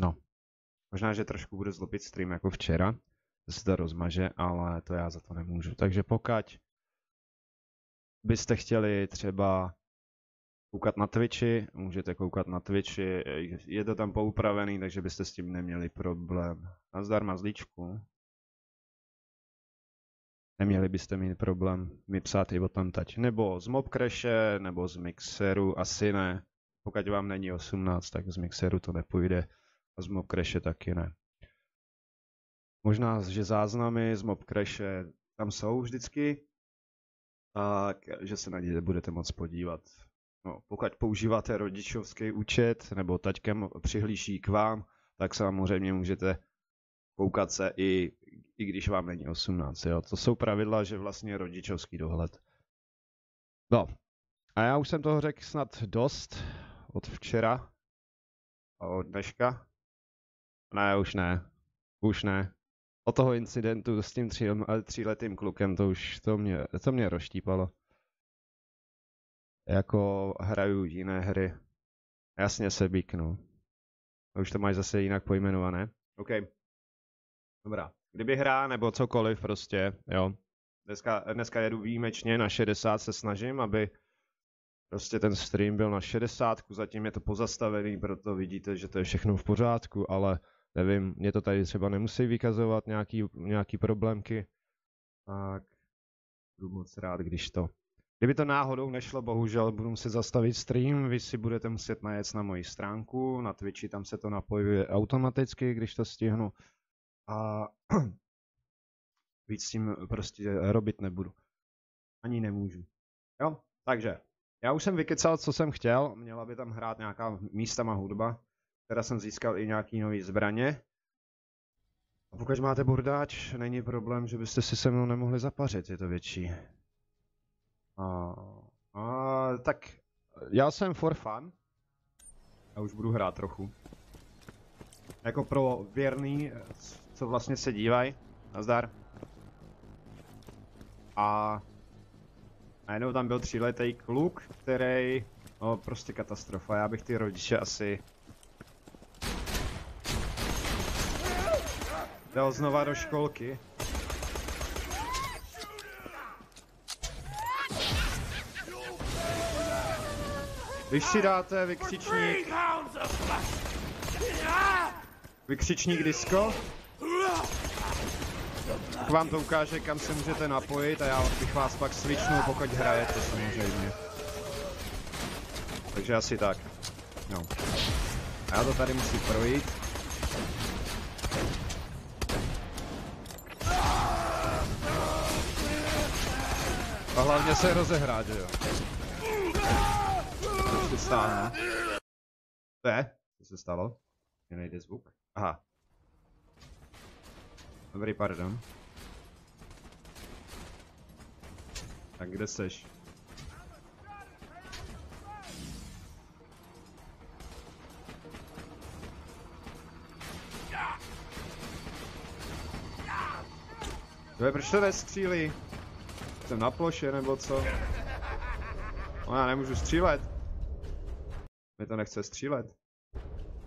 No. Možná, že trošku budu zlobit stream jako včera, že se to rozmaže, ale to já za to nemůžu. Takže pokud byste chtěli třeba koukat na Twitchi, můžete koukat na Twitchi, je to tam poupravený, takže byste s tím neměli problém. Nazdar mazlíčku. Neměli byste mít problém mi psát i o tamtať. Nebo z Mobcrashe, nebo z Mixeru, asi ne. Pokud vám není 18, tak z Mixeru to nepůjde. A z Mobcrashe taky ne. Možná, že záznamy z Mobcrashe tam jsou vždycky, tak že se na ně budete moct podívat. No, pokud používáte rodičovský účet, nebo taťkem přihlíží k vám, tak samozřejmě můžete koukat se i když vám není 18. Jo? To jsou pravidla, že vlastně rodičovský dohled. No, a já už jsem toho řekl snad dost od včera a od dneška. Ne, už ne. Už ne. Od toho incidentu s tím tříletým klukem, to mě rozštípalo. Jako hraju jiné hry. Jasně se bíknu. A už to máš zase jinak pojmenované. OK. Dobrá. Kdyby hra nebo cokoliv prostě, jo. Dneska jedu výjimečně na 60, se snažím, aby prostě ten stream byl na 60, zatím je to pozastavený, proto vidíte, že to je všechno v pořádku, ale nevím, mě to tady třeba nemusí vykazovat nějaký problémky. Tak budu moc rád, když to. Kdyby to náhodou nešlo, bohužel budu muset zastavit stream, vy si budete muset najet na moji stránku, na Twitchi tam se to napojuje automaticky, když to stihnu. A víc s tím prostě robit nebudu. Ani nemůžu. Jo, takže. Já už jsem vykecal, co jsem chtěl, měla by tam hrát nějaká místama hudba. Teda jsem získal i nějaký nový zbraně. A pokud máte bordáč, není problém, že byste si se mnou nemohli zapařit, je to větší. Tak já jsem for fun. Já už budu hrát trochu. Jako pro věrný, co vlastně se dívají. Nazdar. A najednou tam byl 3letý kluk, který... No prostě katastrofa, já bych ty rodiče asi... dal znova do školky. Když si dáte vykřičník disco, tak vám to ukáže, kam se můžete napojit a já bych vás pak switchnul, pokud hrajete samozřejmě. Takže asi tak. No. A já to tady musím projít. A hlavně se rozehrát, že jo. Už se stáhne. Co se stalo? Mně nejde zvuk. Aha. Dobrý, pardon. Tak kde seš? Proč to nestřílí? Jsem na ploše nebo co? No, já nemůžu střílet. Mě to nechce střílet.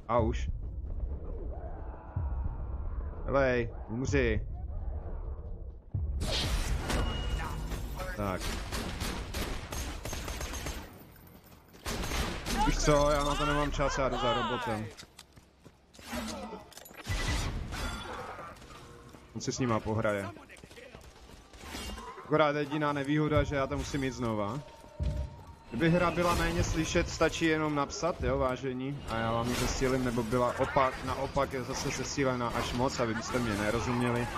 A už. Helej, umři. Tak. Víš co, já na to nemám čas, já jdu za robotem. On si s nima pohraje. Akorát jediná nevýhoda, že já to musím jít znova. Kdyby hra byla méně slyšet, stačí jenom napsat, jo, vážení, a já vám ji zesílím, nebo byla naopak je zase zesílená až moc, aby byste mě nerozuměli.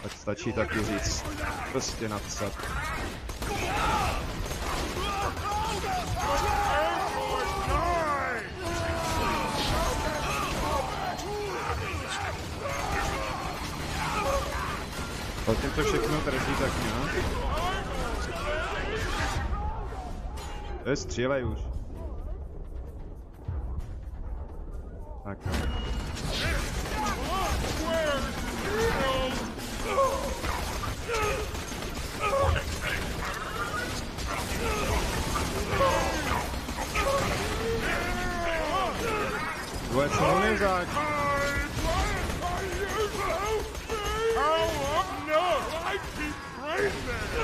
Tak stačí taky říct, prostě napsat. Pokud to všechno drží, tak nějak. Střílej už. Tak. Vole, co ho nevzáč?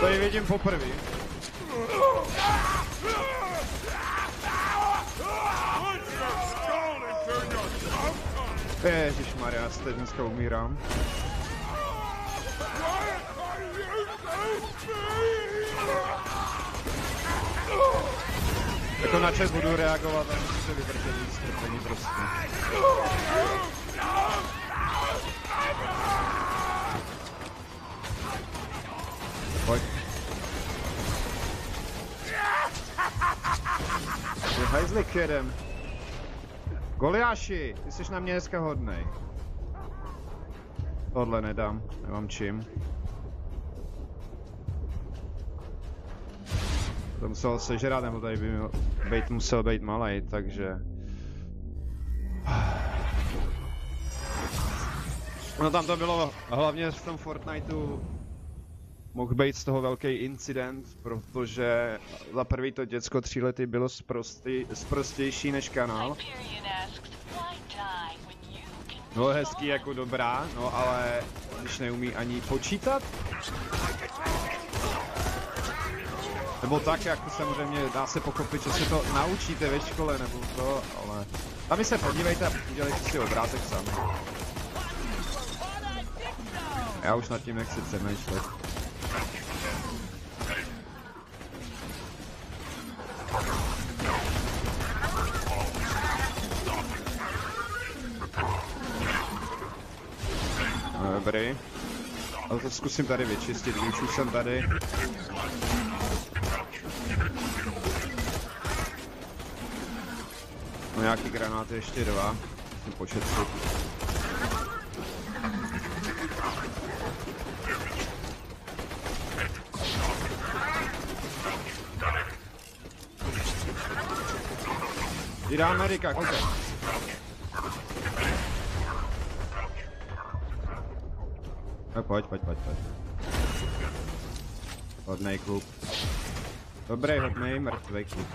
To ji vidím poprvé. Ježišmarja, teď dneska umírám. Jako na čas budu reagovat a musím se vydržet víc strpení prostě. Pojď. Ty hajzli kjedem. Goliáši, ty jsi na mě dneska hodnej. Tohle nedám, nemám čím. To musel sežrat, nebo tady by musel být malej, takže... No tam to bylo, hlavně v tom Fortniteu mohl být z toho velký incident, protože za prvý to děcko 3 lety bylo sprostější než kanál. Bylo hezký jako dobrá, no ale když neumí ani počítat. Nebo tak, jako samozřejmě dá se pochopit, že se to naučíte ve škole nebo to, ale... Tam se podívejte a udělejte si obrázek sami. Já už nad tím nechci přemýšlet. No, dobrý. Ale to zkusím tady vyčistit, už jsem tady. No nějaký granáty ještě 2. Musím početřit. Jde Amerika, koukej. No pojď. Hodnej klub. Dobrý, hodnej, mrtvej klub.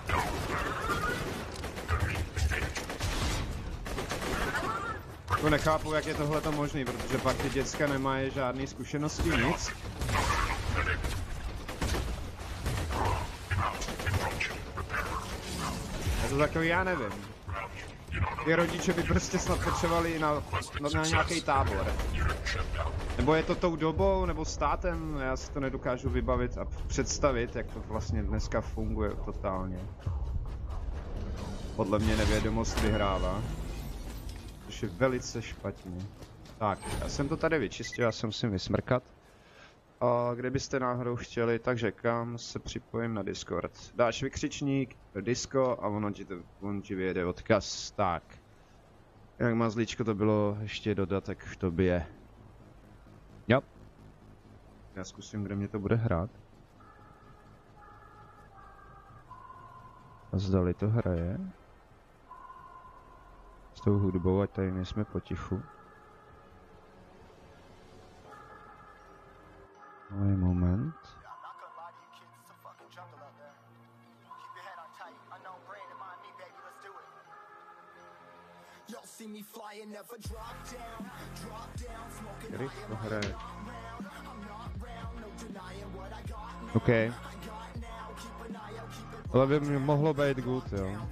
To nechápu, jak je tohleto možný, protože pak ty děcka nemají žádný zkušenosti, nic. Je to takový, já nevím. Ty rodiče by prostě snad potřebovali na nějaký tábor. Nebo je to tou dobou, nebo státem, já si to nedokážu vybavit a představit, jak to vlastně dneska funguje totálně. Podle mě nevědomost vyhrává. Což je velice špatně. Tak, já jsem to tady vyčistil, já se musím vysmrkat. A kdybyste náhodou chtěli, takže kam se připojím na Discord. Dáš vykřičník, Disco a on ti vyjede odkaz. Tak. Jak mazlíčko to bylo ještě dodatek k tobě. Jo. Já zkusím, kde mě to bude hrát. A zdali to hraje. S tou hudbou, ať tady nejsme potichu. Malý moment. Který to hraje? OK. Ale by mi mohlo být good, jo.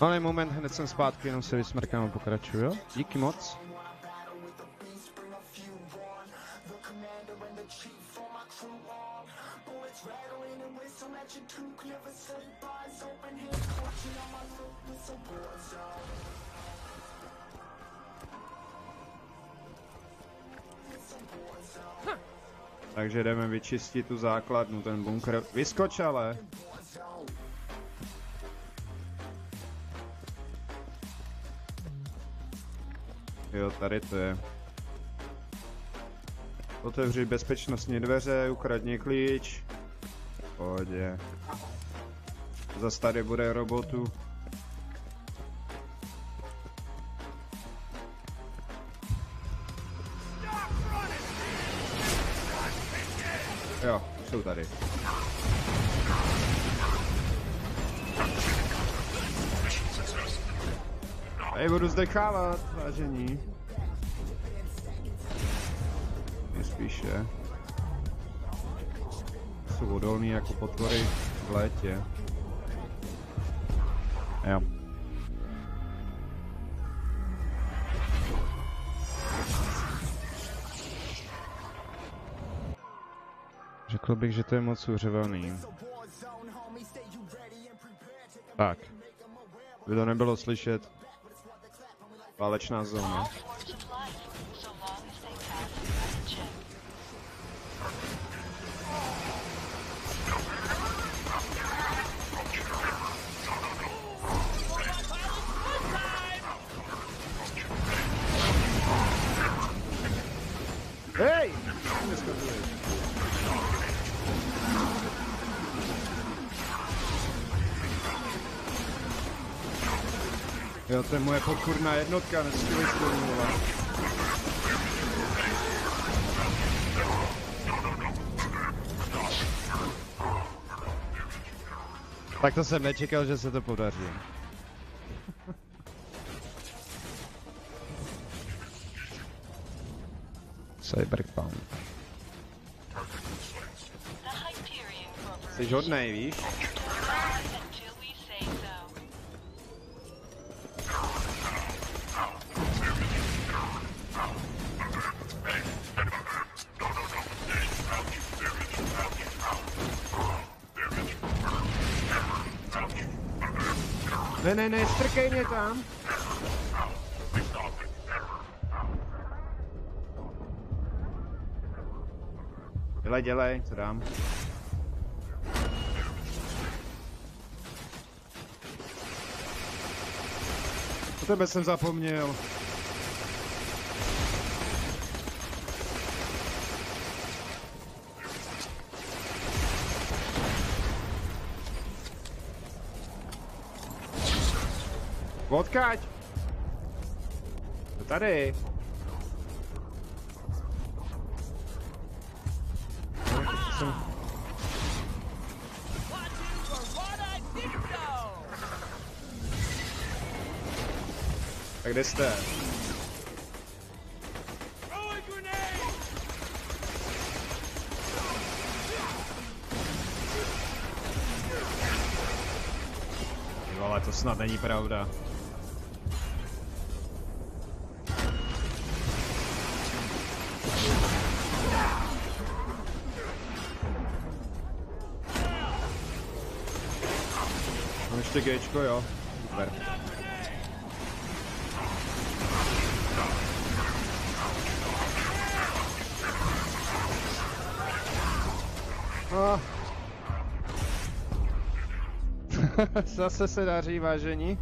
Ale moment, hned jsem zpátky, jenom se vysmrkám a pokračuju, jo? Díky moc. Takže jdeme vyčistit tu základnu, ten bunkr. Vyskoč ale! Jo, tady to je. Otevři bezpečnostní dveře, ukradni klíč. Pohodě. Zas tady bude robotu. Jo, jsou tady. Tady budu zdechávat, vážení. Spíše. Jsou odolný jako potvory v létě. Jo. Řekl bych, že to je moc uřevaný. Tak. By to nebylo slyšet. Válečná zóna. Hej! Jo, to je moje podpůrná jednotka, neskvělý si do ní. Tak to jsem nečekal, že se to podaří. Cyberpunk. Jsi hodnej, víš? Ne, strkej mě tam. Dělej, co dám? O tebe jsem zapomněl. Odkaď? To tady. Tak kde jste? Ale to snad není pravda. Mám ještě Gčko, jo. Super. Oh. Zase se daří, vážení.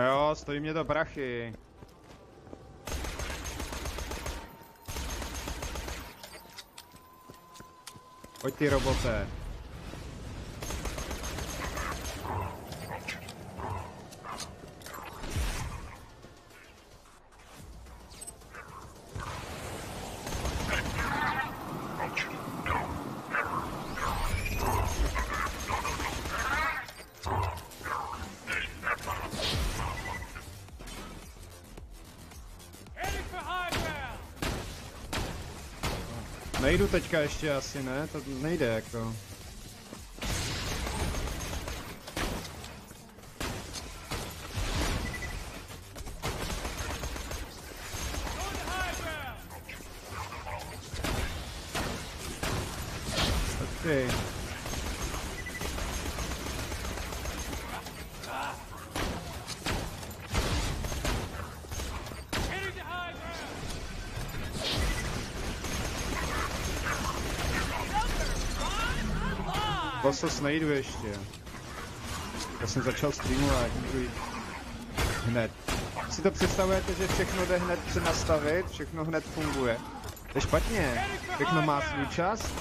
Jo, stojí mě to prachy. Pojď ty robote. Nejdu teďka ještě asi, ne? To nejde jako. Okay. Bosos nejdu ještě. Já jsem začal streamovat, můžu jít hned. Si to představujete, že všechno jde hned přenastavit, všechno hned funguje. To je špatně, všechno má svůj čas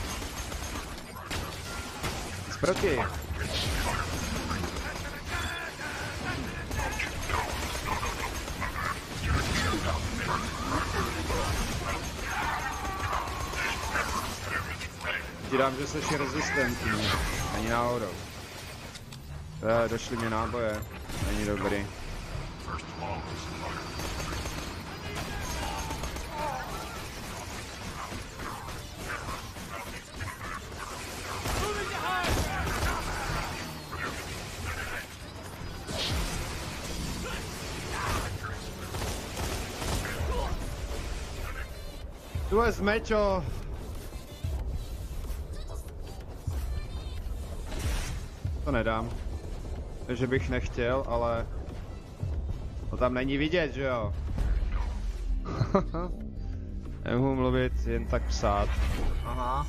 Proti. Ti dám, že jsi rezistentní. Není náhodou. Došly mě náboje. Není dobrý. Tu je zmečo. To nedám. Takže bych nechtěl, ale to tam není vidět, že jo? Nemohu mluvit, jen tak psát. Aha.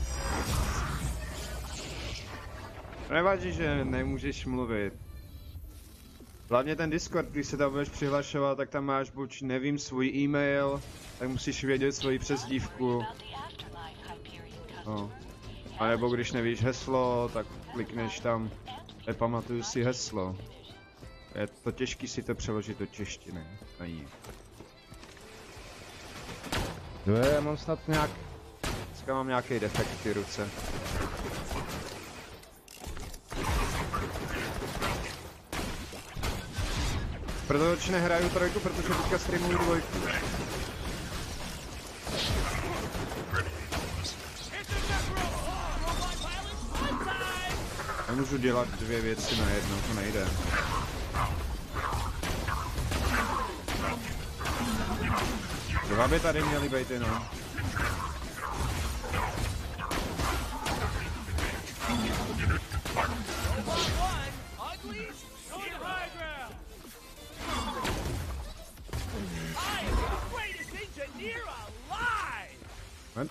Nevadí, že nemůžeš mluvit. Hlavně ten Discord, když se tam budeš přihlašovat, tak tam máš buď, nevím, svůj e-mail, tak musíš vědět svoji přezdívku. No. A nebo když nevíš heslo, tak klikneš tam, nepamatuju si heslo. Je to těžký si to přeložit do češtiny. Není. Já mám snad nějak... Dneska mám nějaký defekt v ty ruce. Proto nehraju trojku, protože teďka streamuju dvojku. Nemůžu dělat dvě věci najednou, to nejde. Dva by tady měly být jenom.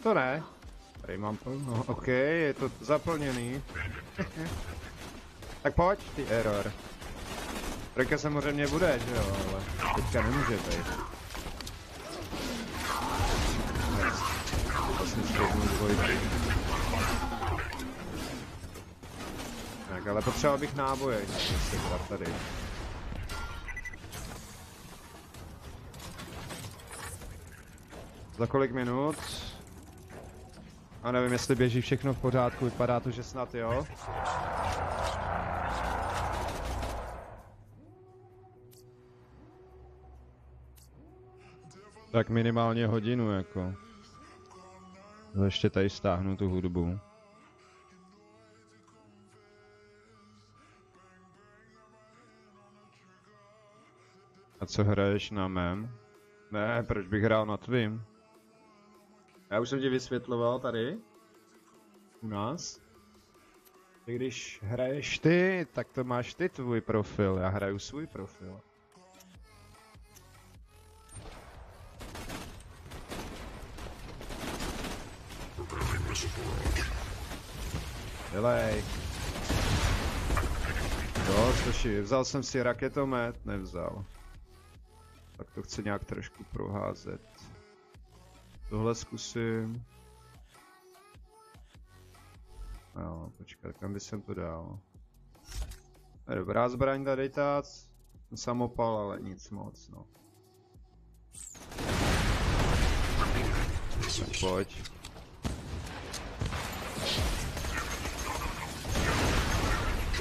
To ne. Tady mám plno. OK, je to zaplněný. Tak pojď, ty error. Trojka samozřejmě bude, že jo, ale teďka nemůže být. Vlastně stejnou dvojky. Tak, ale potřeboval bych náboje, jestli tady. Za kolik minut? A nevím, jestli běží všechno v pořádku, vypadá to, že snad jo. Tak minimálně hodinu jako. Ještě tady stáhnu tu hudbu. A co hraješ na mém? Ne, proč bych hrál na tvým? Já už jsem ti vysvětloval tady. U nás. Když hraješ ty, tak to máš ty tvůj profil, já hraju svůj profil. Dělej. Jo, což vzal jsem si raketomet, nevzal. Tak to chci nějak trošku proházet. Tohle zkusím. Jo, počkat, kam by jsem to dal? Je dobrá zbraň tady tác. Samopal, ale nic moc, no. Tak pojď.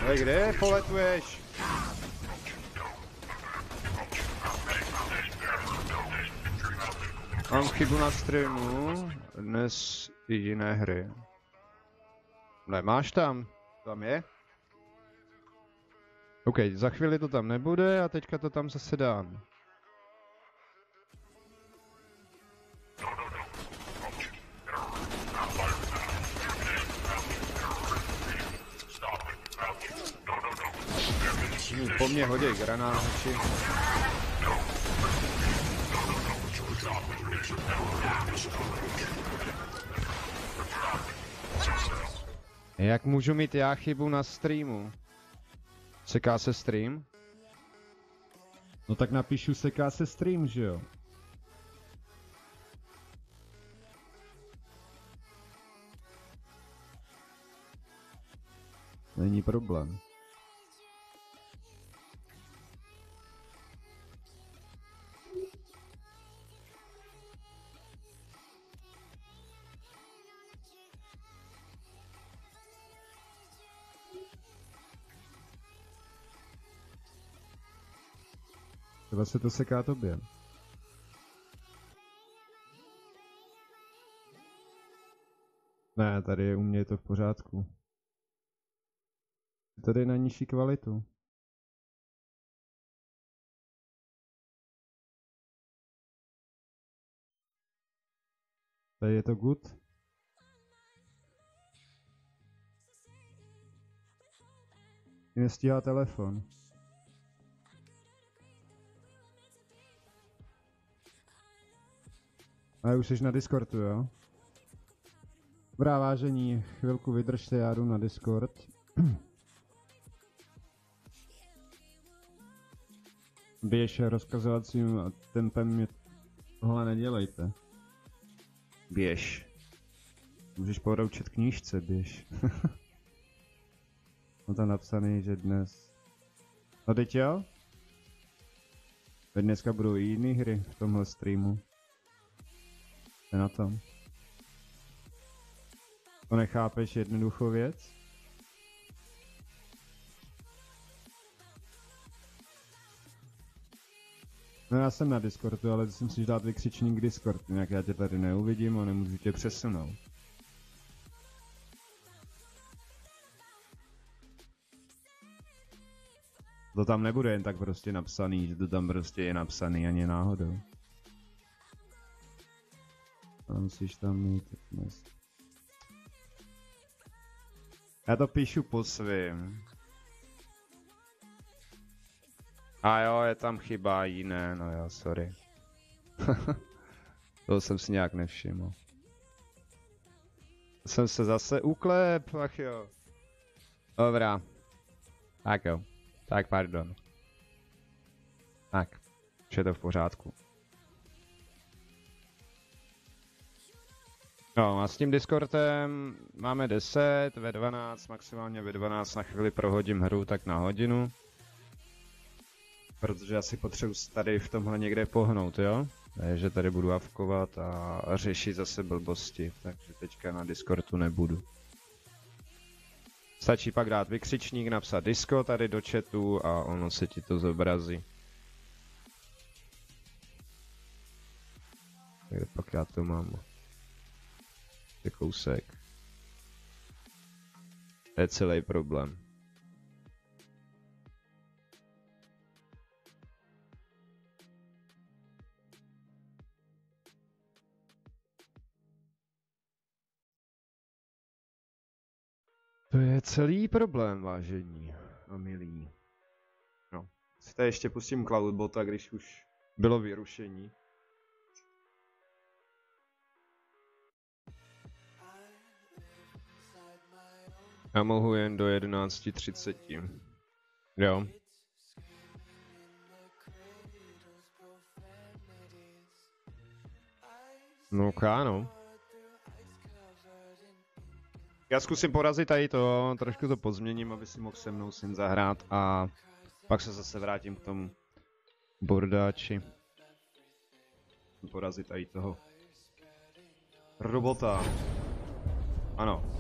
Hej, kde poletuješ? Mám chybu na streamu, dnes i jiné hry. Nemáš tam? Tam je? OK, za chvíli to tam nebude a teďka to tam zase dám. Po mně hodí granáči. Jak můžu mít já chybu na streamu? Seká se stream? No tak napíšu seká se stream, že jo? Není problém. Třeba se to seká tobě. Ne, tady je u mě je to v pořádku. Tady je na nižší kvalitu. Tady je to good. Nestíhá telefon. A už jsi na Discordu, jo? Dobrá, vážení, chvilku vydržte, já jdu na Discord. Běž rozkazovacím tempem mě tohle nedělejte. Běž. Můžeš poroučet knížce, běž. No tam napsaný, že dnes... No teď jo? Dneska budou i jiné hry v tomhle streamu. Je na tom. To nechápeš jednoduchou věc? No já jsem na Discordu, ale ty si musíš dát vykřičník Discord, jinak já tě tady neuvidím a nemůžu tě přesunout. To tam nebude jen tak prostě napsaný, že to tam prostě je napsaný ani náhodou. A musíš tam mít dnes. Já to píšu po svým. A jo, je tam chyba jiné, no jo, sorry. To jsem si nějak nevšiml. Jsem se zase uklep, ach jo. Dobrá. Tak jo. Tak pardon. Tak. Už je to v pořádku. No a s tím Discordem máme 10, ve 12, maximálně ve 12 na chvíli prohodím hru, tak na hodinu. Protože asi potřebuji tady v tomhle někde pohnout, jo? Takže tady budu avkovat a řešit zase blbosti, takže teďka na Discordu nebudu. Stačí pak dát vykřičník, napsat Disco tady do chatu a ono se ti to zobrazí. Takže pak já to mám. Je kousek. To je celý problém. To je celý problém, vážení a milí. No, si tady ještě pustím Cloudbota, když už bylo vyrušení. Já mohu jen do 11:30. Jo. No káno. Já zkusím porazit tady to, trošku to pozměním, aby si mohl se mnou syn zahrát a pak se zase vrátím k tomu bordáči. Porazit tady toho robota. Ano.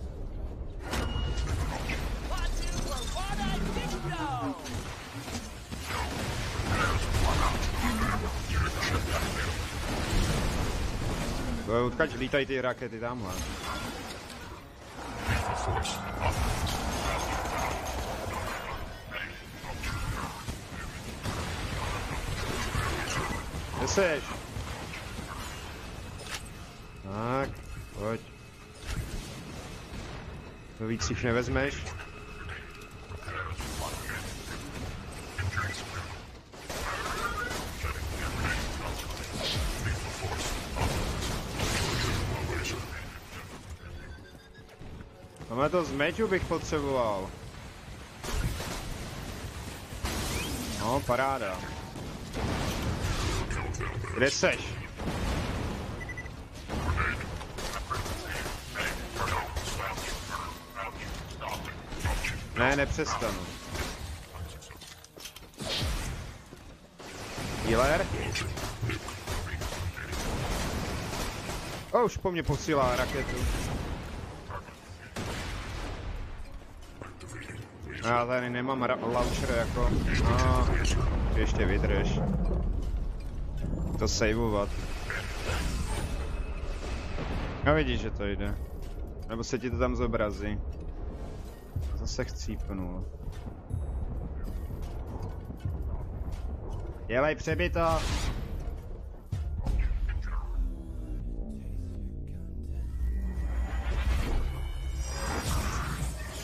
Odkud lítají ty rakety tamhle? Kde seš? Tak, pojď. To víc už nevezmeš? Tohle to z meču bych potřeboval. No, paráda. Kde seš? Ne, nepřestanu. Healer. Už po mně posílá raketu. Já tady nemám launcher jako. No, ještě vydrž. To saveovat. A vidíš, že to jde. Nebo se ti to tam zobrazí. Zase chcípnul. Dělej přebyto!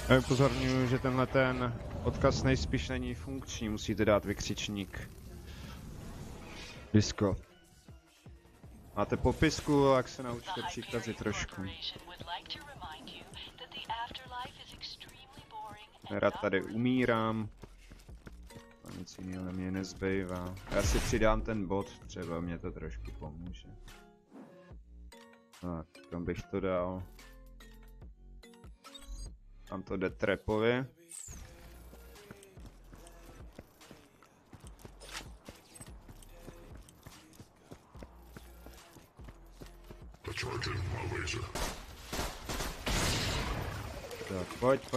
Já upozorňuji, že tenhle ten odkaz nejspíš není funkční, musíte dát vykřičník. Disko. Máte popisku, jak se naučíte příkazy trošku. Rád tady umírám. A nic jiného mě nezbývá. Já si přidám ten bod, třeba mě to trošku pomůže. Tak, kam bych to dal? Tam to jde trapovi. Tak, pojď.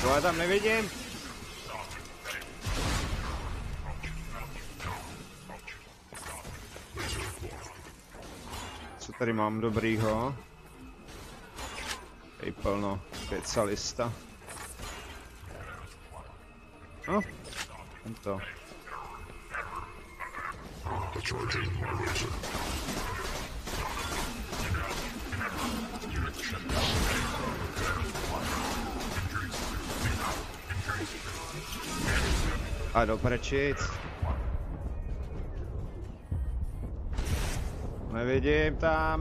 To já tam nevidím. Co tady mám dobrýho? Tady plno specialista. No, tento. A do prčic.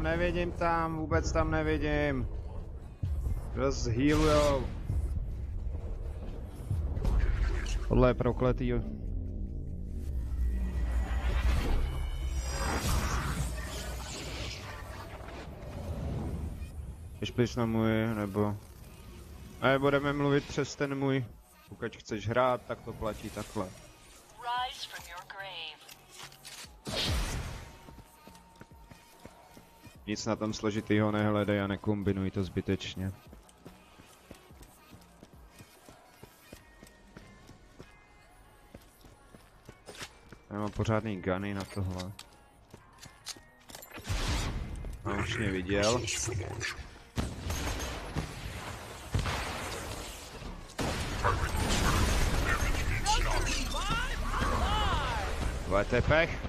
Nevidím tam, vůbec tam nevidím. Rozhealujou. Tohle je prokletý. Když na můj, nebo... A budeme mluvit přes ten můj. Pokud chceš hrát, tak to platí takhle. Nic na tom složitýho nehledej a nekombinuj to zbytečně. Já mám pořádný guny na tohle. A už mě viděl. VTPech.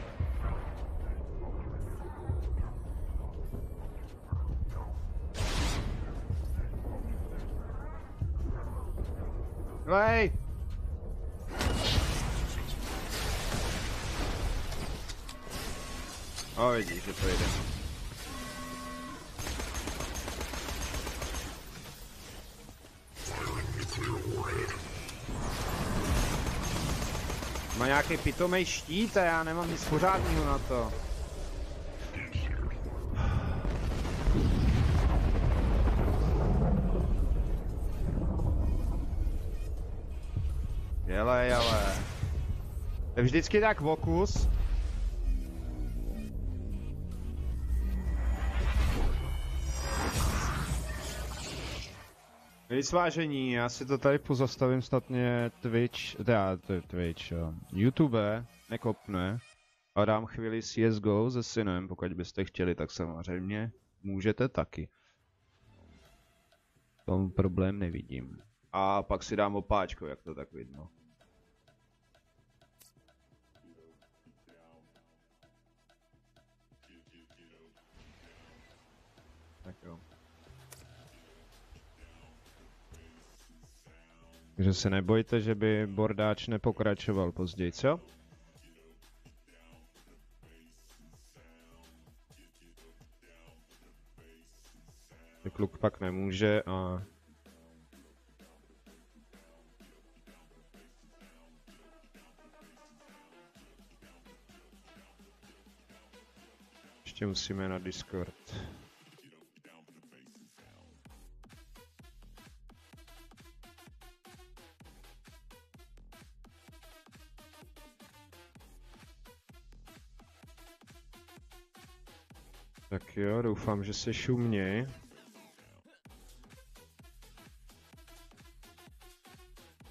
Hej! O, vidíš, že to jde. Má nějaký pitomej štít a já nemám nic pořádného na to. Jelej, ale. Je vždycky tak vokus. Víc vážení, já si to tady pozastavím, snad mě Twitch, YouTube nekopne a dám chvíli CSGO se synem, pokud byste chtěli, tak samozřejmě můžete taky. Tomu problém nevidím. A pak si dám opáčko, jak to tak vidno. Tak jo. Takže se nebojte, že by bordáč nepokračoval později, co? Ten kluk pak nemůže a... Ještě musíme na Discord. Tak jo, doufám, že se šumně.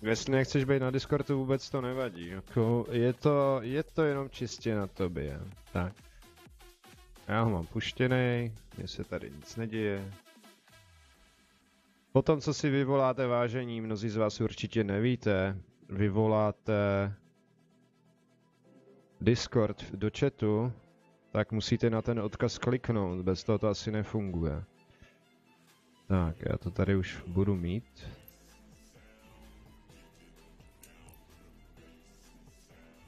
Jestli nechceš být na Discordu, vůbec to nevadí. Jako je to jenom čistě na tobě. Tak. Já ho mám puštěnej, mně se tady nic neděje. Potom, co si vyvoláte vážení, mnozí z vás určitě nevíte, vyvoláte Discord do chatu, tak musíte na ten odkaz kliknout, bez toho to asi nefunguje. Tak, já to tady už budu mít.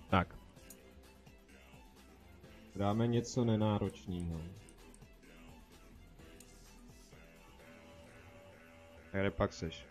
Tak. Dáme něco nenáročného. Kde pak seš?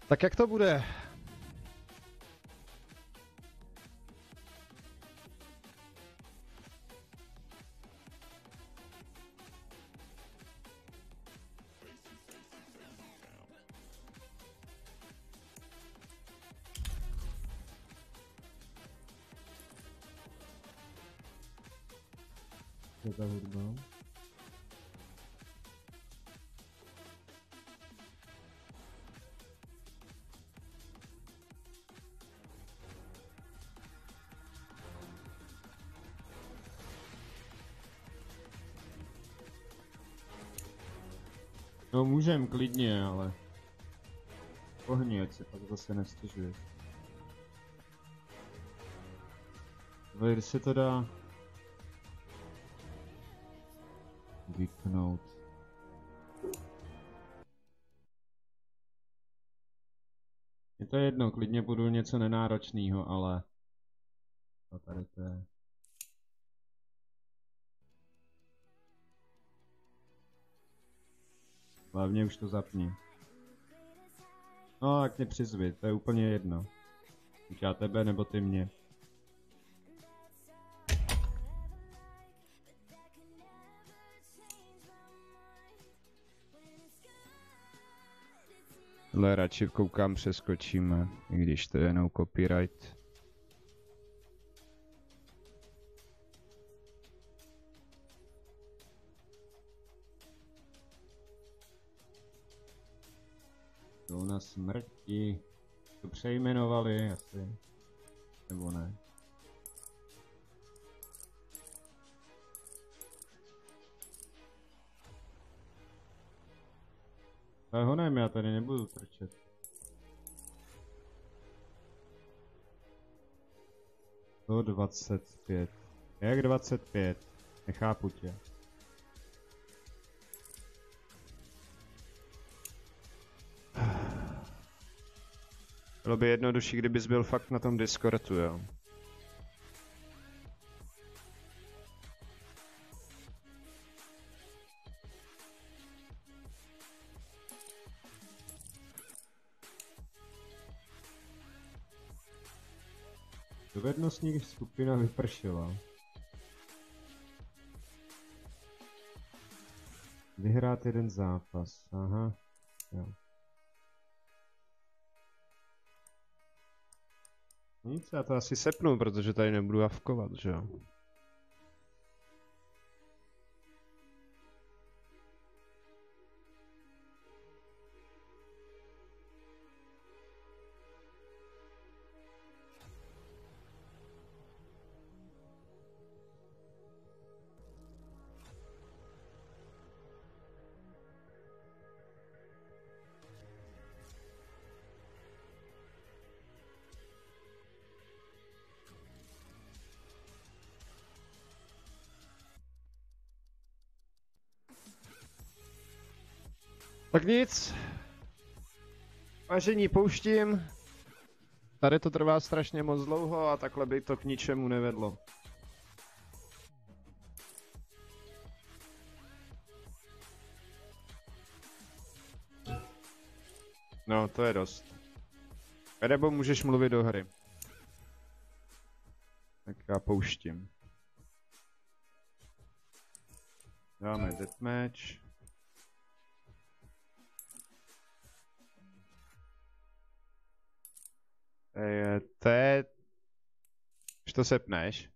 Tak jak to bude? Je ta hudba? No můžem klidně, ale pohni, ať se pak zase nestěžuješ. Když se to dá vypnout. Je to jedno, klidně budu něco nenáročného, ale tady to je. Hlavně už to zapni. No, tak mě přizvi, to je úplně jedno. Buď já tebe, nebo ty mě. Ale radši koukám přeskočíme, i když to je jenom copyright. Zóna smrti. To přejmenovali asi. Nebo ne? Ale honem, já tady nebudu trčet. To 25. Jak 25? Nechápu tě. Bylo by jednodušší, kdybys byl fakt na tom Discordu, jo. Dovednostní skupina vypršela. Vyhrát jeden zápas, aha. Jo. Nic, já to asi sepnu, protože tady nebudu javkovat, že jo. Tak nic. Vážení, pouštím. Tady to trvá strašně moc dlouho a takhle by to k ničemu nevedlo. No, to je dost. Nebo můžeš mluvit do hry. Tak já pouštím. Dáme deathmatch. To je... Už to sepneš?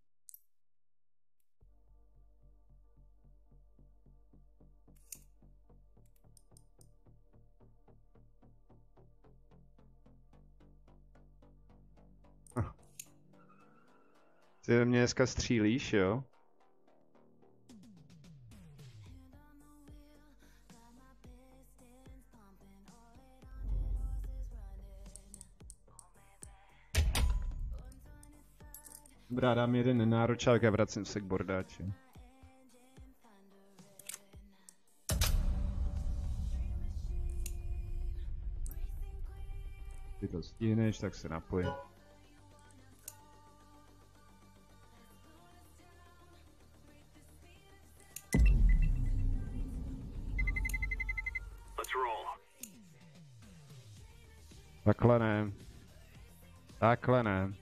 Ty mě dneska střílíš, jo? Dobrá, dám jeden nenáročák a vracím se k bordáči. Ty to stihneš, tak se napoj. Takhle ne. Takhle ne.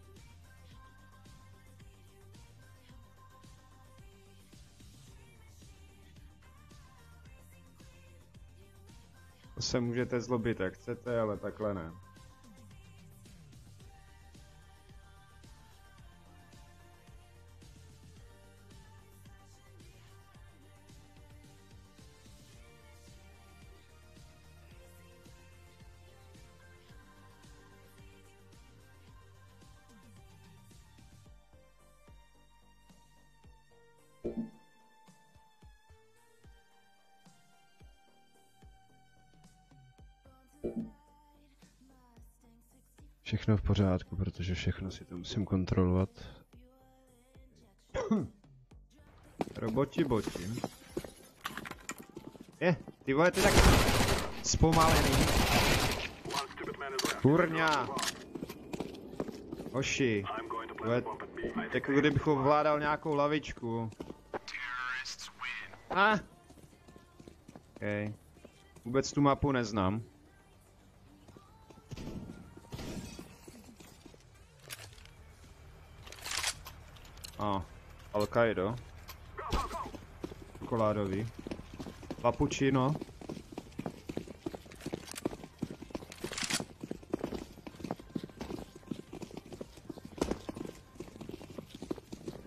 To se můžete zlobit, jak chcete, ale takhle ne. Všechno v pořádku, protože všechno si to musím kontrolovat. Roboti boti. Ty vole, ty tak zpomalený. Kurňa. Hoši. Jako kdybych ovládal nějakou lavičku. Okay. Vůbec tu mapu neznám. Al-Qaida. Čokoládový. Papučino.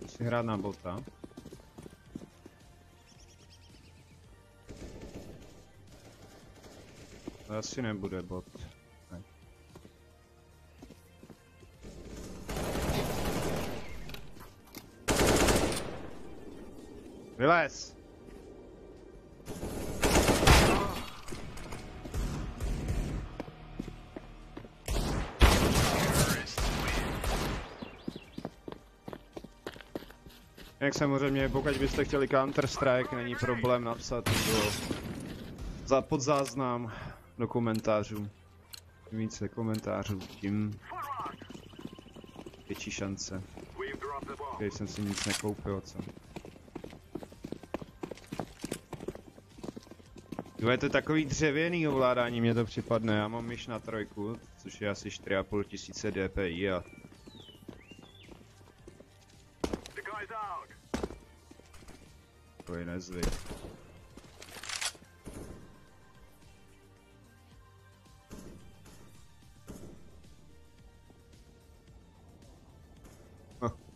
Chci hrát na bota. To asi nebude bot. Ne. Vylez! Jak samozřejmě, pokud byste chtěli Counter-Strike, není problém napsat pod záznam do komentářů. Čím více komentářů, tím větší šance. Když jsem si nic nekoupil, co? Jo, je to takový dřevěný ovládání, mně to připadne. Já mám myš na 3, což je asi 4500 dpi a... To je nezvyk.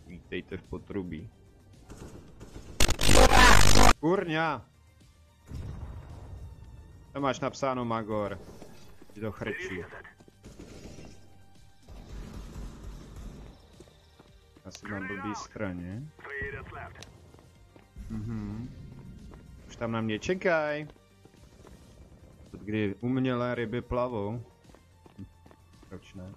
Vítejte v potrubí. Kurňa! Tam máš napsáno Magor. Ti to chrčí. Asi na blbý straně. Už tam na mě čekaj. Kdy umělé ryby plavou. Proč ne?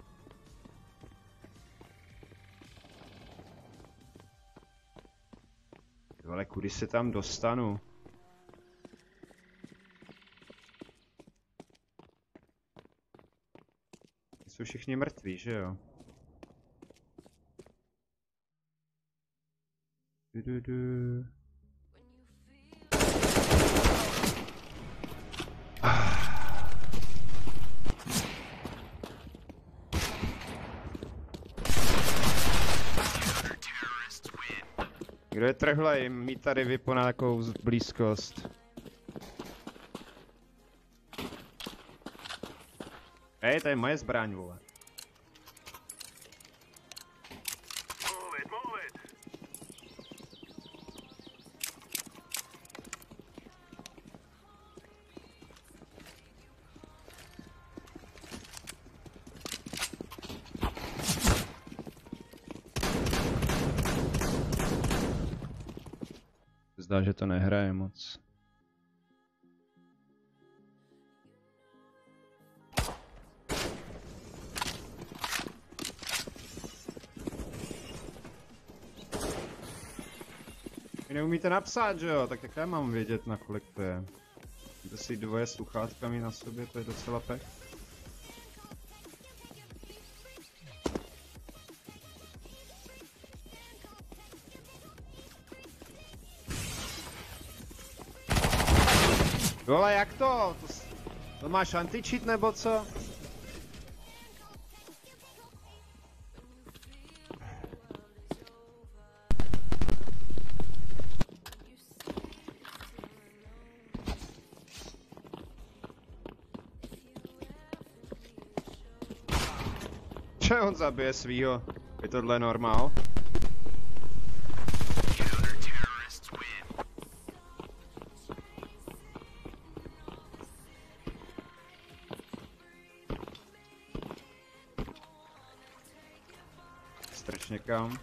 Ale kudy se tam dostanu? Jsou všichni mrtví, že jo? Kdo je trhlej, mít tady vypo na takovou blízkost. Hej, to je moje zbraň, vole. Zdá, že to nehraje moc. Vy neumíte napsat, že jo? Tak jak já mám vědět, na kolik to je? Máte si dvoje sluchátkami na sobě, to je docela pek. Vole, jak to? To máš anti-cheat nebo co? Če on zabije svýho? Je tohle normál? Strč někam.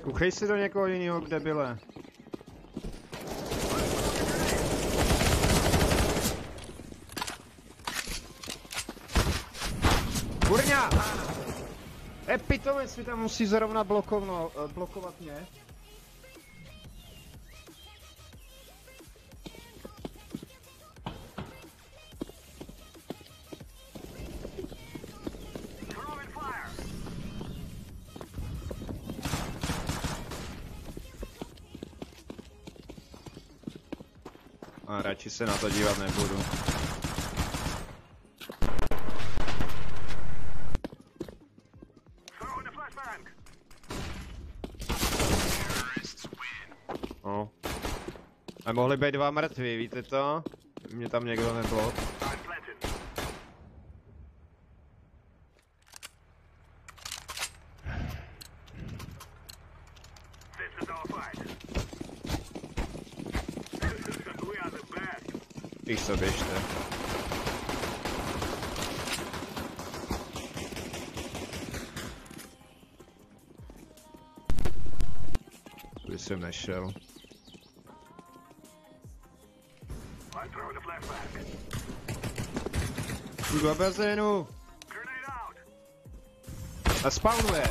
Kuchej si do někoho jiného, debile. Kurňa! Pitomec mi tam musí zrovna blokovat mě. A radši se na to dívat nebudu. No. A mohli být dva mrtví, víte to? Mě tam někdo nebylo. Víš co, běžte. Tudy jsem nešel. Jdu do bazénu. A spawnuje.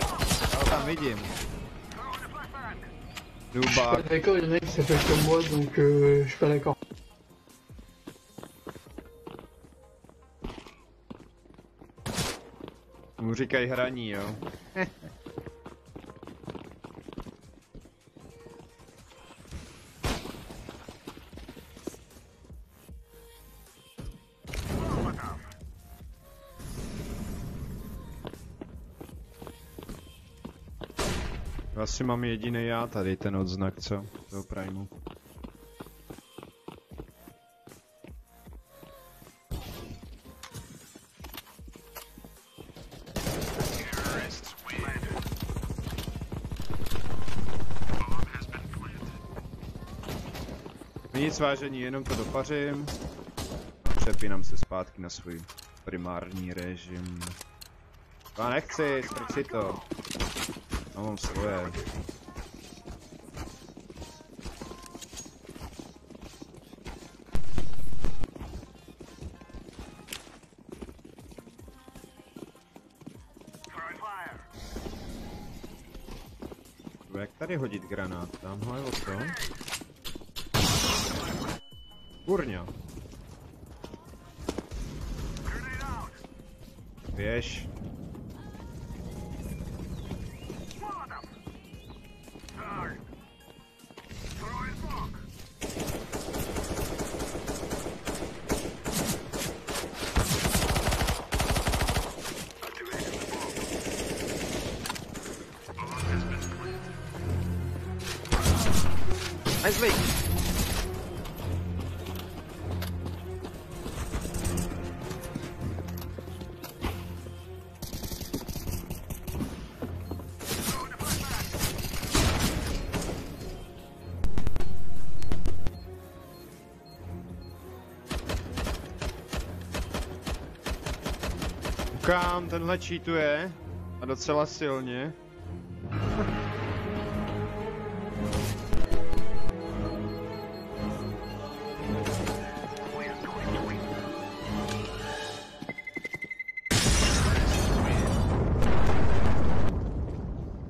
Já ho tam vidím. Dubák. D'accord, il y en a qui s'appellent comme moi, donc je suis pas d'accord. Mu říkají hraní, jo. Asi mám jediný já tady ten odznak, co? Toho primu. Nic vážení, jenom to dopařím. A přepínám se zpátky na svůj primární režim. Já nechci, strč si to. Já mám svoje. Jak tady hodit granát? Tamhle o to. Kurňa. Běž. Nicely. Koukám, tenhle cheatuje a docela silně.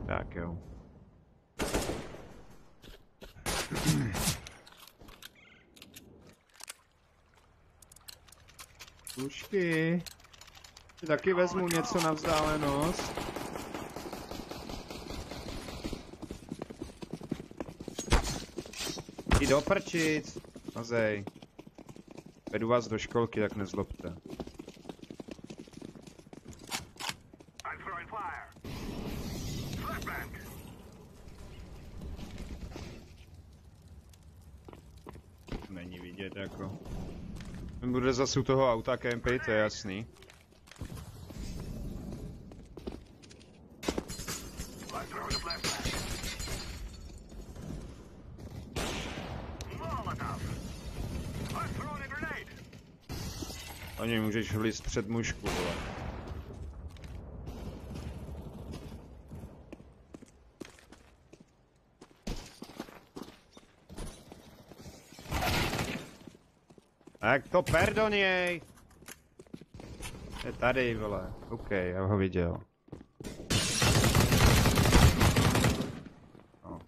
Tak jo. Pušky. Taky vezmu něco na vzdálenost. Jdi do prčic. Mazej. Vedu vás do školky, tak nezlobte. Není vidět jako. On bude zase u toho auta kempy, to je jasný. Ani můžeš vlízt před mužku, vole. Tak to perdoněj! Je tady, vole. OK, já ho viděl. No.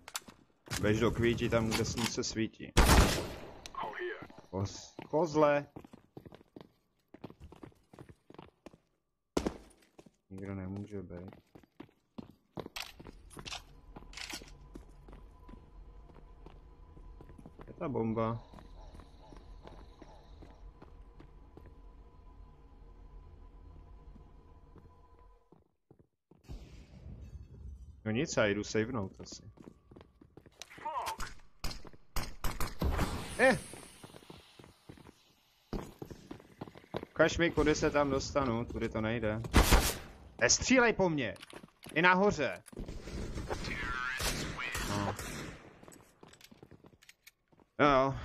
Běž do kvítí tam, kde slunce svítí. Kozle! Nikdo nemůže být. Je ta bomba. No nic, já jdu savenout asi. Ukaž mi, kudy se tam dostanu, tudy to nejde. Nestřílej po mně! I nahoře! No. Jo.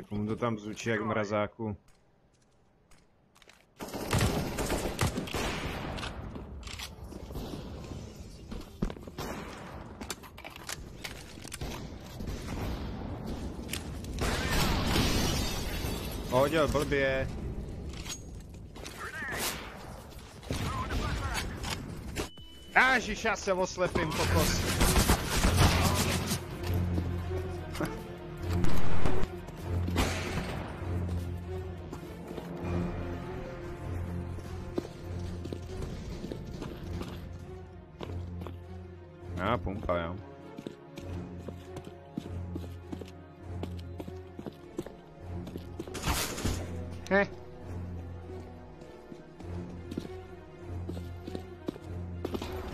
Komu to tam zvučí jak mrazáku. Hodil blbě. Ježiš, já se oslepím, kokos. Pumpa, jo.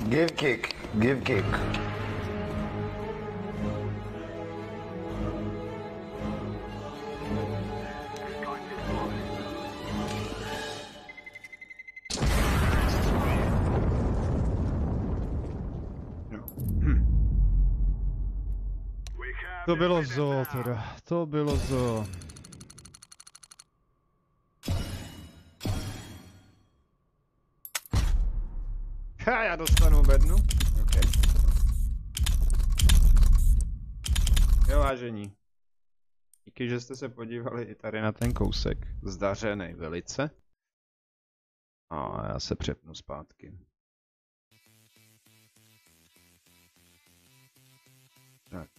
Give kick, give kick. To bylo zo, teda. To bylo zo. Ha, já dostanu bednu. Okay. Jo, vážení. Díky, že jste se podívali i tady na ten kousek. Zdařený velice. A já se přepnu zpátky. Tak.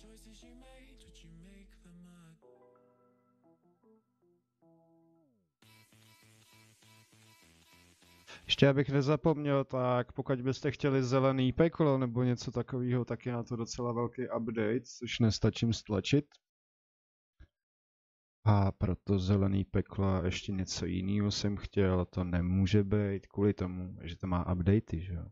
Choices you made, would you make them up? Ještě abych nezapomněl, tak pokud byste chtěli zelený peklo nebo něco takového, tak je na to docela velký update, což nestačím stlačit. A proto zelený peklo a ještě něco jiného jsem chtěl, to nemůže být kvůli tomu, že to má updaty, že jo.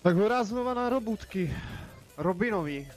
Tak hurá znova na robůtky. Robinovi.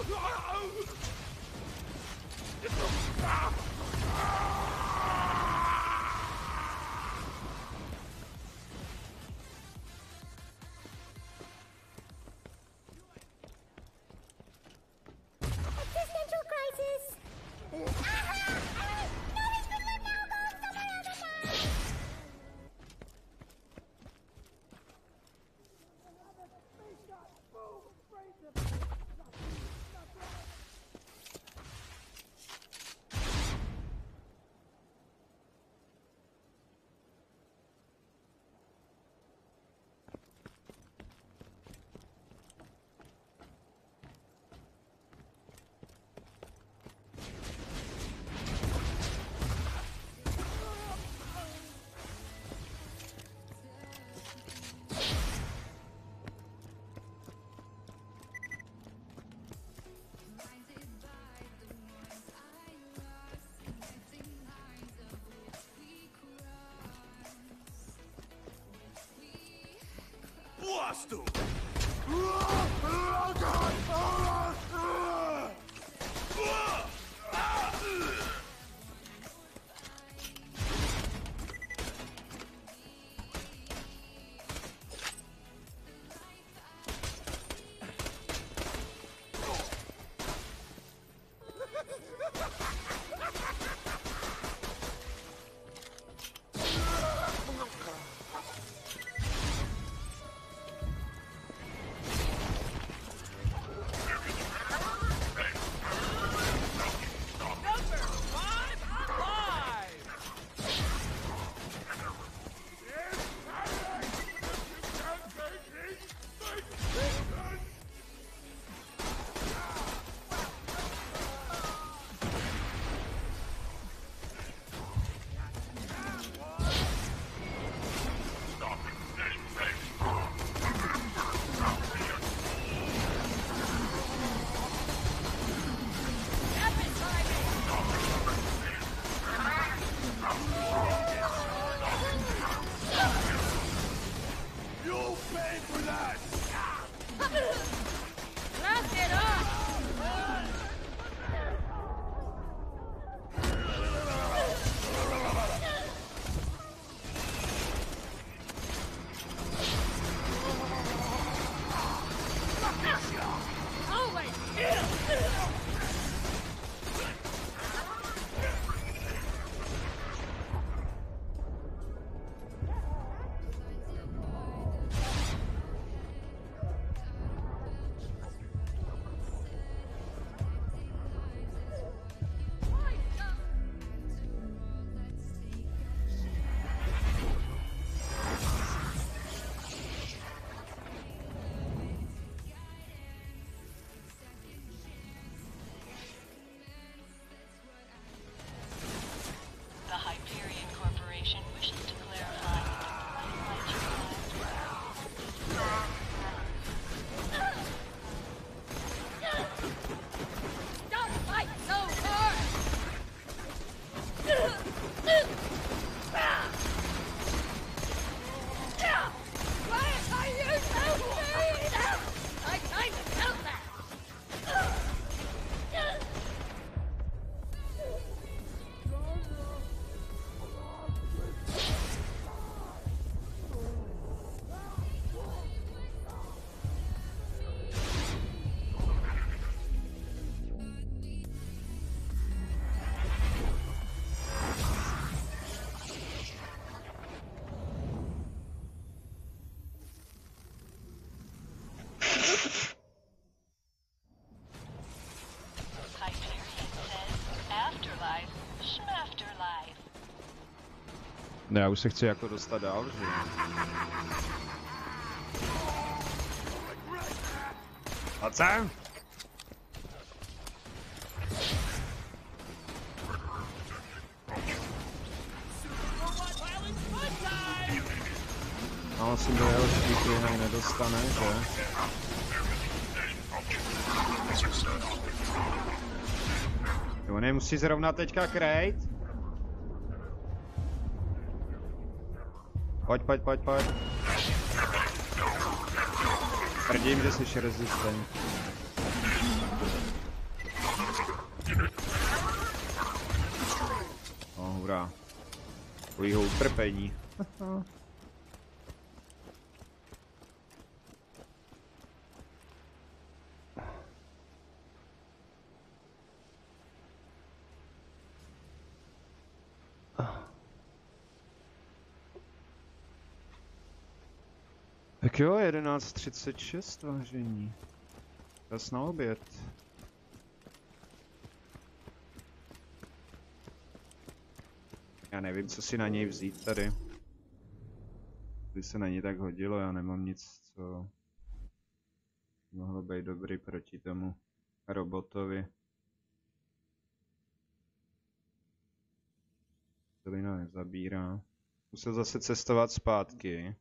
Existential crisis! Blastu! You'll pay for that! Blast it off! The Hyperion Corporation wishes to clarify Don't fight so hard! Why are you so mean? I kind of felt that! Hyperion says afterlife, schmafterlife. Ne, já už se chci jako dostat dál, že? A sem! No, asi do jeho štíky jinak nedostane, že? Jo, nemusí zrovna teďka krejt. Pojď. Tvrdím, že jsi resistent. Takovýho utrpení. Tak jo, 11:36 vážení. Čas na oběd. Já nevím, co si na něj vzít tady. By se na něj tak hodilo, já nemám nic, co mohlo být dobrý proti tomu robotovi. Celina nezabírá. Musel zase cestovat zpátky.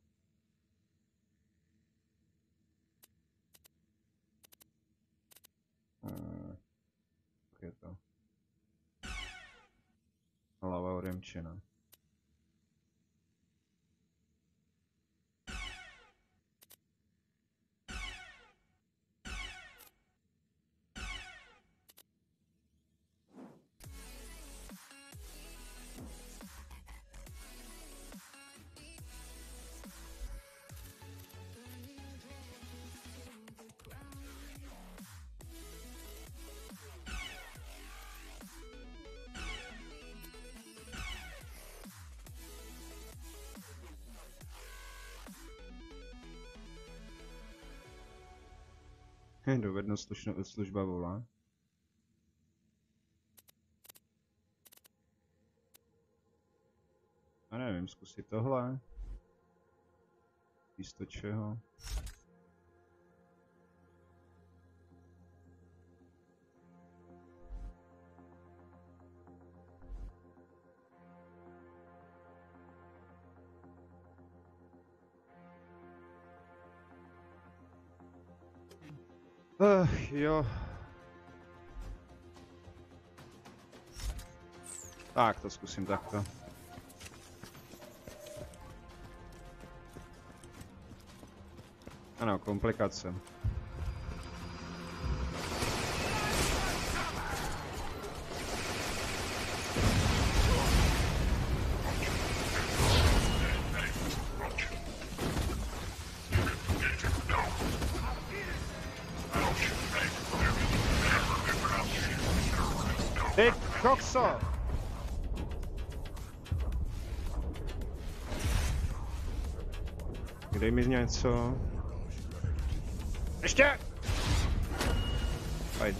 Jak je to? Hlava odemčena. Dovednost služba volá. A nevím, zkusit tohle. Místo čeho. Jo. Tak, to zkusím takto. Ano, komplikace. Ty kokso! Dej mi něco. Ještě! Pojď.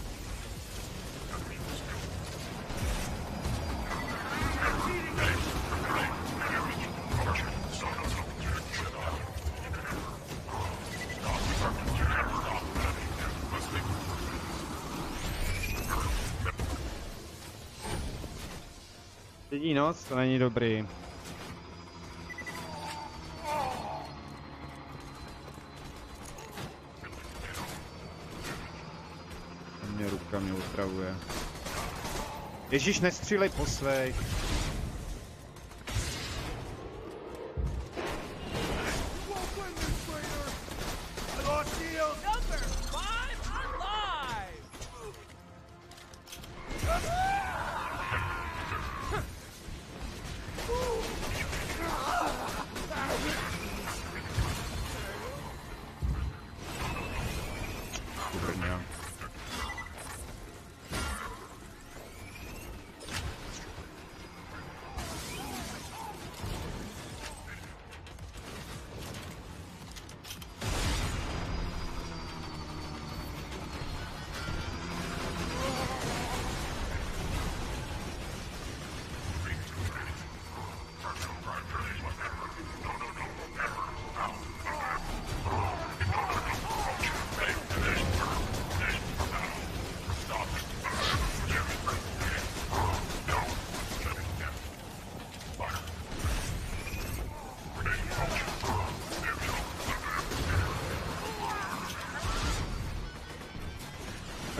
Sedí noc, to není dobrý. Mě ruka mě utravuje. Ježíš, nestřílej po svej.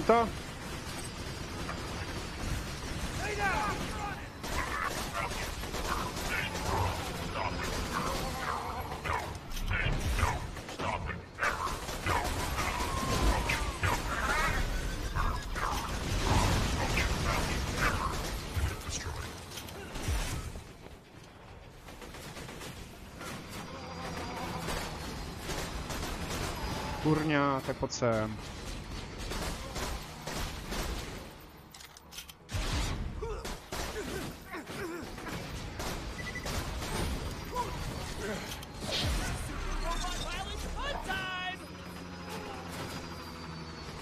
To? Kurňa, tak pojď sem.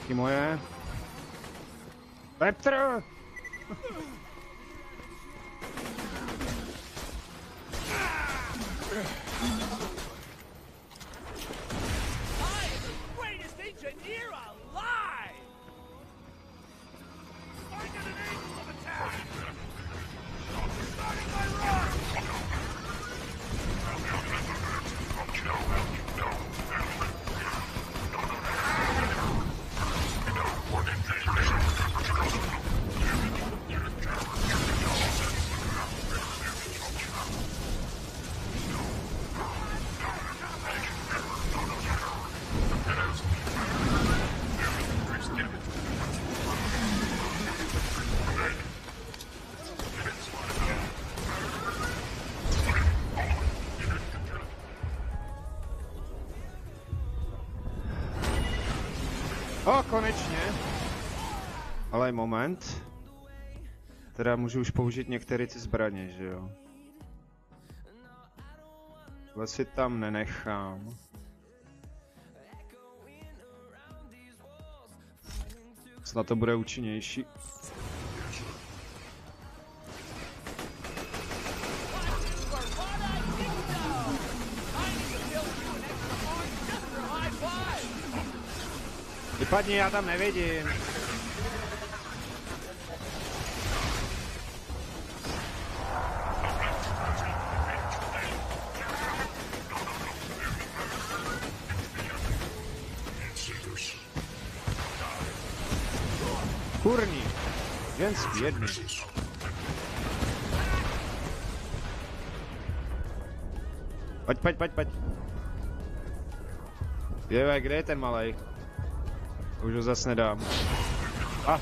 Ty moje. Petr! O, konečně. Ale moment. Teda můžu už použít některé ty zbraně, že jo? Tohle si tam nenechám. Snad to bude účinnější. Vypadni, já tam nevidím. Kurní. Ženský, jedný. Pojď. Jeve, kde je ten malej? Už ho zas nedám. A.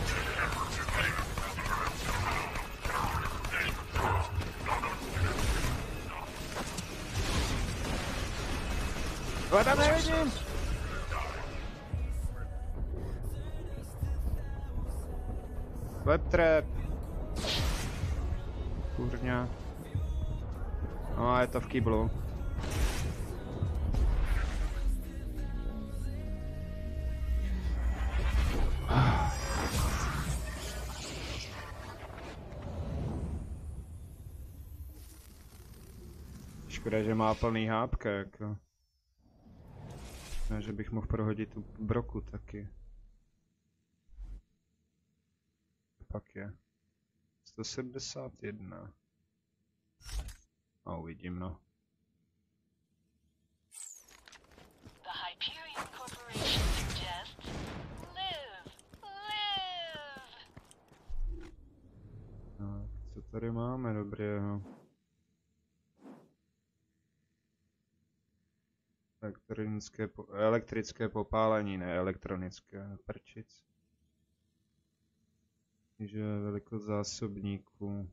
Já tam nevidím. Web trap. Kurňa. No a je to v kýblu. Škoda, že má plný hápka, jako. Ne, že bych mohl prohodit tu broku taky. Pak je 171. A uvidím, no. The Hyperion Corporation suggests live. No, co tady máme dobrého? Elektrické popálení, ne elektronické, prčic. Že velikost zásobníků.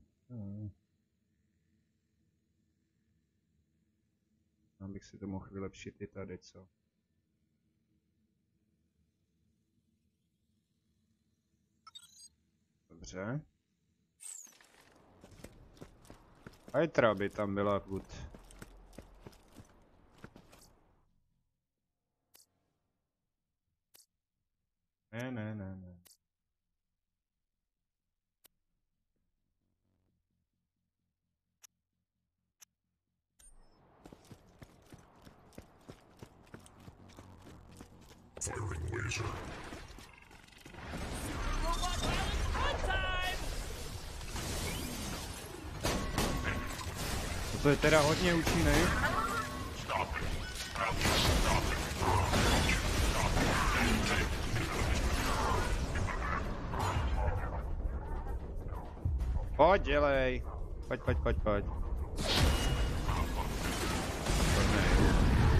Abych si to mohl vylepšit i tady, co? Dobře. Hydra by tam byla good. Ne. Firing laser. To je teda hodně účinný. Pojď, dělej. Pojď.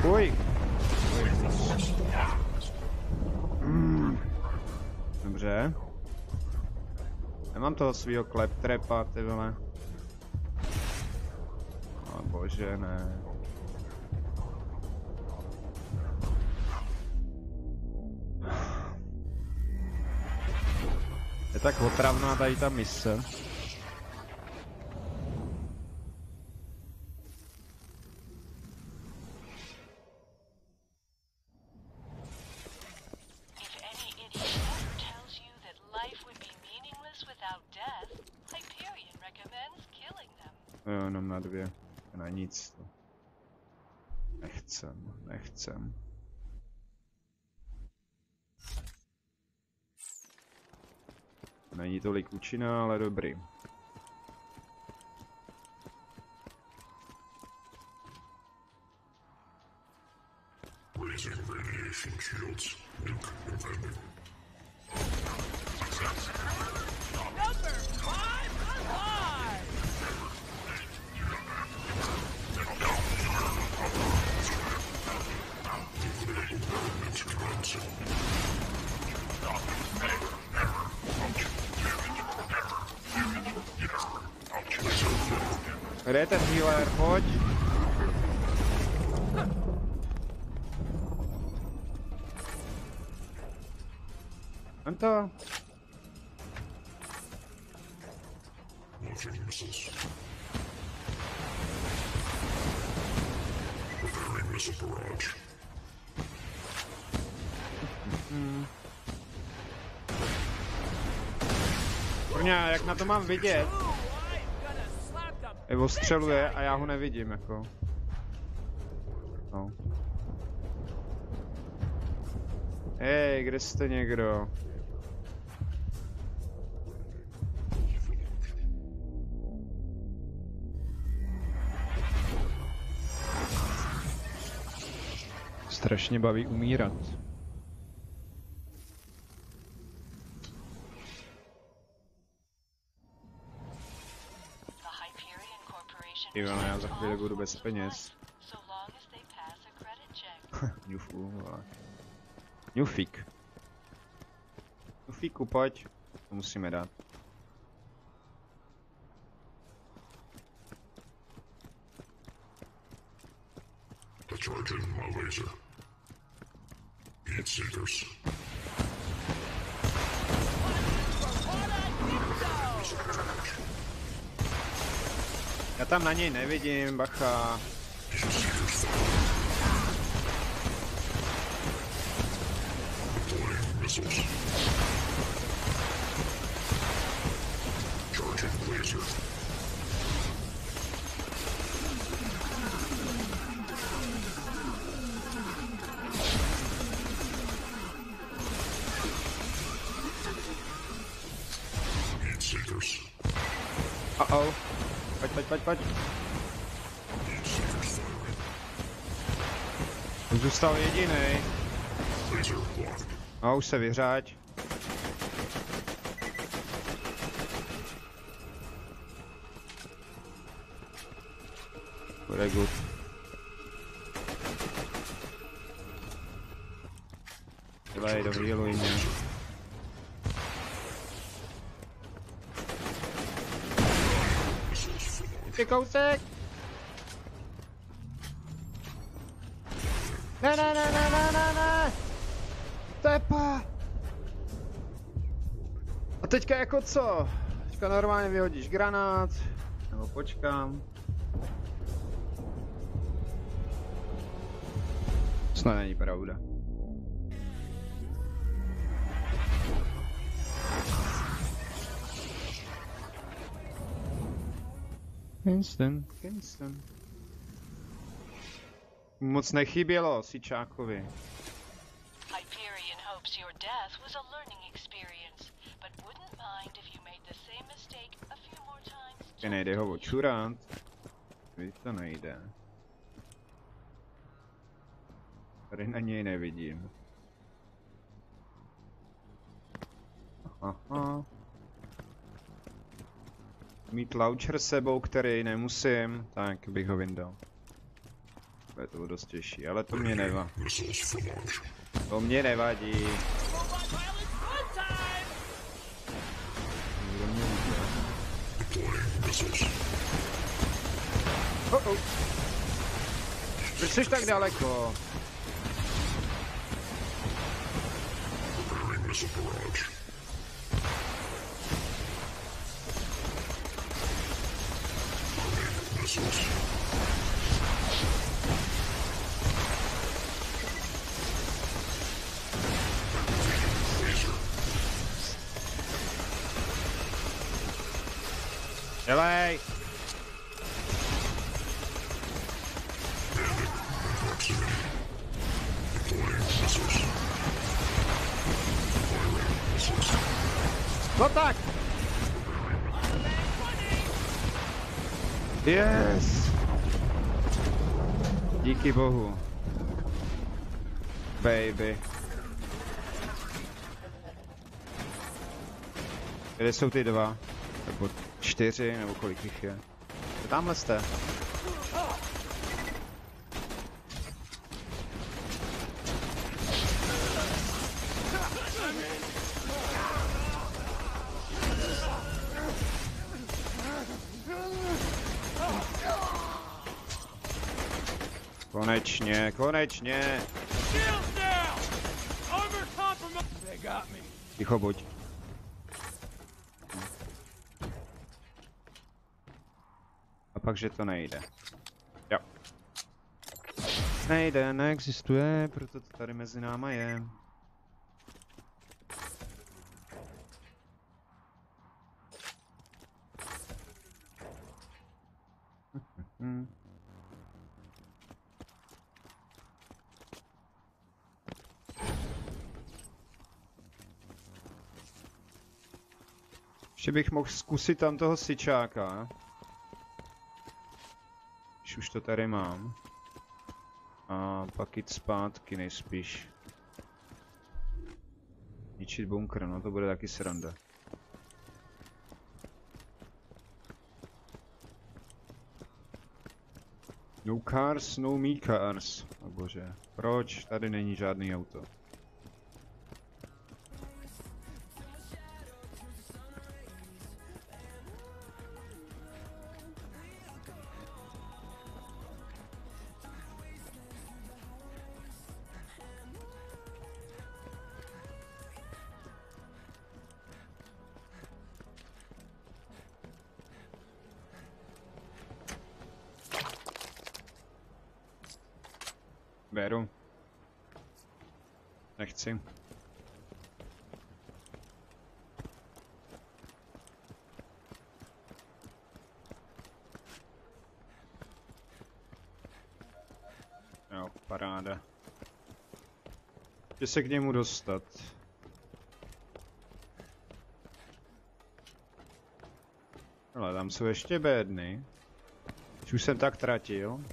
Uj. Dobře. Nemám toho svýho kleptrepa, ty vole. O bože, ne. tak otravná tady ta mise. If any idiot ever tells you that life would be meaningless without death, Hyperion recommends killing them. Jo, jenom na 2. Na nic. Nechcem. Není tolik účinná, ale dobrý. Raising radiation shields. Nuke impending. Number 5 alive! Movements commencing. Kde je ten healer? Pojď! Vem to! Launching missiles. Preparing missile barrage. Kurňa, jak na to mám vidět? Evo střeluje a já ho nevidím, jako. No. Hej, kde jste někdo? Strašně baví umírat. Ivana, já za chvíli budu bez peněz. Ňufu, vole. Ňufík. Ňufíku, pojď. To musíme dát. Charging my laser. Hit seekers. Já tam na něj nevidím, bacha. Deploying missiles. Charging laser. Uh-oh. Pojď. Už zůstal jedinej. A už se vyřáď. Bude good. Dělej, dohealuj mě. Ty kousek! Ne! Tepa! A teďka jako co? Teďka normálně vyhodíš granát. Nebo počkám. Snad není pravda. Kingston. Moc nechybělo Sičákovi. Hyperion hopes your death was a learning experience, but wouldn't mind if you made the same mistake a few more times. Nejde ho očurat. Víš, to nejde. Tady na něj nevidím. Aha. Mít launcher sebou, který nemusím, tak bych ho vyndal. Bude to dost těžší, ale to mě nevadí. To mě nevadí. Proč jsi tak daleko? Dělej! No tak! Yes! Díky bohu. Baby. Kde jsou ty dva? Nebo 4, nebo kolik jich je? Tamhle jste. Konečně, konečně. Ticho buď. A pak, že to nejde. Jo. Nejde, neexistuje, proto to tady mezi náma je. Ještě bych mohl zkusit tam toho syčáka. Když už to tady mám. A pak jít zpátky nejspíš. Ničit bunkr, no to bude taky sranda. No cars, no me cars. Oh bože, proč tady není žádný auto? Beru. Nechci. Jo, paráda. Chci se k němu dostat. Ale tam jsou ještě bédny. Už jsem tak tratil.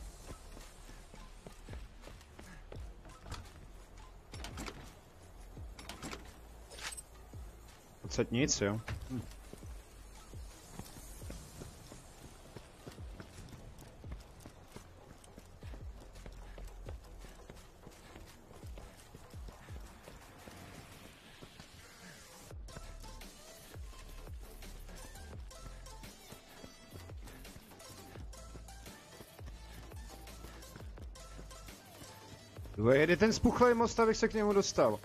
Odsaď nic, jo? Jede ten spuchlej most, abych se k němu dostal.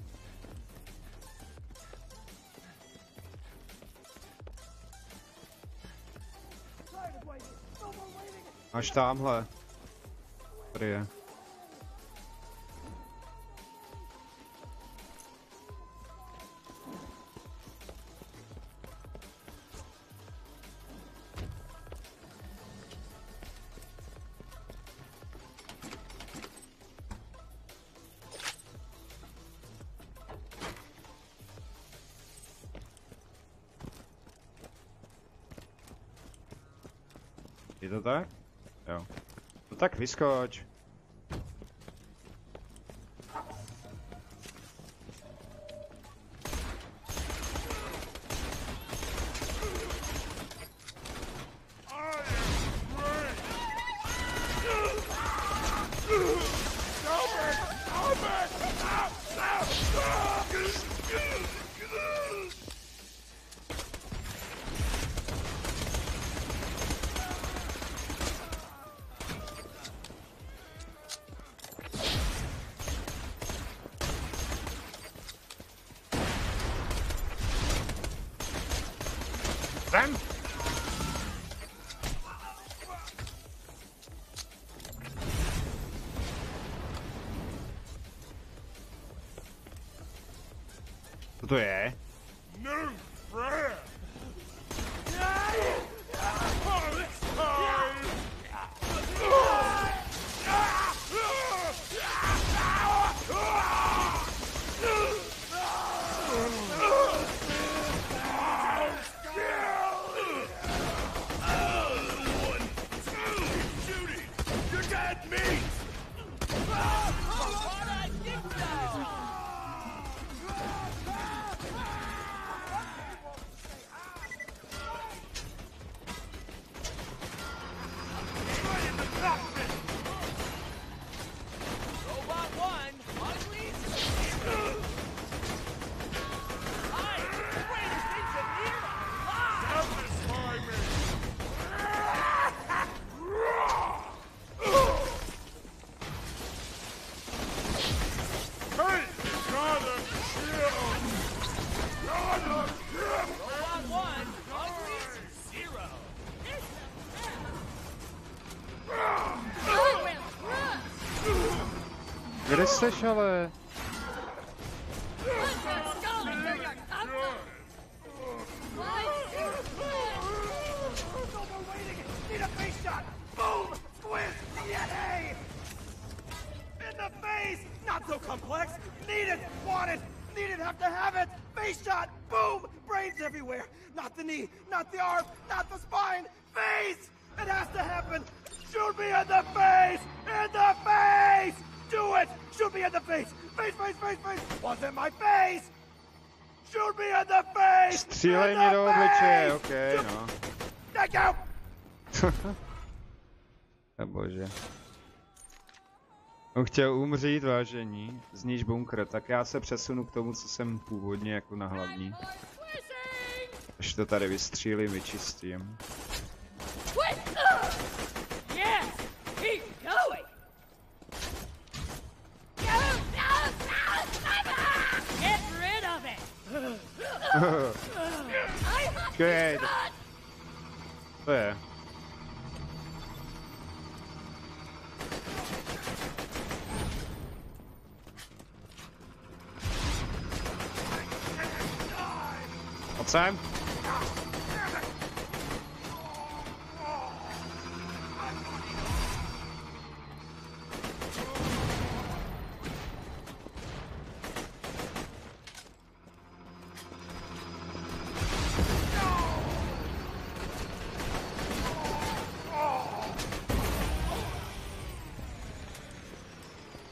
Až tamhle. Tady je. Je to tak? Jo. No tak vyskoč. to je? Kde seš ale? Need a face shot! Boom! Squish! Yay! In the face! Not so complex! Need it! Want it! Need it! Have to have it! Face shot! Boom! Brains everywhere! Not the knee! Not the arm! Not the spine! Face! It has to happen! Shoot me in the face! In the face! Do it! Shoot me in the face! Face, face, face, face! Wasn't my face! Shoot me in the face! Střílej mě do obličeje, okej, no. Thank you! O bože. On chtěl umřít, vážení, znič bunkr, tak já se přesunu k tomu, co jsem původně jako na hlavní. Až to tady vystřílím, vyčistím. Yes! Keep going! Get rid of it! Good. To je. Pojď sem.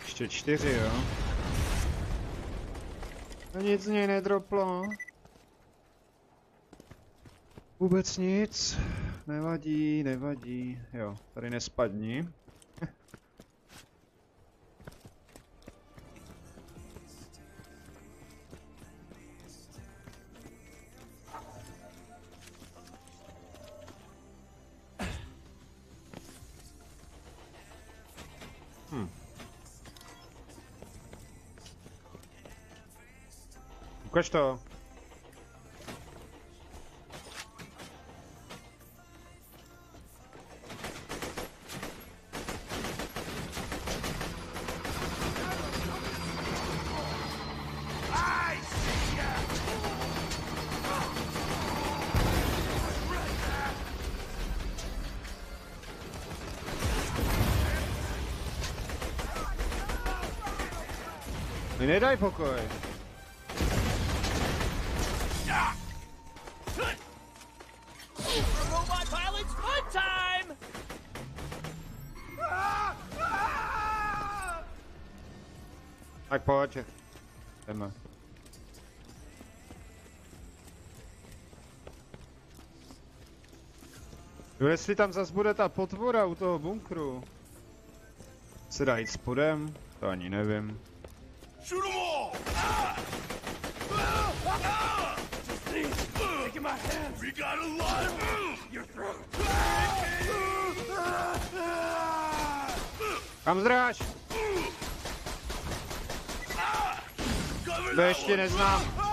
Ještě 4, jo? No nic z něj nedroplo. Vůbec nic. Nevadí, nevadí. Jo, tady nespadni. Ukaž to. Mi nedaj pokoj. Robot pilots, fun time! Tak pojď. Jdeme. Jo, jestli tam zas bude ta potvora u toho bunkru. Se dá jít spodem? To ani nevím. Shoot 'em all! Taking my hands. We got a lot. Your throat. Kam zdráš? To ještě neznám.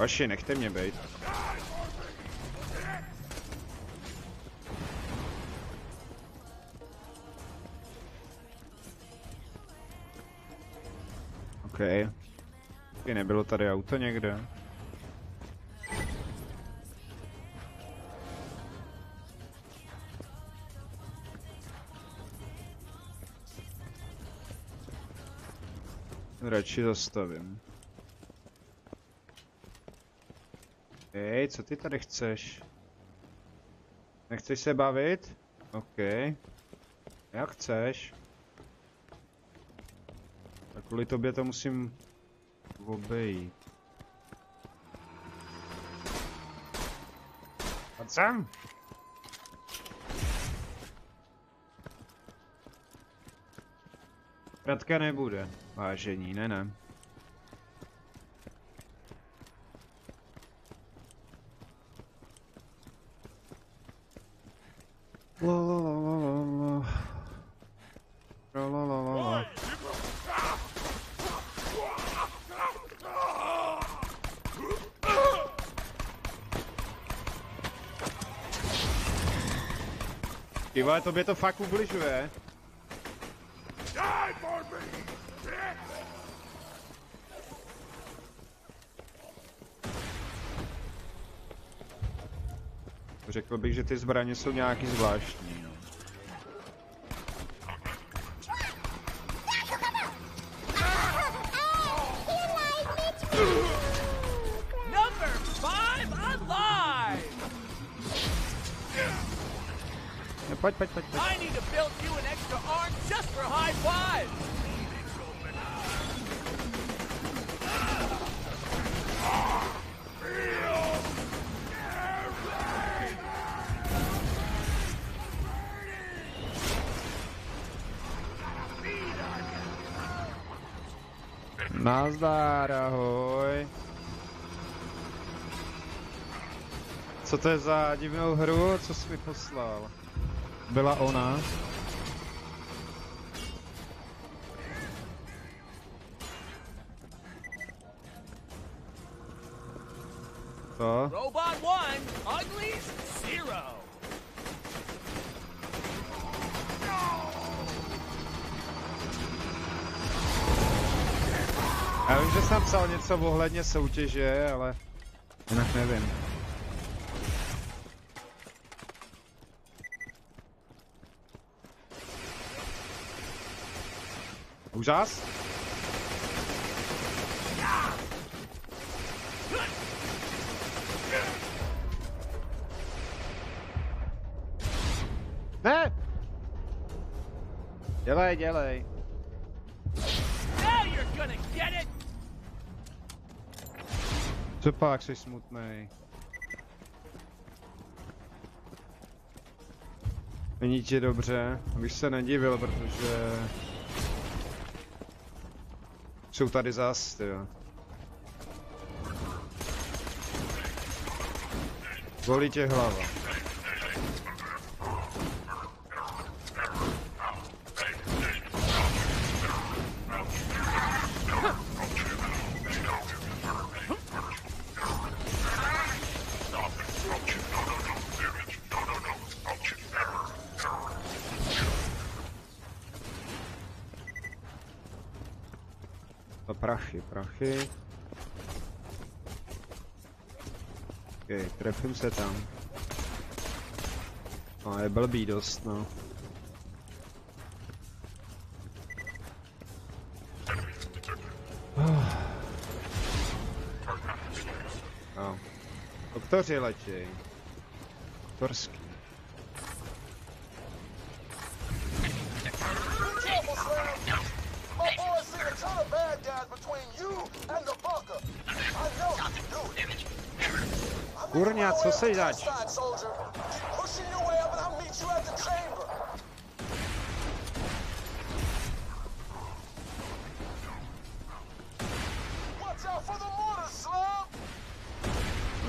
Vaši, nechte mě bejt. OK. Nebylo tady auto někde? Radši zastavím. Hej, co ty tady chceš? Nechceš se bavit? OK. Jak chceš. Tak kvůli tobě to musím obejít. A sem! Kratka nebude, vážení, ne. Ty vole, tobě to fakt ubližuje. Řekl bych, že ty zbraně jsou nějaký zvláštní. No. Number 5 alive! Pojď. I need to build you an extra arm just for high five! Nazdar, ahoj. Co to je za divnou hru? Co jsi mi poslal? Byla ona? To? Robot 1, Uglies 0! Já vím, že jsem psal něco ohledně soutěže, ale jinak nevím. Úžas? Ne! Dělej. Now you're gonna get it! Co pak, jsi smutnej? Není ti dobře? Abych se nedivil, protože... Jsou tady zas, tyjo. Bolí tě hlava. Prachy. Okay, trefím se tam. No, je blbý dost, no. No. Doktoři letěj. Doktorský. Kurňa, co seš zač?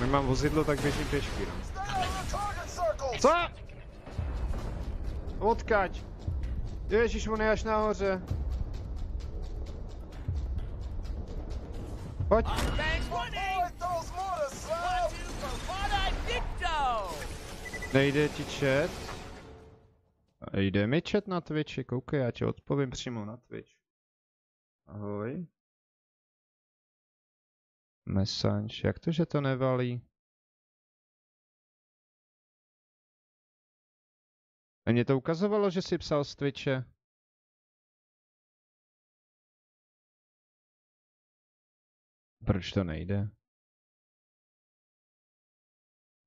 Nemám vozidlo, tak běžím pěšky, no. Co? Odkaď? Ježíš, on je až nahoře. Pojď. Nejde ti chat? Jde mi chat na Twitchi, koukej, já ti odpovím přímo na Twitch. Ahoj. Message, jak to, že to nevalí? A mě to ukazovalo, že jsi psal z Twitche. Proč to nejde?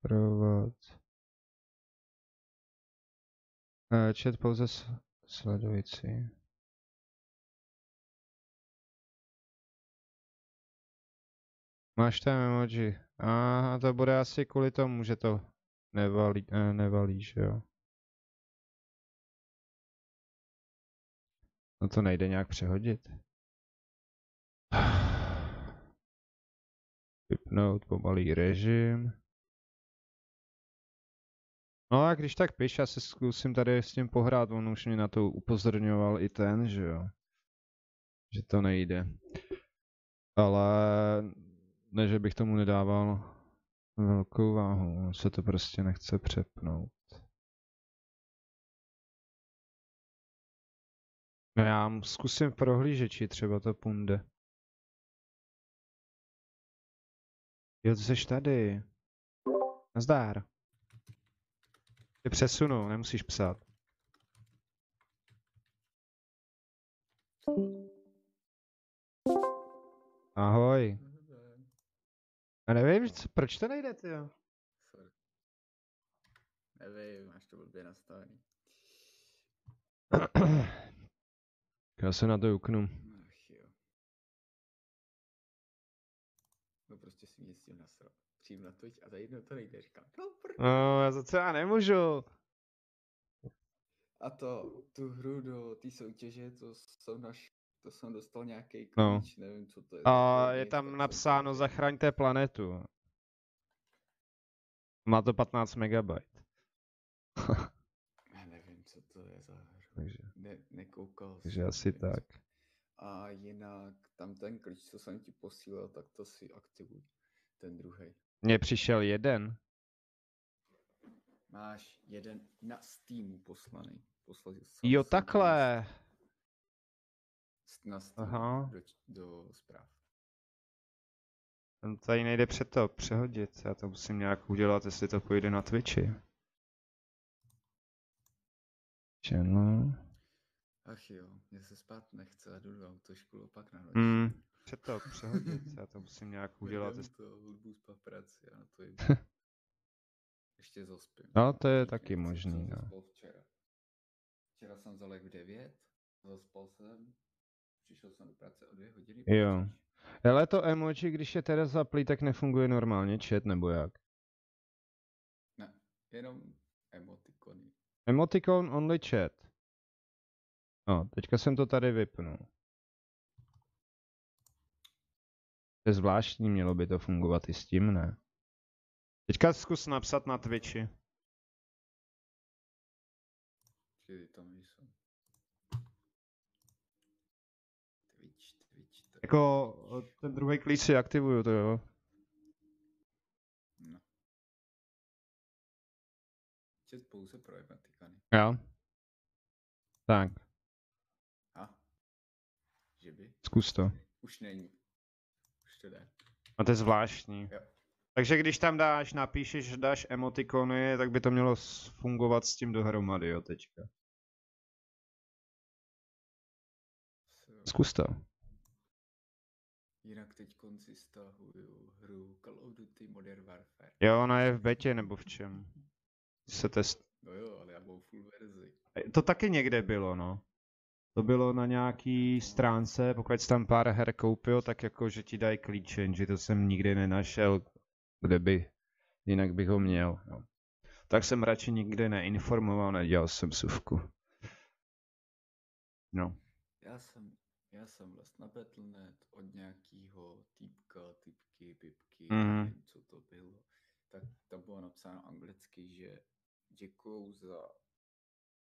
Provod. Chat pouze sledující. Máš tam emoji. Aha, to bude asi kvůli tomu, že to nevalí, že jo? No to nejde nějak přehodit. Vypnout pomalý režim. No a když tak piš, já se zkusím tady s tím pohrát, on už mě na to upozorňoval i ten, že jo. Že to nejde. Ale ne, že bych tomu nedával velkou váhu, on se to prostě nechce přepnout. No já zkusím v prohlížeči, třeba to půjde. Jo, ty jsi tady. Nazdár. Ty přesunu, nemusíš psát. Ahoj. A nevím, proč to nejde, tyjo. Nevím, máš to blbě nastavený. Já se na to uknu. Ach jo. No prostě si mě s tím nasral. Přijím na Twitch a za jednou to nejde, říkám. No, já zase já nemůžu. A tu hru do té soutěže, to jsem dostal nějaký klíč, No. nevím co to je. A je tam napsáno zachraňte planetu. Má to 15 megabajt. Já nevím, co to je za hru. Takže, Nekoukal takže jsem, asi nevím, tak. A jinak, tam ten klíč, co jsem ti posílal, tak to si aktivuj. Ten druhý. Mně přišel jeden. Máš jeden na Steamu poslaný. Jo, takhle. Na Steamu Aha. do zpráv. Ten tady nejde přehodit. Já to musím nějak udělat, jestli to půjde na Twitchi. Channel. Ach jo, mě se spát nechce a jdu do autoškolu pak na noc. Přehodit. Já to musím nějak udělat. Jdem to hudbu z papraci a na to jdu. Ještě zaspím. No, to je Díky, taky jsem možný, no. zaspal včera. Včera jsem zalek v 9, zaspal jsem, přišel jsem do práce o 2 hodiny. Jo. počíš. Hele, to emoji, když je teda zaplý, tak nefunguje normálně chat, nebo jak? Ne, jenom emotikony. Emoticon only chat. No, teďka jsem to tady vypnul. To je zvláštní, mělo by to fungovat i s tím, ne? Teďka zkus napsat na Twitchi. Čili tam jsou. Twitch. Jako ten druhý klíč si aktivuju, to jo. No. Chat pouze pro emotikony. Jo. Tak, A? Že by? zkus to. Už není. Už to jde. A to je zvláštní. Jo. Takže když tam napíšeš, že dáš emotikony, tak by to mělo fungovat s tím dohromady, jo, teďka. Zkus to. Jinak teď konci stahuju hru Call of Duty Modern Warfare. Jo, ona je v betě nebo v čem? Se test... No jo, ale já mám full verzi. To taky někde bylo, no. To bylo na nějaký stránce, pokud jsi tam pár her koupil, tak jako, že ti dají klíče, jenže to jsem nikdy nenašel, kde by, jinak bych ho měl. No. Tak jsem radši nikdy neinformoval, nedělal jsem suvku. No. Já jsem vlastně na Battle.net od nějakého typky, pipky, Mhm. nevím, co to bylo. Tak tam bylo napsáno anglicky, že děkuju za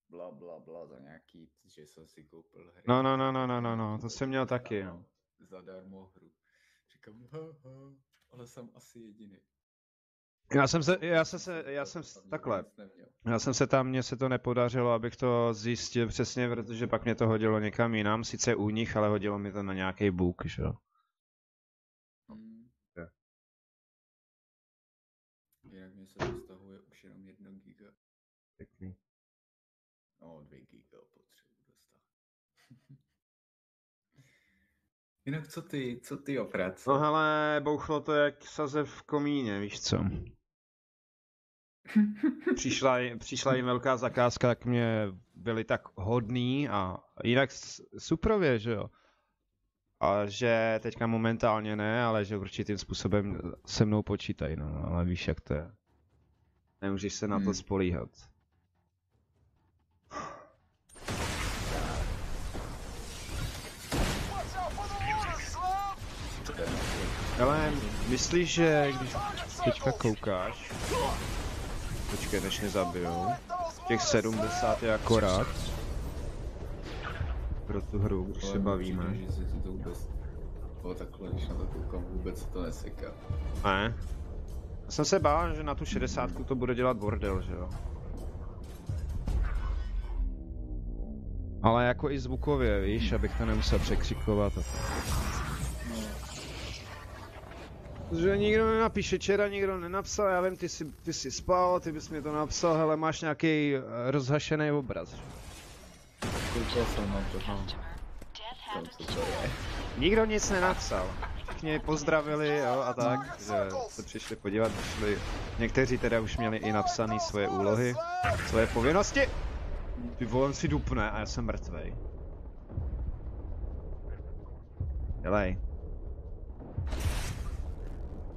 bla bla bla za nějaký, že jsem si koupil hry. No, to jsem měl taky, no. Zadarmo hru. Říkám, ale jsem asi jediný. Takhle. Mně se to nepodařilo, abych to zjistil přesně, protože pak mě to hodilo někam jinam, sice u nich, ale hodilo mi to na nějaký bůh, že jo. Jinak mě se dostahuje už jenom 1 giga. Pěkný. No, 2 giga potřebuji dostat. Jinak co ty o práci? No hele, bouchlo to jak sazev v komíně, víš co. Přišla jim velká zakázka, tak mě byli tak hodný a jinak suprově, že jo. A že teďka momentálně ne, ale že určitým způsobem se mnou počítají, no, ale víš jak to je. Nemůžeš se na to spolíhat. Ale myslíš, že když teďka koukáš, počkej, než mě zabijou, těch 70 je akorát pro tu hru, když se bavíme. Že se ti to vůbec, takhle, když na to koukám, vůbec se to neseká. Ne. Já jsem se bál, že na tu 60 to bude dělat bordel, že jo. Ale jako i zvukově, víš, abych to nemusel překřikovat. Že nikdo nenapíše, včera nikdo nenapsal, já vím, ty jsi spal, ty bys mi to napsal, hele, máš nějaký rozhašený obraz. Koukal jsem na to, no. Nikdo nic nenapsal. Všichni pozdravili, jo, a tak, že se přišli podívat, někteří teda už měli i napsané svoje úlohy, svoje povinnosti. Ty vole, si dupne a já jsem mrtvej. Dělej.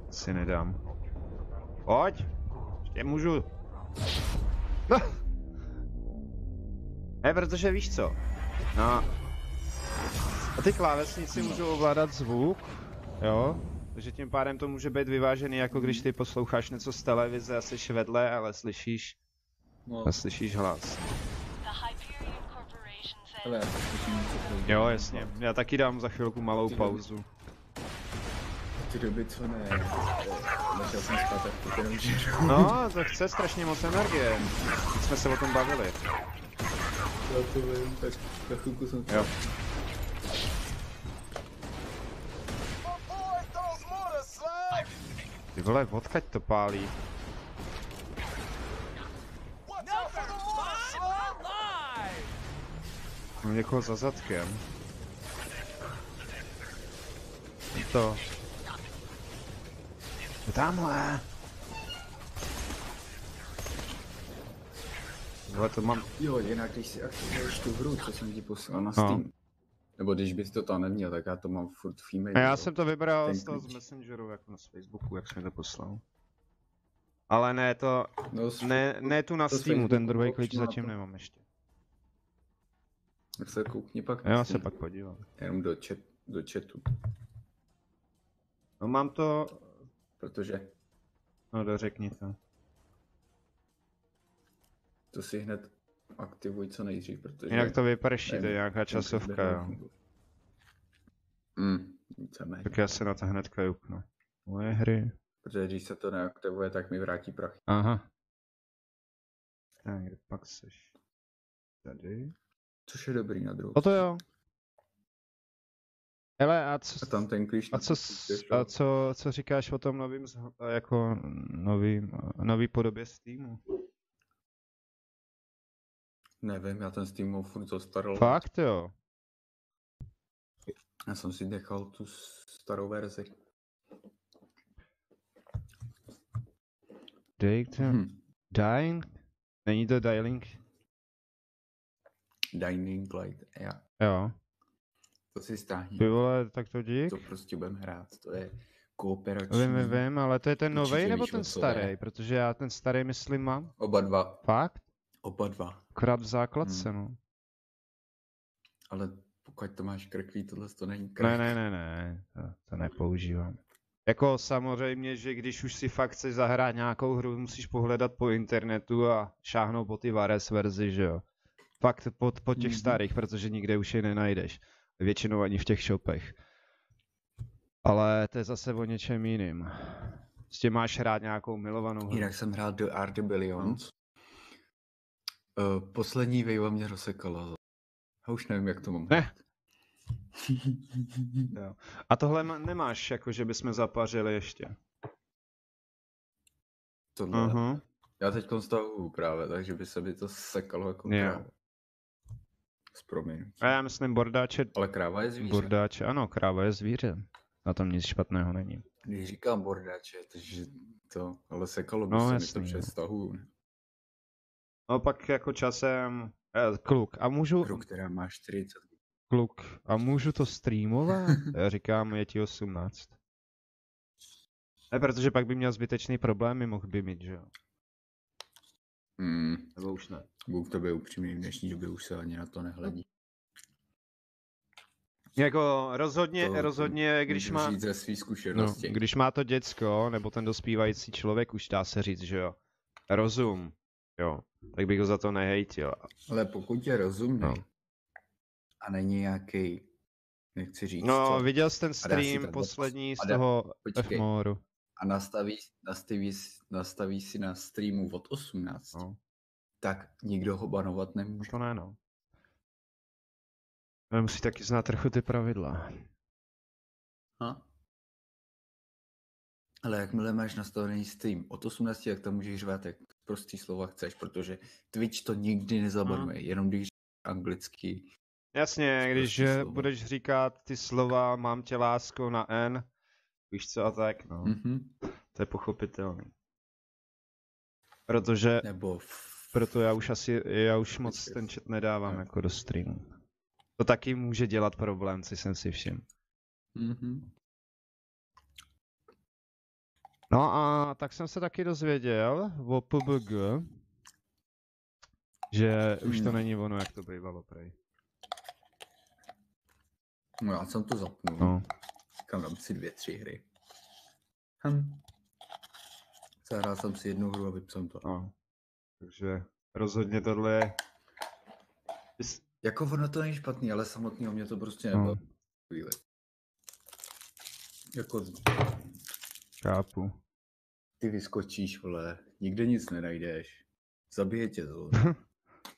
Si nedám. Pojď! Ještě můžu. No. Ne, protože víš co? No. A ty klávesnici můžou ovládat zvuk, jo? Takže tím pádem to může být vyvážený, jako když ty posloucháš něco z televize a jsi vedle, ale slyšíš... A slyšíš hlas. Ale já slyším něco. Jo, jasně. Já taky dám za chvilku malou pauzu. Ty doby, co ne, nechtěl jsem spát, tak to jenom žiju. No, to chce strašně moc energie. Teď jsme se o tom bavili. Já to vím, tak za chvilku jsem jo. Ty vole, odkaď to pálí? Mám někoho za zadkem. To. Tamhle. Tohle to mám... Jo, jinak když si aktivuješ tu hru, co jsem ti poslal na Steam. No. Nebo když bys to tam neměl, tak já to mám furt v e-mailu. Já jsem to vybral z toho z Messengeru, jako z Facebooku, jak jsi mi to poslal. Ale ne to... No, ne tu na Steamu, ten druhý klíč zatím nemám ještě. Tak se koukni pak. Já se pak podívám. Jenom do chatu. No mám to... Protože... No dořekni to. To si hned aktivuj co nejdřív, protože... Jinak to vyprší, to je nějaká časovka, jo. Víceméně. Tak já se na to hned kouknu. Moje hry. Protože když se to neaktivuje, tak mi vrátí prachy. Aha. Tak, kde pak seš? Tady. Což je dobrý na druhou. O to jo. Hele, a tam ten klíč co říkáš o tom novým, jako nový podobě Steamu? Nevím, já ten Steam mám furt zastaralý. Fakt jo? Já jsem si nechal tu starou verzi. Dying? Není to Dying? Dying Light, já. Jo. To si stáhni. Ty vole, tak to dík. To prostě budeme hrát, to je kooperační. Vím, ale to je ten novej nebo ten starý? Protože já ten starý myslím mám. Oba dva. Fakt? Oba dva. Akorát v základce, no. Ale pokud to máš krklí, tohle to není krk. Ne, to nepoužívám. Jako samozřejmě, že když už si fakt chceš zahrát nějakou hru, musíš pohledat po internetu a šáhnout po ty Vares verzi, že jo. Fakt po těch starých, protože nikde už je nenajdeš. Většinou ani v těch shopech. Ale to je zase o něčem jiným. Prostě máš hrát nějakou milovanou hru. Jinak jsem hrál do Art the Billions. Poslední wave mě rozsekala. Já už nevím, jak to mám. Ne. Jo. A tohle nemáš, jako že bychom zapařili ještě. Tohle. Uh-huh. Já teď stavuju právě, takže by se mi to sekalo jako Jo. kráva. S proměnutím. A já myslím bordáče, Ale kráva je zvíře. bordáče, ano, kráva je zvíře. Na tom nic špatného není. Když říkám bordáče, takže to, ale sekalo by No, se jasný, mi to no. přes stahu. No pak jako časem, kluk, a můžu, Hru, která má 40. kluk, a můžu to streamovat? Já říkám, je ti 18. Ne, protože pak by měl zbytečný problémy, mohl by mít, že jo? Nebo už ne. Budu v tobě upřímný, v dnešní době už se ani na to nehledí. Jako rozhodně, když můžu má, říct ze svý no, zkušenosti. když má to děcko, nebo ten dospívající člověk, už dá se říct, že jo, rozum, jo, tak bych ho za to nehejtil. Ale pokud je rozumný No. a není nějaký, nechci říct No, co, viděl jsi ten A dá si stream tam poslední z a dá- toho počkej. F-moru. a nastaví si na streamu od 18, No, tak nikdo ho banovat nemůže. to ne, no. Ale musí taky znát trochu ty pravidla. Ha? Ale jakmile máš nastavený stream od 18, tak tam můžeš řvát jak prostý slova chceš, protože Twitch to nikdy nezabanuje, jenom když anglicky. Jasně, když Prostý slova. budeš říkat ty slova mám tě lásko na N, víš co a tak, no. Mhm. To je pochopitelný. Protože, Nebo proto já už moc ten chat nedávám jako do streamu. To taky může dělat problém, co jsem si všiml. Mhm. No a tak jsem se taky dozvěděl o PUBG, že už to není ono, jak to bývalo prej. No já jsem to zapnul. No. Říkám, dám si 2-3 hry. Zahrál jsem si jednu hru a vypsal to. No. Takže rozhodně tohle je... Jako ono to není špatný, ale samotného mě to prostě No. nebaví. Chvíli. Jako Chápu. ty vyskočíš, vole, nikde nic nenajdeš. Zabije tě to.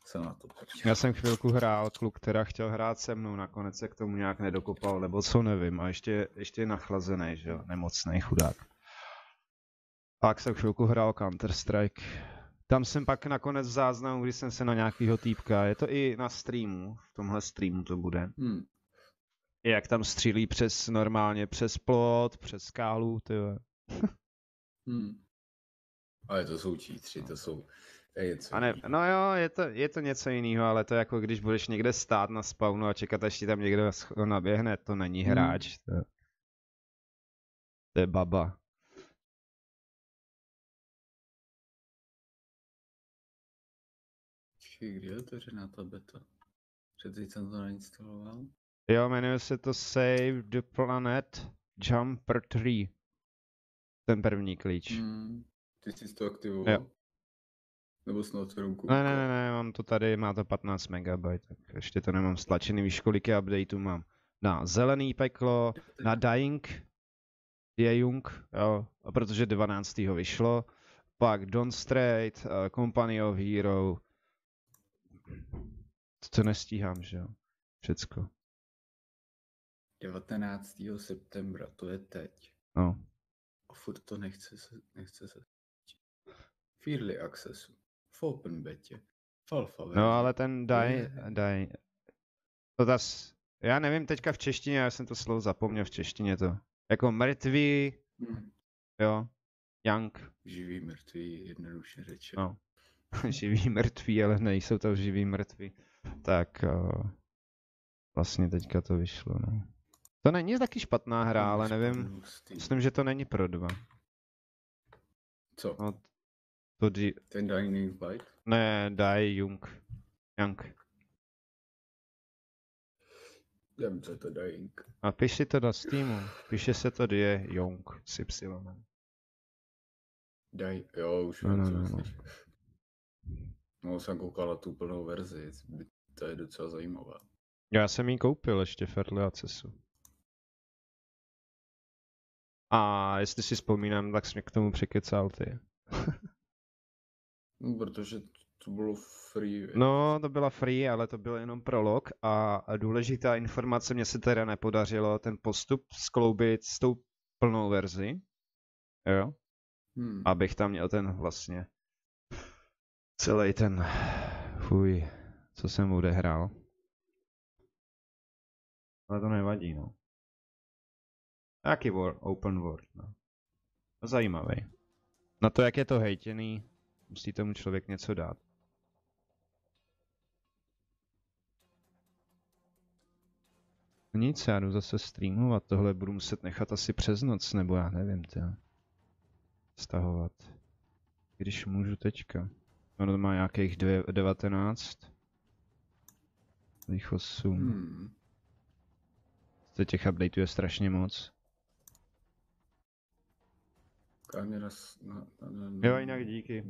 Co na to počkej. Já jsem chvilku hrál, kluk, která chtěl hrát se mnou, nakonec se k tomu nějak nedokopal, nebo co nevím, a ještě je nachlazený, že jo, nemocnej chudák. Pak jsem chvilku hrál Counter-Strike. Tam jsem pak nakonec v záznamu, když jsem se na nějakýho týpka, je to i na streamu, v tomhle streamu to bude. Jak tam střílí normálně přes plot, přes skálu, tyhle. Ale to jsou cheatři, to je něco. A ne, no jo, je to něco jiného, ale to je jako když budeš někde stát na spawnu a čekat, až ti tam někdo naběhne, to není hráč. To je baba. Kdy je otevřená ta beta? Předtím jsem to nainstaloval. Jo, jmenuje se to Save the Planet Jumper 3. Ten první klíč. Ty jsi to aktivoval? Jo. Nebo jsi na otevřenou Ne, mám to tady, má to 15 MB, tak ještě to nemám stlačený, víš kolik updateů mám. Na Zelený peklo, na Dying, jo, a protože 12. vyšlo, pak Dawn Straight, Company of Hero, to nestíhám, že jo, všecko. 19. septembra, to je teď. No. A furt to nechce se. V Early Accessu, v Open Betě, v Alpha No ale ten já nevím teďka v češtině, já jsem to slovo zapomněl v češtině to. Jako mrtvý, jo, young. Živý mrtvý, jednoduše řečeno. No. Živý mrtví, ale nejsou to živý mrtví. Tak vlastně teďka to vyšlo, no. To není taky špatná hra, ale nevím, myslím, že to není pro 2. Co? No, ten Dying Light? Ne, Young. Vím, co je to Dying. A piš si to na Steamu, píše se to Die Young s Y. Jo, už No. No, jsem koukal na tu plnou verzi, to je docela zajímavé. Já jsem ji koupil ještě v Early Accessu. A jestli si vzpomínám, tak jsi mě k tomu přikecal ty. No, protože to bylo free. No, to byla free, ale to byl jenom prolog a důležitá informace, mně se teda nepodařilo ten postup skloubit s tou plnou verzi. Jo? Abych tam měl ten vlastně celý ten co jsem odehrál. Ale to nevadí, no. Jaký open world, no. Zajímavý. Na to, jak je to hejtěný, musí tomu člověk něco dát. Nic, já jdu zase streamovat, tohle budu muset nechat asi přes noc, nebo já nevím, stahovat. Když můžu teďka. Ono má nějakých 19. Jich 8. Těch updateů je strašně moc. Kamera Jo, jinak díky.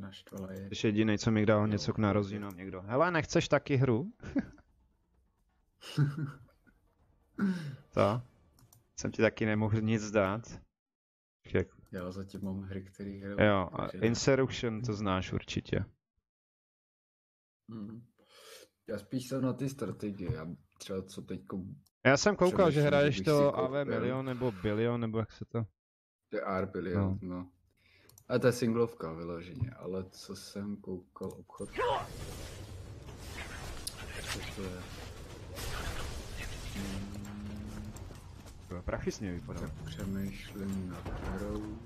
Jsi jedinej, co mi dal něco k narozeninám někdo. Hele, nechceš taky hru? To? Jsem ti taky nemohl nic dát. Já zatím mám hry, které hraju. Jo, a Insurrection to znáš určitě. Já spíš jsem na ty strategie, já třeba co teďko... Já jsem koukal, že hraješ to AV Milion nebo Billion, nebo jak se to... To je AR Billion, no. A to je singlovka vyloženě, ale co jsem koukal obchod... Co to je? Prachy s mě vypadá. Přemýšlím nad hrou...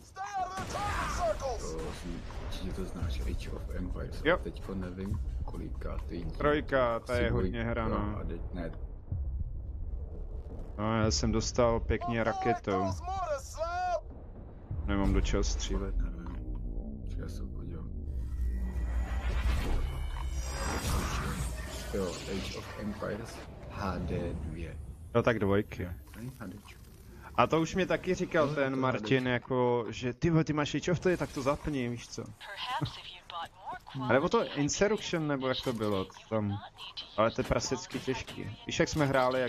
Určitě to znáš, Age of Empires, jo. Teďko nevím, kolikátý díl. 3, ta je hodně hraná. Ne. No, já jsem dostal pěkně raketou. Nemám do čeho střílet. Nevím, já se podívám. Jo, Age of Empires HD 2. No tak 2. A to už mě taky říkal ten Martin, jako, že ty máš Age of, tak to zapni, víš co. A nebo to Insurrection, nebo jak to bylo tam. Ale to je prasecky těžký. Víš, jak jsme hráli,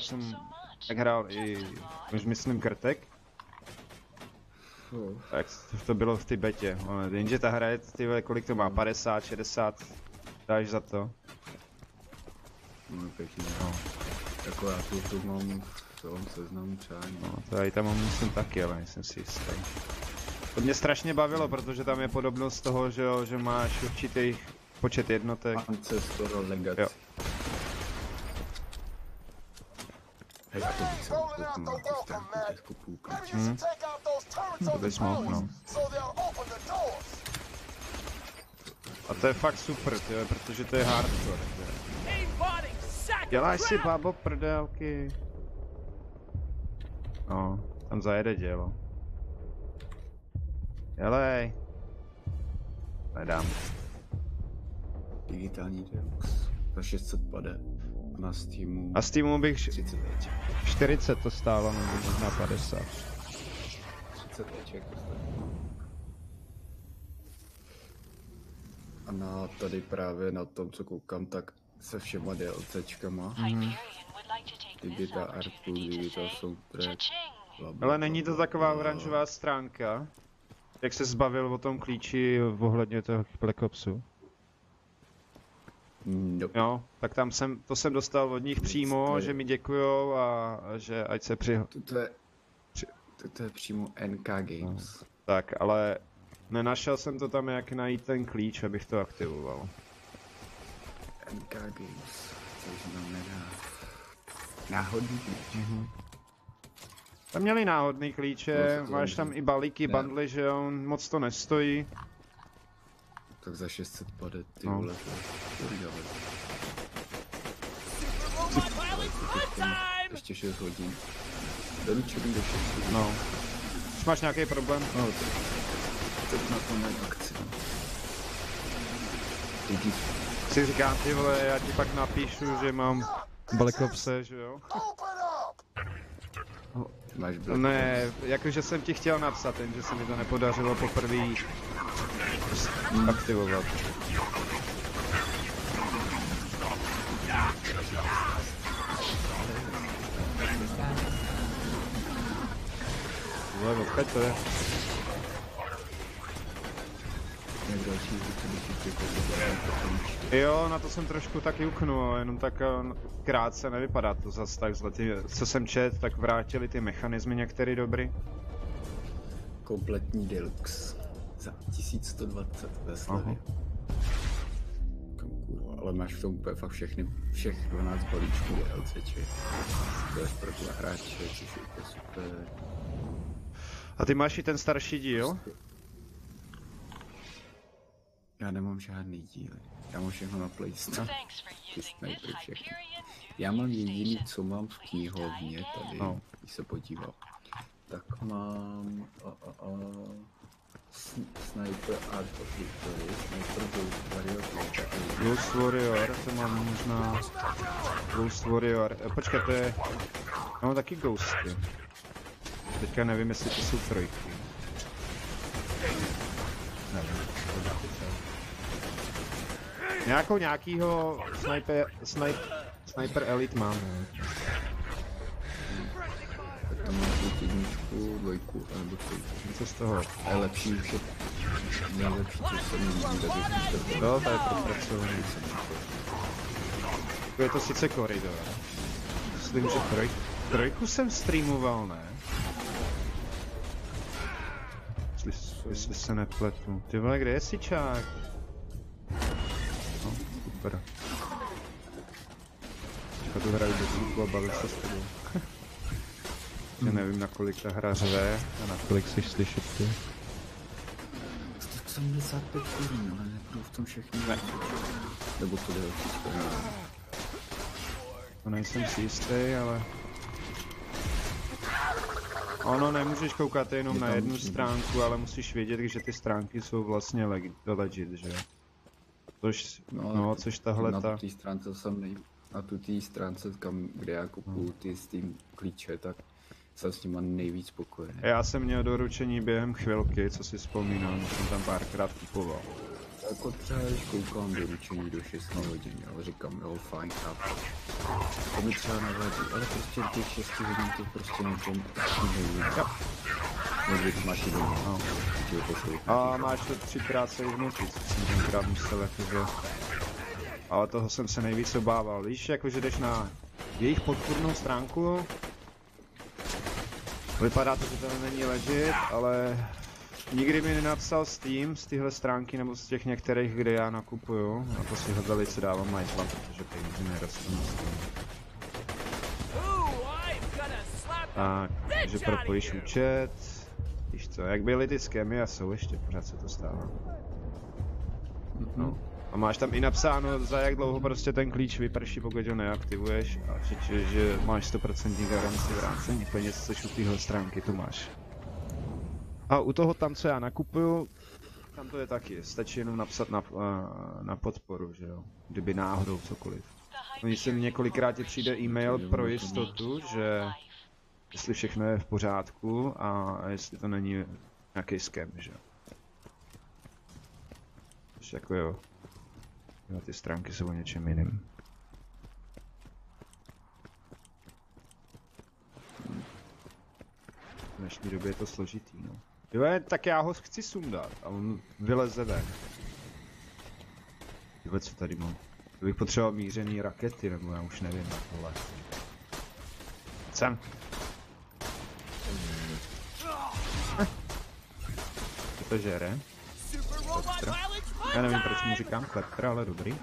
jak hrál i, už myslím, Krtek. Tak to bylo v Tibetě, jenže ta hra je, ty kolik to má, 50, 60, dáš za to. No pěkně, jako já tu mám v tom seznamu přání. No, to já tam mám myslím taky, ale nejsem si jistý. To mě strašně bavilo, protože tam je podobnost toho, že máš určitý počet jednotek. Ancestral Legacy. Jo. Hej, a to bych se kouknu na tu stránku těch kopůků. To bys mohl, no. A to je fakt super, tyjo, protože to je hardcore. Děláš si, babo, prdelky. No, tam zajede dělo. Jelej. Nedám. Digitální deluxe. Za 600 pade. Na Steamu... A Steamu bych 30 Eček. 40 to stálo, nebo možná 50. 30 Eček. A na tady právě na tom, co koukám, tak se všema DLCčkama. Digita Artpool, Digita Soundtrack. Ale není to taková oranžová stránka? Jak se zbavil o tom klíči ohledně toho Black Opsu? Nope. Jo, tak tam jsem dostal od nich přímo, že mi děkujou a že ať se To je přímo NK Games. No, tak, ale nenašel jsem to tam, jak najít ten klíč, abych to aktivoval. NK Games, což znamená náhodný klíč. Tam měli náhodný klíče, máš tam i balíky, bundly, že jo, moc to nestojí. Tak za 600 pade, ty vole, to dělat. Ještě 6 hodin. Doručení do 6 hodin. No. Už máš nějaký problém? No, teď na to mají akci. Si říkám, ty vole, já ti pak napíšu, že mám Black Opse, že jo? Máš Black Ne, jakože jsem ti chtěl napsat, jenže se mi to nepodařilo poprvé aktivovat. Vole, odkud to je? Jak další zvyky, jako Jo, na to jsem trošku taky uknul, jenom tak krátce nevypadá to zas tak zle. Co jsem čet, tak vrátili ty mechanismy některý dobrý. kompletní deluxe za 1120 ve slevě. Kurva, ale máš v tom úplně fakt všech 12 balíčků DLCček. To je pro dva hráče, což je úplně super. A ty máš i ten starší díl? Já nemám žádný díl. Já mám všechno na PlayStation. Ty sniper všechny. Já mám jediný, co mám v knihovně tady, když se podívám. Tak mám Sniper Art of Victory, Sniper Ghost Warrior, Ghost Warrior, to mám možná... Ghost Warrior, počkej, to je... Já mám taky Ghosty. Teďka nevím, jestli to jsou trojky. Nevím, nějakýho Sniper Elite mám, ne? Tak tam mám jedničku, dvojku, nebo trojku. Co z toho? Je lepší už je nejlepší, co se mi líbí, tak jo, to je propracovaný. Je to sice koridor. Myslím, že trojku jsem streamoval, ne? Jestli se nepletu. Ty vole, kde je sičák? No, super. Teďka tu hraju do zvuku a bavit se s tebou. Já nevím, na kolik ta hra řve a na kolik jsi slyšet ty. 175 korun, ale nebudu v tom všechny. Ne. Nebo to jde všechno. To nejsem si jistý, ale... Ono nemůžeš koukat jenom na jednu stránku, ale musíš vědět, že ty stránky jsou vlastně legit, že? Což tahle na té stránce jsem na té stránce, kde já kupuju ty Steam klíče, tak jsem s nima nejvíc spokojený. Já jsem měl doručení během chvilky, co si vzpomínám, jsem tam párkrát kupoval. Jako třeba když koukám doručení do 16 hodin, ale říkám, jo, fajn, chápu. To mi třeba nevadí, ale prostě těch 6 hodin to prostě na tom nejvíc. Někdy máš i doma, a máš to 3x save noty, co jsem tenkrát musel jakože... Ale toho jsem se nejvíc obával, víš, jakože jdeš na jejich podpůrnou stránku. Vypadá to, že to není legit, ale... Nikdy mi nenapsal Steam z téhle stránky nebo z těch některých, kde já nakupuju. A to si ho velice dávám majtla, protože peníze nerostou. Takže propojíš účet. Víš co, jak byly ty skemy a jsou ještě, pořád se to stává. No. A máš tam i napsáno, za jak dlouho prostě ten klíč vyprší, pokud ho neaktivuješ. A že máš 100% garanci vrácení peněz, což u téhle stránky tu máš. A u toho tam, co já nakupuju, tam to je taky, stačí jenom napsat na podporu, že jo, kdyby náhodou cokoliv. Oni se několikrát ti přijde e-mail pro jistotu, že jestli všechno je v pořádku a jestli to není nějaký scam, že jo. Což jako jo, ty stránky jsou o něčem jiným. V dnešní době je to složitý, no. Jo, tak já ho chci sundat a on vyleze ven. Jo, co tady mám? To bych potřeboval mířený rakety, nebo já už nevím, tohle. Sem. Co to žere? Kleptra. Já nevím, proč mu říkám kleptra, ale dobrý.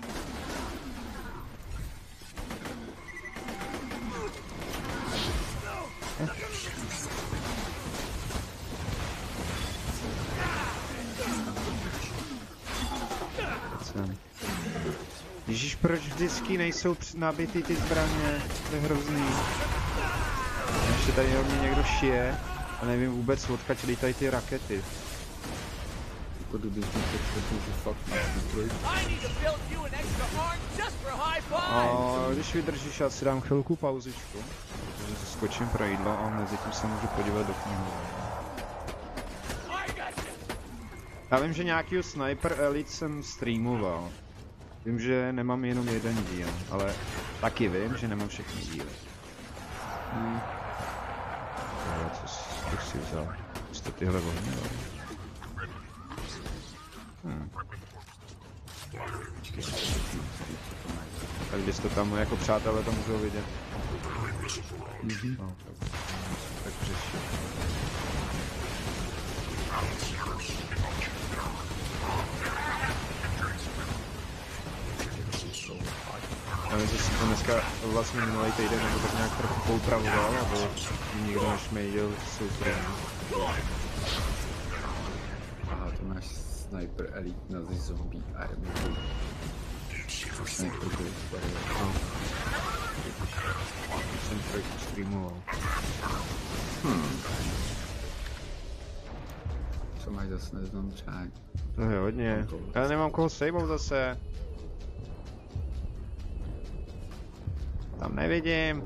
Ježíš, proč vždycky nejsou nabity ty zbraně? To je hrozný. Ještě tady o mě někdo šije a nevím vůbec, odkud lítají ty rakety. Jako kdybych mi představil, že fakt máš výtroj. A když vydržíš, já si dám chvilku pauzičku, protože si skočím pro jídlo a mezi tím se můžu podívat do knihy. Já vím, že nějakýho Sniper Elite jsem streamoval. Vím, že nemám jenom jeden díl, ale taky vím, že nemám všechny díly. Co jsi vzal? tyhle volny. Tak bys to tam jako přátelé to můžou vidět. No, tak řeší. Já vím, že jsem to dneska vlastně minulý týden nebo tak nějak trochu poupravoval, aby nikdo nešmejdil soukromí. Aha, to máš sniper elite na zombie army. Sniper byl super. No. Jsem trošku streamoval. Co máš zase, neznám přání. To je hodně. Já nemám koho sejmout zase. Tam nevidím.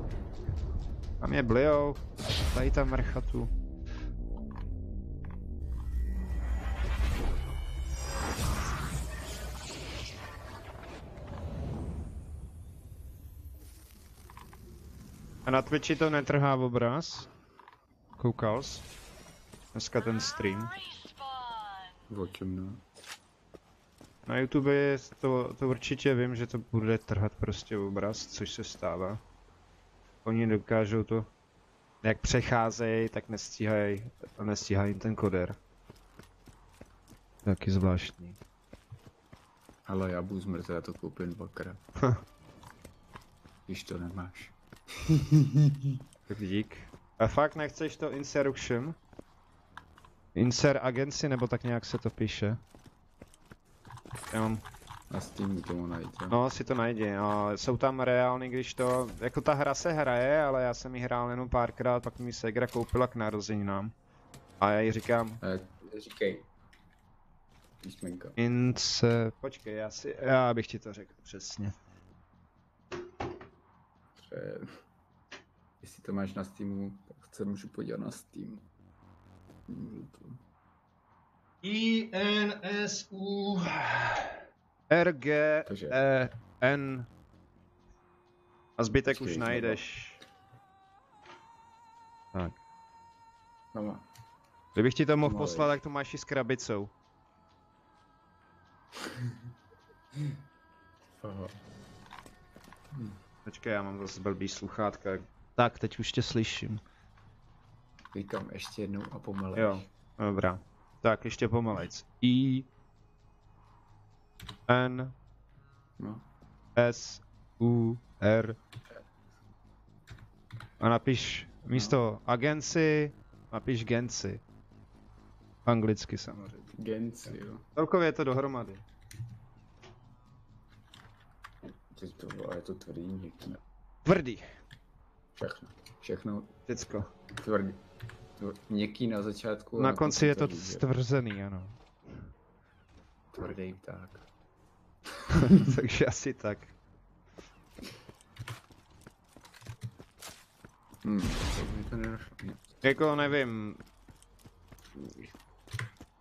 Tam mě blijou. Tady tam mrchatu. A na Twitchi to netrhá obraz? Koukal jsi? Dneska ten stream. O čem no? Na YouTube je to určitě vím, že to bude trhat prostě obraz, což se stává. Oni dokážou to, jak přecházejí, tak nestíhají ten koder. Taky zvláštní. Ale já budu zmrzet, já to koupím dvakrát. Když to nemáš. Tak dík. A fakt nechceš to Insurrection? Insert Agency, nebo tak nějak se to píše? Já mám... A s tím tomu najde. No, si to najdi. No, jsou tam reálný, když to... Jako ta hra se hraje, ale já jsem ji hrál jenom párkrát, pak mi ségra koupila k narozeninám. A já jí říkám... Říkej. Písmenka. Počkej, já bych ti to řekl přesně. Jestli to máš na Steamu, tak se můžu podívat na Steam. INSU RGEN a zbytek už najdeš. Tak. No. Kdybych ti to mohl poslat, tak to máš i s krabicou. Počkej, já mám zase blbý sluchátka. Tak, teď už tě slyším. Říkám ještě jednou a pomalej. Jo, dobrá. Tak, ještě pomalejc. I N S U R a napiš místo agency, napiš genci. Anglicky samozřejmě. Genci, jo. Celkově je to dohromady. Je to tvrdý někdy. Tvrdý. Všechno. Všecko. Tvrdý. Měkký na začátku. Na konci je to stvrzený, ano. Tvrdý tak. Takže asi tak. To nenašlo. Jako nevím.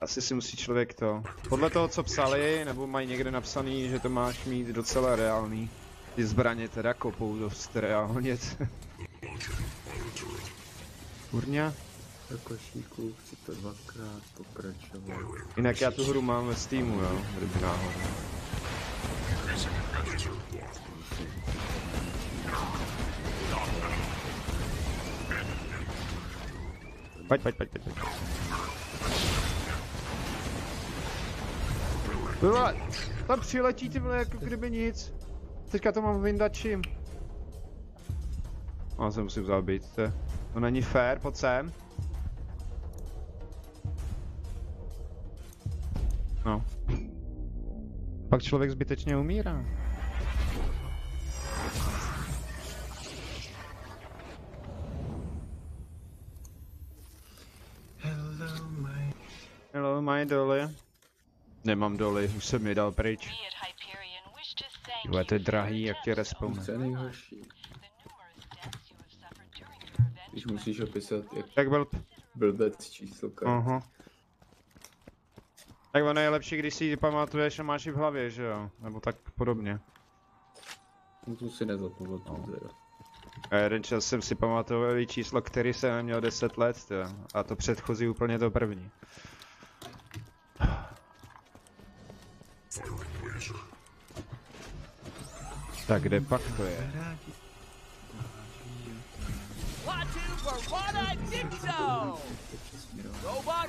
Asi si musí člověk to... Podle toho, co psali, nebo mají někde napsaný, že to máš mít docela reálný. Ty zbraně teda kopou dost reálně. Kurňa. Do košíku, chci to dvakrát pokračovat. Jinak já tu hru mám ve Steamu, jo, kdyby náhodou. Pojď. Vole, tam přiletí ty vole, jako kdyby nic. Teďka to mám vyndat čím. Já se musím zabít, to není fér, pojď sem. No. Pak člověk zbytečně umírá. Hello my dolly. Nemám doly, už jsem je dal pryč. Jo, to je drahý, jak tě respawne. Co je nejhorší? Když musíš opisat, jak Tak byl... blbec číslo karty. Tak ono je lepší, když si ji pamatuješ a máš ji v hlavě, že jo? Nebo tak podobně. No to si nezapamatuju, teda. A jeden čas jsem si pamatoval číslo, který jsem měl 10 let, to. A to předchozí úplně to první. Tak kde pak to je?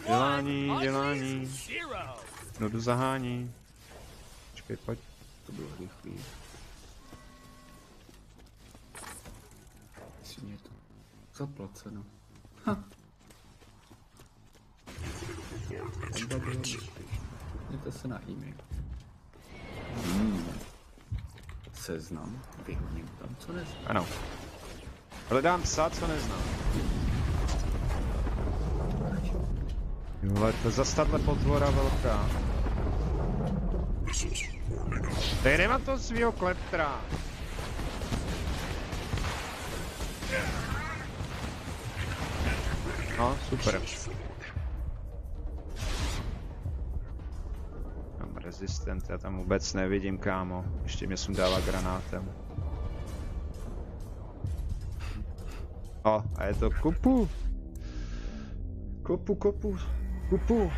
Dělání. No do zahání. Počkej, pojď. To bylo rychlý. Myslím, je to zaplaceno. Ha. Mějte se na e-mail. Seznam. Vyhodím tam, co neznám. Ano. Hledám psa, co neznám. Vole, to zas tahle potvora velká. Tady nemám toho svýho kleptra. No, super. Mám rezistent, já tam vůbec nevidím, kámo. Ještě mě sundává granátem. O, a je to kupu. Kupu.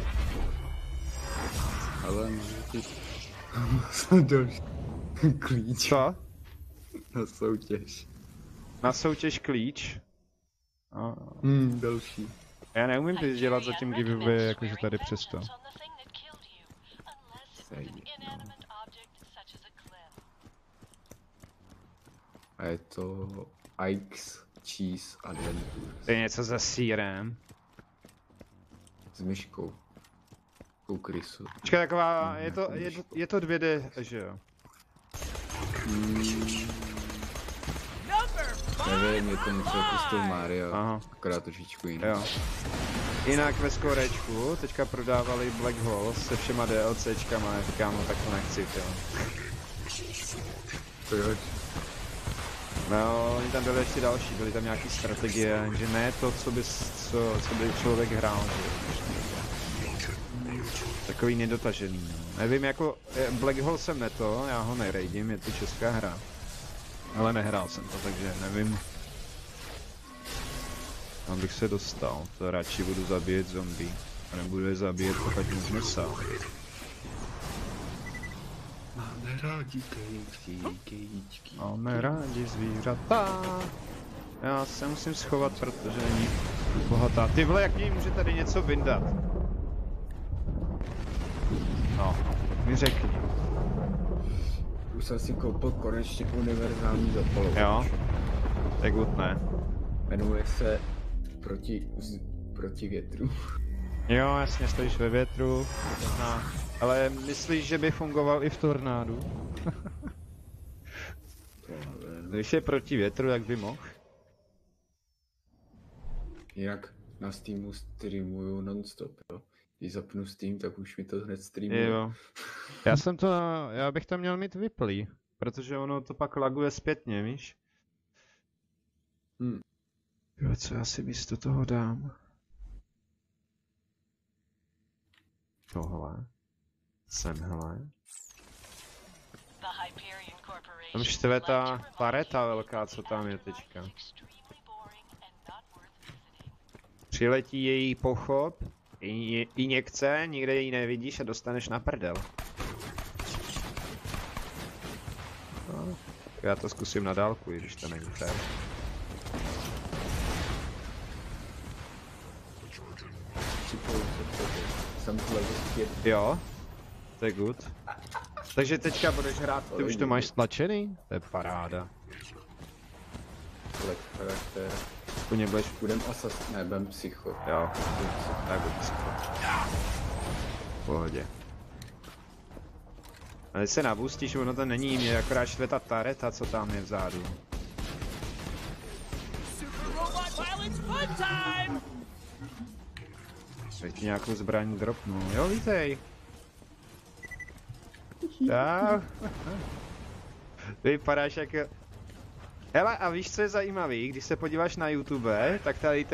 Ale můžu ti... další klíč. Co? Na soutěž. Na soutěž klíč? Další. Já neumím ty dělat zatím giveaway, jakože tady přesto. A je to Ike's Cheese Adventure. To je něco za sýrem. S myškou. U krysu. Počkej, taková, je to 2D, že jo? Nevím, je to něco jako styl Mario, Aha. akorát trošičku jiný. Jo. Jinak ve skorečku teďka prodávali Black Hole se všema DLCčkama, já říkám, no tak to nechci, jo. Proč? No, oni tam byly ještě další, byly tam nějaký strategie, že ne to, co by člověk hrál, že takový nedotažený, no. Nevím, jako Black Hole jsem neto, já ho nerejdím, je to česká hra. Ale nehrál jsem to, takže nevím. Tam bych se dostal, to radši budu zabíjet zombie. A nebudu je zabíjet, pokud nic nesál. Máme rádi kejíčky. Máme rádi zvířata. Já se musím schovat, protože není bohatá. Ty vole, jak mi může tady něco vyndat? No, mi řekni. Už jsem si koupil konečně univerzální zapalovač. Jo? Tak ne. Jmenuje se proti větru. Jo, jasně, stojíš ve větru. Aha. Ale myslíš, že by fungoval i v tornádu? Když je proti větru, jak by mohl? Jinak na Steamu streamuju non-stop, jo. Když zapnu Steam, tak už mi to hned streamuje. Jo. Já bych to měl mít vyplý, protože ono to pak laguje zpětně, víš? Jo, co já si místo toho dám? Tohle. Semhle. Tam štve ta pareta velká, co tam je teďka. Přiletí její pochop, injekce, nikde ji nevidíš a dostaneš na prdel. No, já to zkusím na dálku, i když to není fér. Jo, to je good. Takže teďka budeš hrát, ty už to máš stlačený? To je paráda. Charakter. Po něm budeš... Budem ne, budem psycho. Jo, tak budu psycho. V pohodě. A když se nabustíš, ono to není, mě akorát štve ta tareta, co tam je vzadu. Teď ti nějakou zbraň dropnu. Jo, vítej. Tak. Vypadáš jak... Hele, a víš, co je zajímavý? Když se podíváš na YouTube, tak tady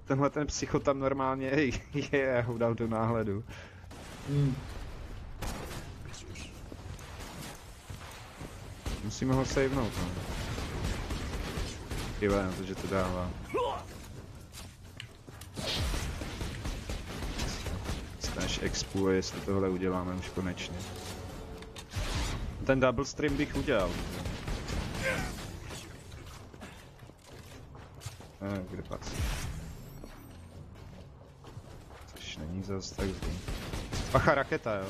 tenhle psycho tam normálně je, ho dal do náhledu. Musíme ho savenout, no. Chyba na to, že to dává. Až expuje, jestli tohle uděláme už konečně. Ten double stream bych udělal. Kde pak? Což není zas tak zlý. Pacha, raketa, jo.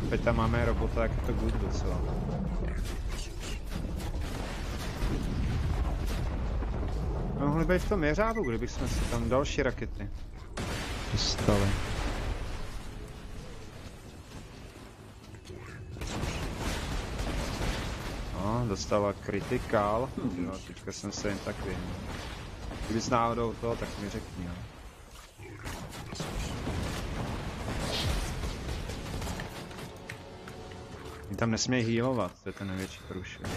Teď tam máme robota, jak je to good docela. Mohli být v tom jeřábu, kdybychom si tam další rakety dostali. No, dostala kritikál. No, teďka jsem se jen tak vyhnul. Kdybys náhodou to, tak mi řekni, jo. Mě tam nesmějí healovat, to je ten největší průšvih.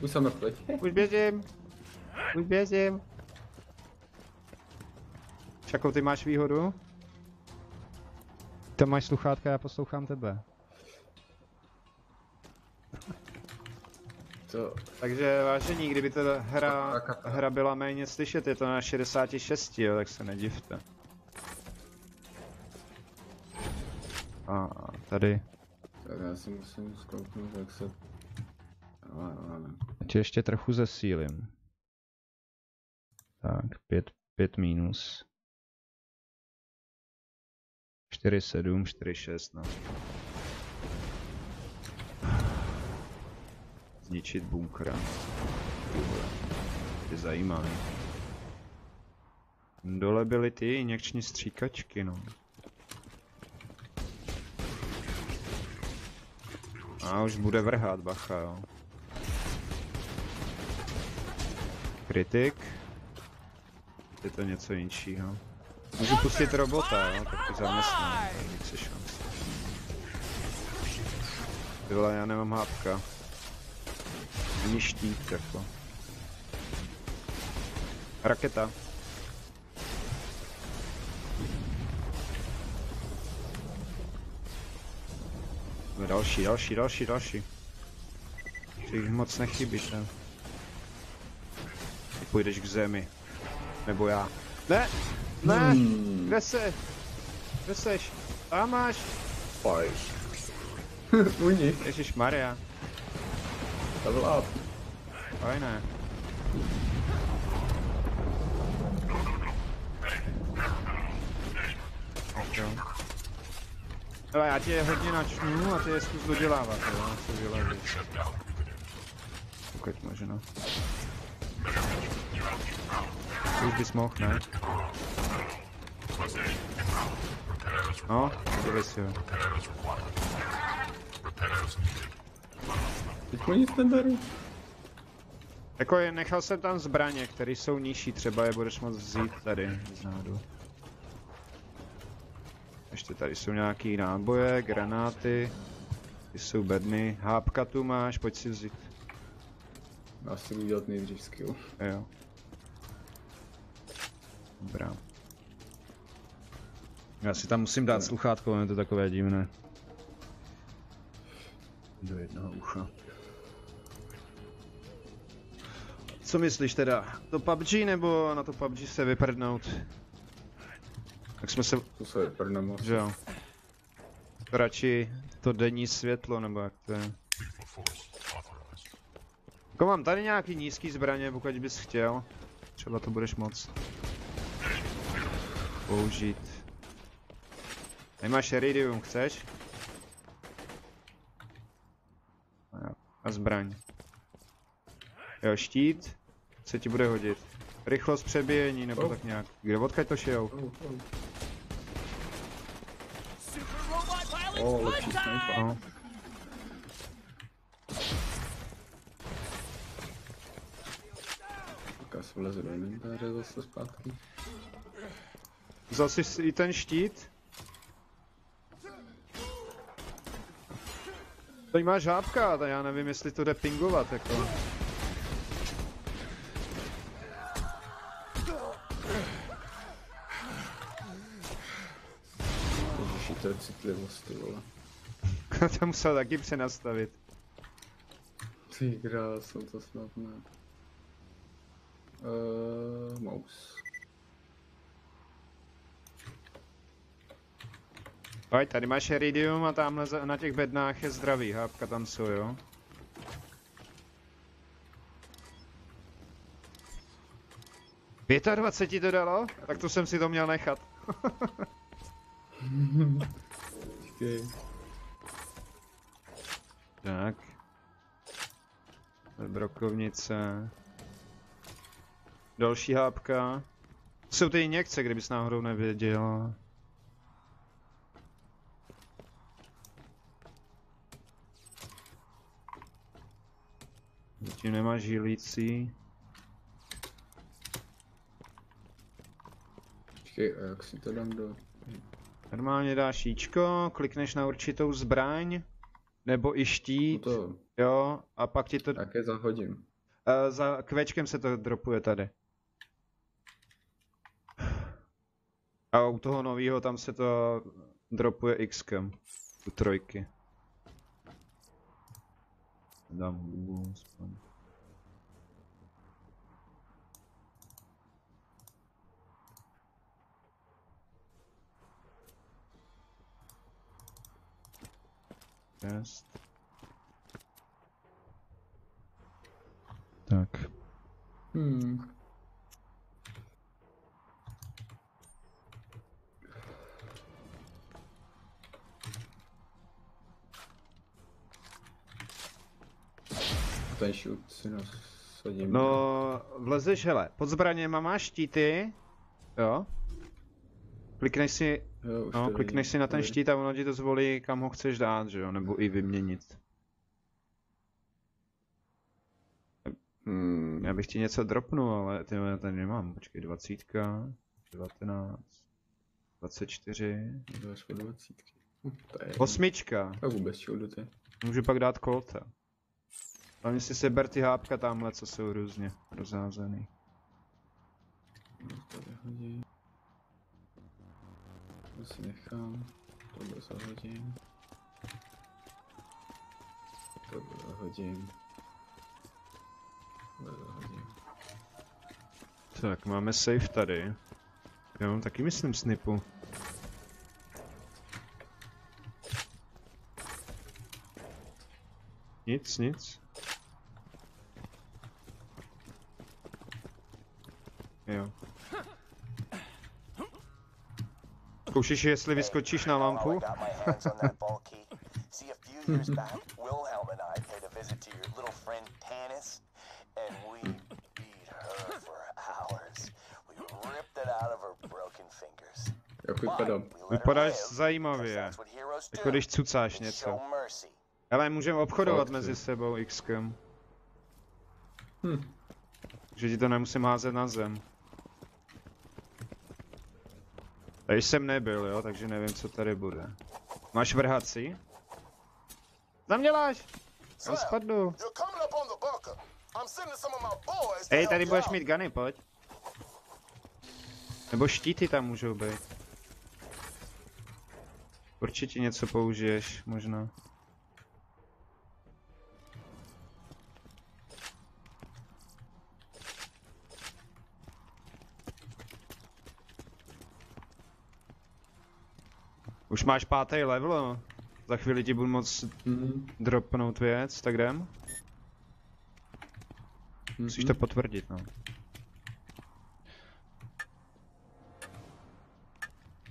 Už jsem mrtvý. Už běžím. Už běžím. Jakou ty máš výhodu? Tam máš sluchátka, já poslouchám tebe. To... Takže vážení, kdyby ta hra byla méně slyšet, je to na 66, jo, tak se nedivte. A tady. Tak já si musím zkouknout, jak se... Já tě ještě trochu zesílím. Tak, 5 minus. 4,7, 4,6, no. Zničit bunkra. Je zajímavý. Dole byly ty injekční stříkačky, no. A už bude vrhat, bacha, jo. Kritik. Je to něco jinčího. Můžu pustit robota, jo, tak to zaměstnám, tak více šanc. Tyhle, já nemám hápka. Ani štít, jako. Raketa. No další. Že jich moc nechybí, tam. Ty půjdeš k zemi. Nebo já. Ne! Ne! Kde se? Kde seš? Tam máš! Unik. Ježišmarja. Level up. Fajné. Ale já tě je hodně načnu a ty je zkus dodělávat, jo, na co vylezí. Pokud možno. Už bys mohl, ne? No, dívej si ho. Teďko nic neberu. Jako nechal jsem tam zbraně, které jsou nižší, třeba je budeš moct vzít tady vzadu. Ještě tady jsou nějaký náboje, granáty, ty jsou bedny, hápka tu máš, pojď si vzít. Já si budu dělat nejdřív skill. Jo. Dobrá. Já si tam musím dát sluchátko, je to takové divné. Do jednoho ucha. Co myslíš teda? To PUBG nebo na to PUBG se vyprdnout? Tak jsme se... To se vyprdneme. Že jo. To radši to denní světlo, nebo jak to je. Jako mám tady nějaký nízký zbraně, pokud bys chtěl. Třeba to budeš moct použít. Nemáš iridium, chceš? A zbraň. Jo, štít se ti bude hodit. Rychlost přebíjení nebo tak nějak. Kde odkud to šijou? Lepší sniper. No. Tak já si vlezu do inventáře zase zpátky. Vzal jsi i ten štít? Tady máš žábka, tak já nevím, jestli to jde pingovat, jako. té citlivost, ty vole. To musel taky přenastavit. Ty kráso, to snad ne. Mouse. Pojď, tady máš iridium a tamhle na těch bednách je zdravý, hápka tam jsou, jo? $25 ti to dalo? Tak to jsem si to měl nechat. Počkej. Tak. Brokovnice. Další hápka. Jsou ty injekce, kdybys náhodou nevěděl. Zatím nemáš žilící. Počkej, a jak si to dám do... Normálně dáš jíčko, klikneš na určitou zbraň. Nebo i štít. To, Jo, a pak ti to... také zahodím. Za kvéčkem se to dropuje tady. A u toho nového tam se to dropuje X-kem. U trojky. Dám hudbu aspoň. Test. Tak. Ten shoot si nasadím. No, vlezeš, hele, pod zbraněma máš štíty, jo? Klikneš si, Jo, už no, to klikneš vidím. si na ten štít a ono ti to zvolí, kam ho chceš dát, že jo? Nebo i vyměnit. Já bych ti něco dropnul, ale ty já tady nemám, počkej, 20, 19, 24, To až po 20. To je... 8, A vůbec shieldy. můžu pak dát kolta. Hlavně si seber ty hápka tamhle, co jsou různě rozházený. To vyhodím. To si nechám. Tohle zahodím. Tohle zahodím. Tohle zahodím. Tak, máme safe tady. Já mám taky myslím snipu. Nic, nic. Jo. Zkoušíš, jestli vyskočíš na lampu? See, a few years back, Wilhelm and I paid a visit to your little friend Tanis, and we beat her for hours. We ripped it out of her broken fingers. Jak vypadám? Vypadáš zajímavě. Jako když cucáš něco. Ale můžeme obchodovat mezi sebou X-kem. Že ti to nemusím házet na zem. Tady jsem nebyl, jo, takže nevím, co tady bude. Máš vrhací? Tam děláš! Já spadnu. Ej, tady budeš mít guny, pojď. Nebo štíty tam můžou být. Určitě něco použiješ, možná. Už máš 5. level, za chvíli ti budu moc dropnout věc, tak jdem. Musíš to potvrdit, no.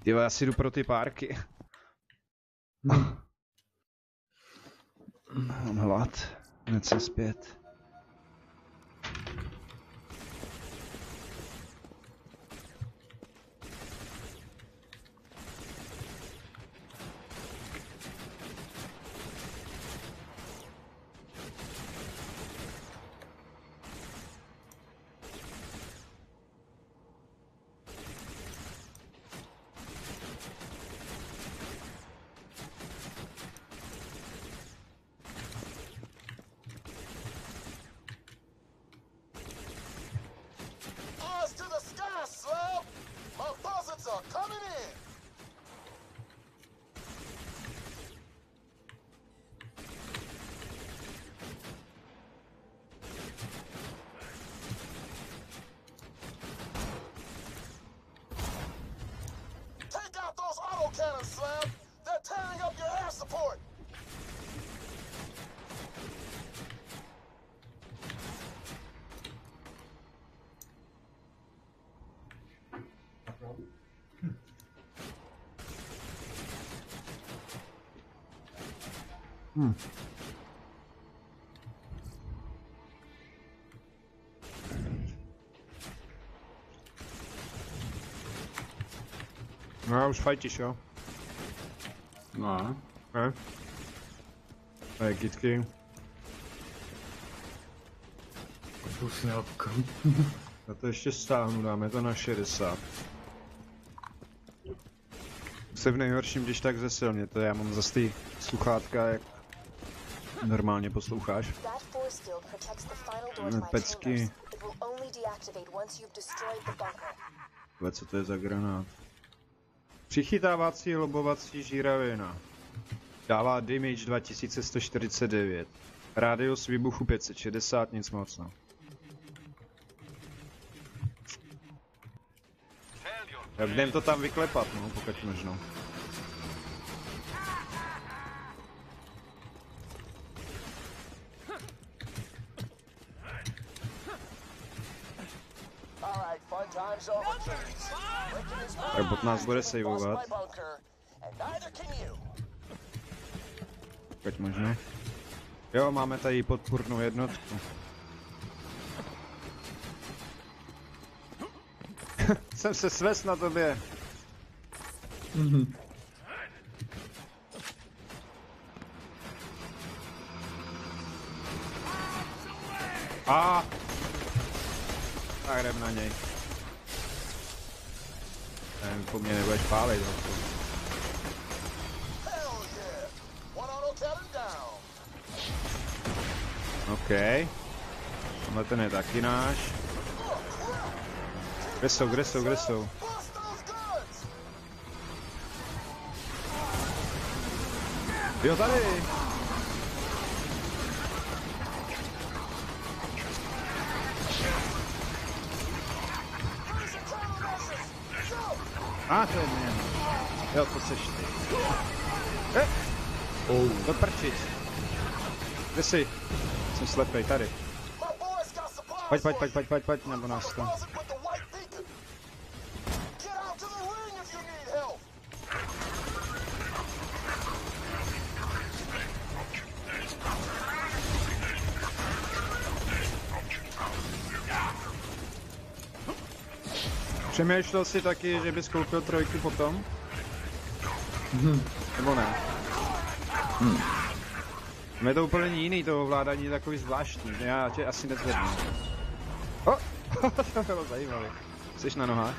Tyjo, já si jdu pro ty párky. Mám hlad, hned jsem zpět. No už fajtíš, jo? No. Ne? Tady kitky. Pusne apka. Já to ještě stáhnu, dáme to na 60. Se v nejhorším, když tak zesilně, to já mám zase ty sluchátka, jak normálně posloucháš. Pecky. Co to je za granát? Přichytávací lobovací žíravina. Dává damage 2149. Rádius výbuchu 560, nic moc no. Jak jdem to tam vyklepat, no, pokud možno. Tak bot nás bude saveovat. Pokud možno. Jo, máme tady podpůrnou jednotku. Jsem se svést na tobě. A. Tak jdem na něj. Nevím, po mně nebudeš pálit. OK. Tohle ten je taky náš. Kde jsou? Jo, tady! To je mě. Jo, to seš ty. Do prčic. Kde jsi? Jsem slepej, tady. Pojď, nebo nás to. Přemýšlel jsi taky, že bys koupil trojku potom? Nebo ne? Je to úplně jiný, to ovládání je takový zvláštní, že já tě asi nezvednu. To bylo zajímavé. Jsi na nohách?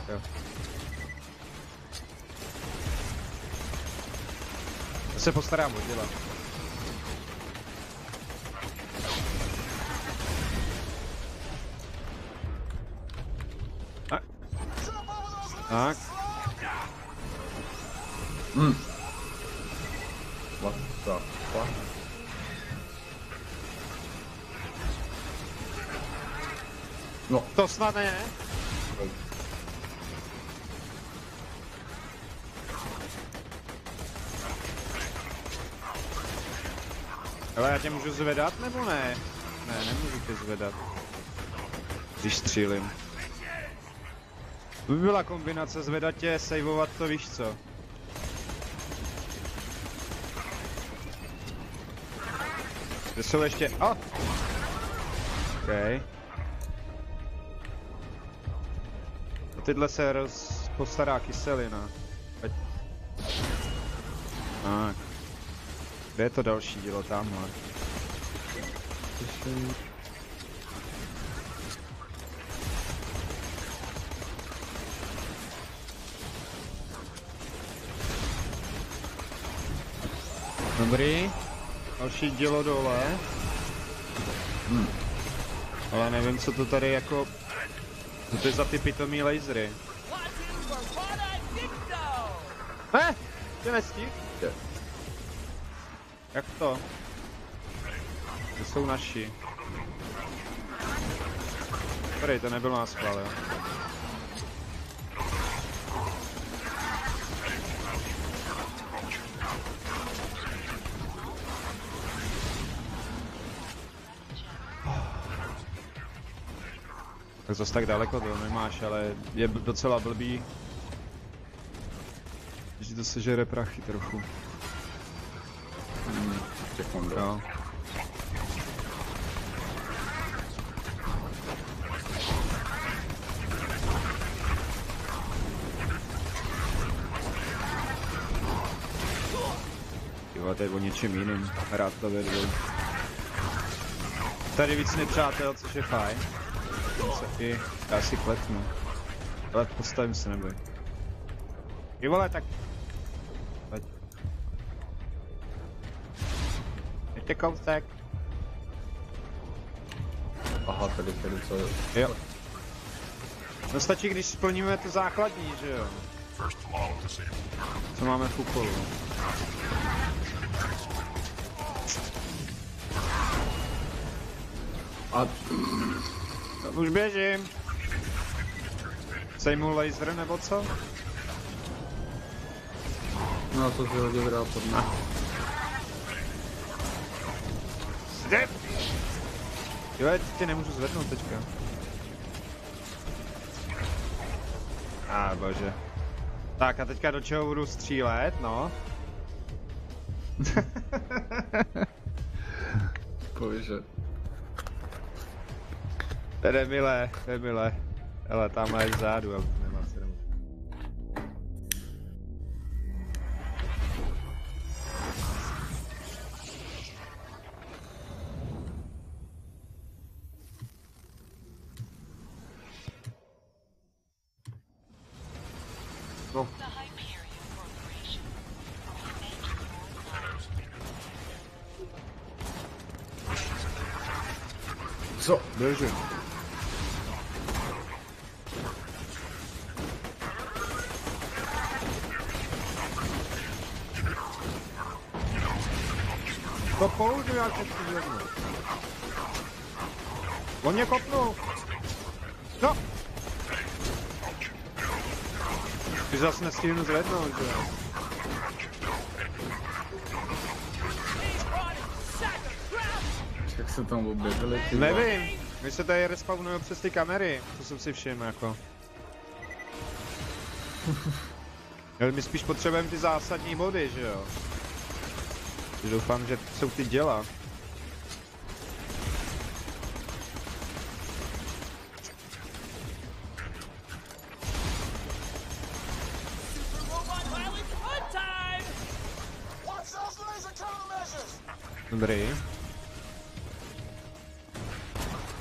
Jo. To se postarám oddělat. Tak. What the fuck? No, to snad ne. Ale já tě můžu zvedat, nebo ne? Ne, nemůžu tě zvedat. Když střílim. To by byla kombinace zvedat tě, saveovat to, víš co? Kde jsou ještě... OK. A tyhle se postará kyselina. Tak. Kde je to další dílo? Tamhle. Dobrý. Další dílo dole. Ale nevím, co to tady jako... Co to je za ty pitomý lasery? Tě nestih? Jak to? To jsou naši. Tady, to nebylo na schvál, jo. Tak zase tak daleko to nemáš, ale je docela blbý. Že to sežere prachy trochu. Prostě kondo. Jo. Jo, to je o něčem jiným. Hrát to ve dvou. Tady víc nepřátel, což je fajn. Já si klepnu. Ale postavím se, neboj. Jo vole, tak... Pojď. Jeďte kousek. Aha, tady co je. Jo. No stačí, když splníme tu základní, že jo? Co máme v úkolu? A... Už běžím. Sejmu laser nebo co? No to si hodil hrát pod mě. Zde! Jo, tě nemůžu zvednout teďka. Bože. Tak a teďka do čeho budu střílet, no? Bože. Demile. Hele, tamhle je vzadu, ale nemá cenu. No. Co? Běžím. To použiju, já tě chci zvednout. On mě kopnul. No. Ty zase nestihnu zvednout, že jo? Jak se tam objevili ty? Nevím. My se tady respawnují přes ty kamery, to jsem si všiml jako. Ale my spíš potřebujeme ty zásadní body, že jo? Doufám, že jsou ty děla. Dobrý.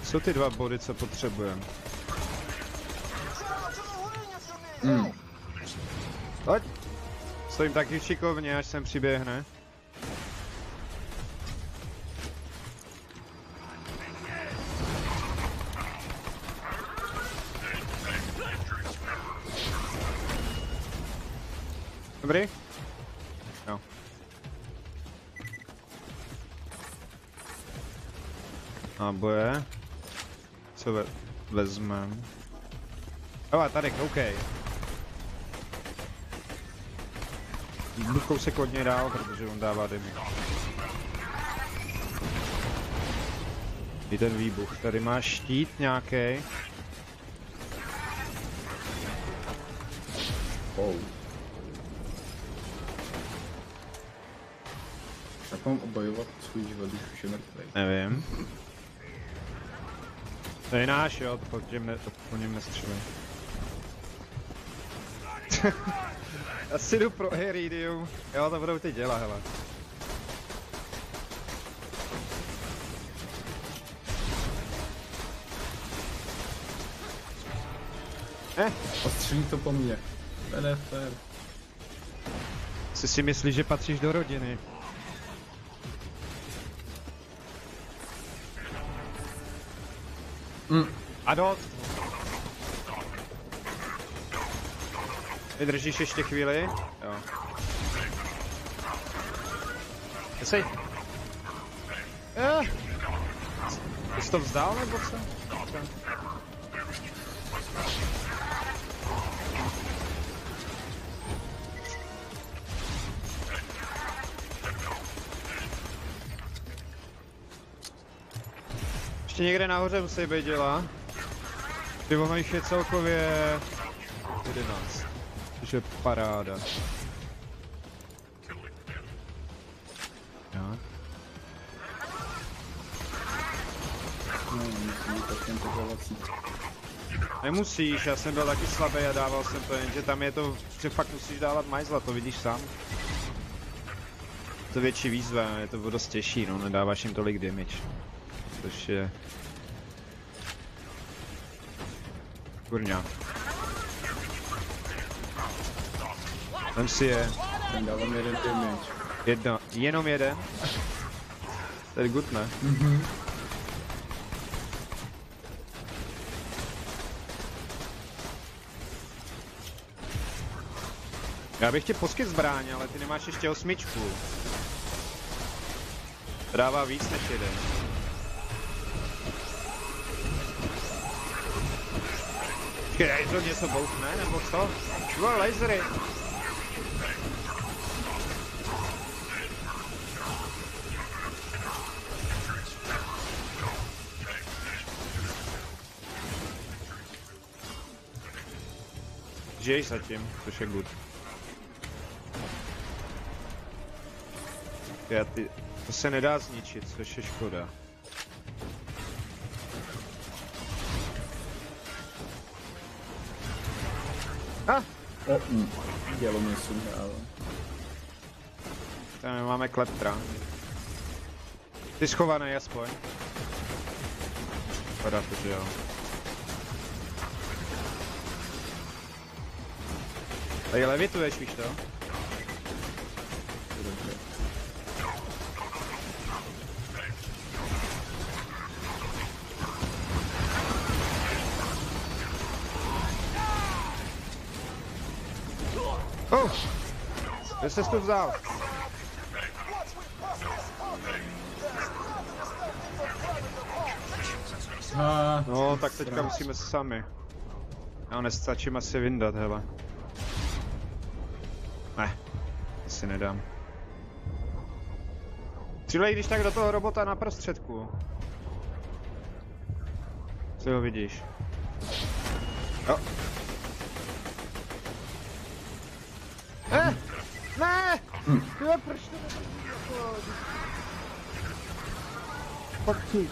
Jsou ty dva body, co potřebujeme. Pojď. Stojím taky šikovně, až sem přiběhne. Dobrý? Jo. Náboje. Co vezmem? Jo, tady, koukej. Jdu kousek od něj dál, protože on dává dymy. I ten výbuch. Tady máš štít nějaký. Oh. Jak mám obojovat svůj život, když už je mrtvej? Nevím. To je náš, jo, to po něm nestřelím. Já si jdu pro Iridium. Jo, to budou ty děla, hele. Ostřelí to po mně. To je nefér. Si myslíš, že patříš do rodiny? A dost. Vydržíš ještě chvíli? Jo. Jsi? Jsi to vzdál nebo co? Ještě někde nahoře musí být děla. Ty ono jich je celkově 11. Což je paráda. Jo. No, musím být tak jen podávací. Nemusíš, já jsem byl taky slabý a dával jsem to, jenže tam je to, že fakt musíš dávat majzla, to vidíš sám. To větší výzva, je to dost těžší, no, nedáváš jim tolik damage. Což je... Kurňa. Vem si je. Tam dávám jeden damage. Jedno, jenom jeden? To je good, ne? Já bych ti poskyt zbraň, ale ty nemáš ještě 8. Dává víc než jeden. Počkej, to něco bouchne, nebo co? Dva lasery. Žiješ zatím, což je good. To se nedá zničit, což je škoda. Dělo mě sundalo. Tam máme kleptra. Ty schovaný aspoň. Vypadá to, že jo. Tady levituješ, víš to? Dobře. Kde jsi to vzal? No, tak teďka musíme sami. Já nestačím asi vyndat, hele. Ne, asi nedám. Přilej když tak do toho robota na prostředku. Co ho vidíš? Jo. Ne! Jo, proč to nebylo? Fuck ty.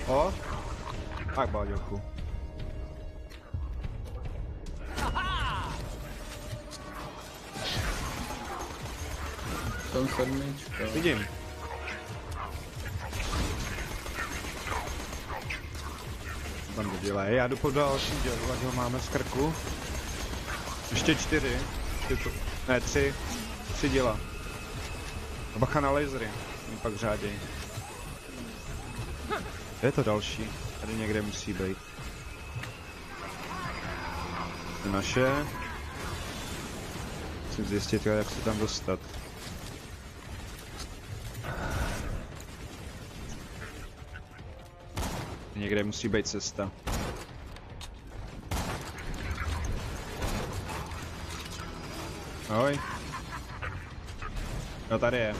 O? Tak, Báďoku. Tam 7. Vidím. Tam to dělej, já jdu po další dělu, ať ho máme z krku. Ještě 4. Ne, 3. 3 děla. A bacha na lasery, mi pak řáděj. Kde je to další? Tady někde musí být. To naše. Musím zjistit, jak se tam dostat. Někde musí být cesta. Ahoj. No tady je.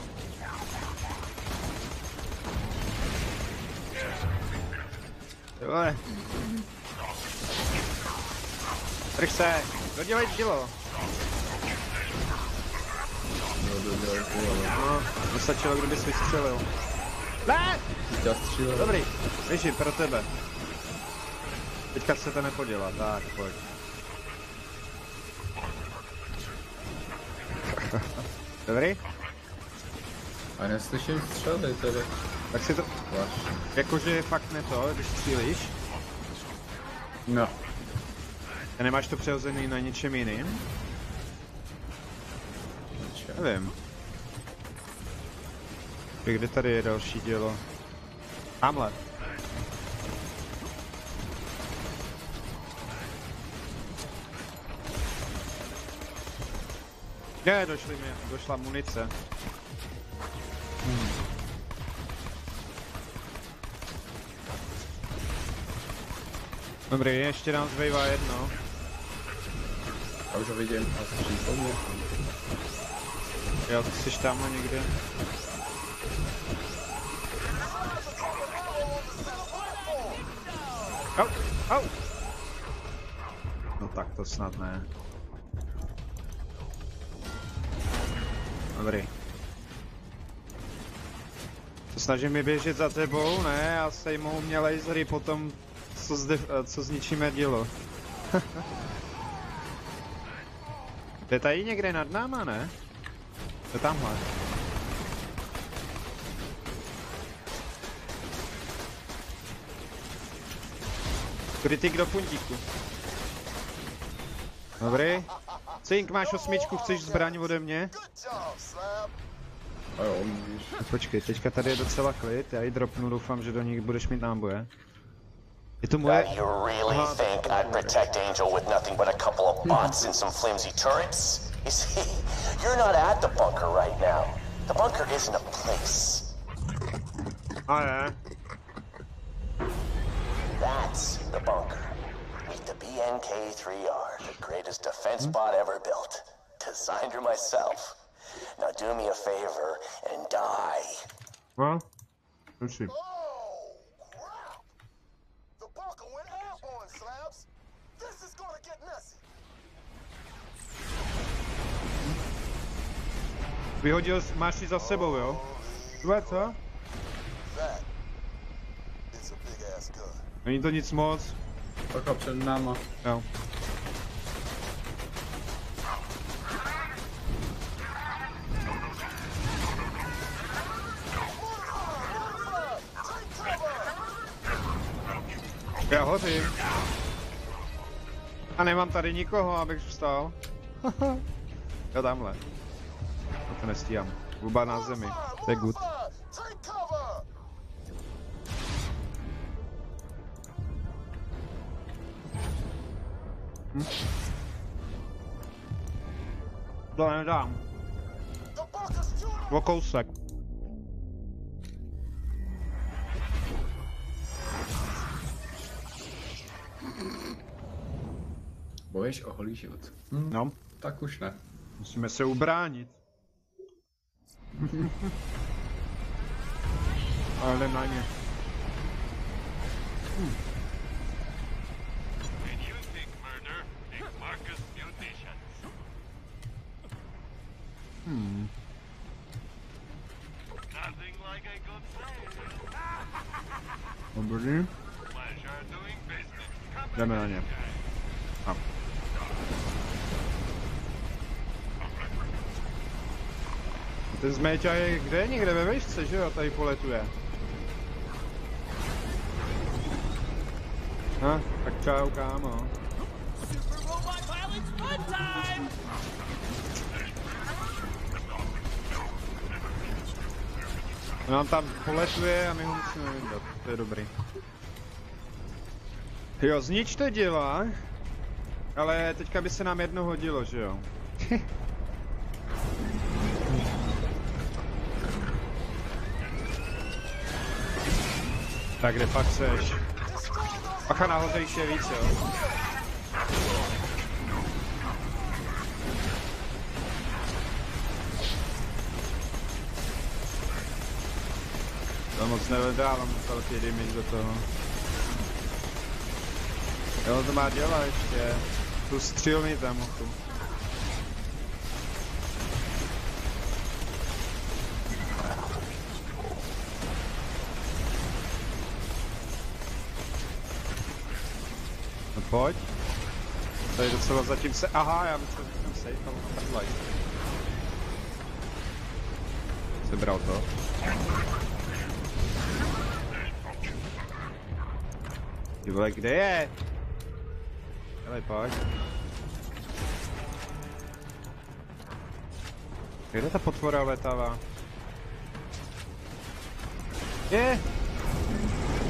Jole. Trh se, dodělej dílo. No, nestačilo, kdybys vystřelil. Ne! Dobrý, běžím pro tebe. Teďka se to nepodělá, tak pojď. Dobrý? A neslyším střely tady. Tak si to... Jakože fakt ne to, když střílíš. No. A nemáš to přehozený na něčem jiným? Nevím. Kde tady je další dělo? Tamhle. Ne, došla munice. Dobrý, ještě nám zbývá jedno. Já už ho vidím, a střílí po mně. Jo, ty jsi tamhle někde. Au, au. No tak to snad ne. Dobrý. Se snažím mi běžet za tebou, ne? A sejmou mě lasery potom, co zničíme dílo. To je tady někde nad náma, ne? To je tamhle. Kritik do puntíku. Dobrý. Cink, máš 8, chceš zbraň ode mě? A jo, můžeš. Počkej, teďka tady je docela klid, já ji dropnu, doufám, že do nich budeš mít náboje. Je to moje... You really think I'd protect Angel with nothing but a couple of bots and some flimsy turrets? You see, you're not at the bunker right now. The bunker isn't a place. A je. That's the bunker. Meet the BNK-3R, the greatest defense bot ever built. Designed her myself. Now do me a favor and die. No, prosím. Oh, crap! The bunker went airborne, Slabs. This is gonna get messy. Vyhodil, máš ji za sebou, jo? Tvoje, co? That is a big ass gun. Není to nic moc. Taka před náma. Jo. Já hořím. A nemám tady nikoho, abych vstal. Jo, tamhle. To nestíhám. Buba na zemi. To je good. Take cover! To nedám. The bunker's shooting! O kousek. Boješ o holý život. No, Tak už ne. musíme se ubránit. Ale jdem na ně. When you think murder, think Marcus Mutations. Nothing like a good sale. Dobrý. Pleasure doing business. Come Jdeme na ně. A. Ten zméťa je kde? Někde ve výšce, že jo? Tady poletuje. Tak čau, kámo. On tam poletuje a my ho musíme vyndat. To je dobrý. Jo, znič to dělá. Ale teďka by se nám jedno hodilo, že jo? Tak kde fakt seš? Pacha nahoře ještě víc, jo? To moc nedávám velký damage do toho. Jo, to má děla ještě. Tu střílný tam tu. No pojď. Tady docela zatím se... Aha, já myslím, že jsem safe, ale mám tady light. Sebral to. Ty vole, kde je? Hele, pojď. Kde ta potvora letává? Je!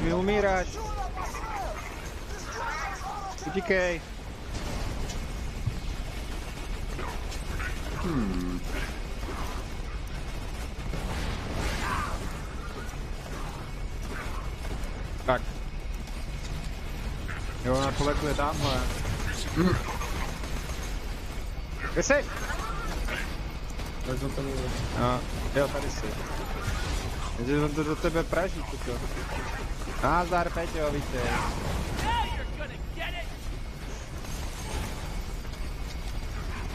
Ty umíráš! Utíkej! Tak. Jo, ona poletuje tamhle. Kde jsi? Tak to tady je. No, jo, tady jsi. Ježi, on to do tebe praží, kuko. Nazdar, Peťo, vítej.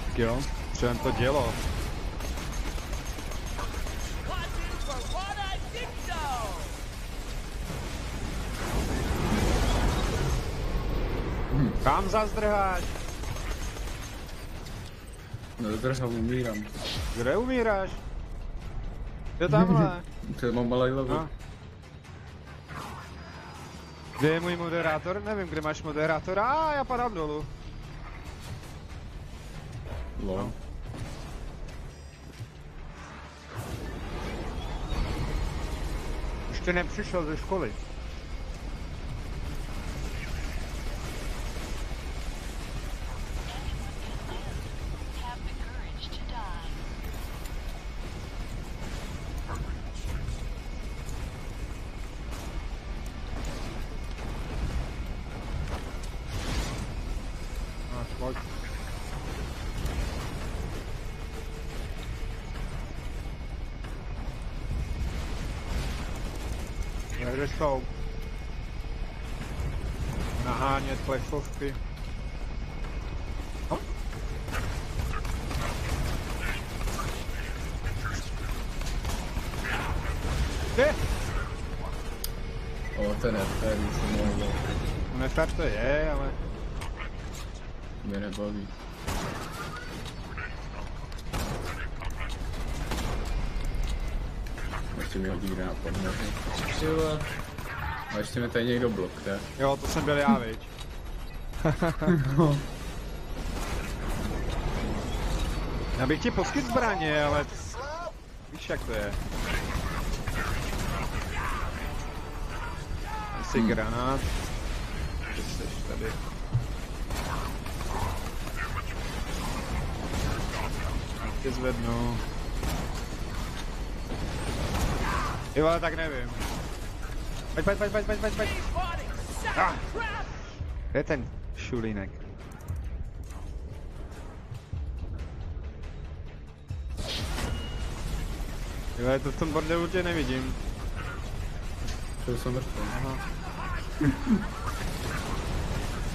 Tak jo, třeba to dělo. Kam zazdrháš? No zdrhám, umírám. Kde umíráš? Jo tamhle. To mám malý level. No. Kde je můj moderátor? Nevím, kde máš moderátora. Já padám dolů. Lol. Ještě nepřišel ze školy. Kde jsou? Nahánět plešovky. Kde? O, ten nefér, jsem mohl. Nefér to je, ale... Mě nebaví. Ještě mi hodí nápad. A ještě mi tady někdo blokne. Jo, to jsem byl já, viď. Já bych ti poskyt zbraně, ale... Víš, jak to je. Asi granát. Kde jsi tady? Jak tě zvednu. Jo, ale tak nevím. Pojď. Ah. Kde je ten šulínek? Jo, já to v tom bordelu tě nevidím. To jsem mrtvý. Aha.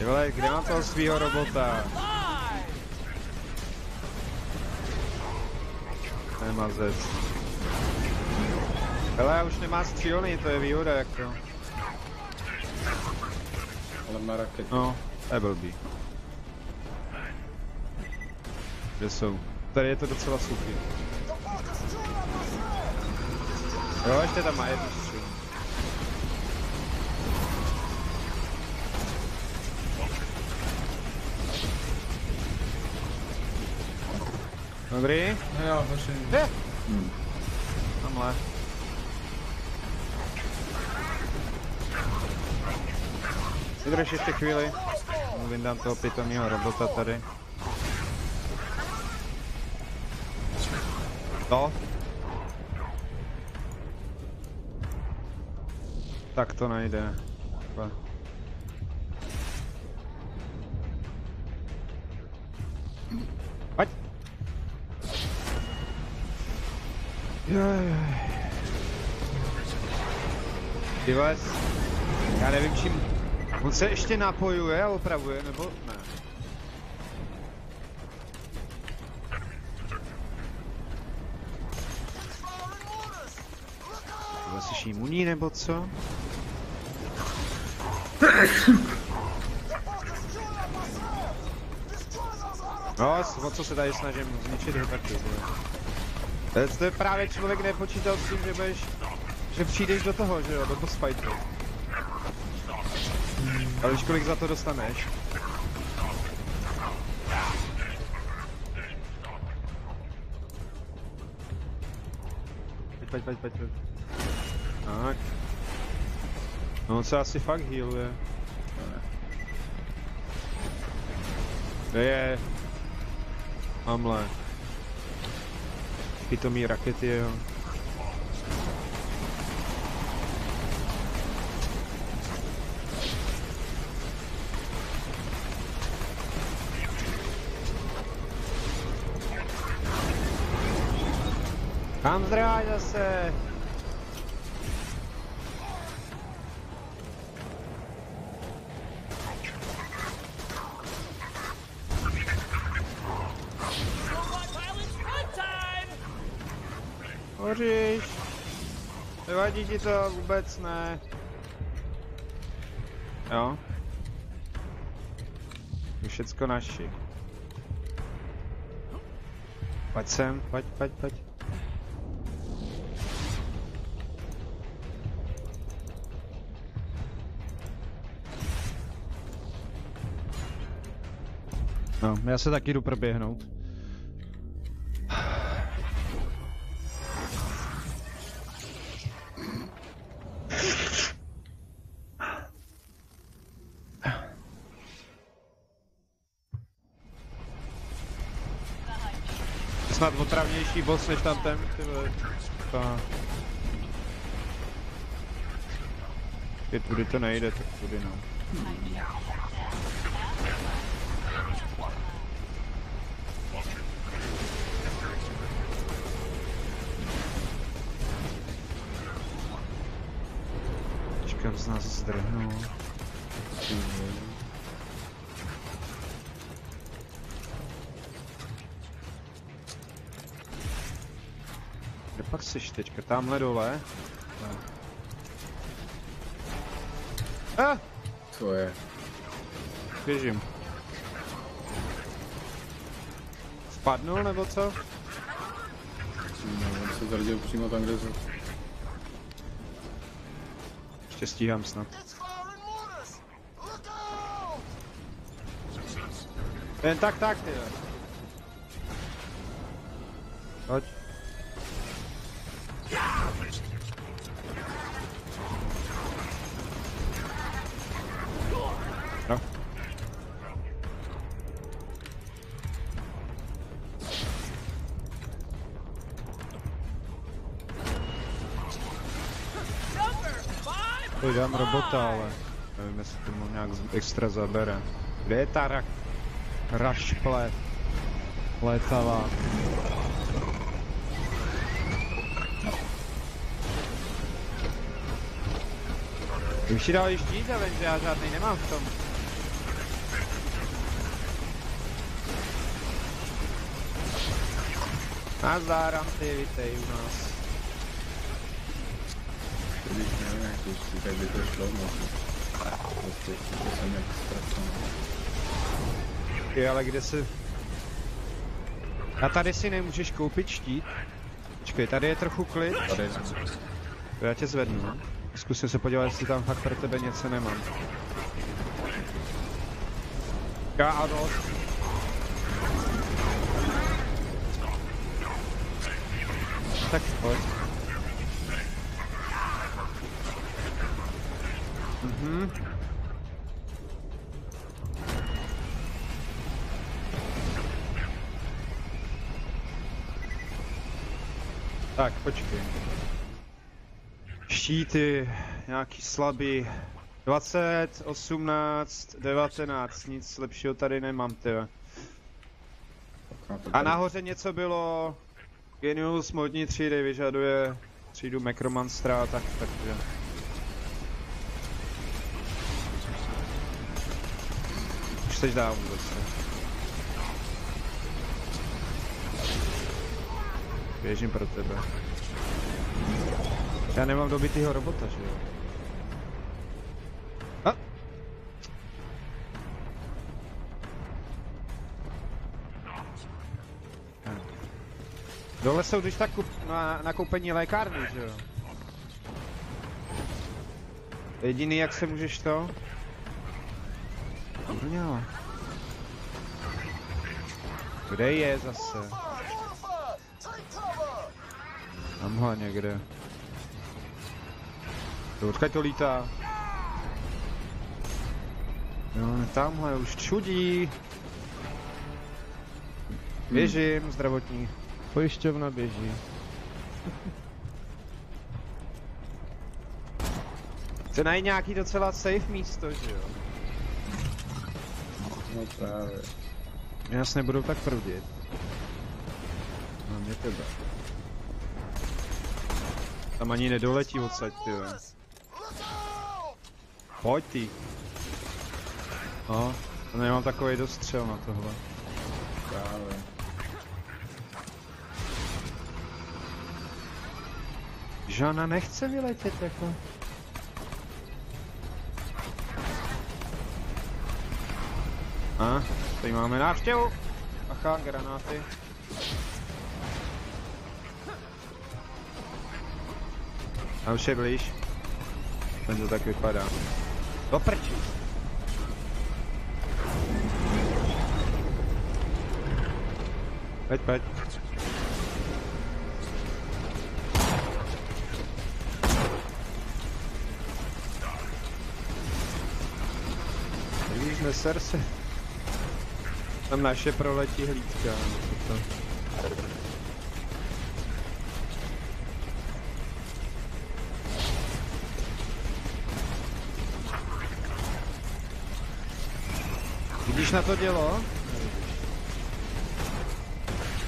Jo, ale kde mám toho svýho robota? Nemazec. Hele, už nemá střílný, to je výhoda jako. Ale má rakety. No, to je blbý. Kde jsou? Tady je to docela suchý. Jo, ještě tam má jednu stříl. Dobrý? No jo, vaše. Tamhle. Vydrž ještě chvíli. Vyndám toho pitomního robota tady. To? Tak to nejde. Pojď! Ty vole, já nevím čím... On se ještě napojuje a opravuje, nebo ne? Ty jsi imunní nebo co? No, o co se tady snažím zničit hyperky. To je právě člověk nepočítal s tím, že přijdeš do toho, že jo, do boss fightu. Ale víš, kolik za to dostaneš? Pojď. Tak. No on se asi fakt healuje. Kde je? Mamle. Pitomý rakety, jo. Kam zdrháš zase? Hoříš? Nevadí ti to? Vůbec ne. Jo? Je všecko naši. Pojď sem, pojď. No, já se taky jdu proběhnout. Snad otravnější boss než tam ten, ty vole. Tudy to nejde, tak tudy no. Čekám z nás zdrhnou. Kde pak seš teďka? Tamhle dole? Co je? Běžím. Spadnul nebo co? No, on se zradil přímo tam, kde se... Ještě stíhám snad. Jen tak, ty. Pojď. No. To dám robota, ale nevím, jestli to mu nějak extra zabere. Kde je ta rašple létavá? Už si dal štít, ale já žádný nemám v tom. Nazdár, ty, vítej u nás. Když nevím, jak to štít, tak by to šlo možná. Prostě to jsem jak ztracený. Je, ale kde se... A tady si nemůžeš koupit štít? Počkej, tady je trochu klid. Tady. Já tě zvednu. Zkusím se podívat, jestli tam fakt pro tebe něco nemám. Já ano. Tak pojď. Tak, počkej. Štíty, nějaký slabý. 20, 18, 19, nic lepšího tady nemám, tyhle. A nahoře něco bylo. Genius modní třídy vyžaduje třídu Necromancera, takže. Už teď dávám zase. Běžím pro tebe. Já nemám dobitýho robota, že jo? Dole jsou když tak na koupení lékárny, že jo? Jediný jak se můžeš to? Kurňa. Kde je zase? Tamhle někde. Odkud to lítá? Jo, tamhle už čudí. Běžím, zdravotní. Pojišťovna běží. Chce najít nějaký docela safe místo, že jo? No právě. Mě nás nebudou tak prudit. No mě tebe. Tam ani nedoletí odsaď, ty jo. Pojď ty. No, to nemám takový dostřel na tohle. Právě. Žana nechce vyletět jako. A, tady máme návštěvu. Aha, granáty. A už je blíž. Ten to tak vypadá. Do prčí. Pojď. Vidíš, neser se. Tam naše proletí hlídka. Vidíš na to dělo?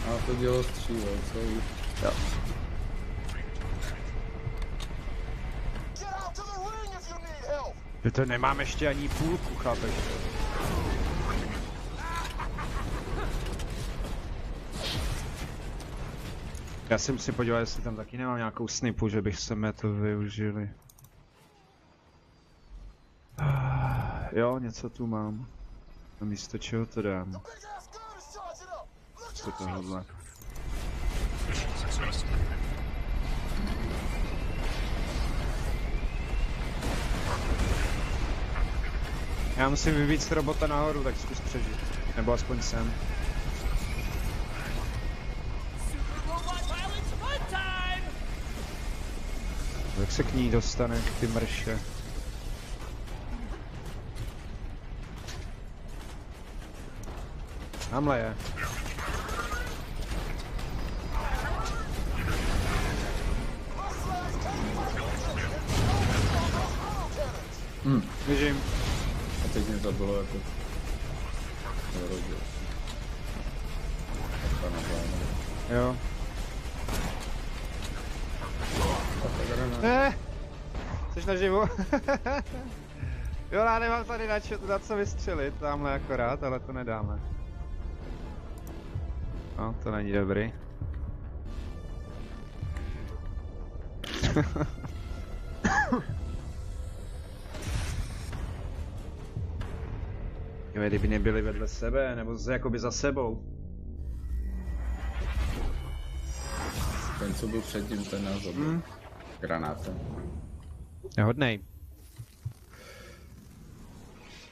A to dělo střílel, co? Jo. Že to nemám ještě ani půlku, chápeš? Já si musím podívat, jestli tam taky nemám nějakou snipu, že bych se to využili. Jo, něco tu mám. Na místo čeho to dám? Co tohle? Já musím vyvíct robota nahoru, tak zkus přežít. Nebo aspoň sem. Jak se k ní dostane, ty mrše? Tamhle je. Běžím. A teď mě zabilo jako... Rodil. Jo. Jsi naživu? Jo, já nemám tady na co vystřelit, tamhle akorát, ale to nedáme. No, to není dobrý. Jo, kdyby nebyli vedle sebe, nebo jakoby za sebou. Ten, co byl předtím, ten nás zabil. Granátem. Je hodnej.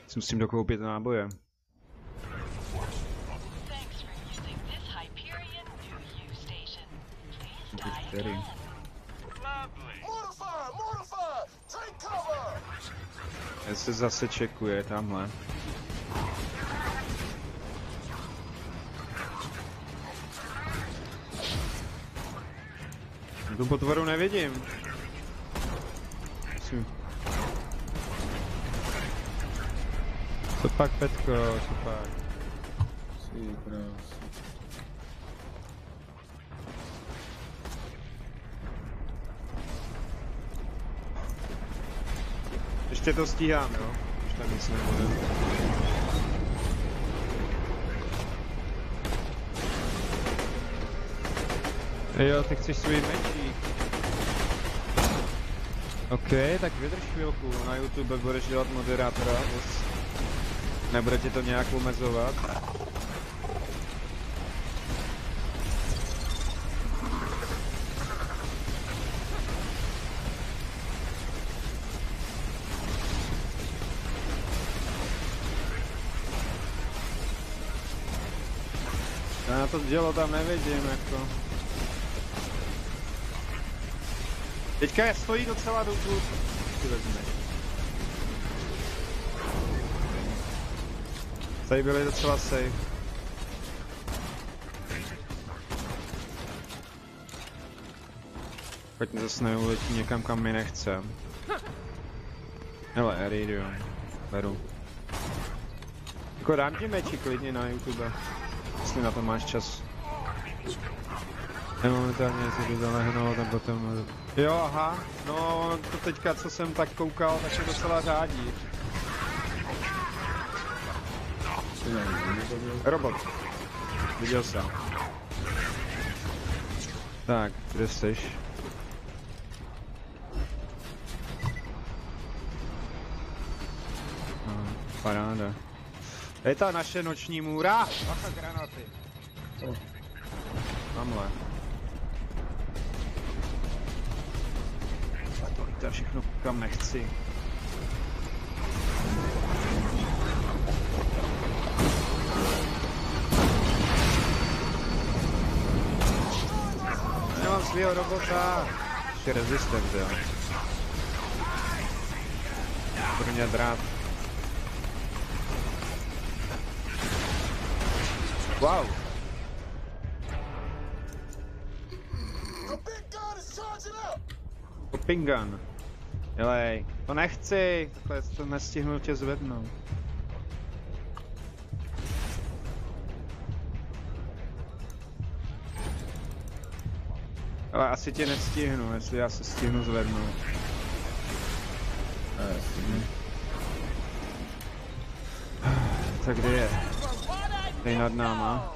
Si musím dokoupit náboje. Který? Já se zase čekuje tamhle. Tu potvoru nevidím. Co pak, Petko, co pak? Ještě to stíhám, jo? Už tam nic nebude. Jo, ty chceš svůj mečík. OK, tak vydrž chvilku, na YouTube budeš dělat moderátora, nebude ti to nějak omezovat. Já na to dělo tam nevidím, jako. Teďka je stojí docela dobu. Si vezmeš. Tady byli docela safe. Pojď mi zase neuletí někam, kam mi nechcem. Hele, Iridium. Beru. Jako dám ti meči klidně na YouTube. Jestli na to máš čas. Momentálně si jdu zalehnout a potom... Jo, aha, no to teďka, co jsem tak koukal, tak se docela řádí. Robot. Viděl jsem. Tak, kde jsi? No, paráda. Je ta naše noční můra? Bacha, granaty. Tamhle. A to lítá všechno, kam nechci. Nemám svýho robota. Ještě rezistent, jo. Brně drát. Wow. Popping gun. Jelej, to nechci. Takhle to nestihnu tě zvednout. Ale asi tě nestihnu, jestli já se stihnu zvednout. Tak kde je? Tady nad náma.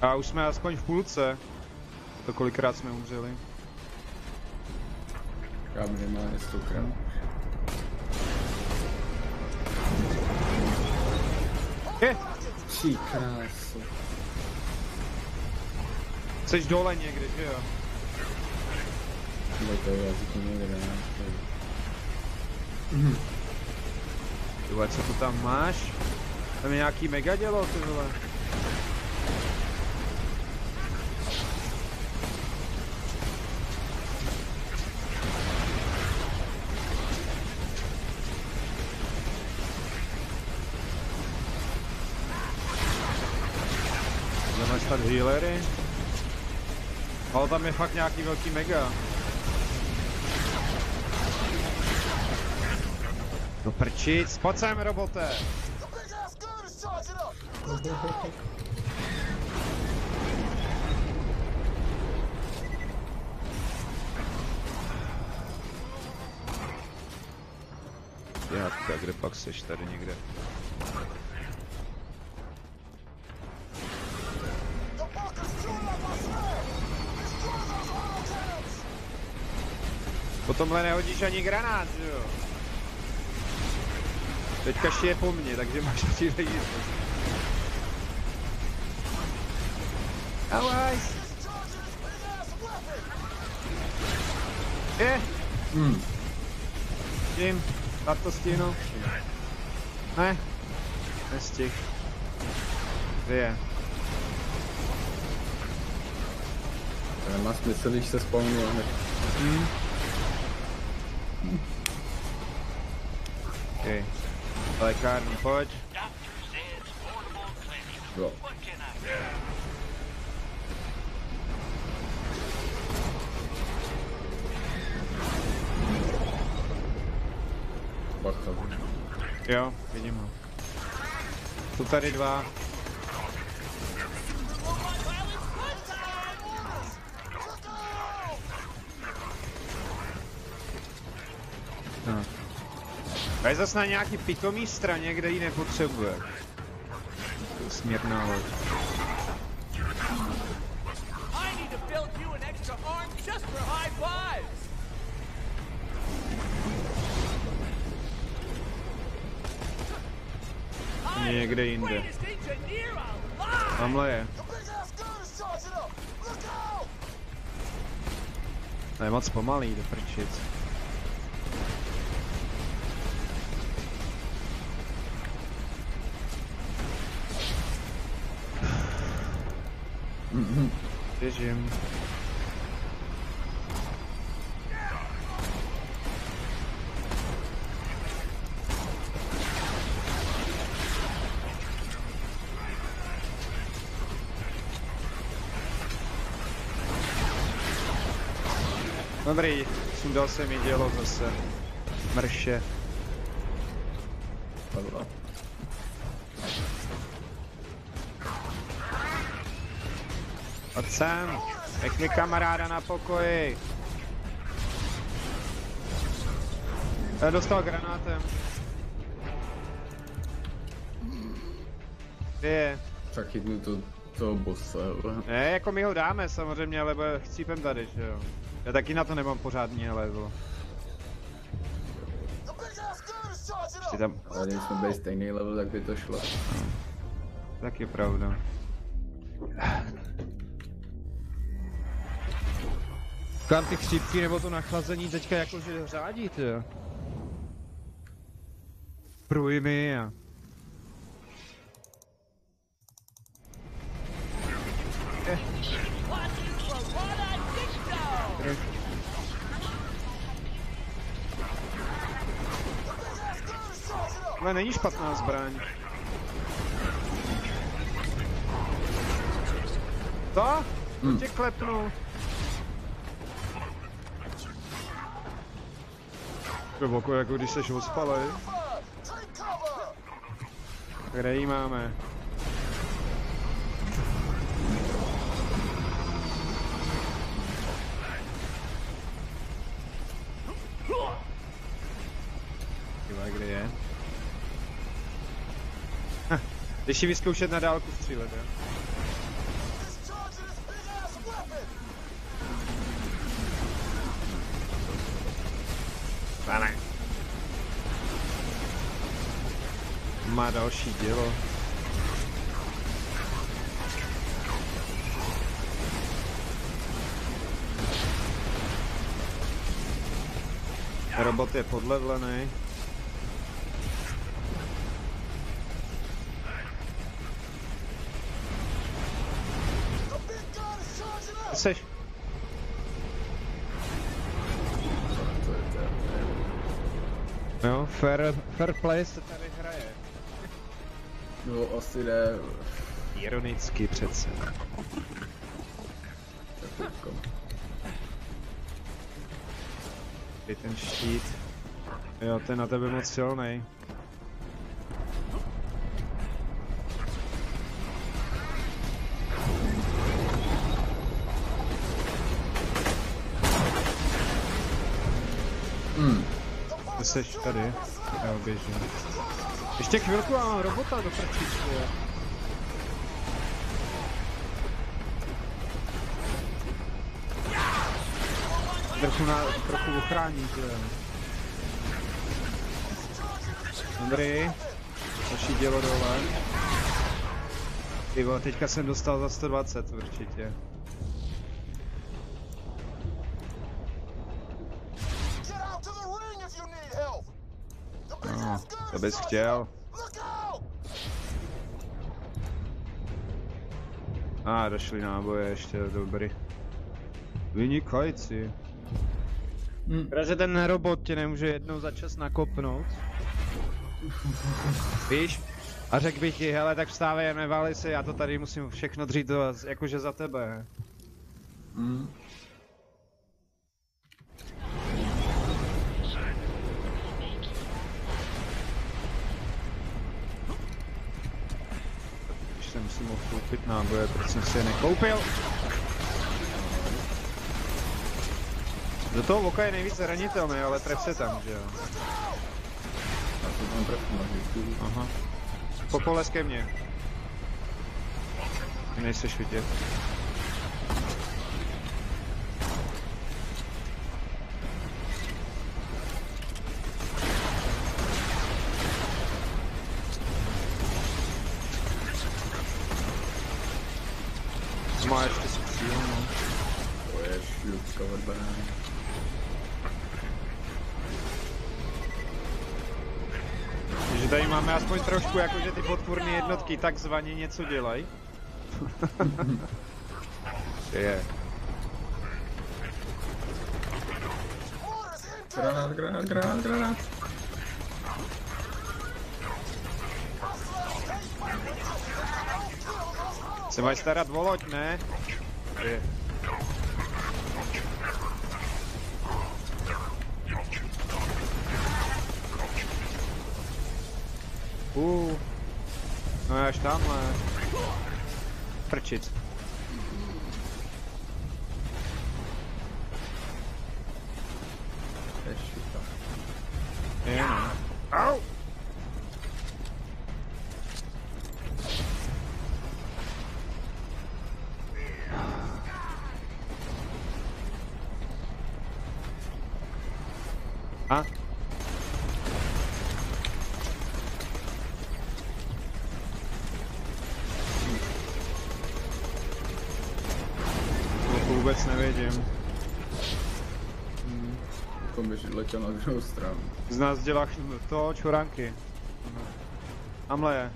A už jsme aspoň v půlce. To kolikrát jsme umřeli. Kam nemá 100krát. Je! Či krásu. Jseš dole někde, že jo? To je jazyk někde, Ty vole, co to tam máš? Tam je nějaký mega dělo, ty vole. Máš tady healery? Ale tam je fakt nějaký velký mega. No prčic, pojď sem, robote! Játka, kde pak seš tady někde? Po tomhle nehodíš ani granát, že jo? Teďka šije po mně, takže máš příležitost. Ahoj! Je! Tím, tak to stihnu. Ne? Nestih. Kde je? To nemá smysl, když se spawnuje hned. Okay. Lékární, pojď. Jo. Bacha. Jo, vidím ho. Jsou tady dva. No. A je zase na nějaký pitomý straně, kde ji nepotřebuje. To je směrná loď. Někde jinde. Tamhle je. To je moc pomalý, do prčic. Běžím. Dobrý, sundal se mi dělo zase. Mrše. Pojď sem. Nech mi kamaráda na pokoji. Já dostal granátem. Kde je? Tak chytnu toho bossa, jo. Ne, jako my ho dáme samozřejmě, ale chcípem tady, že jo. Já taky na to nemám pořádný level. Ještě tam... Ale když jsme byli stejný level, tak by to šlo. Tak je pravda. Kam ty chřipky nebo to nachlazení teďka jakože řádí, tyjo. Průjmy a... Ale není špatná zbraň. Co? To tě klepnu. Hluboko, jako když seš ospalej. Kde jí máme? Kde je? Když si vyzkoušet na dálku střílet, jo? Pane. Má další dělo. Robot je podlevlený. Jseš? Jo, fair play se tady hraje. No, asi jde. Ironicky přece. Je ten štít. Jo, ten na tebe moc silnej. Ty seš tady, jo, běžím. Ještě chvilku a mám robota do prčičky. Trochu ochrání, že jo. Dobrý. Další dělo dole. Tyvo, teďka jsem dostal za 120 určitě. No, to bys chtěl. Došly náboje ještě, dobrý. Vynikající. Protože ten robot tě nemůže jednou za čas nakopnout. Víš? A řekl bych ti, hele, tak vstávej, nevali si, já to tady musím všechno dřít jakože za tebe. Když se musím koupit náboje, proč jsem si je nekoupil? Do toho voka je nejvíc zranitelný, ale tref se tam, že jo? Aha. Popoles ke mně. Ty nejseš vidět. Má ještě si no. To je šlupka od banány. Takže tady máme aspoň trošku, jakože ty podpůrné jednotky takzvaně něco dělají. Je. Granát. Se máš starat o loď, ne? Je. No až tamhle. Prčit. Ještě tak. Je, no. Au! A? No, to vůbec nevědím. Jako by letěl na druhou stranu. Z nás dělá to čuránky. Tamhle je.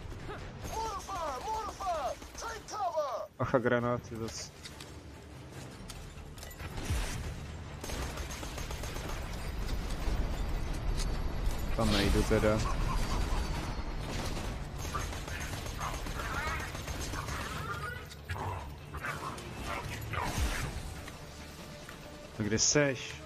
Acha, granáty zase. Tam nejdu teda. To kde seš?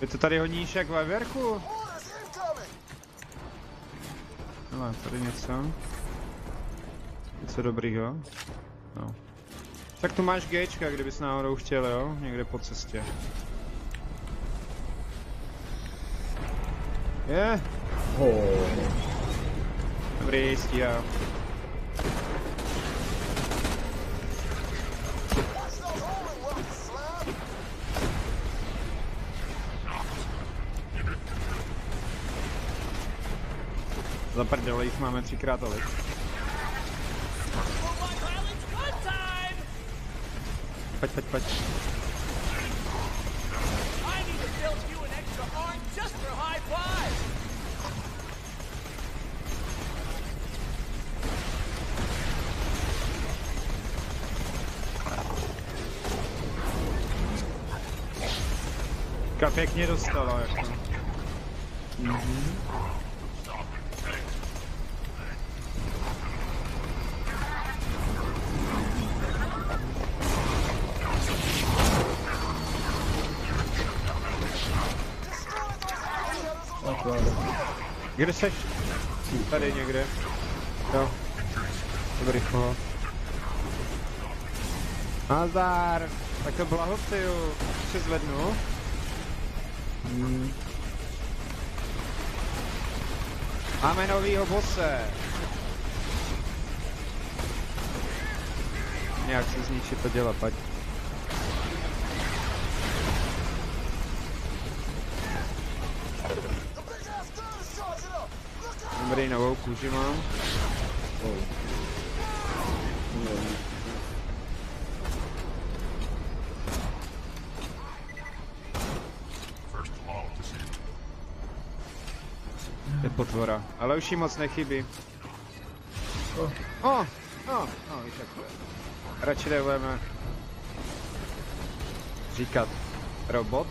Je to tady honíš jak ve věrku? No, tady něco. Něco dobrýho. No. Tak tu máš Gčka, kdybys náhodou chtěl, jo? Někde po cestě. Je? Dobrý, stíhám. Za prdele jich máme 3x tolik. Pojď. Pěkně dostala, jako. Kde seš? Tady někde. Jo. Dobrý rychlo. Nazdar. Tak to blahopřeju. Se zvednu. Máme novýho bosse. Nějak si zničit to dělat, pojď. Dobrý, novou kůži mám. Je potvora, ale už jí moc nechybí. Víš jak to je. Radši nebudeme říkat robot.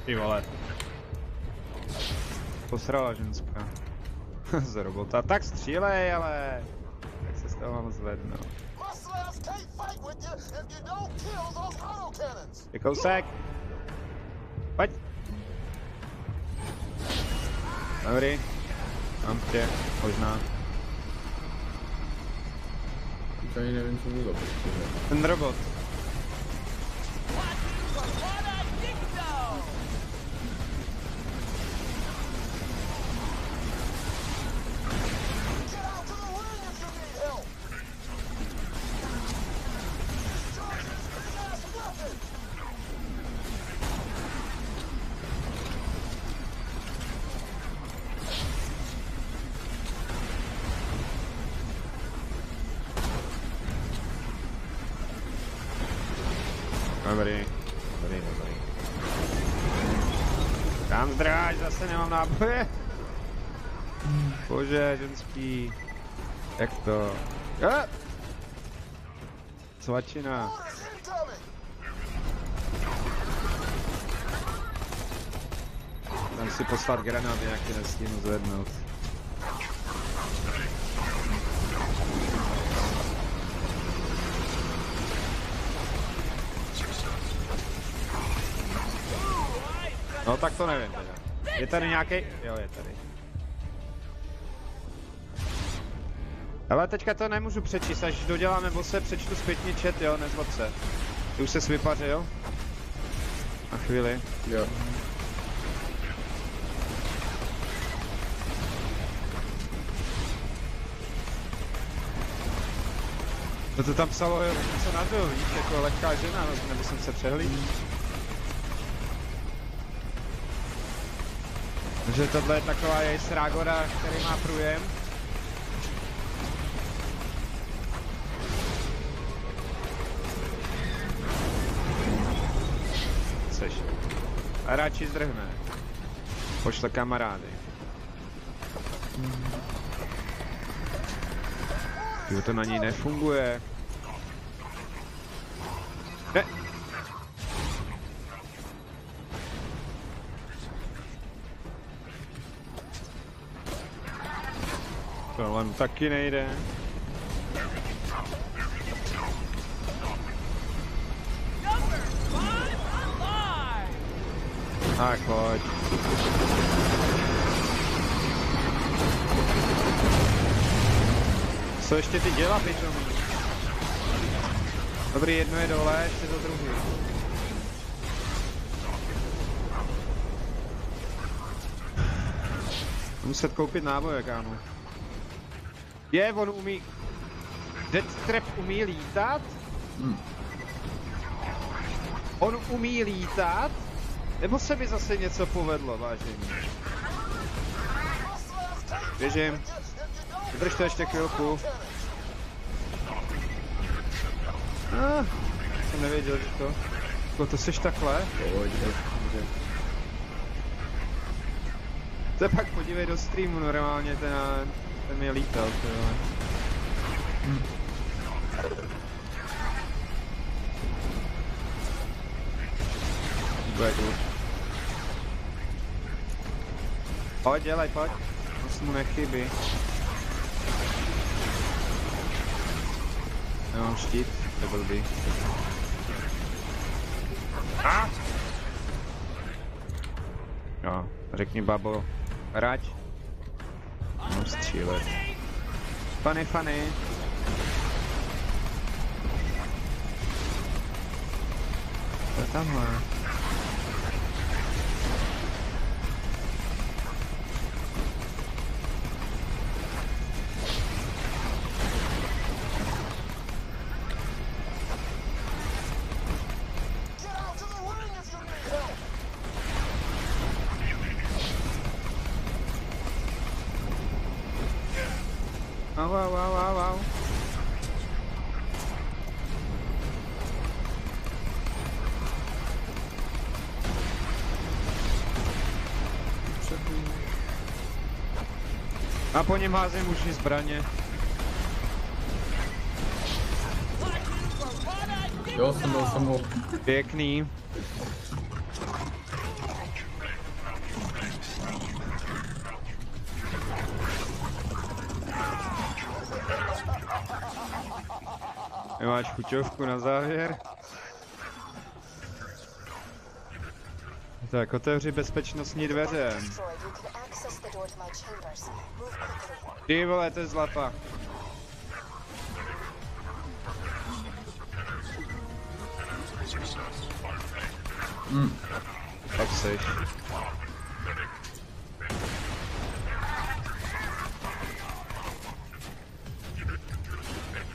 Ty vole. Posrala ženská. Z robota. Tak střílej, ale... Jak se z toho mám zvednout? Je kousek. Pojď. Dobrý. Mám tě, možná. Ani nevím, co bylo prostě. Ten robot. Dobrý. Kam zdráž, zase nemám náboje. Bože, ženský. Jak to? Svačina. Tam si poslat granát, nějaký nestínu zvednout. No tak to nevím teda. Je tady nějaký? Jo, je tady. Ale teďka to nemůžu přečíst, až doděláme bose, přečtu zpětně chat, jo, nezlob se. Ty už ses vypařil? Na chvíli. Jo. To tam psalo něco na to, víš, jako lehká žena, nebo jsem se přehlídl. Takže tohle je taková její srágora, který má průjem. Seš. A radši zdrhne. Pošle kamarády. Jo, to na ní nefunguje. Ne. Tohle taky nejde. Tak pojď. Co ještě ty dělá, pitomí? Dobrý, jedno je dole, ještě to druhý. Muset koupit náboje, kámo. Je, on umí... Death Trap umí lítat? On umí lítat? Nebo se mi zase něco povedlo, vážení? Běžím. Vydrž to ještě chvilku. Jsem nevěděl, že to... Jako to seš takhle? Pojď, To pak podívej do streamu, normálně ten mě lítal, tyhle. Pojď, dělej, pojď. Moc mu nechybí. Nemám štít, to je blbý. Jo, řekni babo, rať. Mám střílet. Funny. To je tamhle. Wow. A po něm házím už zbraně. Jo, jsem ho. Pěkný. Máš chuťovku na závěr? Tak, otevři bezpečnostní dveře. Ty vole, to je zlata. Tak seš.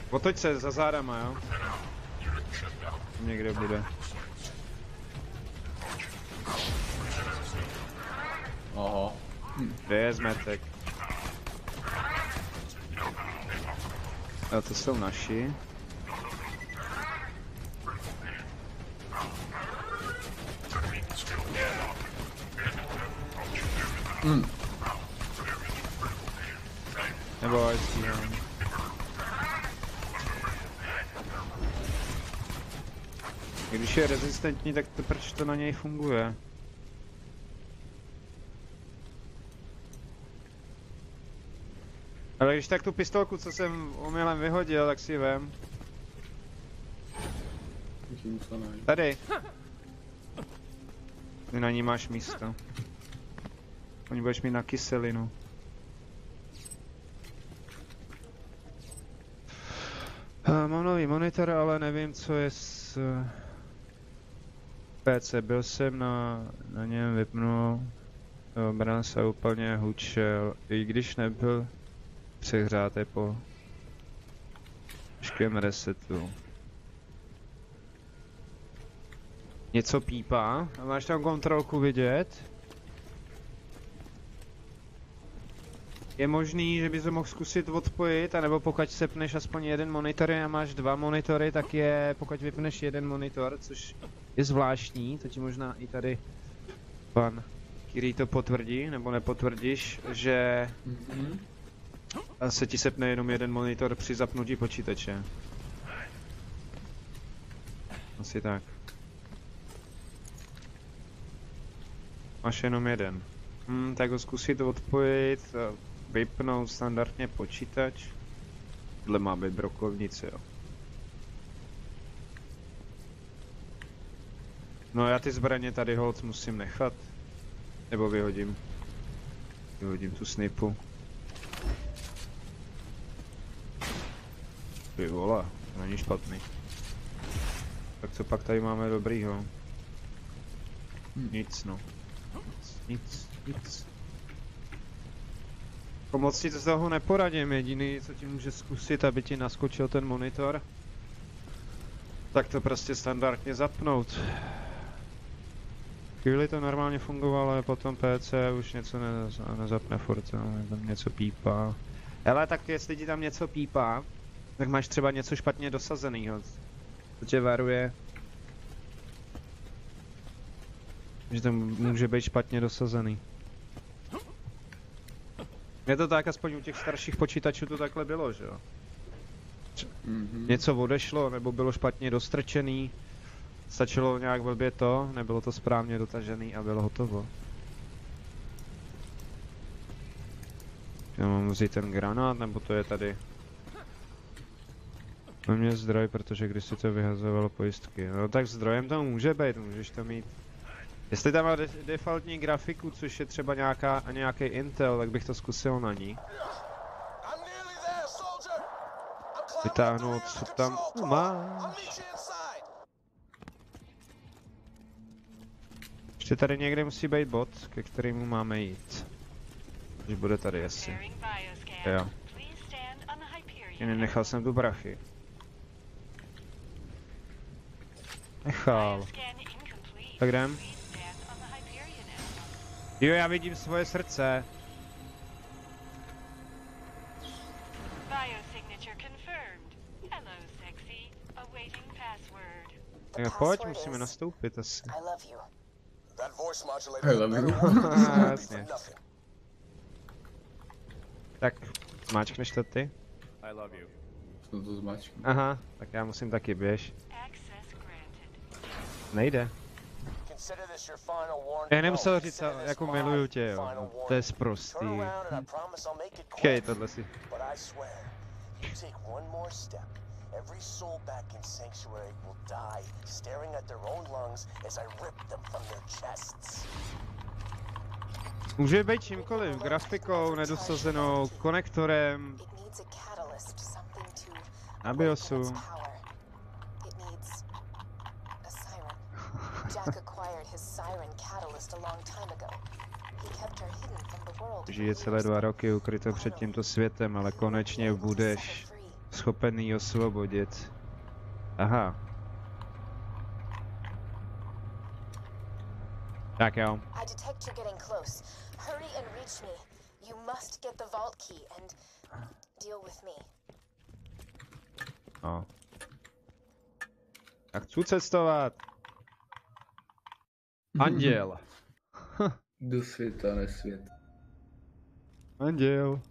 Otoč se za zádama, jo? Někde bude. Aha. Kde je zmetek? Jo, to jsou naši. Nebo stíhám. Když je rezistentní, tak to proč to na něj funguje? Ale když tak tu pistolku, co jsem omylem vyhodil, tak si vem. Tady. Ty na ní máš místo. Oni budeš mít na kyselinu. Mám nový monitor, ale nevím, co je s PC. Byl jsem na něm, vypnul. Obraz se úplně hučel, i když nebyl přehrátý po těžkém resetu. Něco pípá? A máš tam kontrolku vidět? Je možný, že bys ho mohl zkusit odpojit, anebo pokud sepneš aspoň jeden monitor a máš dva monitory, tak je, pokud vypneš jeden monitor, což je zvláštní, to ti možná i tady pan Kiri to potvrdí, nebo nepotvrdíš, že se ti sepne jenom jeden monitor při zapnutí počítače. Asi tak. Máš jenom jeden. Tak ho zkusit odpojit, vypnout standardně počítač. Tohle má být brokovnice, jo. No já ty zbraně tady holt musím nechat. Nebo vyhodím. Vyhodím tu snipu. Ty vole, to není špatný. Tak co pak tady máme dobrýho? Nic no. Nic. Moc ti z toho neporadím, jediný co ti může zkusit, aby ti naskočil ten monitor. Tak to prostě standardně zapnout. Chvíli to normálně fungovalo, ale potom PC už něco nezapne furt, tam něco pípá. Hele, tak jestli ti tam něco pípá, tak máš třeba něco špatně dosazenýho. To tě varuje, že to může být špatně dosazený. Je to tak, aspoň u těch starších počítačů to takhle bylo, že jo? Něco odešlo, nebo bylo špatně dostrčený. Stačilo nějak blbě to, nebylo to správně dotažený a bylo hotovo. Já mám vzít ten granát, nebo to je tady? Na mě zdroj, protože když si to vyhazovalo pojistky. No tak zdrojem to může být, můžeš to mít. Jestli tam má defaultní grafiku, což je třeba nějaký Intel, tak bych to zkusil na ní. Vytáhnout, co tam máš. Ještě tady někde musí být bod, ke kterému máme jít. Když bude tady asi. Jo. Nechal jsem tu brachy. Nechal. Tak jdem. Jo, já vidím svoje srdce. Tak pojď, musíme nastoupit asi. I love you. Jasně. Tak, zmáčkneš to ty? I love you. Co to zmáčknu? Aha, tak já musím taky, běž. Nejde. Já nemusel říct, jako miluju tě, jo. To je sprostý. Kej, tohle si. Every soul back in Sanctuary will die, staring at their own lungs as I rip them from their chests. Může být čímkoliv, grafikou, nedosazenou, konektorem, na BIOSu. Žije celé 2 roky ukryto před tímto světem, ale konečně budeš schopen ji osvobodit. Aha. Tak jo. No. Tak chci cestovat. Anděl. Do světa, nesvět. Anděl.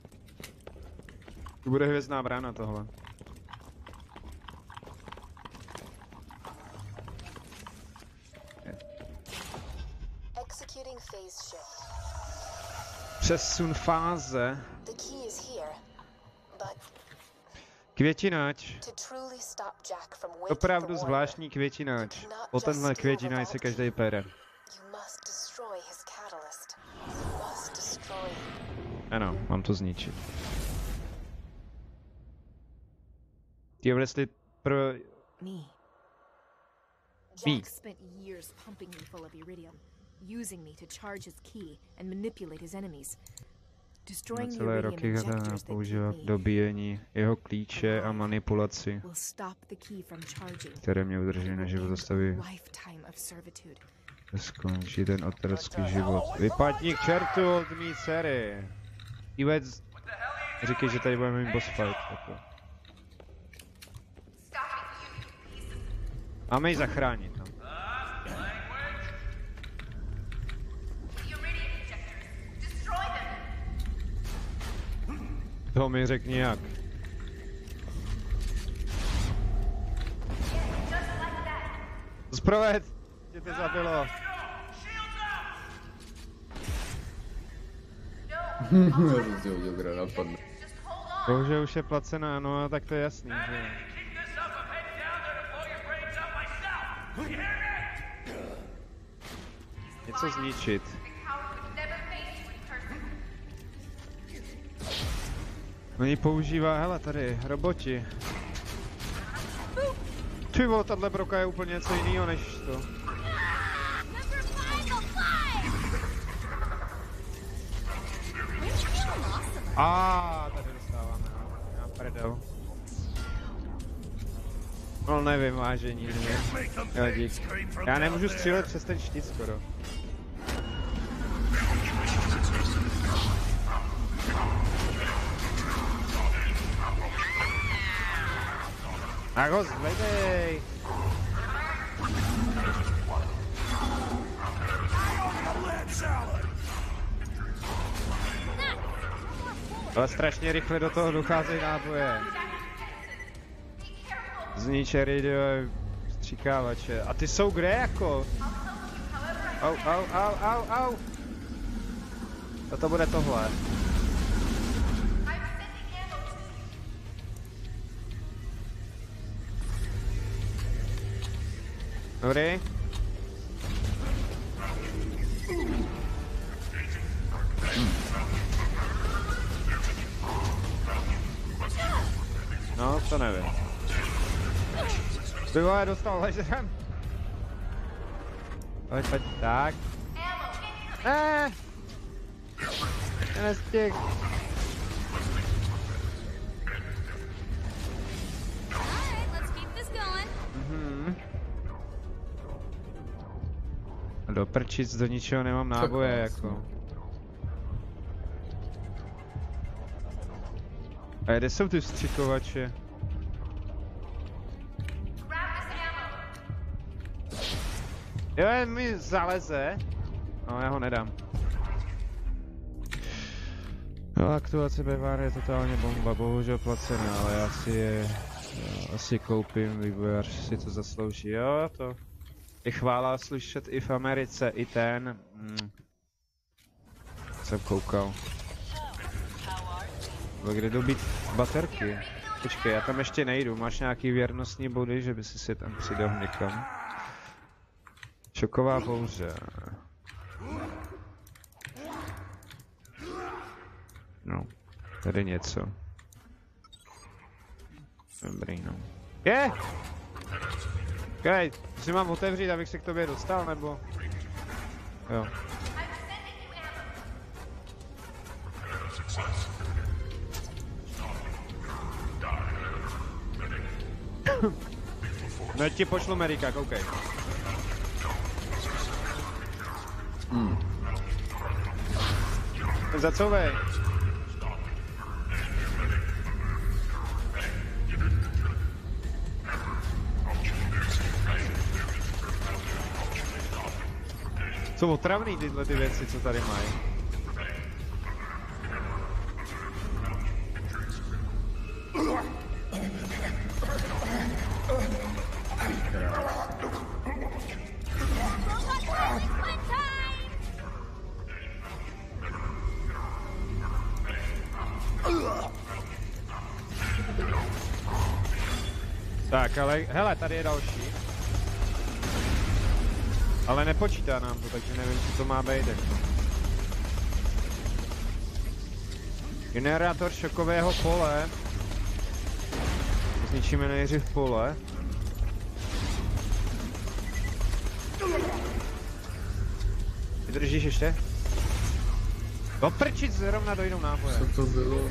To bude hvězdná brána tohle. Přesun fáze. Květináč. Opravdu zvláštní květináč. O tenhle květináč se každý pere. Ano, mám to zničit. Ty jestli pro... Me. Me. Jack spent years pumping me full of iridium, using me to charge his key and manipulate his enemies. Destroying the Celé iridium roky injectors that používá keep k me dobíjení jeho klíče a manipulaci, will stop the key from charging. které mě udrží na život, zastaví Lifetime of servitude. skončí ten otrocký život. Vypadni k čertu od mý dcery! Ivec, říkej, že tady budeme mít boss fight. Jako. Máme ji zachránit, no. To mi řekni jak. Zproved! Tě to zabilo. Já jsem si hodil granát padne. Bohužel už je placená, no tak to je jasný, že? Něco zničit. Oni používá, hele tady, roboti. Ty vole, tahle broka je úplně něco jiného než to. Tady dostáváme, no. Já prdel. No nevím, vážení, jo, dík. Já nemůžu střílet přes ten štít skoro. Tak ho zvedej! Ale strašně rychle do toho docházejí náboje. Zniče radio stříkávače. A ty jsou kde jako? Au. A to bude tohle. Dobrý. No, to nevím. Ty vole, dostal laserem. Pojď, tak. Nestihl. Do prčic, do ničeho nemám náboje, jako. A kde jsou ty vstřikovače? Jo, mi zaleze. No, já ho nedám. No, aktuace BVR je totálně bomba, bohužel placená, ale já si je... asi koupím, vývojář si to zaslouží, jo, to... Je chvála slyšet i v Americe, i ten... Jsem koukal. Kde dobít baterky? Počkej, já tam ještě nejdu, máš nějaký věrnostní body, že by si tam přidal někam? Šoková bouře. No, tady něco. Dobrý, no. Je! Okej, si mám otevřít, abych se k tobě dostal, nebo? Jo. No já ti pošlu Merika, koukej. Zacouvej. Jsou otravný tyhle ty věci, co tady mají. Tak, ale hele, tady je další. Ale nepočítá nám to, takže nevím, co to má být. Jako. Generátor šokového pole. Zničíme nejdřív pole. Vydržíš ještě? Doprčit, zrovna dojdou náboje. Co to bylo?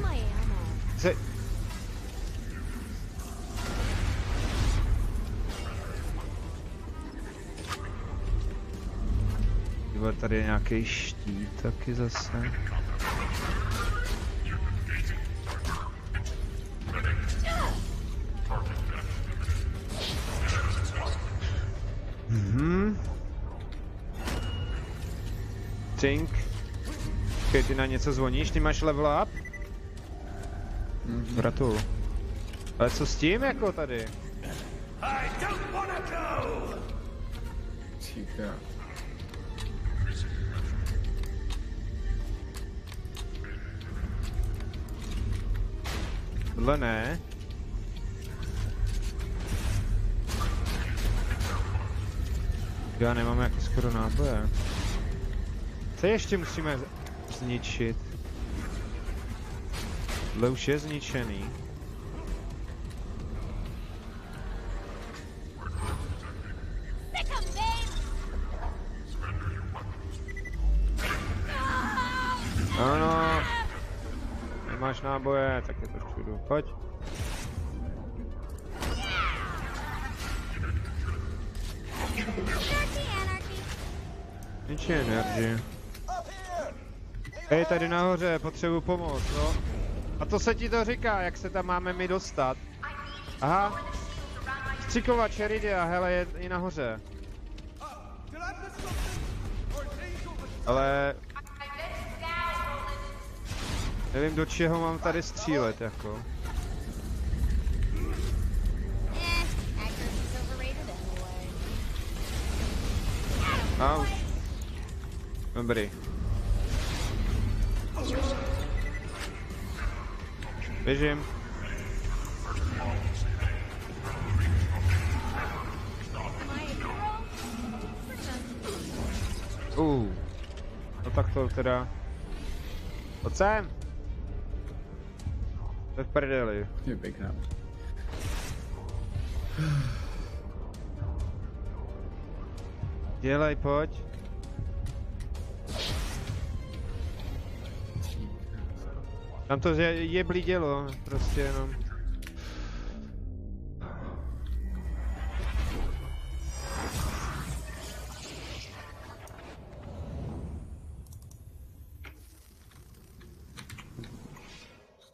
Tady je nějaký štít taky zase. Think. Okay, ty na něco zvoníš, ty máš level up? Gratuluju. Ale co s tím jako tady? Ticha. Tohle ne. Já nemám jako skoro náboje. Co ještě musíme zničit? Tohle už je zničený. Ano. Nemáš náboje, tak je to všudu. Pojď. Ničí energie. Hej, tady nahoře, potřebuji pomoc, no. A to se ti to říká, jak se tam máme my dostat. Aha. Střikovač Eridia, hele, je i nahoře. Ale... Nevím, do čeho mám tady střílet, jako. A už. Dobrý. Běžím. No tak to teda... Pojď sem! To je v prdeli. Je pěkná. Dělej, pojď. Tam to je blídělo, prostě jenom.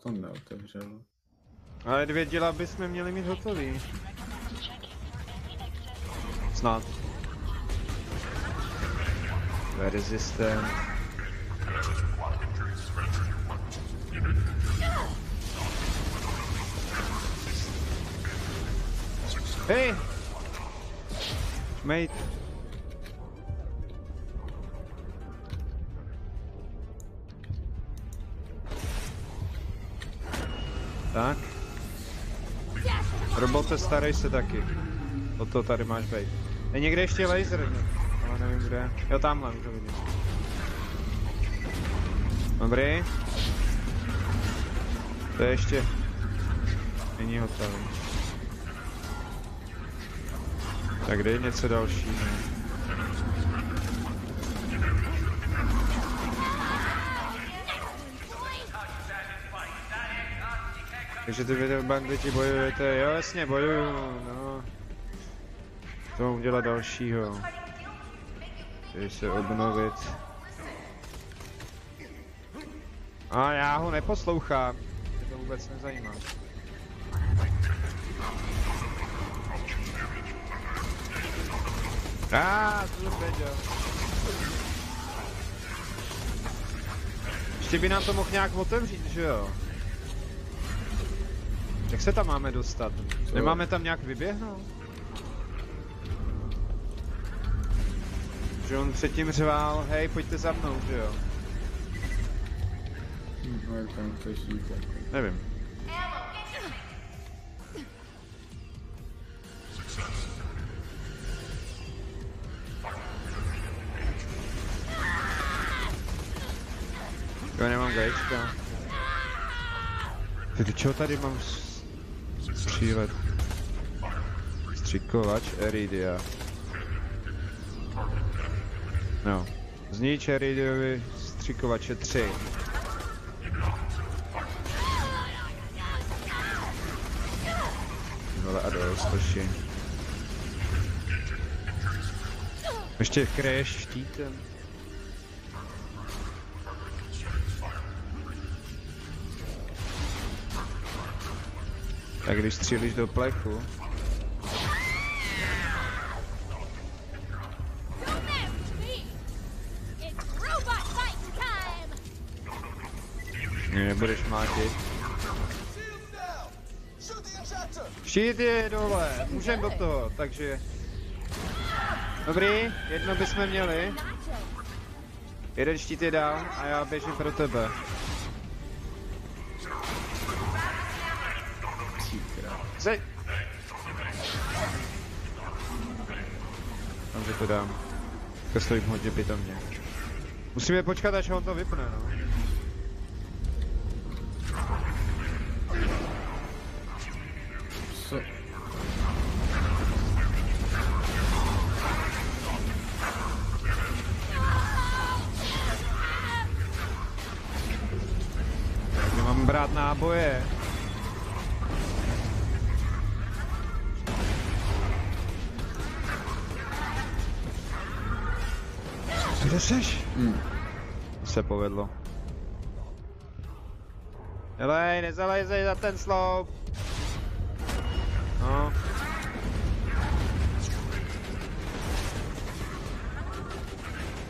To neotevřelo. Ale 2 díla bychom měli mít hotový. Snad. Resistent. Hej! Mate. Tak. Robote, starej se taky. O to tady máš bejt. Je někde ještě laser, ale nevím kde. Jo, tamhle, už ho vidím. Dobrý. To je ještě... Není hotový. Tak kde je něco dalšího? Takže ty banditi bojujete, jo jasně bojuju, no. To mám udělat dalšího. Chci se obnovit. A já ho neposlouchám, mě to vůbec nezajímá. To věděl. Ještě by nám to mohl nějak otevřít, že jo? Jak se tam máme dostat? Nemáme tam nějak vyběhnout? Že on předtím řval, hej, pojďte za mnou, že jo? No jak tam chceš jít, jako. Nevím. Jo, nemám gaječka. Do čeho tady mám střílet? Střikovač Eridia. No. Znič Eridiovi střikovače 3. Vole a dost, toši. Ještě kryješ štítem. Tak když střílíš do plechu. Nebudeš mátit. Štít je dole, můžem do toho, takže... Dobrý, jedno bychom měli. Jeden štít je dál a já běžím pro tebe. Zeď! Tam to dám. To stojím hodně pitomně. Musíme počkat, až on to vypne, no. Co? Takže mám brát náboje. Kde seš? Se povedlo. Helej, nezalezej za ten sloup. No.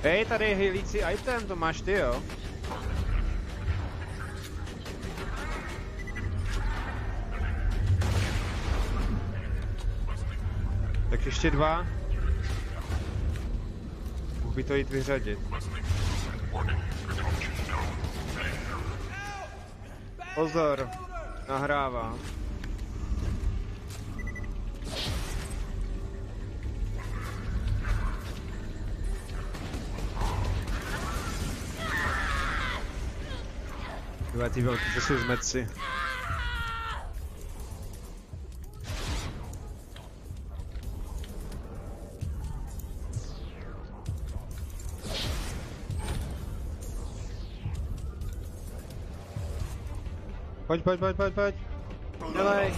Hej, tady je healící item, to máš ty, jo? Tak ještě 2. Mohl by to jít vyřadit. Pozor, nahrává. Tyhle ty velký, to jsou zmetci. Pojď. Dělej.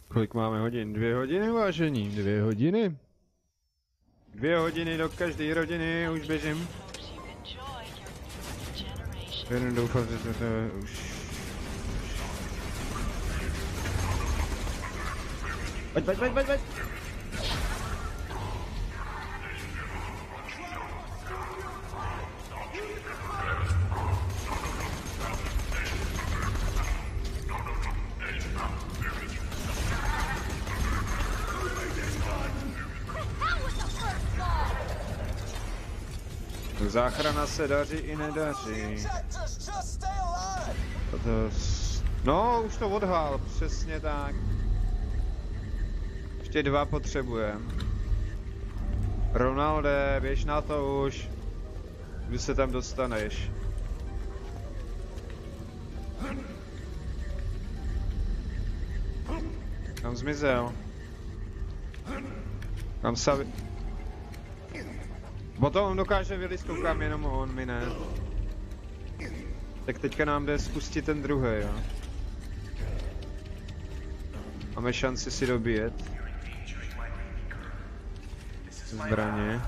Kolik máme hodin? 2 hodiny, vážení, 2 hodiny. 2 hodiny do každé rodiny, už běžím. Jen doufám, že to už... Pojď. Záchrana se daří i nedaří. No, už to odhál, přesně tak. Ještě 2 potřebujem. Ronalde, běž na to už. Kdy se tam dostaneš. Kam zmizel? Kam se... Potom on dokáže vylít, koukám, jenom on, my ne. Tak teďka nám jde spustit ten druhý, jo. Máme šanci si dobíjet. Zbraně.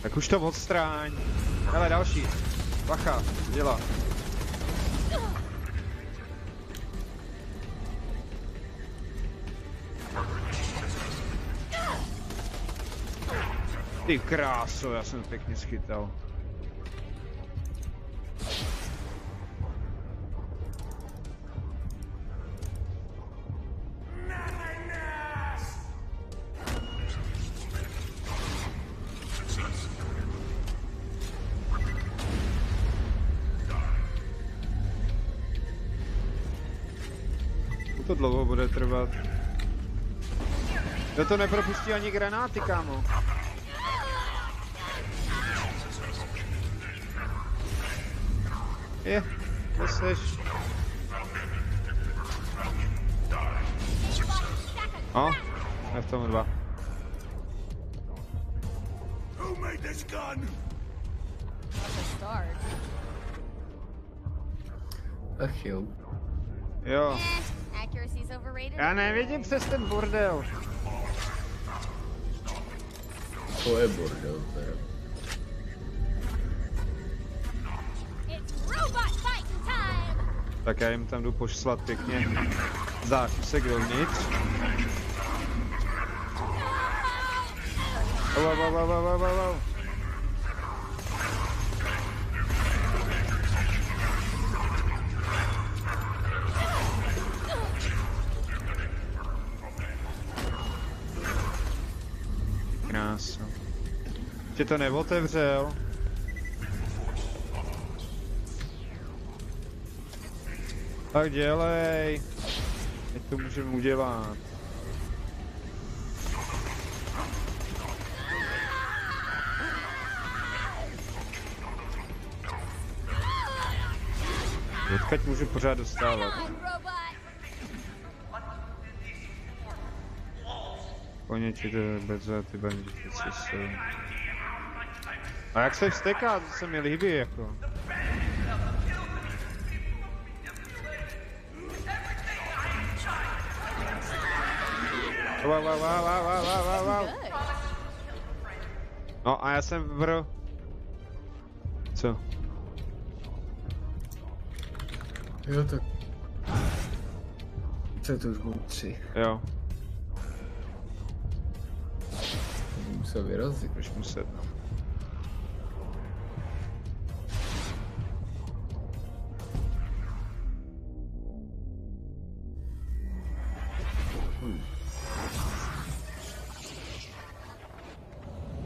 Tak už to odstráň. Hele, další. Bacha, dělá. Ty kráso, já jsem pěkně schytal. to dlouho bude trvat. Jo, to nepropustí ani granáty, kámo. Je, kde seš? No, jsme v tom 2. Who made this gun? Ach jo. Jo. Accuracy's overrated. Já nevidím přes ten bordel. To je bordel, teda. It's robot fighting time. Tak já jim tam jdu pošslat pěkně zákusek dovnitř. Wow. Krásno. Tě to neotevřel? Tak dělej. Teď to můžeme udělat. Odkud můžu pořád dostávat? Poněči to bez ty bandity jsou. A jak se vsteká, to se mi líbí jako. Wow. No a já jsem Co? Jo, tak... Co to už bylo 3? Jo. Musel vyrazit. Už muset, no.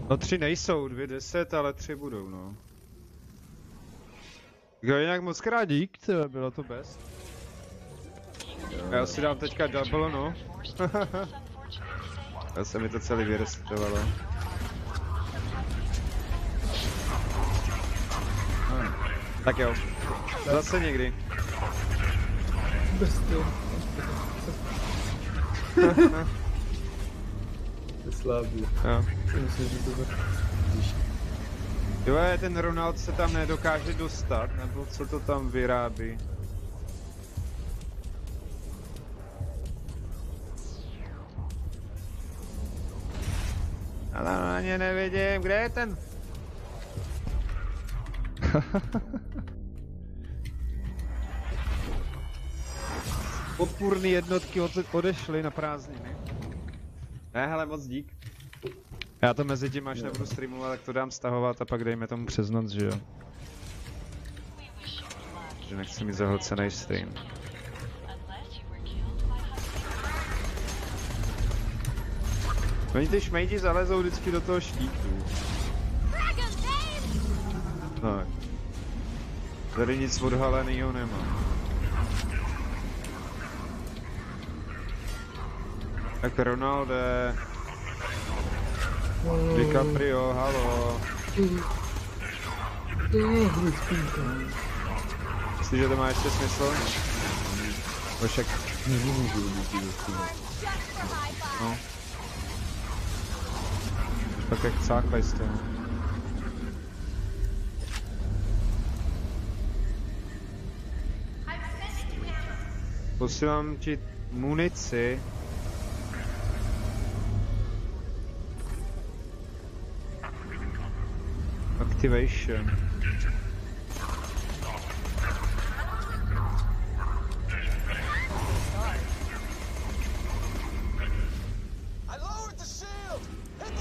No 3 nejsou, 2 10, ale 3 budou, no. Jo, jinak moc krát dík, to bylo to best. Já si dám teďka double, no. Já se mi to celý vyresetovalo. Tak jo, zase někdy. Bez toho. To je slabý. Jo. Myslím, že to bude... Jo, ten Ronald se tam nedokáže dostat, nebo co to tam vyrábí? Ale ani nevidím, kde je ten? Podpůrné jednotky odešly na prázdniny. Ne, hele, moc dík. Já to mezi tím, až nebudu streamovat, tak to dám stahovat a pak dejme tomu přes noc, že jo? Že nechci mít zahlcený stream. Oni ty šmejdi zalezou vždycky do toho štítu. Tak. Tady nic odhalenýho nemá. Tak Ronalde. DiCaprio, halo. Myslíš, že to má ještě smysl? Však... No. Tak jak cáklej z toho. Posílám ti munici. Activation.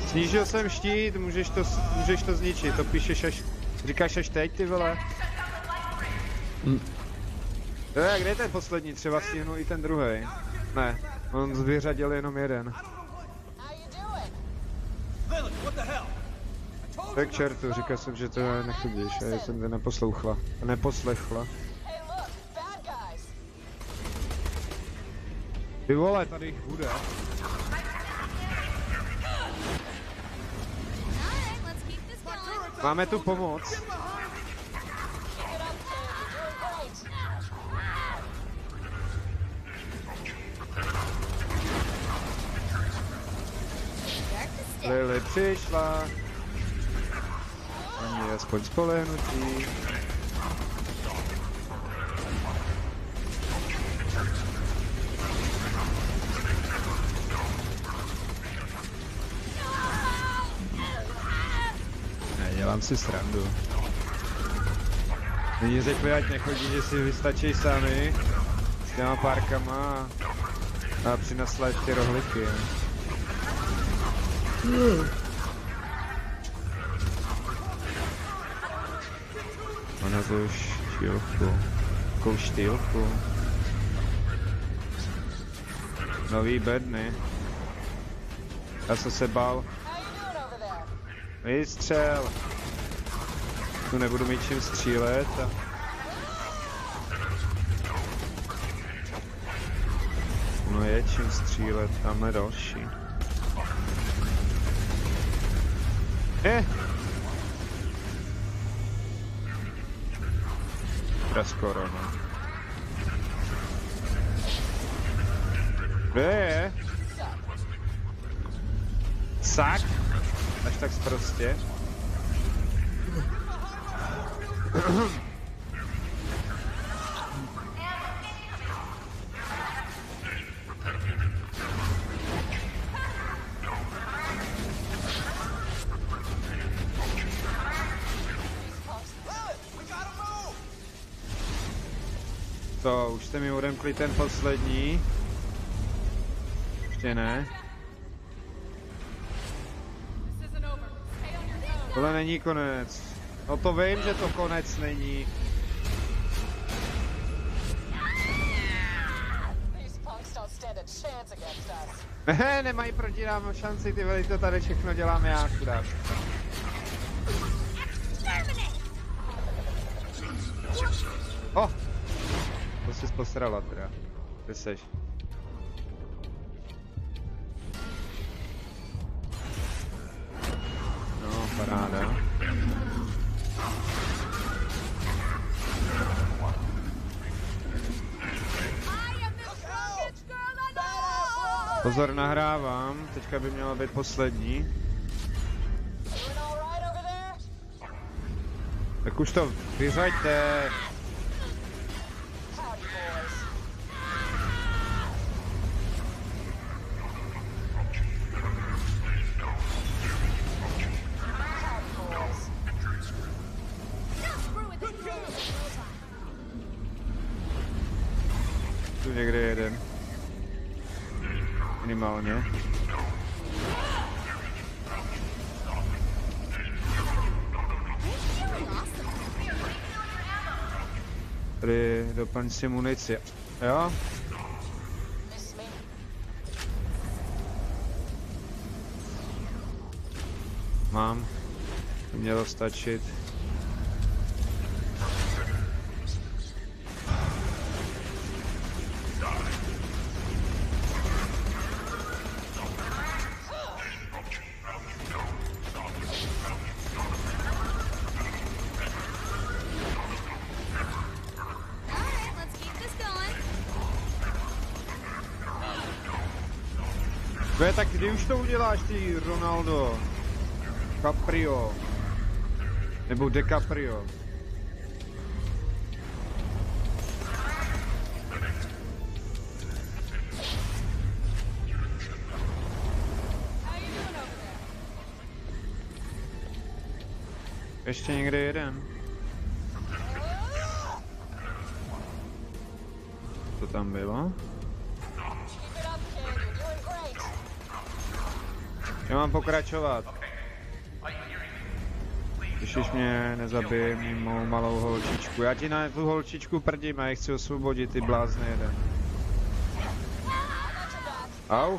Snížil jsem štít, můžeš to zničit, to píšeš až, říkáš až teď, ty vole. Kde je ten poslední, třeba stihnu i ten druhý. Ne, on vyřadil jenom jeden. Tak čertu, říkal jsem, že to nechodíš, a já jsem to neposlechla. Ty vole, tady jich bude. Máme tu pomoc. Lily přišla. Ani aspoň spolehnutí. Dělám si srandu. Nyní řekli, ať nechodí, že si vystačí sami s těma párkama a přinesla ještě rohlíky. Ona to už štýlku. Jakou štýlku. Nový bedny. Já jsem se bál. Vystřel. Tu nebudu mít čím střílet a... No je čím střílet, tamhle další. Teda skoro, no. Kde je? Sak? Až tak sprostě. To, už jste mi odemkli ten poslední. Ještě ne. Tohle není konec. No to vím, že to konec není. Ne, nemají proti nám šanci, ty veli, to tady všechno dělám já, chudák. Oh! To jsi posrala teda. Kde seš? No, paráda. Pozor, nahrávám. Teďka by měla být poslední. Tak už to vyřaďte. Tu někde jeden. Minimálně. Tady doplň si munici. Jo? Mám. To mělo stačit. Tak kdy už to uděláš, ty Ronaldo? Caprio. Nebo DiCaprio. Ještě někde jeden. Co tam bylo? Já mám pokračovat. Když mě nezabije mou malou holčičku. Já ti na tu holčičku prdím a já chci osvobodit, ty blázne jeden. Au.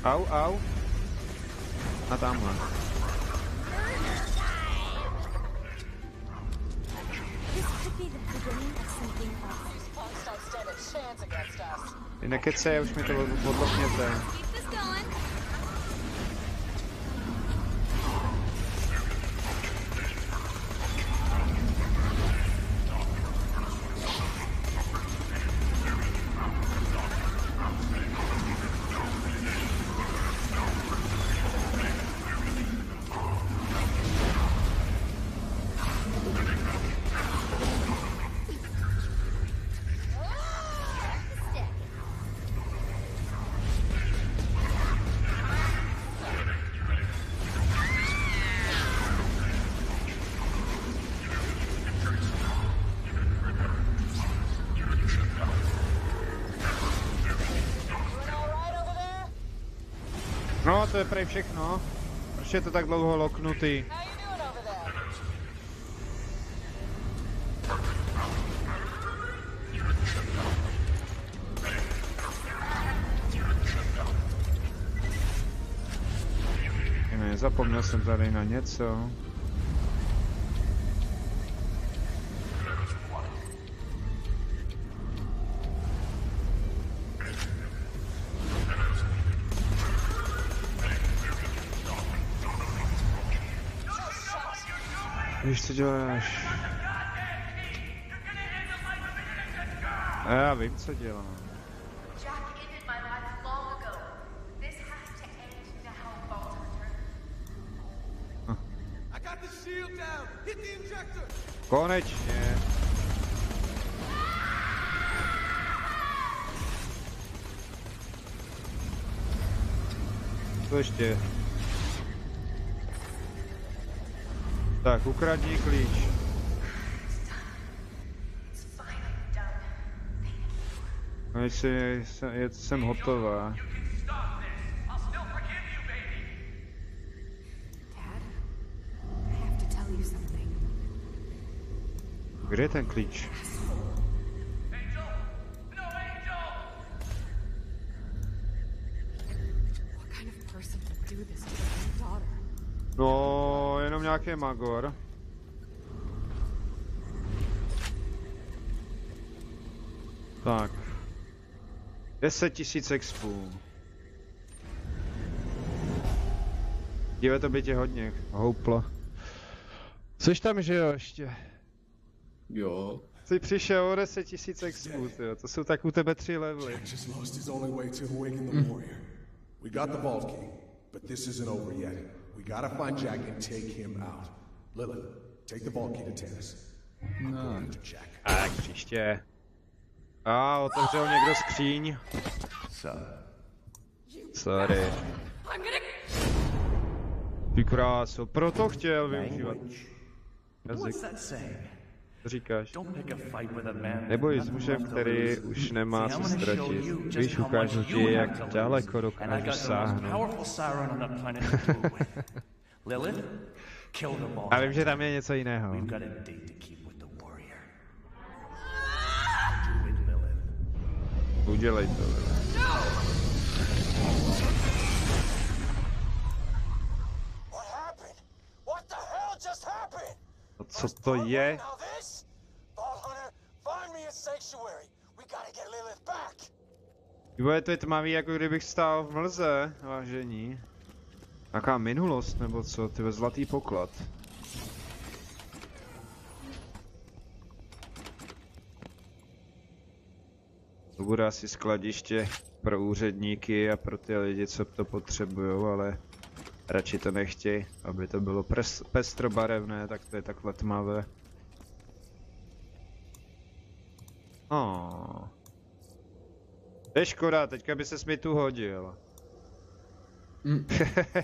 Au, au. A tamhle. chance against us. Ty nekecej, už mi to odlopněte. Keep this going. No, to je prej všechno. Proč je to tak dlouho loknutý? How you doing over there? Ne, zapomněl jsem tady na něco. Víš, co děláš? A já vím, co dělám. Jack ended my life long ago. This has to end now, Vault Hunter. I got the shield down. Hit the injector. Konečně. Co ještě? Tak, ukradni klíč. No, jsem hotová. Dad, I have to tell you something. Kde je ten klíč? What kind of person would do this to their daughter? No, jenom nějaký magor. Tak. 10 000 expů. Díve, to by tě hodně houplo. Což tam, že jo, ještě? Jo. Jsi přišel o 10 000 expů, tyjo. To jsou tak u tebe 3 levely. Jack just lost his only way to awaken the warrior. We got the Vault Key, but this isn't over yet. We gotta find Jack and take him out. Lilith, take the Vault Key to Tannis. No. Jack. Tak, příště. A otevřel někdo skříň. Sorry. Ty kráso, proto chtěl využívat. Jazyk. Co říkáš? Neboj s mužem, který už nemá co ztratit. Víš, ukážu ti, jak daleko dokážu sáhnout. Já vím, že tam je něco jiného. Udělej to, Lilith. A co to je? Vývoje, to je tmavý, jako kdybych stál v mlze, vážení. Jaká minulost, nebo co? Ty zlatý poklad. To bude asi skladiště pro úředníky a pro ty lidi, co to potřebujou, ale radši to nechtějí, aby to bylo pestrobarevné, tak to je takhle tmavé. To je škoda, teďka by ses mi tu hodil.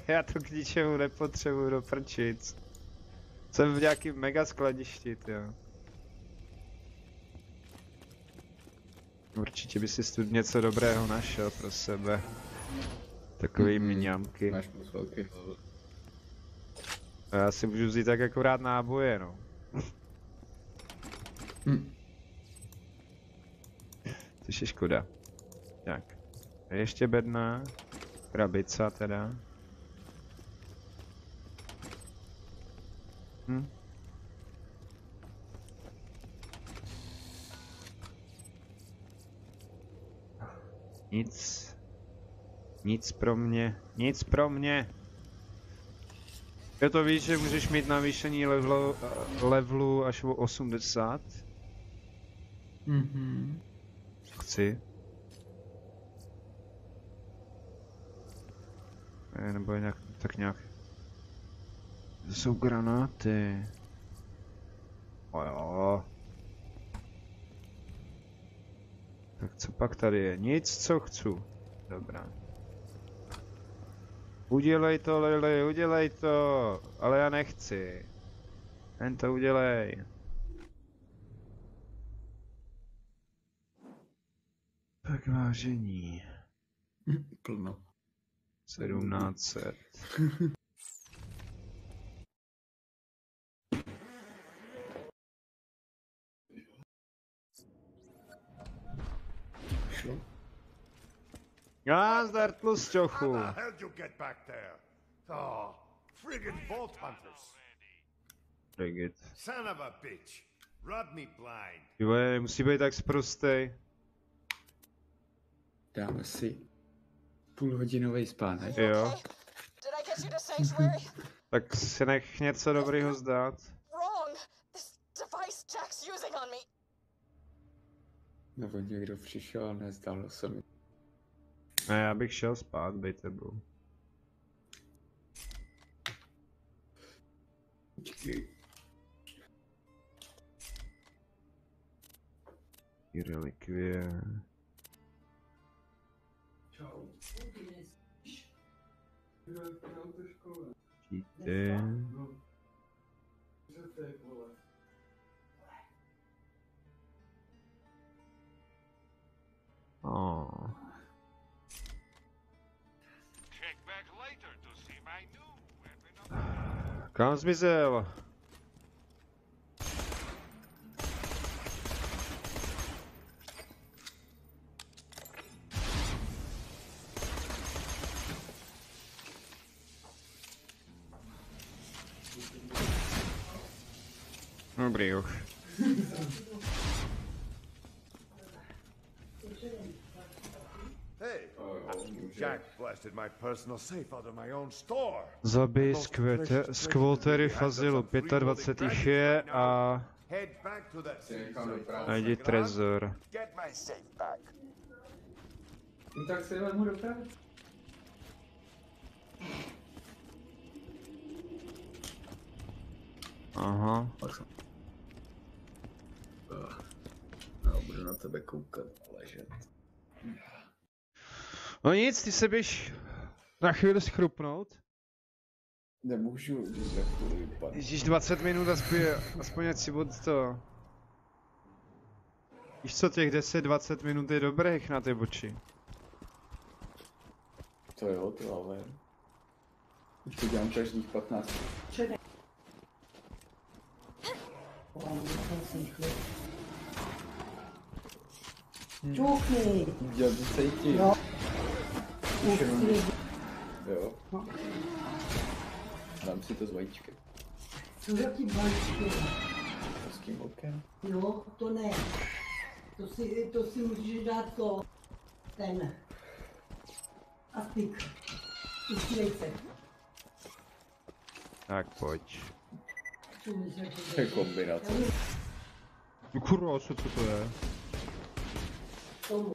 Já to k ničemu nepotřebuji do prčic. Jsem v nějakým mega skladišti, jo. Určitě by si tu něco dobrého našel pro sebe. Takový mňamky. Máš moc velký hlavu. Já si můžu vzít tak akorát náboje, no. Což je škoda. Tak. A ještě bedna. Krabica teda. Nic. Nic pro mě. Nic pro mě. Jo, to víš, že můžeš mít navýšení levelu až o 80? Mhm. Chci. Nebo je nějak, tak nějak. To jsou granáty. O jo. Tak co pak tady je? Nic, co chci. Dobrá. Udělej to, Lily, udělej to. Ale já nechci. Jen to udělej. Tak vážení. Plno. 1700. Šlo? Nazdar, tlusťochu. How the hell did you get back there? Oh, friggin' Vault Hunters. Frigid. Son of a bitch. Rub me blind. Jo, musí být tak sprostej. Dáme si půlhodinový spánek. Jo. Did I get you to sanctuary? Tak si nech něco dobrýho zdát. Wrong. This device Jack's using on me. Nebo někdo přišel a nezdalo se mi. Ne, já bych šel spát, bej tebou. Počkej. Relikvie. Číty. Oh. Kam zmizel? Dobrý už. Hey, Jack blasted my personal safe out of my own store. Zabij skvotery Fazilu 25 je a Head back to that najdi trezor. Get my safe back. No tak se vezmu dopravit. Aha. No, budu na tebe koukat a ležet. No nic, ty se běž na chvíli schrupnout. Nemůžu, když za chvíli vypadá. Ježíš 20 minut aspoň ať si od to. Víš co, těch 10-20 minut je dobrých na ty oči. To jo, to ale... Už to dělám každých 15. Čuchni! Dělám to cítím. No. Jo. Dám si to s vajíčkem. Co za tím vajíčkem? S tím okem. No, to ne. To si můžeš dát to. Ten. Aspik. Ustřelej se. Tak pojď. To je kombinace. No kurva, co to je? To?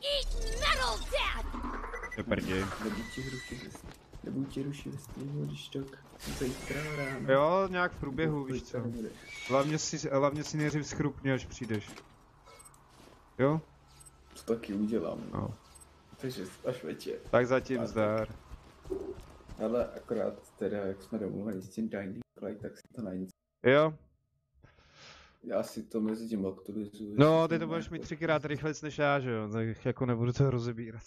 Eat metal, Dad! Je prdě. Nebudu ti rušit ve streamu, když tak zítra ráno. Jo, nějak v průběhu, víš co. Hlavně si nejdřív schrupni, až přijdeš. Jo? To taky udělám. No. Takže až večer. Tak zatím zdar. Ale akorát teda, jak jsme domluvili s tím Dying Light, tak si to na nic. Jo? Já si to mezi tím aktualizuju. No, ty to budeš mít 3krát rychlejc než já, že jo? Tak jako nebudu to rozebírat.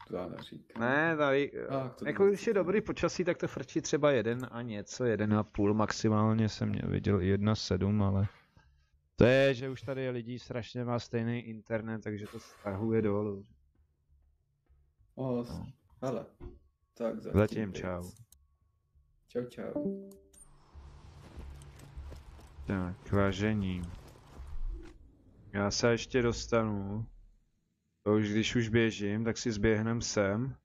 To já neříkám. Ne, tady, to jako když je dobrý počasí, tak to frčí třeba 1 a něco, 1,5 maximálně jsem viděl i 1,7, ale to je, že už tady lidí strašně má stejný internet, takže to stahuje dolů. No. Hele, tak zatím čau. Čau, čau. Tak, vážení. Já se ještě dostanu. To už když už běžím, tak si zběhnem sem.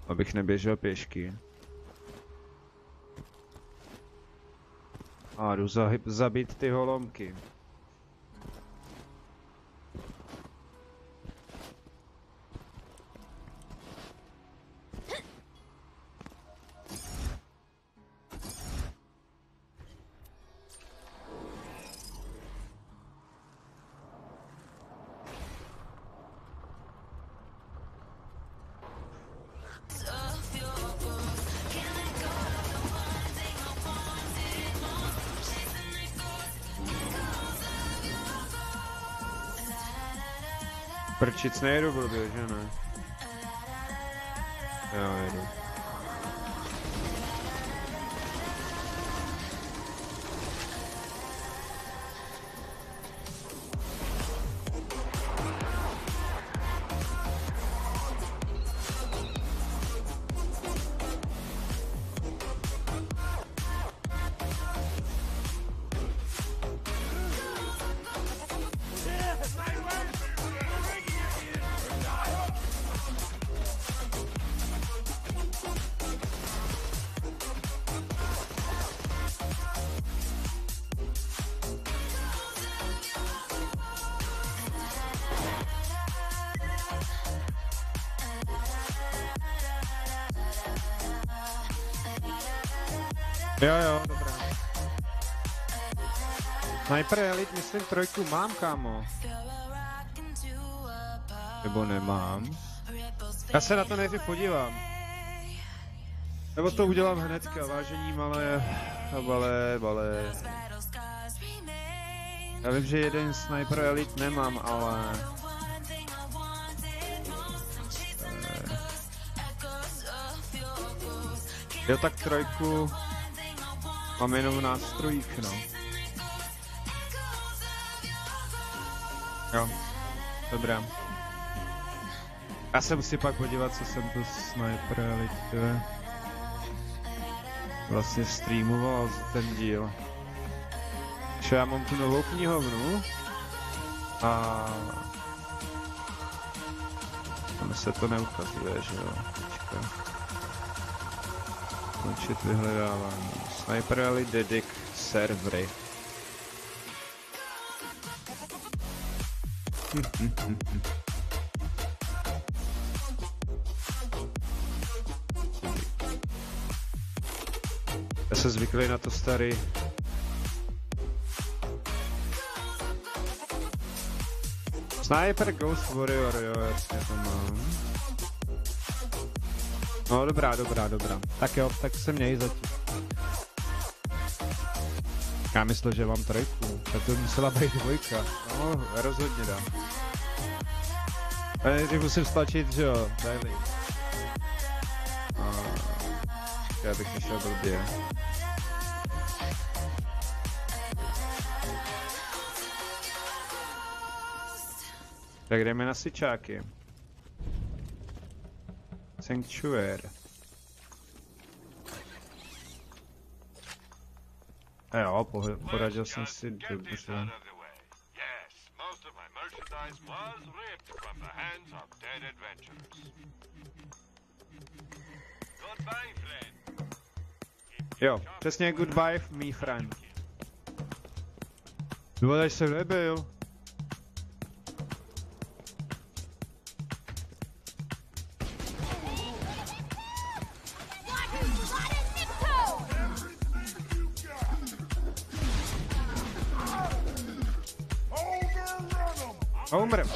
Abych neběžel pěšky. A jdu zabít ty holomky. Prčic nejedu blbě, že ne? Jo, jedu. Jo, dobrá. Sniper Elite, myslím, 3 mám, kámo. Nebo nemám. Já se na to nejdřív podívám. Nebo to udělám hnedka, vážení malé. Já vím, že jeden Sniper Elite nemám, ale... Jo, tak 3 mám jenom v nástrojích, no. Jo, dobrá. Já se musím pak podívat, co jsem tu Sniper Elite vlastně streamoval ten díl. Takže já mám tu novou knihovnu a tam se to neukazuje, že jo, teďka. Končit vyhledávání. Sniper Elite Dedic servery. Já se zvyklý na to starý. Sniper Ghost Warrior, jo, jasně to mám. No dobrá. Tak jo, tak se měj zatím. Já myslel, že mám 3, tak to musela být 2. No, rozhodně dám. Nejdřív musím stlačit, že jo, daily. Já bych nešel blbě. Tak jdeme na sičáky. Sanctuary. Jo, poradil jsem si dobře. Jo, přesně goodbye, my friend. Důvodaj jsem nebyl. Umrem.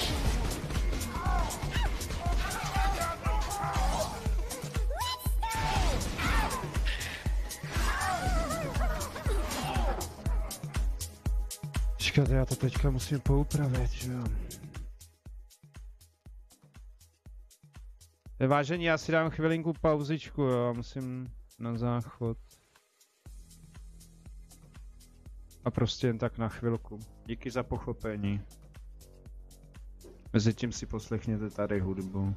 Počkat, já to teďka musím poupravit, že jo. Vážení, já si dám chvilinku pauzičku, jo, musím na záchod. A prostě jen tak na chvilku. Díky za pochopení. Mezitím si poslechněte tady hudbu.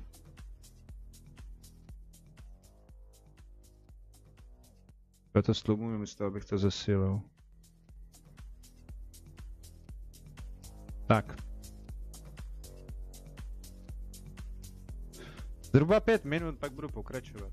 Já to slumuju místo, abych to zesílil. Tak. Zhruba 5 minut, pak budu pokračovat.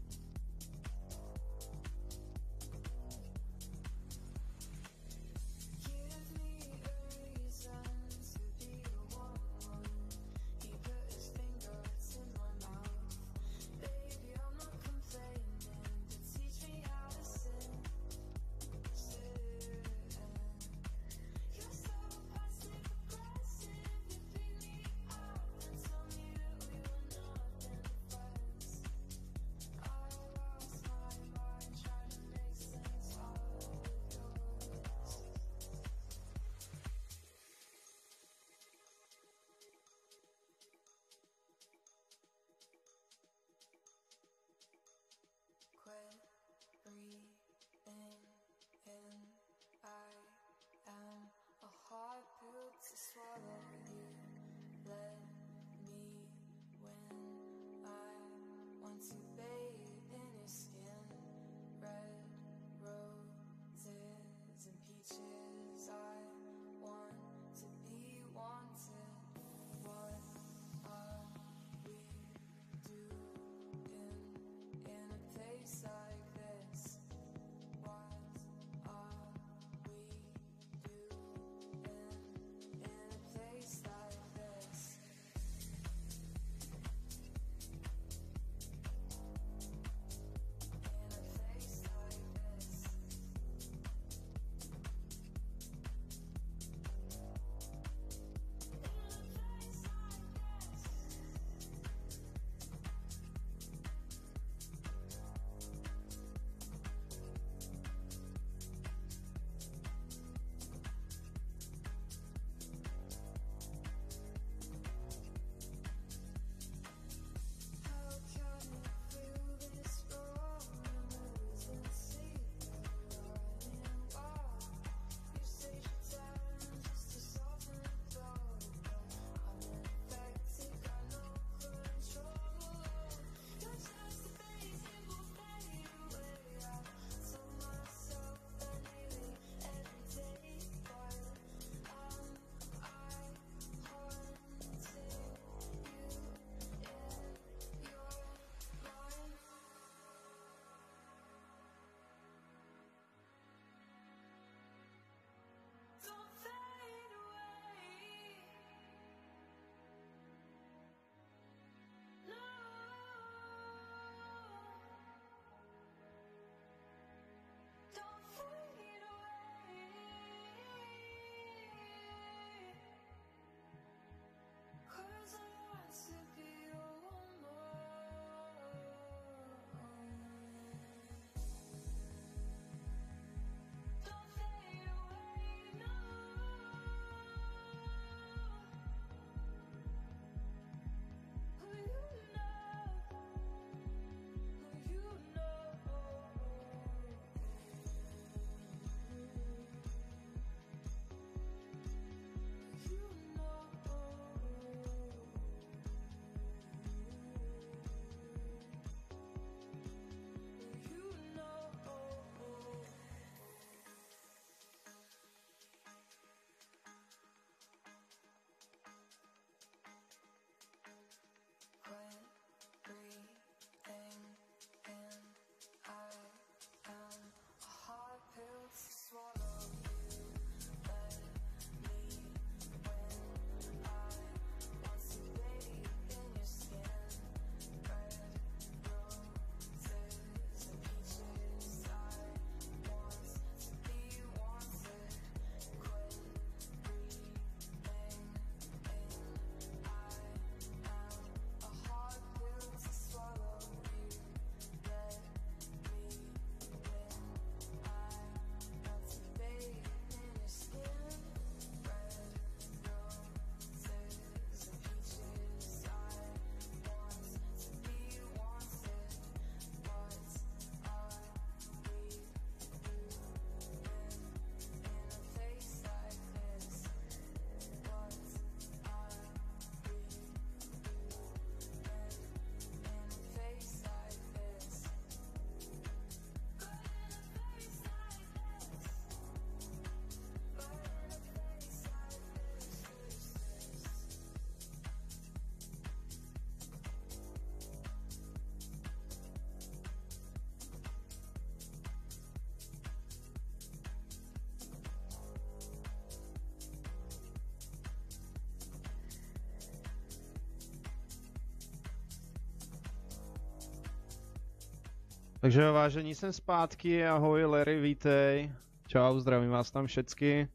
Takže jo, vážení, jsem zpátky, ahoj Larry, vítej. Čau, zdravím vás tam všecky.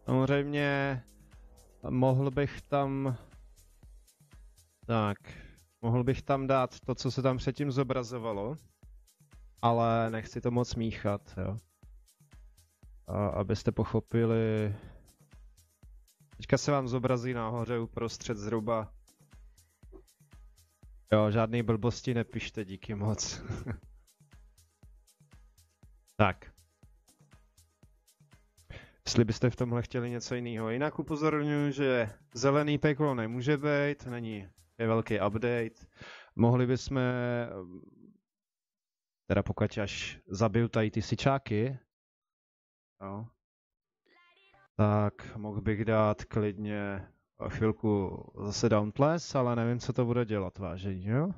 Samozřejmě mohl bych tam... Tak, mohl bych tam dát to, co se tam předtím zobrazovalo. Ale nechci to moc míchat, jo. A abyste pochopili... Teďka se vám zobrazí nahoře uprostřed zhruba. Jo, žádný blbosti nepište, díky moc. Tak. Jestli byste v tomhle chtěli něco jiného. Jinak upozorňuji, že zelený peklo nemůže být, je velký update. Mohli bychom, teda pokud až zabiju tady ty sičáky, jo, tak mohl bych dát klidně chvilku zase Dauntless, ale nevím, co to bude dělat, vážení, jo?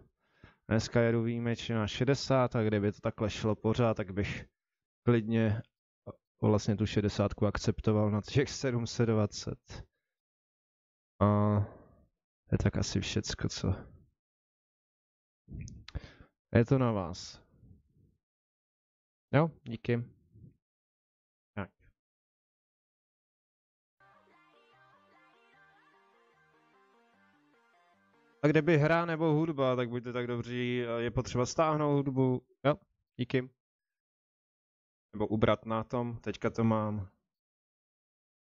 Dneska jedu výjimečně na 60 a kdyby to takhle šlo pořád, tak bych klidně vlastně tu 60 akceptoval na těch 720. A je tak asi všecko, co... Je to na vás. Jo, díky. Tak. A kdyby hra nebo hudba, tak buďte tak dobří, je potřeba stáhnout hudbu. Jo, díky. Nebo ubrat na tom, teďka to mám.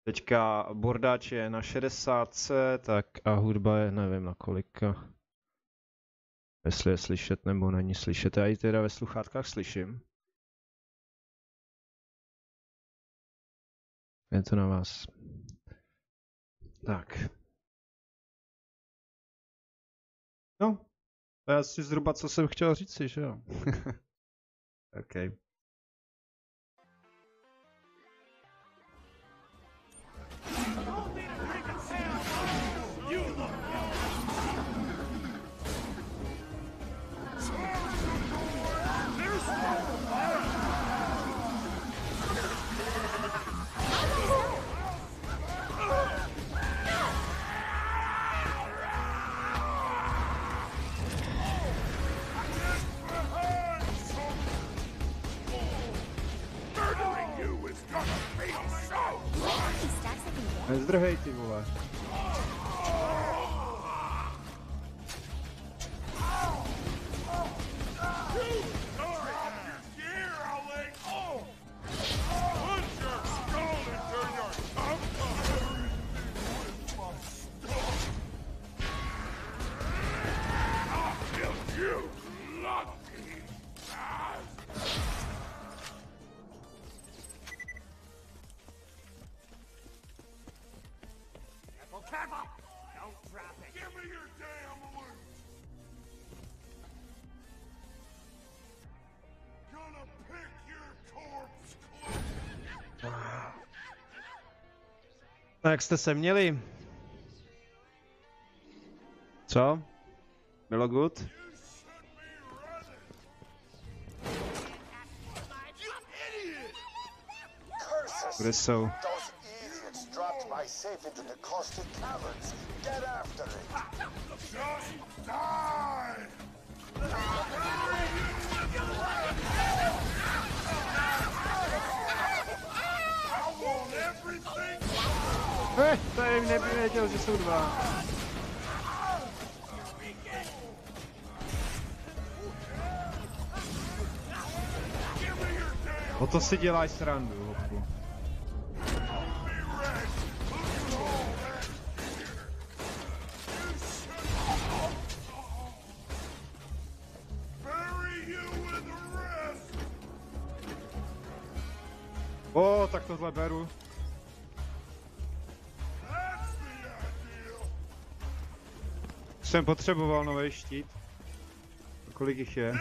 Teďka bordáč je na 60, tak a hudba je nevím na kolika. Jestli je slyšet nebo není slyšet, já ji teda ve sluchátkách slyším. Je to na vás. Tak. No, to je asi zhruba, co jsem chtěl říci, že jo? Okay. Nezdrhej, ty vole. No jak jste se měli? Co? Bylo good? Kde jsou? To jim nevěděl, že jsou dva. O to si děláš srandu, hochu. O, tak tohle beru. Jsem potřeboval nový štít. Kolik jich je?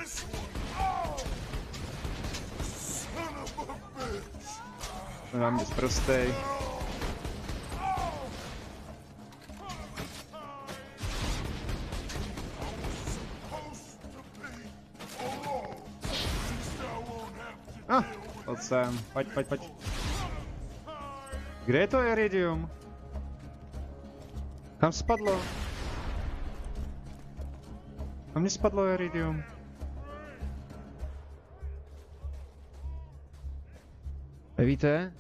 Mám nic prostej. Pojď sem, pojď. Kde je to iridium? Kam spadlo? Kam mi spadlo iridium? Víte?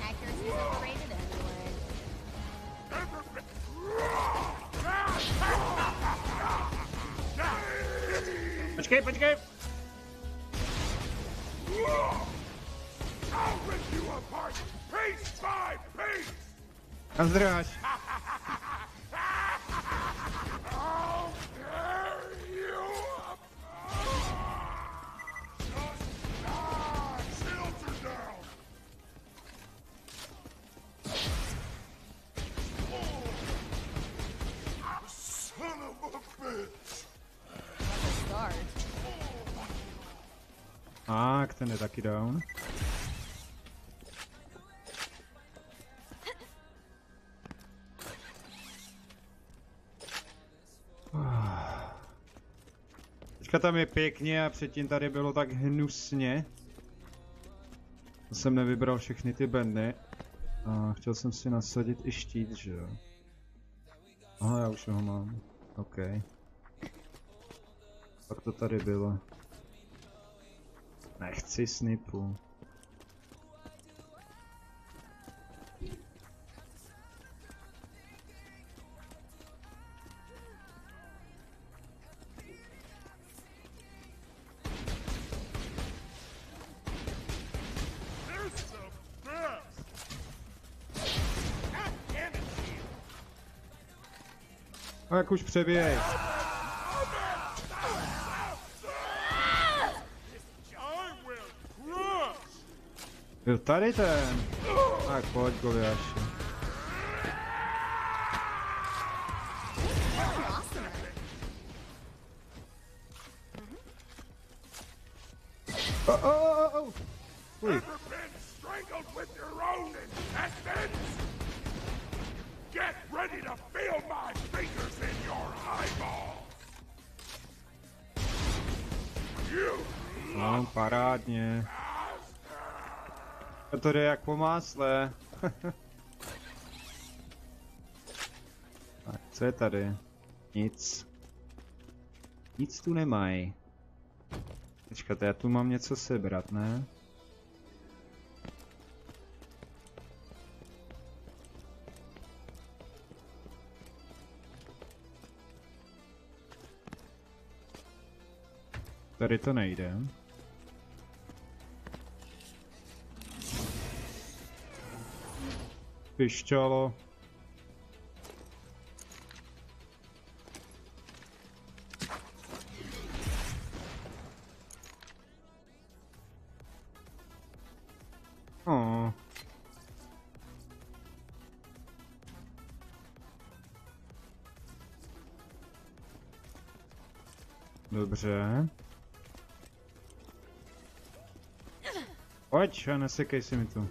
Accuracy's overrated anyway. Počkej, počkej! A zdráš. Tak, ten je taky down. Teďka tam je pěkně a předtím tady bylo tak hnusně. To jsem nevybral všechny ty bendy. A chtěl jsem si nasadit i štít, že jo. Aha, já už ho mám. OK. Pak to tady bylo. Nechci snipu. A jak už přeběj. Byl tady ten. Tak pojď, Goliáši. Uj. No, parádně. To jde jak po másle. Tak, co je tady? Nic. Nic tu nemají. Počkat, já tu mám něco sebrat, ne? Tady to nejde. Pišťalo. Dobře. Pojď a nesekej si mi tu.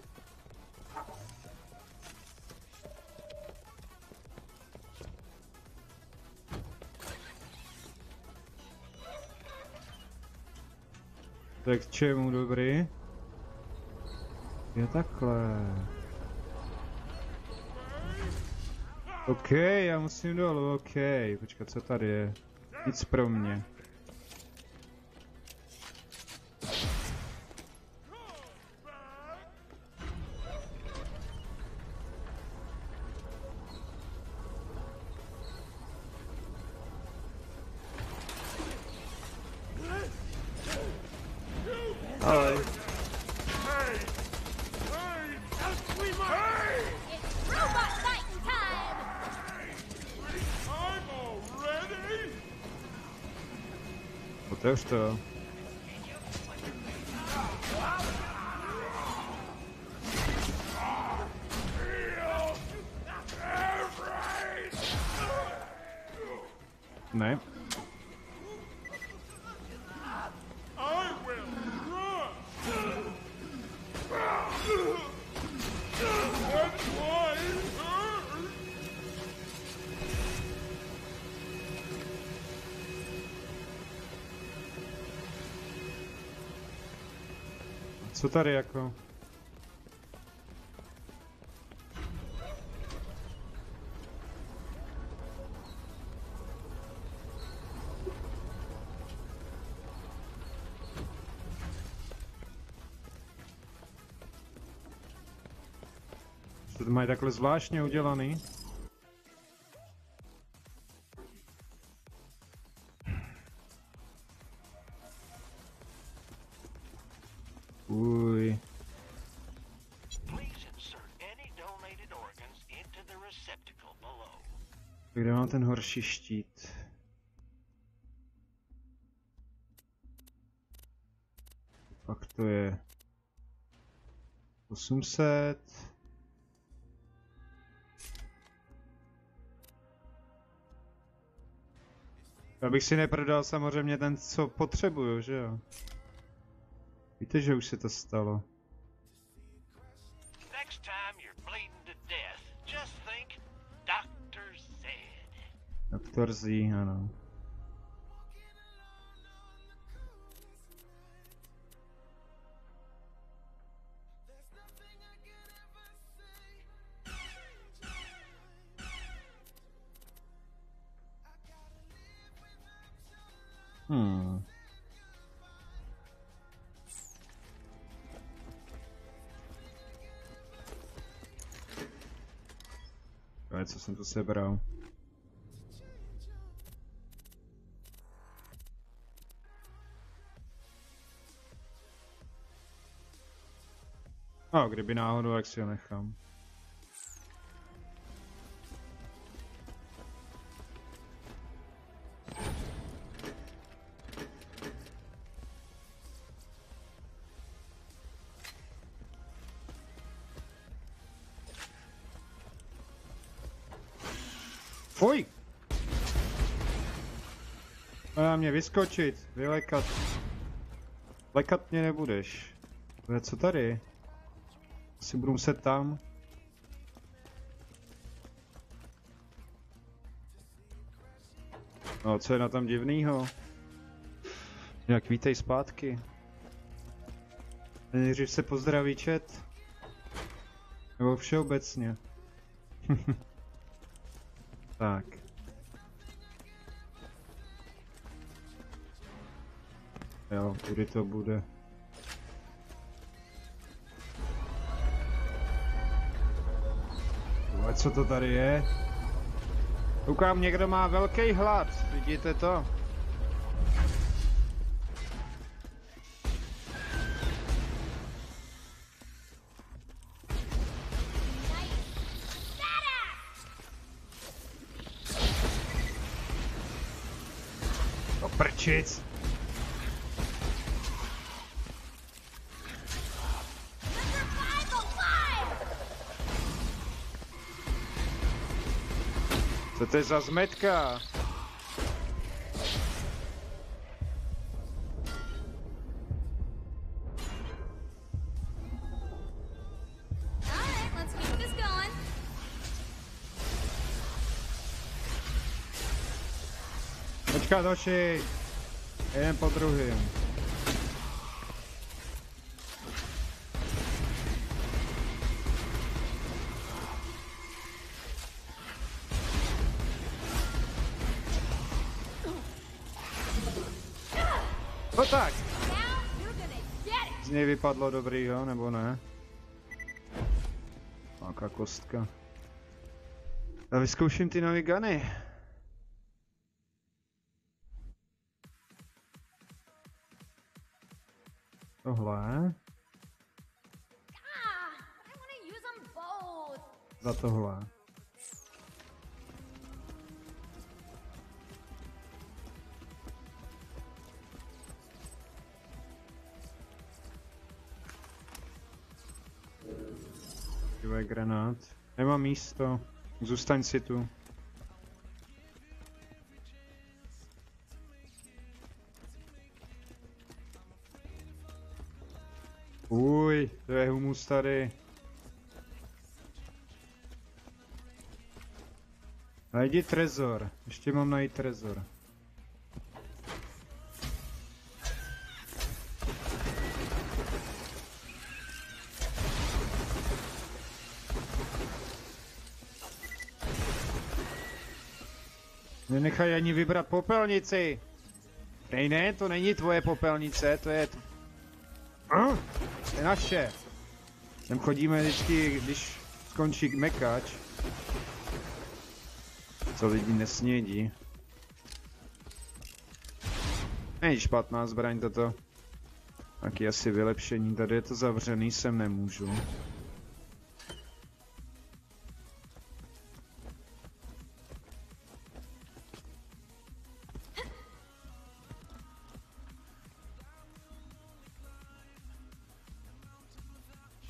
Tak k čemu dobrý? Je takhle. OK, já musím dolů, OK. Počkat, co tady je? Nic pro mě. Ahoj. Otevř to. Ne. I will run. That's why it hurts. Co tady jako? Co to mají takhle zvláštně udělaný? Uj. Kde mám ten horší štít? Pak to je 800. Já bych si neprodal samozřejmě ten, co potřebuju, že jo? Víte, že už se to stalo. Doktor Z, ano. Co jsem tu sebral? Kdyby náhodou, jak si ho nechám. Fuj! Má mě vyskočit, vylekat. Lekat mě nebudeš. Co tady? Asi budu muset tam. No, co je na tom divnýho? Jak vítej zpátky. Nejdřív se pozdraví chat. Nebo všeobecně. Tak. Jo, kudy to bude. A co to tady je? Koukám, někdo má velký hlad, vidíte to? To prčic! Co to je za zmetka? Počkat, hoši! Jeden po druhým. No tak. Z něj vypadlo dobrýho, nebo ne? Nějaká kostka. Já vyzkouším ty nový guny. Tohle. Za tohle. Granát. Nemám místo. Zůstaň si tu. Uj, to je humus tady. Najdi trezor. Ještě mám najít trezor. Nenechaj ani vybrat popelnici. Ne, to není tvoje popelnice, to je... To je naše. Tam chodíme vždycky, když skončí mekač. Co lidi nesnědí. Není špatná zbraň toto. Taky asi vylepšení, tady je to zavřený, sem nemůžu.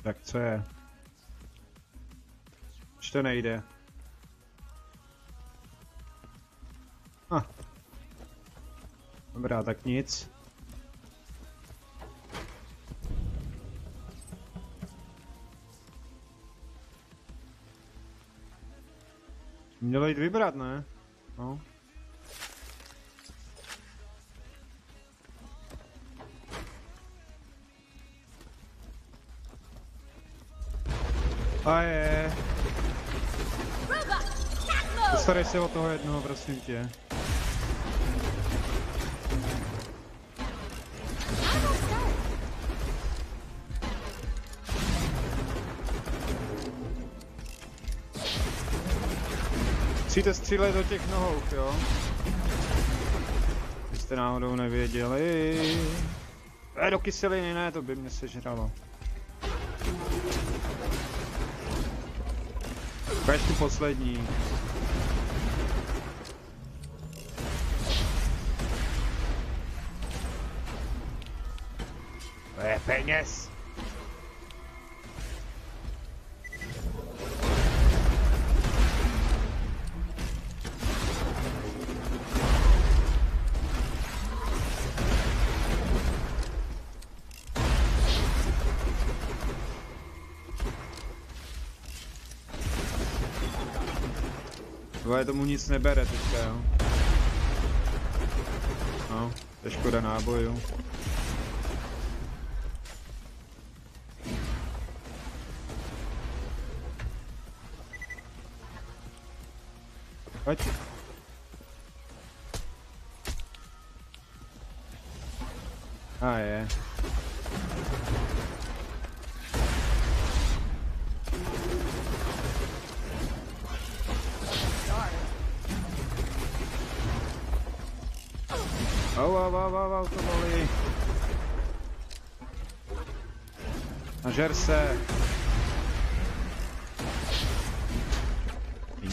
Tak co je? Už to nejde. Dobrá, tak nic. Mělo jít vybrat, ne? No. A je. Postarej se o toho jednoho, prosím tě. Musíte střílet do těch nohou, jo? Jste náhodou nevěděli. Do kyseliny, ne, to by mě sežralo. Ukaž tu poslední. To je peněz. Ale tomu nic nebere teďka, jo. No, to je škoda nábojů. Pojď. A je. Au, to bolí. Nažer se.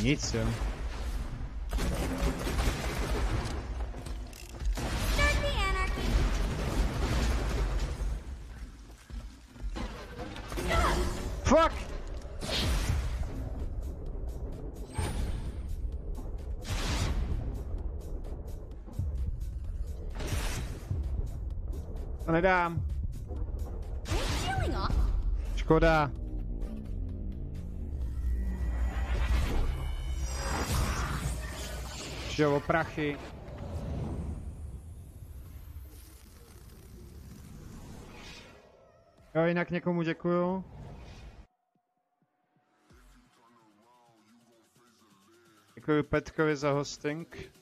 Nic, jo. Fuck! To nedám. Škoda. Šel o prachy. Jo, jinak někomu děkuju. Děkuju Petkovi za hosting.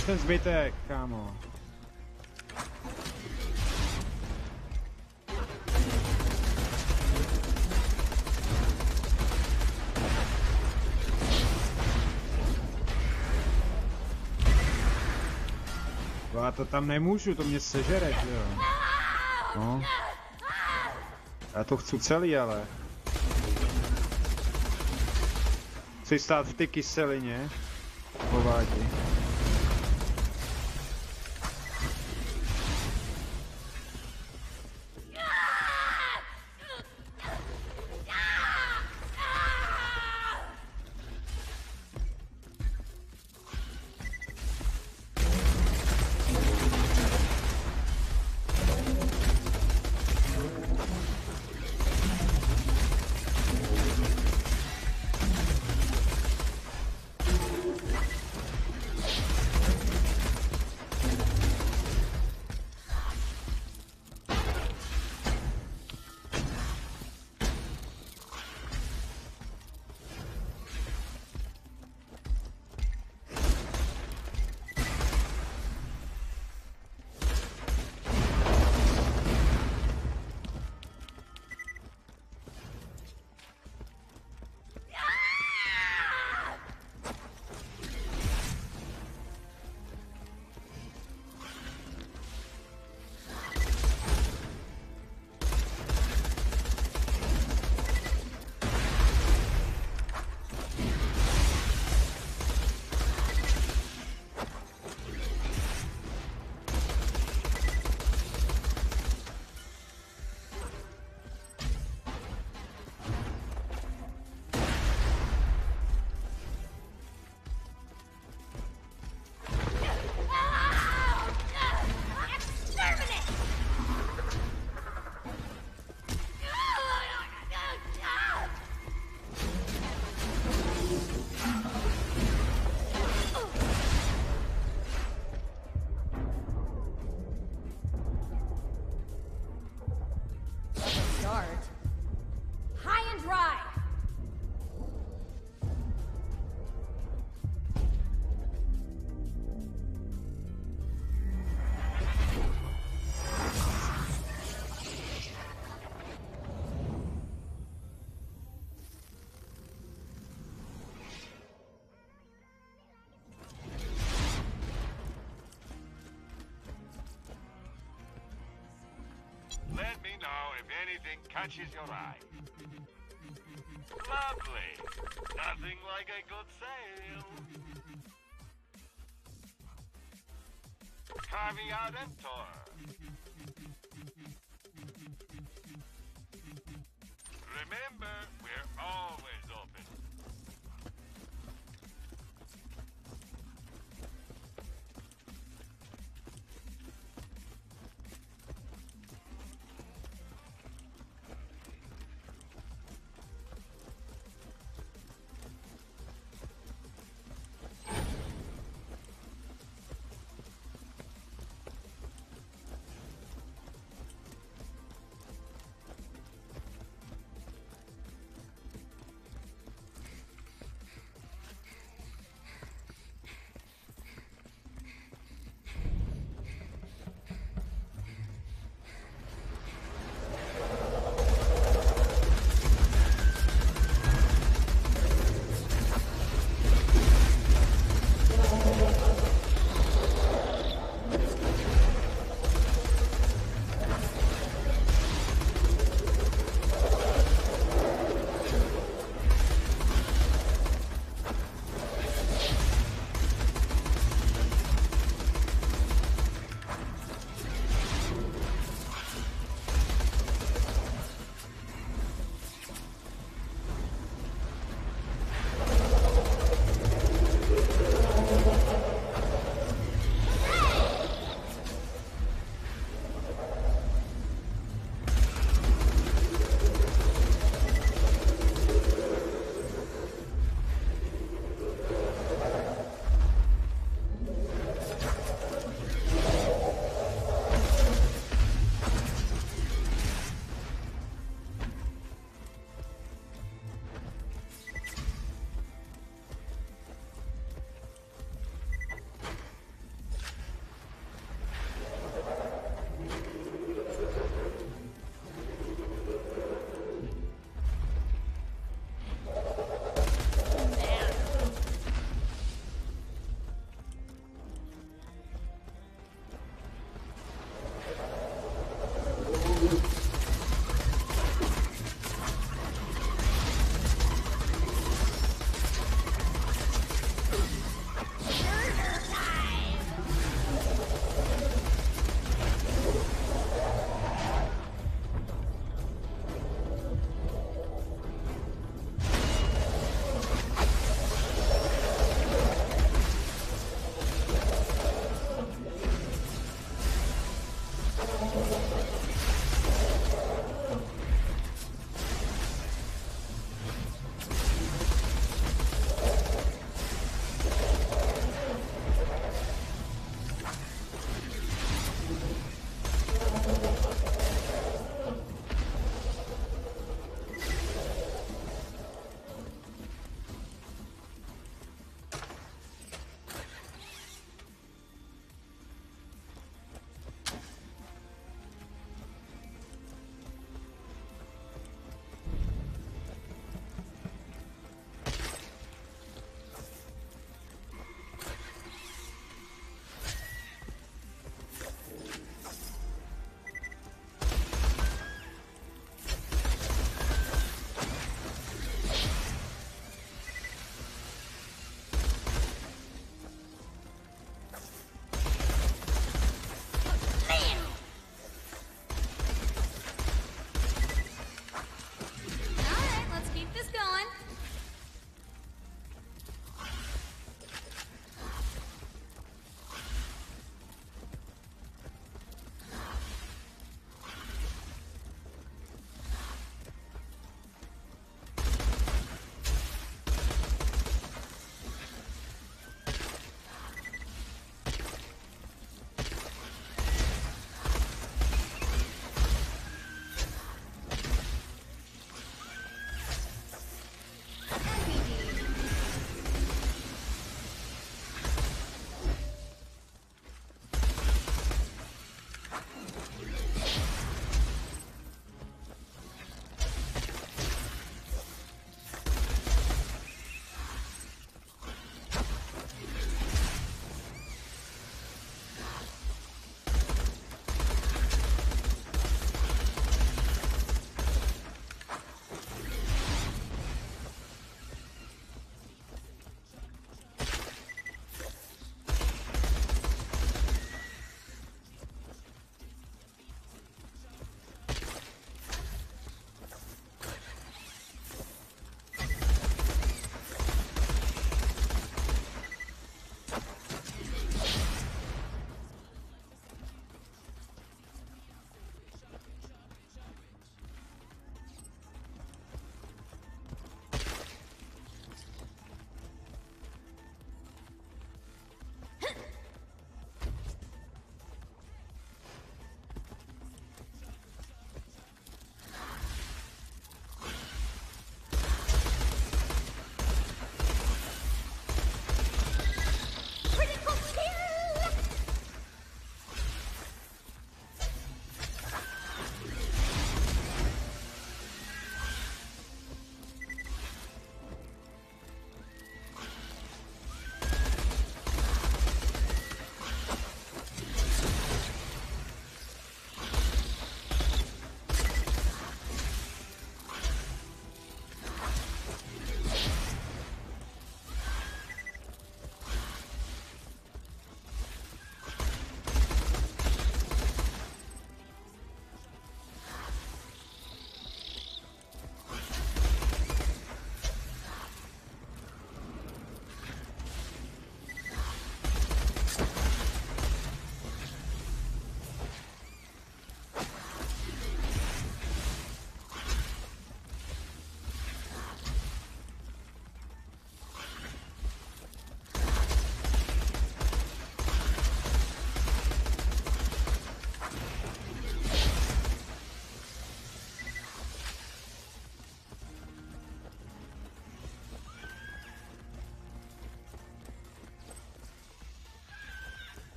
máš ten zbytek, kámo. Já to tam nemůžu, to mě sežere, že jo. No. Já to chci celý, ale. Chci stát v ty kyselině. Povádí. Let me know if anything catches your eye. Lovely. Nothing like a good sale. Caveat emptor. Remember, we're always open.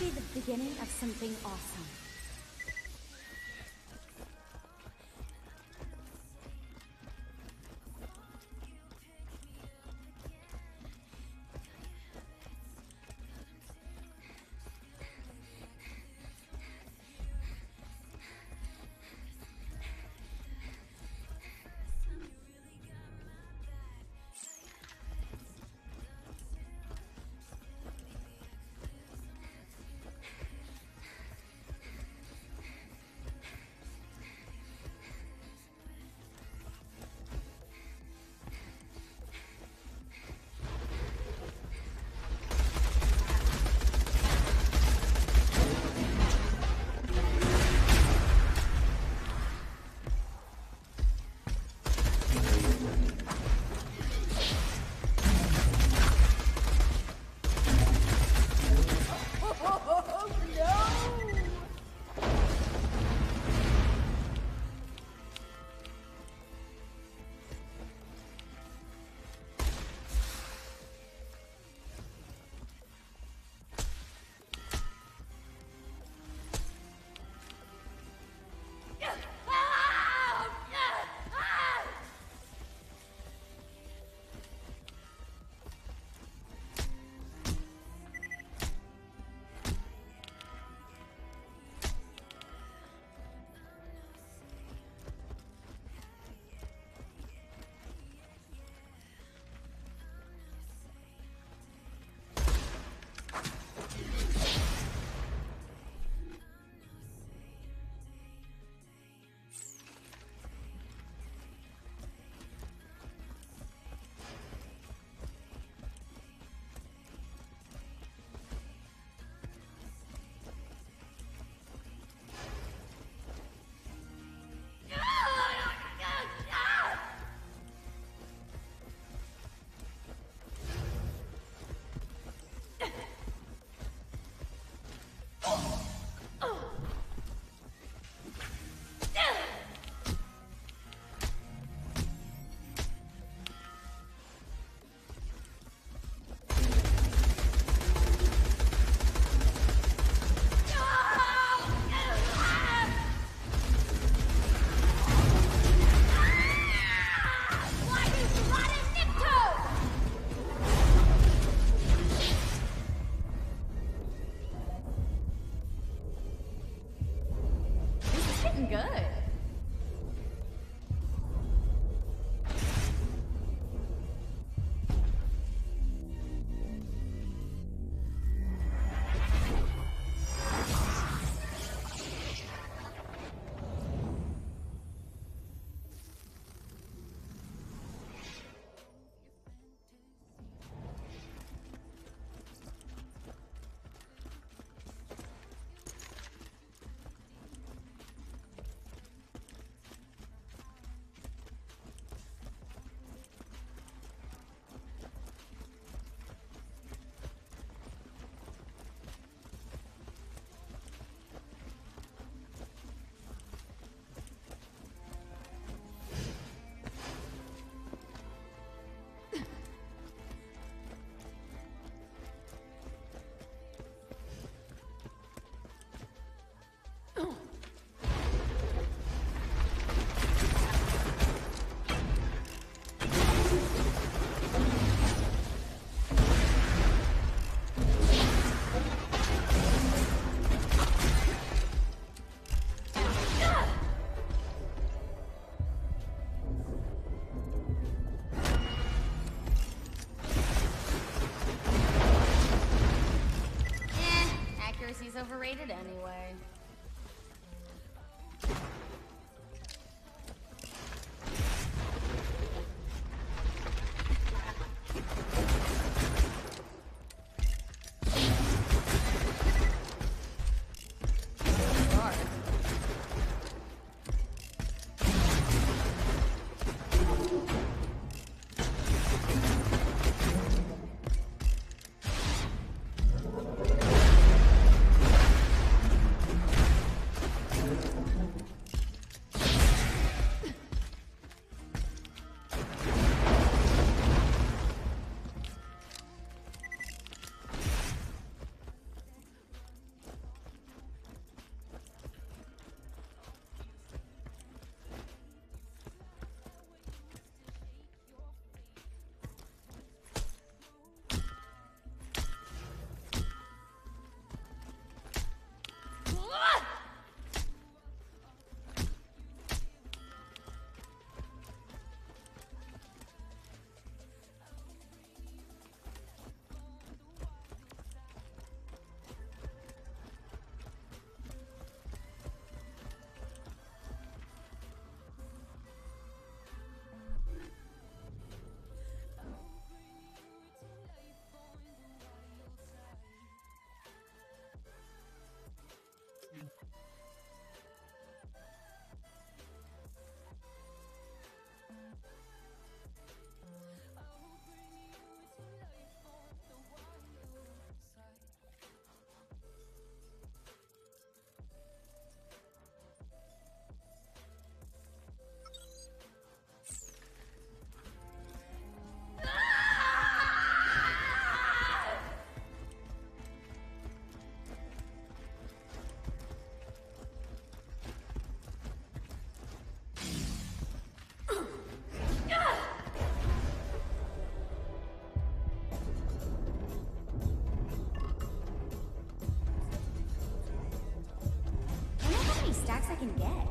be the beginning of something awesome. Accuracy's overrated anyway. can get.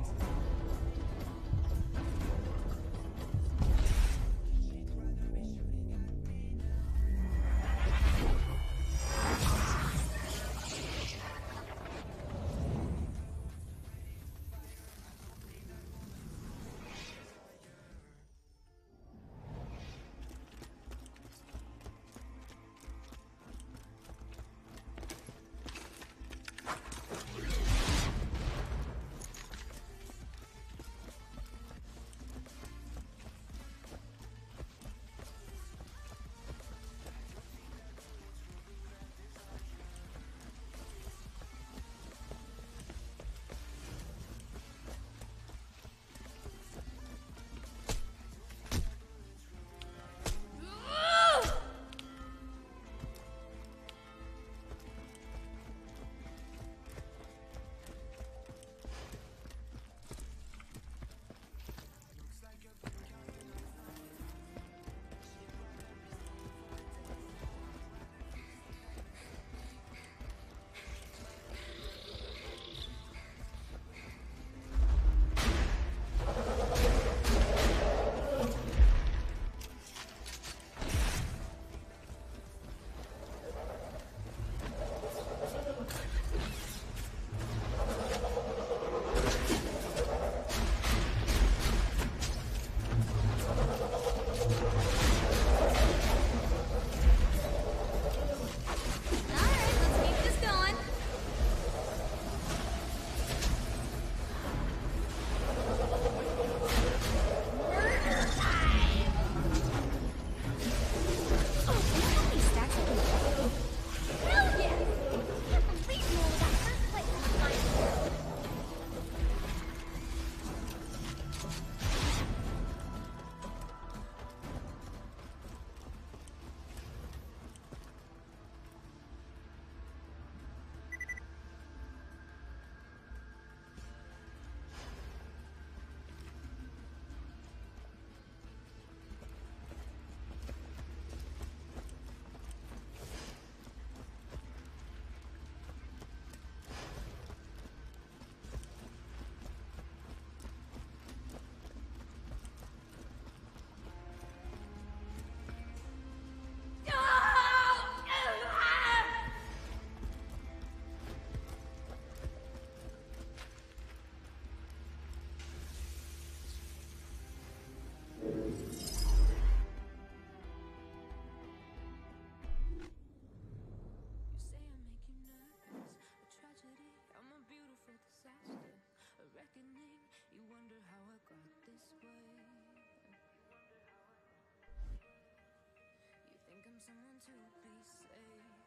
someone to be saved,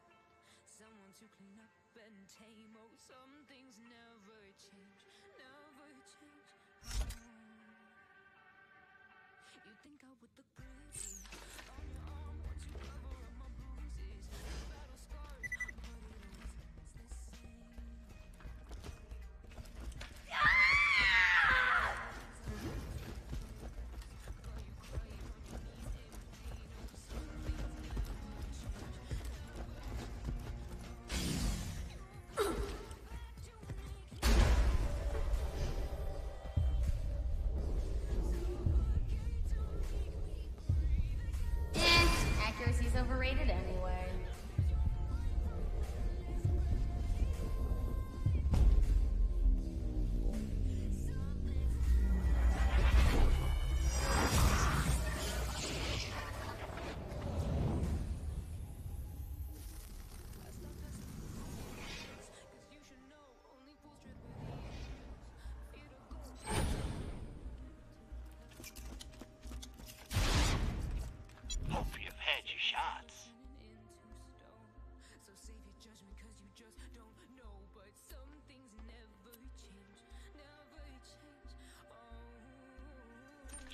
someone to clean up and tame. Oh, some things never change, never change. You think I would look pretty on your arm once you cover up my bruises, battle scars, but it always stays the same. Accuracy's overrated anyway.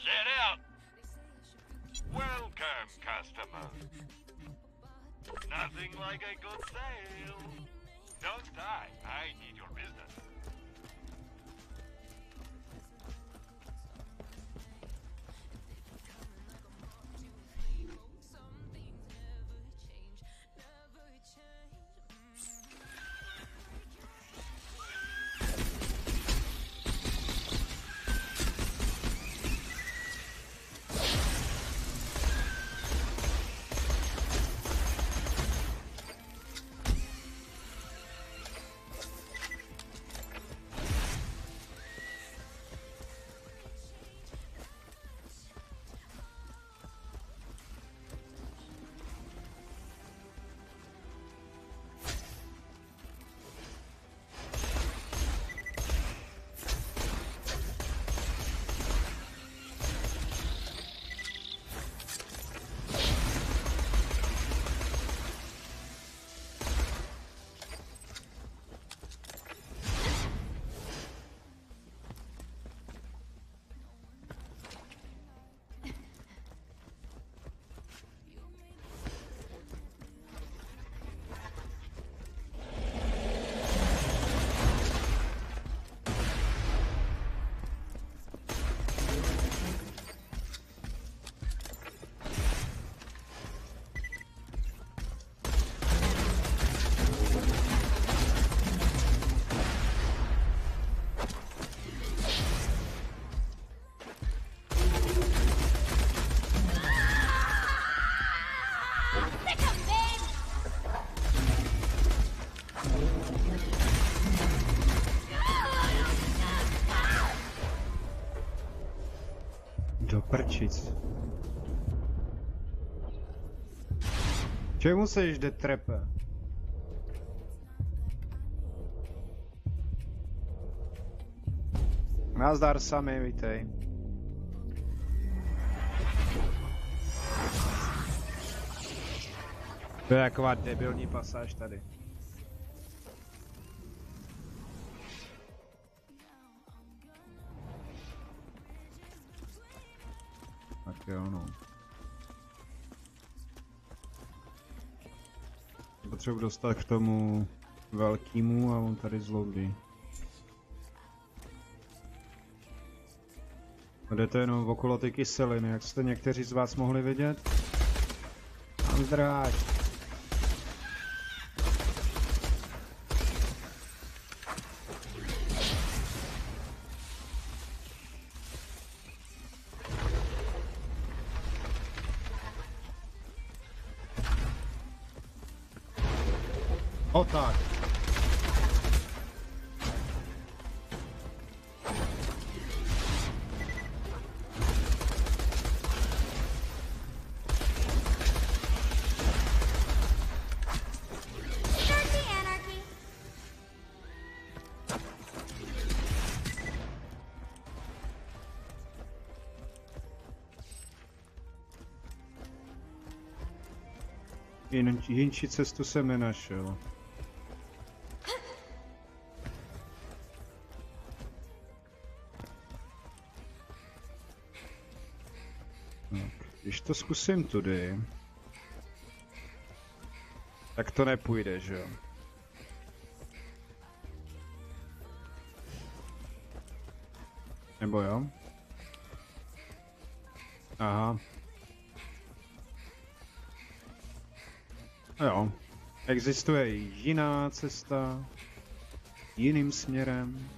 Set out! Welcome, customer. Nothing like a good sale. Don't die. I need your business. Do prčic. Čemu seš, detrepe? Nazdar sami, vítej. To je taková debilní pasáž tady. Tak jo, no. Potřebuji dostat k tomu velkýmu a on tady zloudí. Jde to jenom okolo ty kyseliny, jak jste někteří z vás mohli vidět? Tam zdráč. O tak. Jinší cestu jsem nenašel. Když to zkusím tudy, tak to nepůjde, že jo? Nebo jo? Aha. Jo. Existuje i jiná cesta, jiným směrem.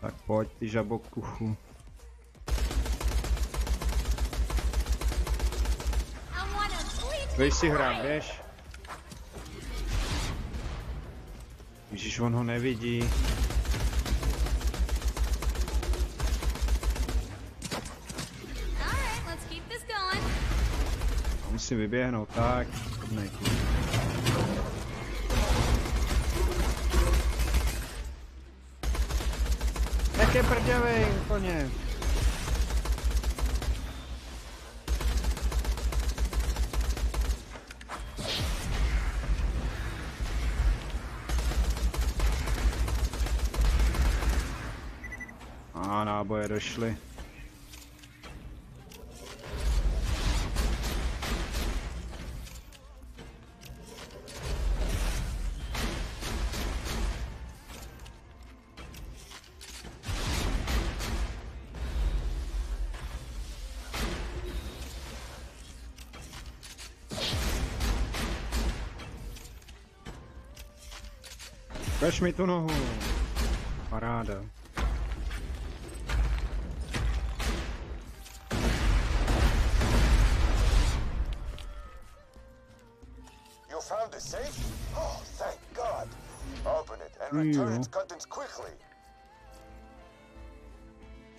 Tak pojď, ty žabokuchu. Běž si hrát, běž. Ježiš, on ho nevidí. Musím vyběhnout, tak. Jak je prděvej, úplně. A náboje došly. Ukaž mi tu nohu. Paráda. You found the safe? Oh, thank God. Open it and return its contents quickly.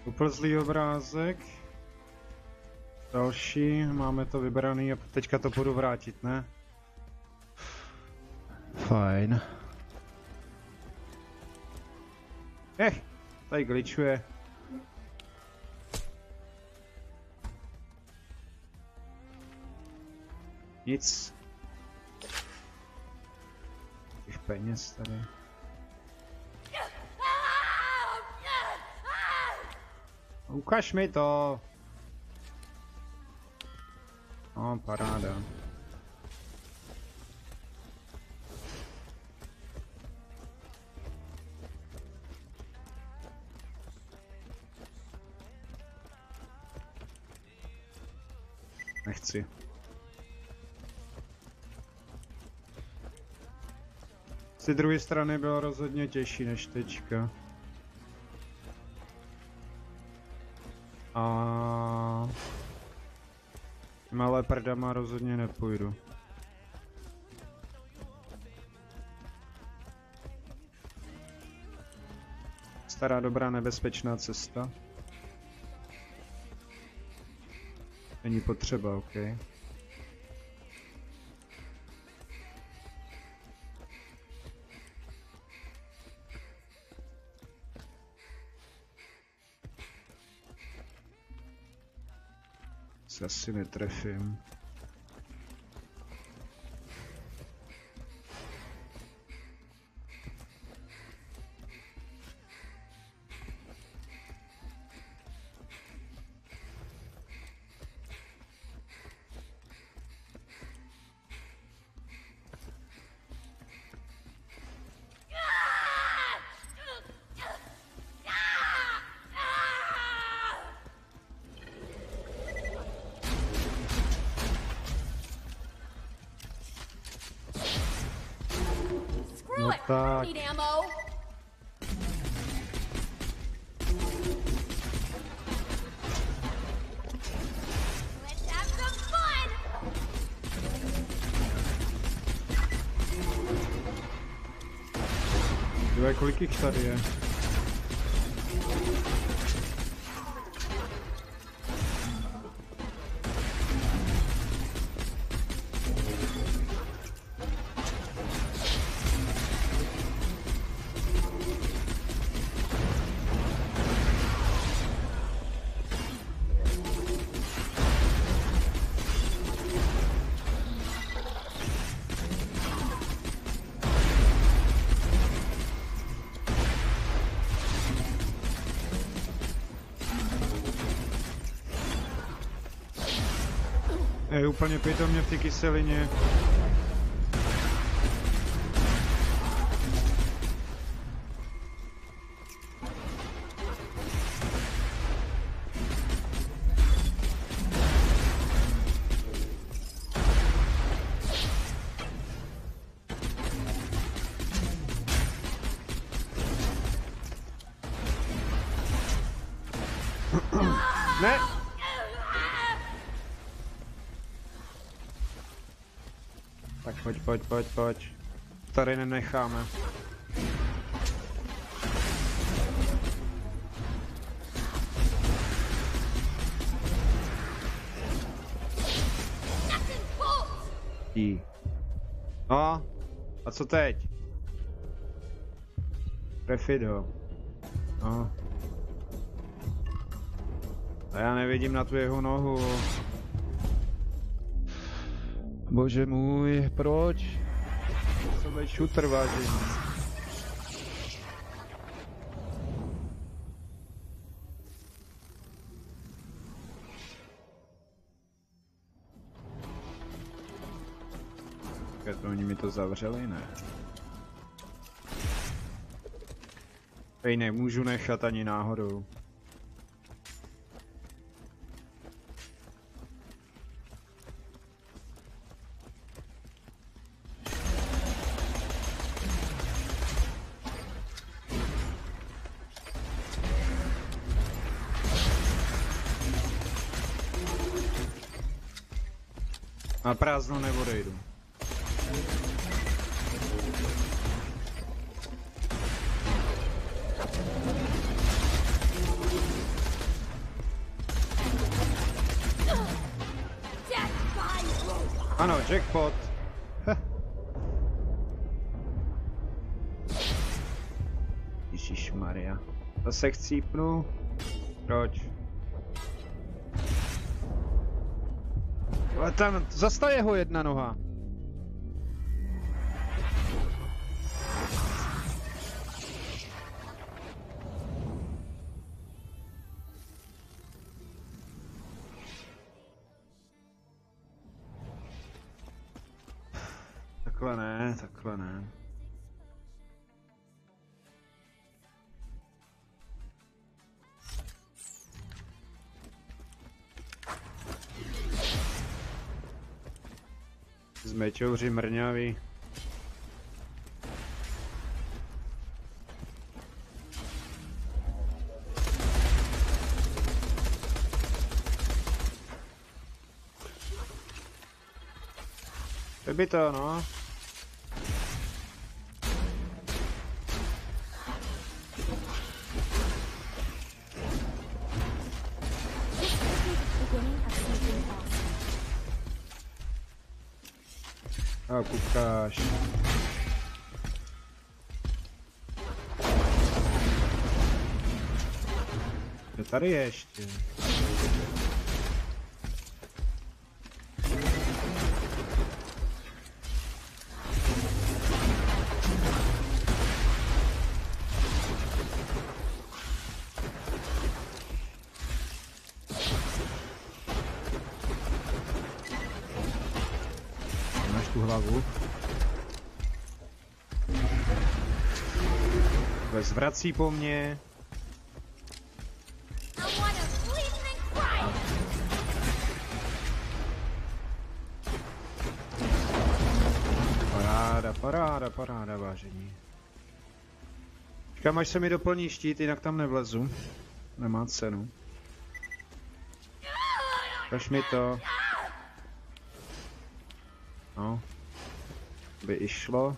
Uplzlý obrázek. Další, máme to vybraný a teďka to půjdu vrátit, ne? Fajn. Tady glitchuje. Nic. Těch peněz tady. Ukaž mi to. No, paráda. Nechci. Z té druhé strany bylo rozhodně těžší než teďka. A Malé prdama rozhodně nepůjdu. Stará, dobrá, nebezpečná cesta. Není potřeba, OK. Se asi netrefím. Screw it! tak. Need ammo. Let's have some fun! Dívej, kolik jich tady je. Je úplně pitomně v té kyselině. Ne! Tak pojď. Tady nenecháme. No, a co teď? Trefit ho. No. A já nevidím na tu jeho nohu. Bože můj, proč? To byl shooter, vážení. To oni mi to zavřeli, ne? Ej, nemůžu nechat ani náhodou. Na prázdno neodejdu. Ano, jackpot. Ježišmarja. Zase chcípnu. Proč? Ale tam zase jeho jedna noha. Takhle ne. Zmečouři mrňaví. By to, no. A kukáš. Je tady ještě. Máš tu hlavu. Zvrací po mně. Paráda, vážení. Čekám, až se mi doplní štít, jinak tam nevlezu. Nemá cenu. Kaž mi to. No. By i šlo.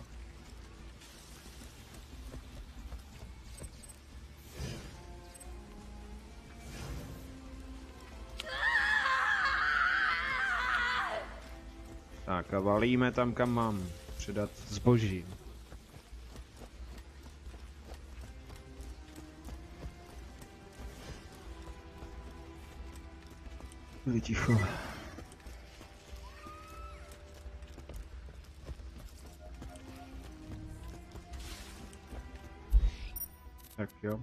Tak a valíme tam, kam mám předat zboží. Byli ticho. Tak jo.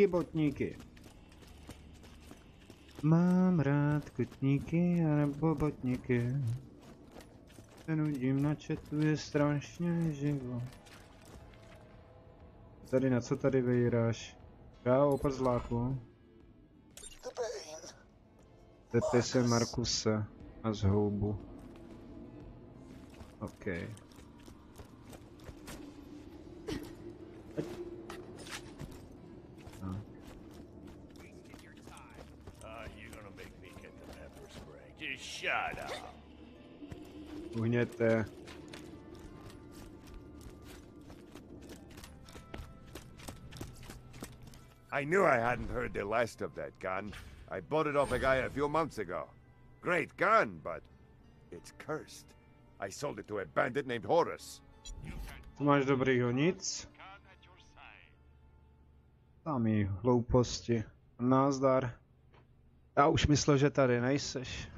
Botníky. Mám rád kotníky anebo botníky. Se nudím na chatu, je strašně živo. Tady na co tady vyjíráš? Já opad z láku. Tepej se Markuse a z houbu. OK. Shut up. Uhněte. I knew I hadn't heard the last of that gun. I bought it off a guy a few months ago. Great gun, but it's cursed. I sold it to a bandit named Horus. Co máš dobrýho? Nic? Samý hlouposti. Názdar. Já už myslel, že tady nejseš.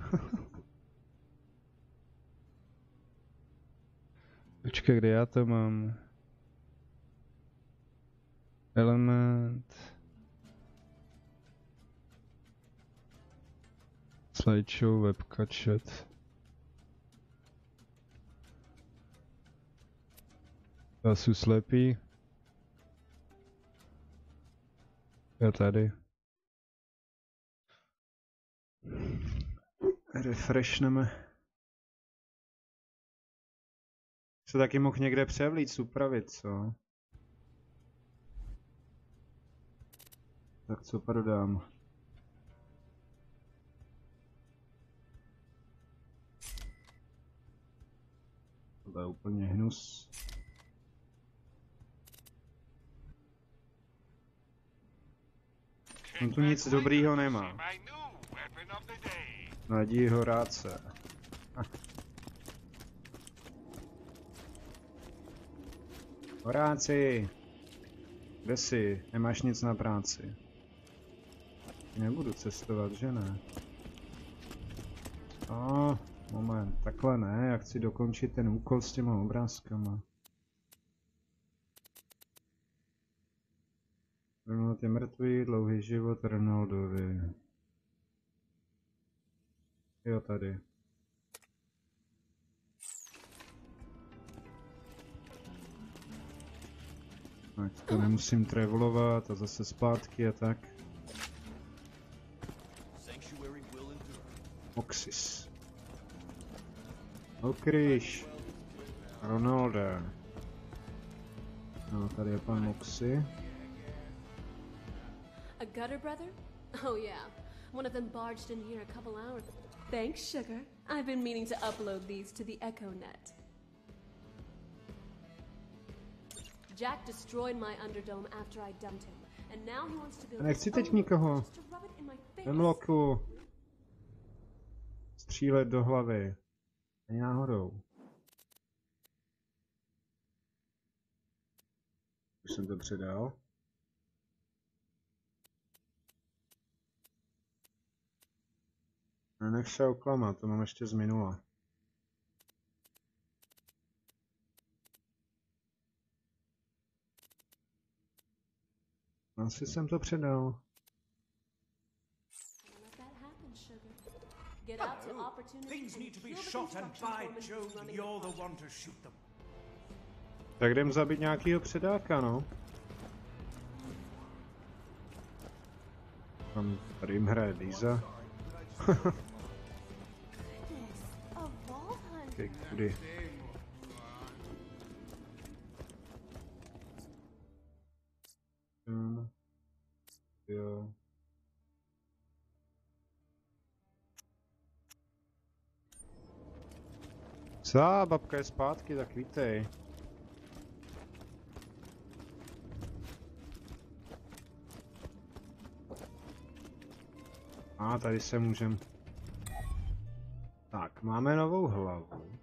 Počkej, kde já to mám? Element. Slideshow, webka, chat. Já jsem slepý. Já tady. Refreshneme. Se taky mohl někde převlít, upravit, co? Tak co prodám? To je úplně hnus. On tu nic dobrýho nemá. Naději horáce. Horáci! Kde jsi? Nemáš nic na práci. Nebudu cestovat, že ne? Moment, takhle ne, já chci dokončit ten úkol s těma obrázkama. Ronald je mrtvý, dlouhý život Ronaldovi. Jo, tady. Tak to nemusím travelovat a zase zpátky a tak. Oxys. Okryš. Ronaldo. No, tady je pan Moxie. A gutter brother? Oh yeah. One of them barged in here a couple hours. Thanks, sugar. I've been meaning to upload these to the EchoNet. Jack destroyed my Underdome after I dumped him, and now he wants to build Nechci his teď own nikoho. just to rub it in my face. Hemlocku. Střílet do hlavy. Ani náhodou. Už jsem to předal. Nenech se oklamat, to mám ještě z minula. Asi jsem to předal. Let that happen, sugar. Get out to opportunity. Things need to be kill the shot, and construction by foreman Jove, who's running you're the the one to shoot them. Tak jdem zabít nějakýho předáka, no. Tam tady jim hraje Lisa. Okay, kudy? Jo. Co? Babka je zpátky, tak vítej. A tady se můžem... Tak, máme novou hlavu.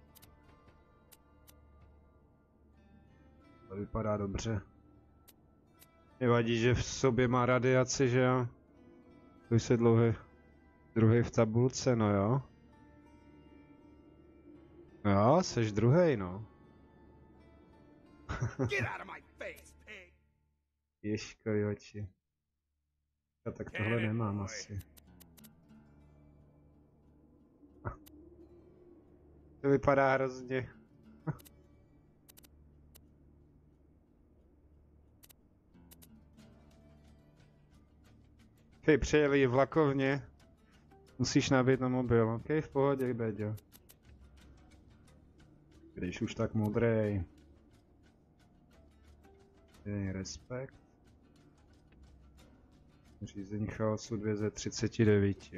To vypadá dobře. Nevadí, že v sobě má radiaci, že jo? To už se druhý v tabulce, no jo? Jo, seš druhej, no. Get out of my face, pig! Ježkovi oči. Já tak tohle nemám asi. To vypadá hrozně. Hej, přijeli vlakovně. Musíš nabít na mobil, ok? V pohodě, Beďo. Když už tak modrej. Dej respekt. Řízení chaosu 2 ze 39.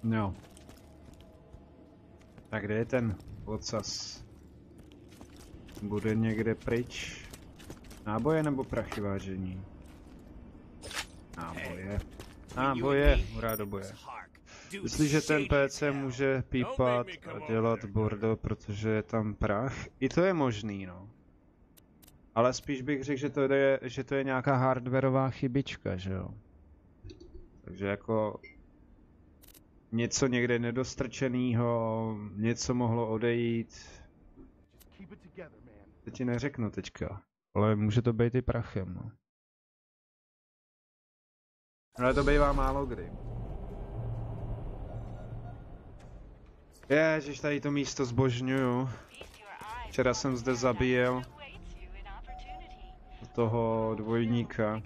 No. Tak kde je ten ocas? Bude někde pryč? Náboje nebo prachy, vážení? Náboje. Náboje, hurá do boje. Jestliže ten PC může pípat a dělat bordel, protože je tam prach, i to je možný, no. Ale spíš bych řekl, že to je nějaká hardwareová chybička, že jo. Takže jako... Něco někde nedostrčenýho, něco mohlo odejít. To ti neřeknu teďka, ale může to být i prachem, no. Ale to bývá málo kdy. Ježiš, tady to místo zbožňuju. Včera jsem zde zabíjel toho dvojníka.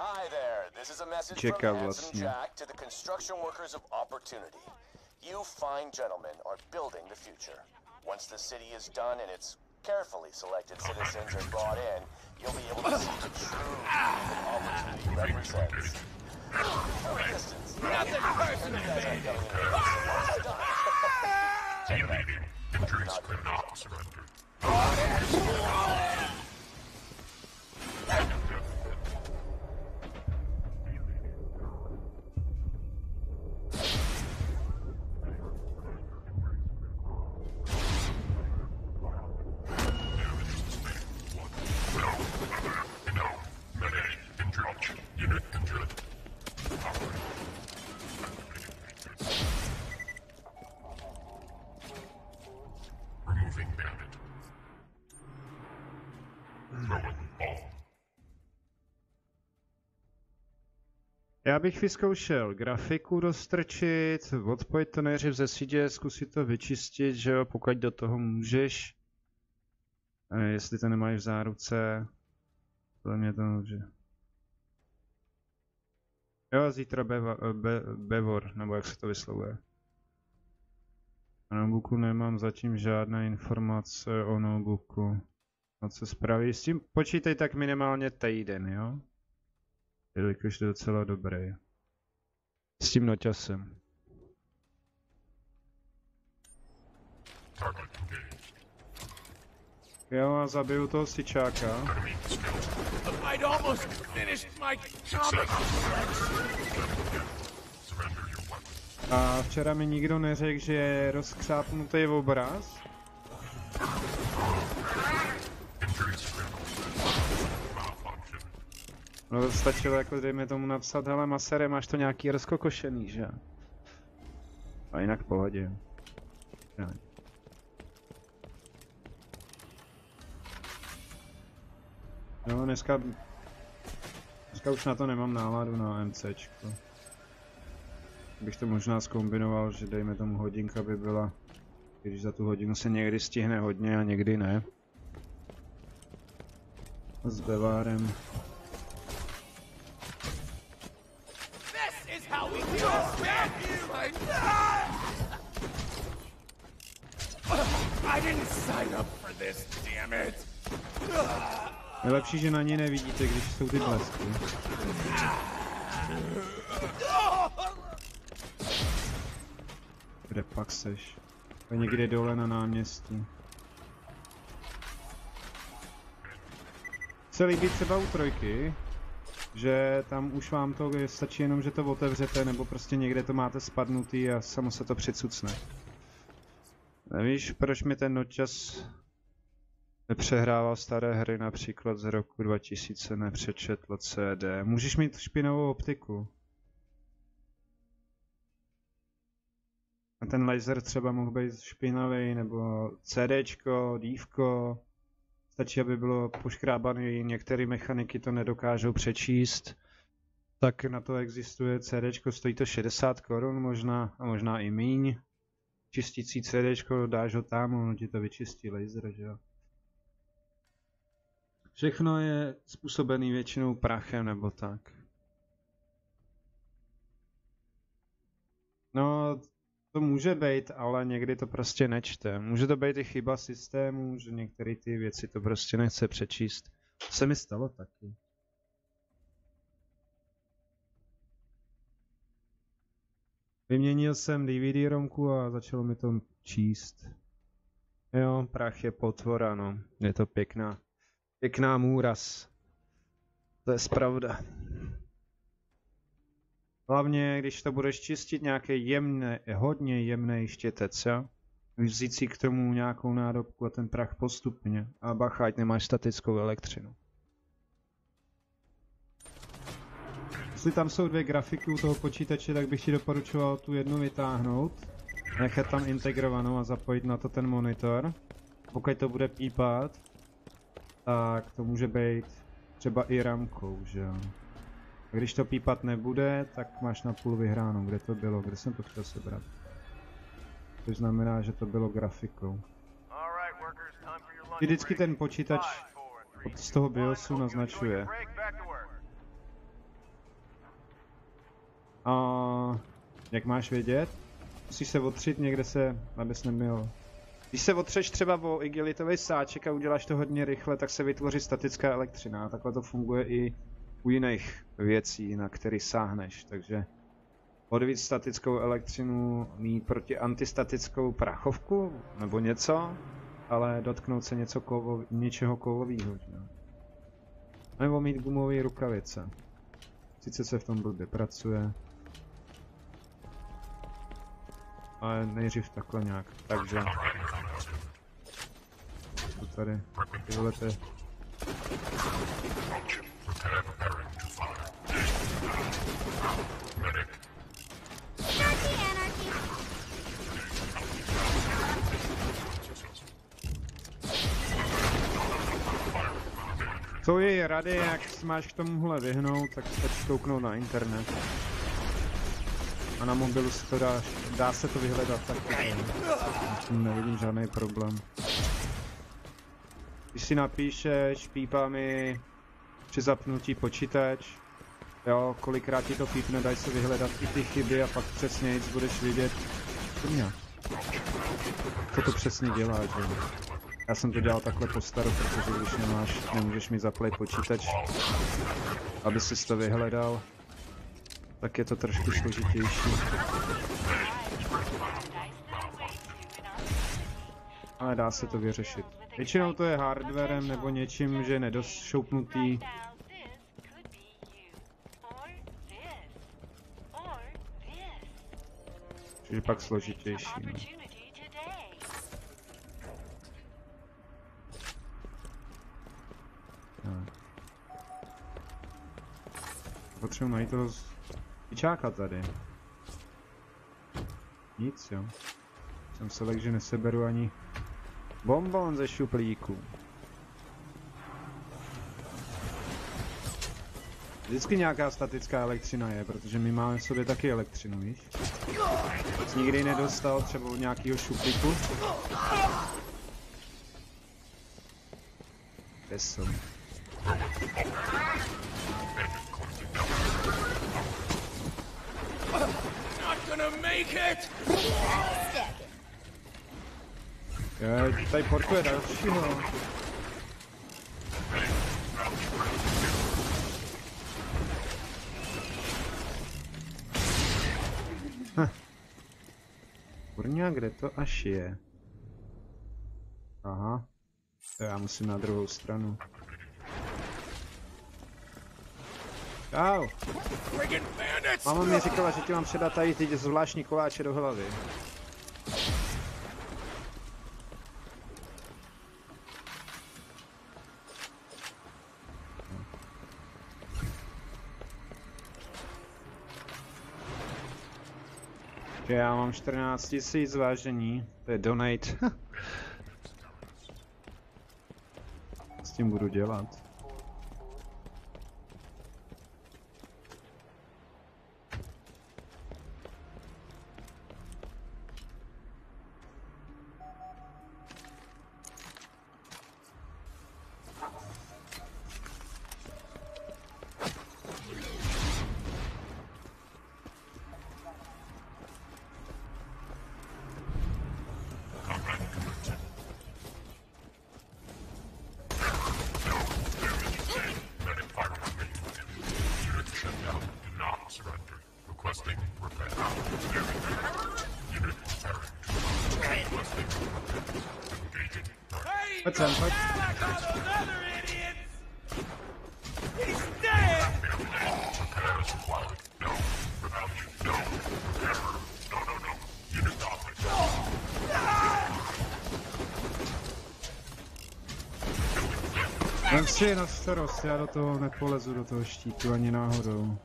Hi there. This is a message Čekal from Handsome vlastně. Jack to the construction workers of Opportunity. You fine gentlemen are building the future. Once the city is done and its carefully selected citizens are brought in, you'll be able to see the true that Opportunity represents. No distance. Nothing personal, baby. Já bych vyzkoušel grafiku roztrčit, odpojit to nejdřív ze sítě, zkusit to vyčistit, že jo, pokud do toho můžeš. A jestli to nemáš v záruce, to mě to může. Jo, zítra Bevor, nebo jak se to vyslovuje. Na notebooku nemám zatím žádné informace o notebooku. No co spraví? S tím počítej tak minimálně týden, jo? Jelikož to je docela dobrý. S tím noťasem. Jo, a zabiju toho sičáka. I'd almost finished my comic. A včera mi nikdo neřekl, že je rozkřápnutý obraz. No to stačilo jako dejme tomu napsat, hele masere, máš to nějaký rozkokošený, že? A jinak v pohodě. Ne. No dneska už na to nemám náladu na MCčko. Bych to možná zkombinoval, že dejme tomu hodinka by byla, když za tu hodinu se někdy stihne hodně a někdy ne. S bevárem. I didn't sign up for this, damn it. Je lepší, že na ně nevidíte, když jsou ty blesky. Kde pak seš? To je někde dole na náměstí. Se líbí třeba u trojky, že tam už vám to stačí jenom, že to otevřete, nebo prostě někde to máte spadnutý a samo se to přicucne. Nevíš, proč mi ten noťas nepřehrával staré hry, například z roku 2000, nepřečetl CD. Můžeš mít špinavou optiku. A ten laser třeba mohl být špinavý, nebo CDčko, dívko. Stačí, aby bylo poškrábané, některé mechaniky to nedokážou přečíst. Tak na to existuje CDčko, stojí to 60 korun možná, a možná i míň. Čistící CDčko, dáš ho tam, ono ti to vyčistí laser, že jo. Všechno je způsobený většinou prachem nebo tak. No, to může být, ale někdy to prostě nečte. Může to být i chyba systému, že některé ty věci to prostě nechce přečíst. To se mi stalo taky. Vyměnil jsem DVD-romku a začalo mi to číst. Jo, prach je potvora, no. Je to pěkná můraz. To je pravda. Hlavně, když to budeš čistit nějaký hodně jemný štětec, jo? Vzít si k tomu nějakou nádobku a ten prach postupně. A bacha, ať nemáš statickou elektřinu. Jestli tam jsou dvě grafiky u toho počítače, tak bych ti doporučoval tu jednu vytáhnout. Nechat tam integrovanou a zapojit na to ten monitor. Pokud to bude pípat, tak to může být třeba i ramkou, že jo. A když to pípat nebude, tak máš na půl vyhráno. Kde to bylo? Kde jsem to chtěl sebrat? To znamená, že to bylo grafikou. Vždycky ten počítač z toho BIOSu naznačuje. A jak máš vědět? Musíš se otřít někde abys neměl. Když se otřeš třeba o igelitový sáček a uděláš to hodně rychle, tak se vytvoří statická elektřina. Takhle to funguje i u jiných věcí, na který sáhneš. Takže odvíct statickou elektřinu, mít proti antistatickou prachovku nebo něco, ale dotknout se něčeho kovového. Nebo mít gumové rukavice. Sice se v tom blbě pracuje. Ale nejdřív takhle nějak, takže... To tady, tyhle ty... Co je rady, jak máš k tomuhle vyhnout, tak stačí kouknout na internet. A na mobilu se to dá se to vyhledat taky. Nevidím žádný problém. Když si napíšeš, pípá mi při zapnutí počítač, jo, kolikrát ti to pípne, daj se vyhledat i ty chyby a pak přesně budeš vidět. Co to přesně dělá, že? Já jsem to dělal takhle po staru, protože když nemůžeš mi zaplit počítač, aby si to vyhledal, tak je to trošku složitější. Ale dá se to vyřešit. Většinou to je hardwarem nebo něčím, že je nedošoupnutý. Čiže pak složitější. No. Potřebuji najít toho pičáka tady. Nic, jo. Jsem se lekl, že neseberu ani bonbon ze šuplíku. Vždycky nějaká statická elektřina je, protože my máme v sobě taky elektřinu, víš? Jsi nikdy nedostal třeba od nějakého šuplíku? Kde jsou? Tady porkuje dalšího. Kurňa, kde to až je? Aha. To já musím na druhou stranu. Čau. Máma mi říkala, že ti mám předat tady ty zvláštní koláče do hlavy. Já mám 14 000 vážení, to je donate. Co s tím budu dělat? What's up, Mike? Vem si je na starost, já do toho nepolezu, do toho štítu ani náhodou.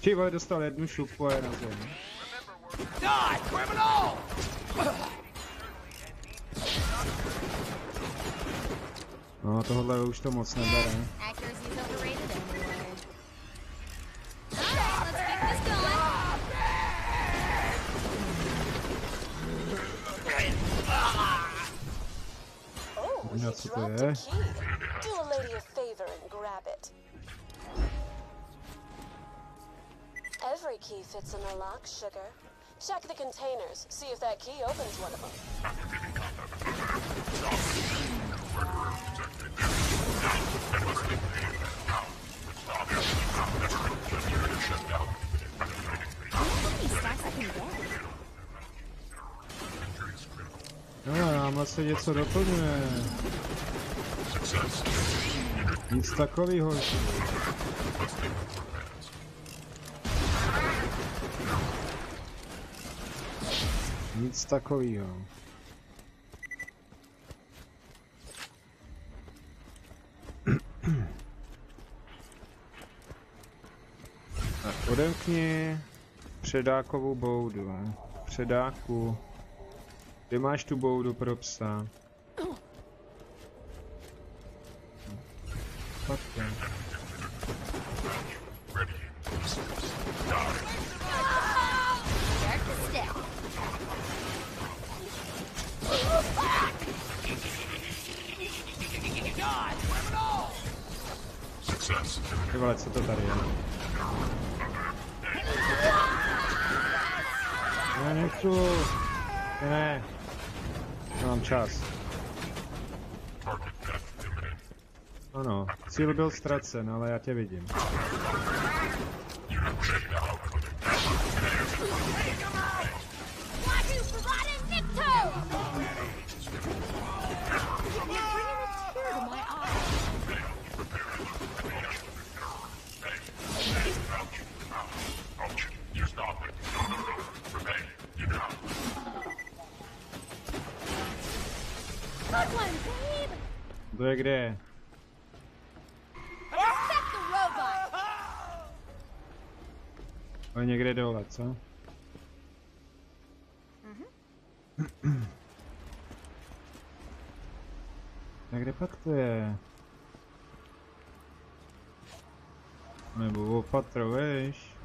Čivoj dostal jednu šupu a je na zemi. No, tohle už to moc nebere. No, co to je? Every key fits in a lock, sugar. Check the containers, see if that key opens one of them. No, námhle se něco doplňuje. Nic takovýho. Nic takovýho. Tak odemkni předákovou boudu. Předáku. Kde máš tu boudu pro psa? Fakt je. Ty vole, co to tady je? Ne, nechci. Ne. Nemám čas. Ano, cíl byl ztracen, ale já tě vidím. Kdo je kde? Ale někde dole, co? A kde pak to je? Nebo opatro, víš?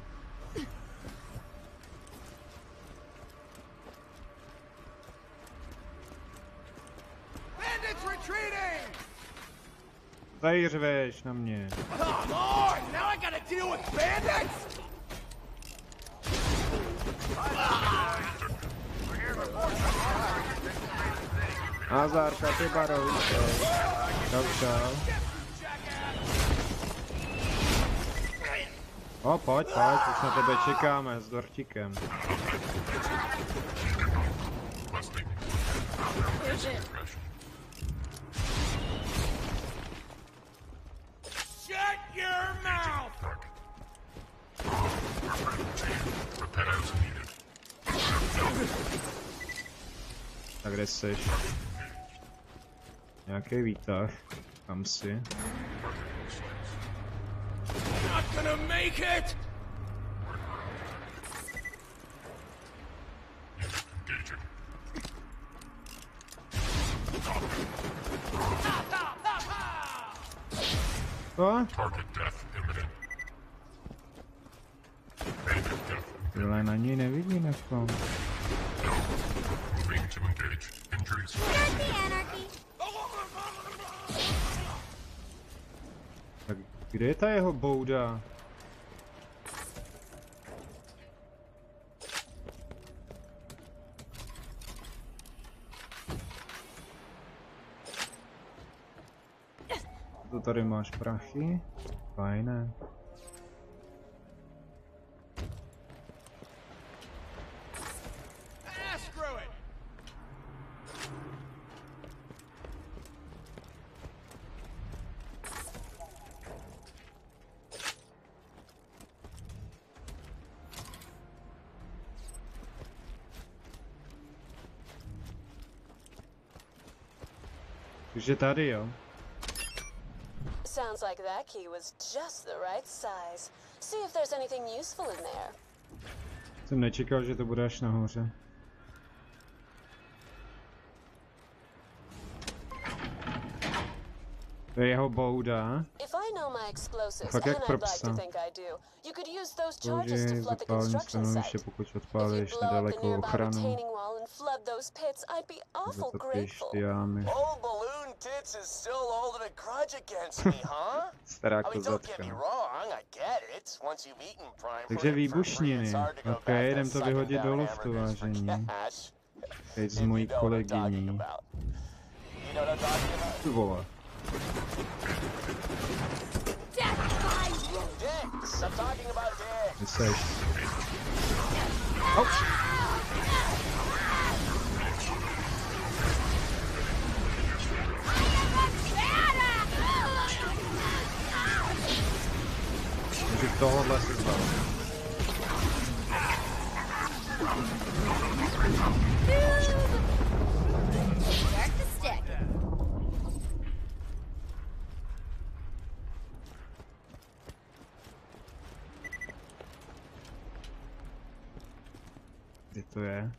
Tady řveš na mě. Come on! Now I gotta deal with bandits? Nazárka, ty barovice. Čau. O, pojď, už na tebe čekáme s dortíkem. Shut your mouth! Tak kde seš? Nějaký výtah. Tam si. Not gonna make it! Co? Tohle na ní nevidím jako. Tak kde je ta jeho bouda? To tady máš prachy? Fajné. Takže tady jo. Sounds like that key was just the right size. See if there's anything useful in there. Jsem nečekal, že to bude až nahoře. To je jeho bouda. Fakt jak pro psa. Použij zapálení stanoviště, pokud odpálíš nedaleko ochranu. Zatopíš ty jámy. Stará kozatka. Takže výbušniny. Ok, jdem to vyhodit do luftu, vážení. Teď s mojí kolegyní. Ty vole. Kde seš? Oh. Takže tohohle se zbavil. Kde to je?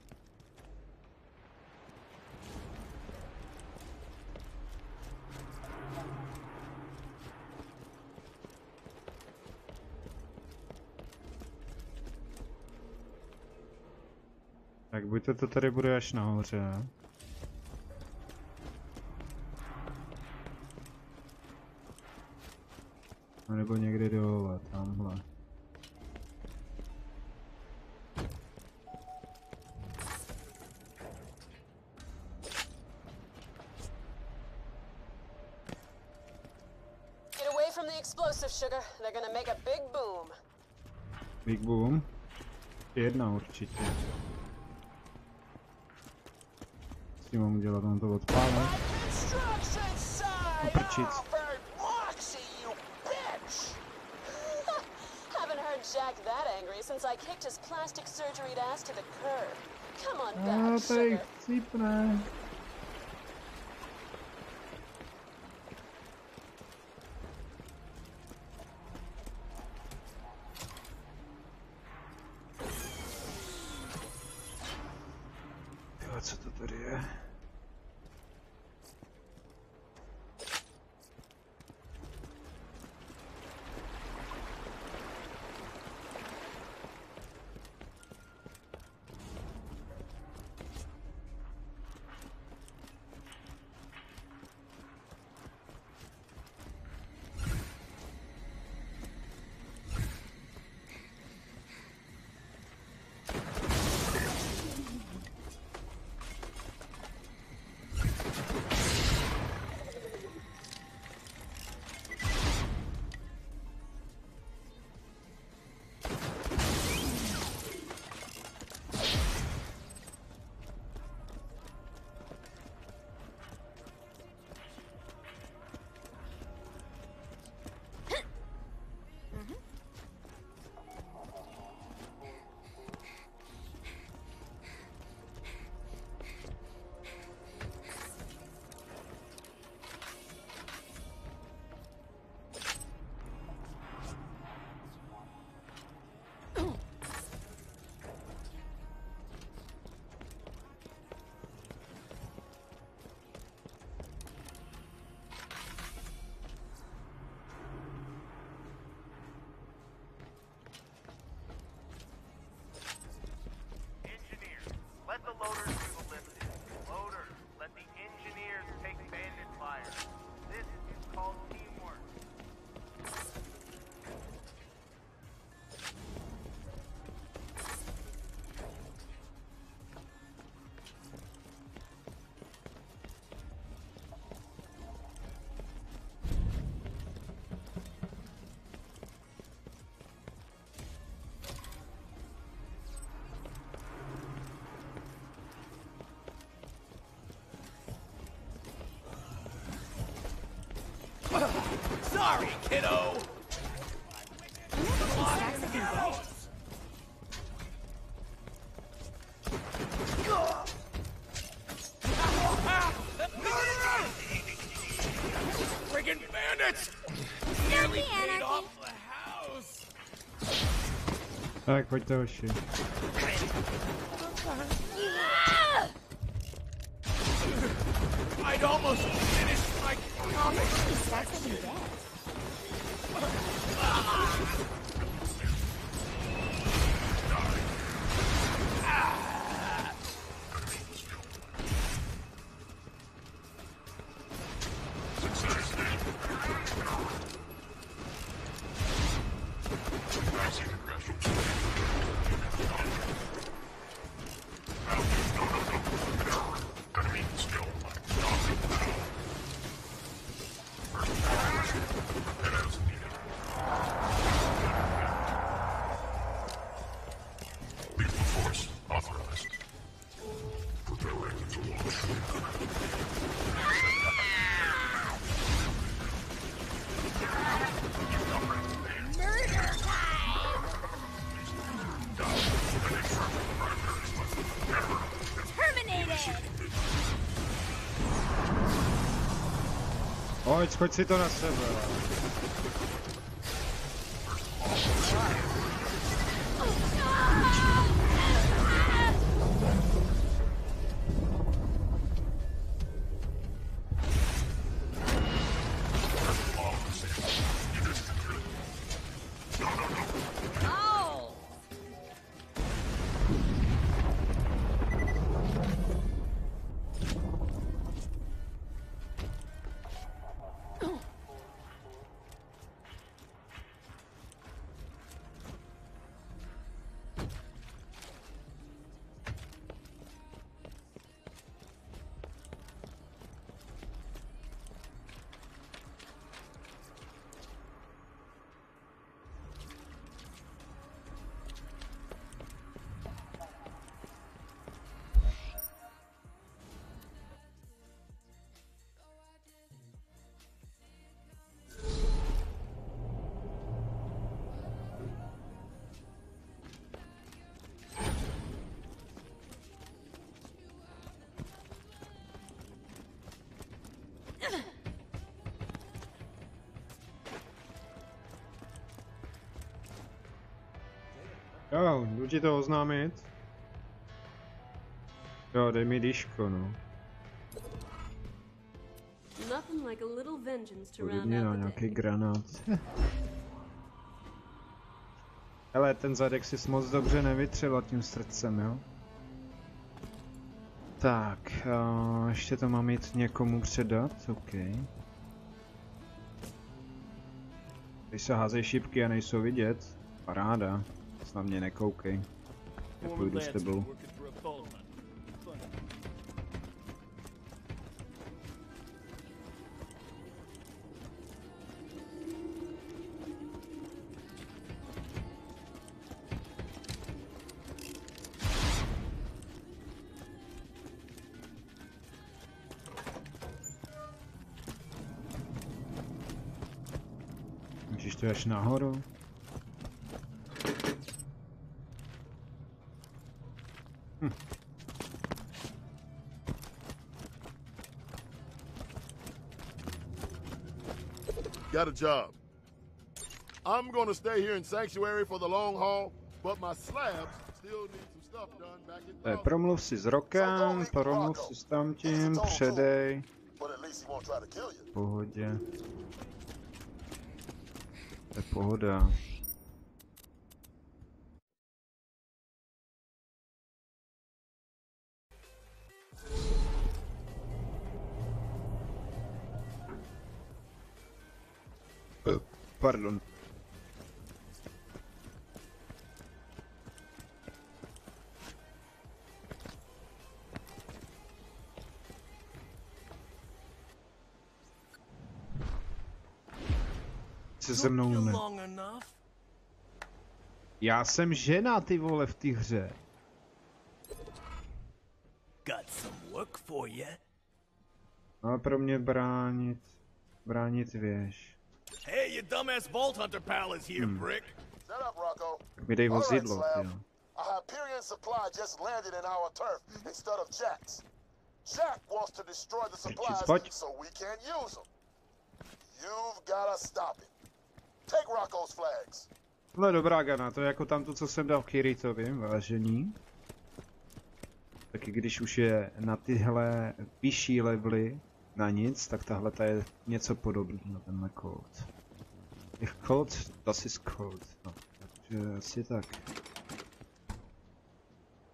Tak buď to tady bude až nahoře. A nebo někde dole, tamhle. They're gonna make a big boom. Big boom. Jedna určitě. S tím mám udělat, on to odpálí. Oprčit. Haven't heard Jack that angry since I kicked his plastic surgery ass to the curb. Come on back, sugar. Chcípne. Co to tady je? Let the loaders do the lifting. Loaders, let the engineers take bandit fire. This is called teamwork. Sorry, kiddo! Friggin' bandits! Nearly paid off the house! Tak, pojďte hoši. I'd almost finished my comic! Pojď, skoč si to na sebe. Jo, jdu ti to oznámit. Jo, dej mi dýško, no. Nothing like a little vengeance to round Podobně na out the nějaký day. granát. Hele, ten zadek si moc dobře nevytřela tím srdcem, jo? Tak, ještě to mám jít někomu předat, OK. Když se házejí šipky a nejsou vidět, paráda. Na mě nekoukej. Já půjdu s tebou. Můžeš to až nahoru? Got a job. I'm gonna stay here in Sanctuary for the long haul, but my slabs still need some stuff done back in Promluv si s Rokem, promluv si s tamtím, předej. V pohodě. To je pohoda. Pardon. Se mnou ne. Já jsem žena, ty vole, v té hře. Got some work for you. A pro mě bránit věž. Hey, your dumbass Vault Hunter pal is here, prick. Set up, Rocco. Tak mi dej vozidlo, jo. A Hyperion supply just landed in our turf instead of Jack's. Jack wants to destroy the supplies so we can't use them. You've gotta stop it. Take Rocco's flags. No dobrá, Gana, to je jako tamto, co jsem dal Kiritovi, vážení. Taky když už je na tyhle vyšší levely na nic, tak tahle ta je něco podobného na tenhle kód. Těch kód, das ist kód. No, takže asi tak.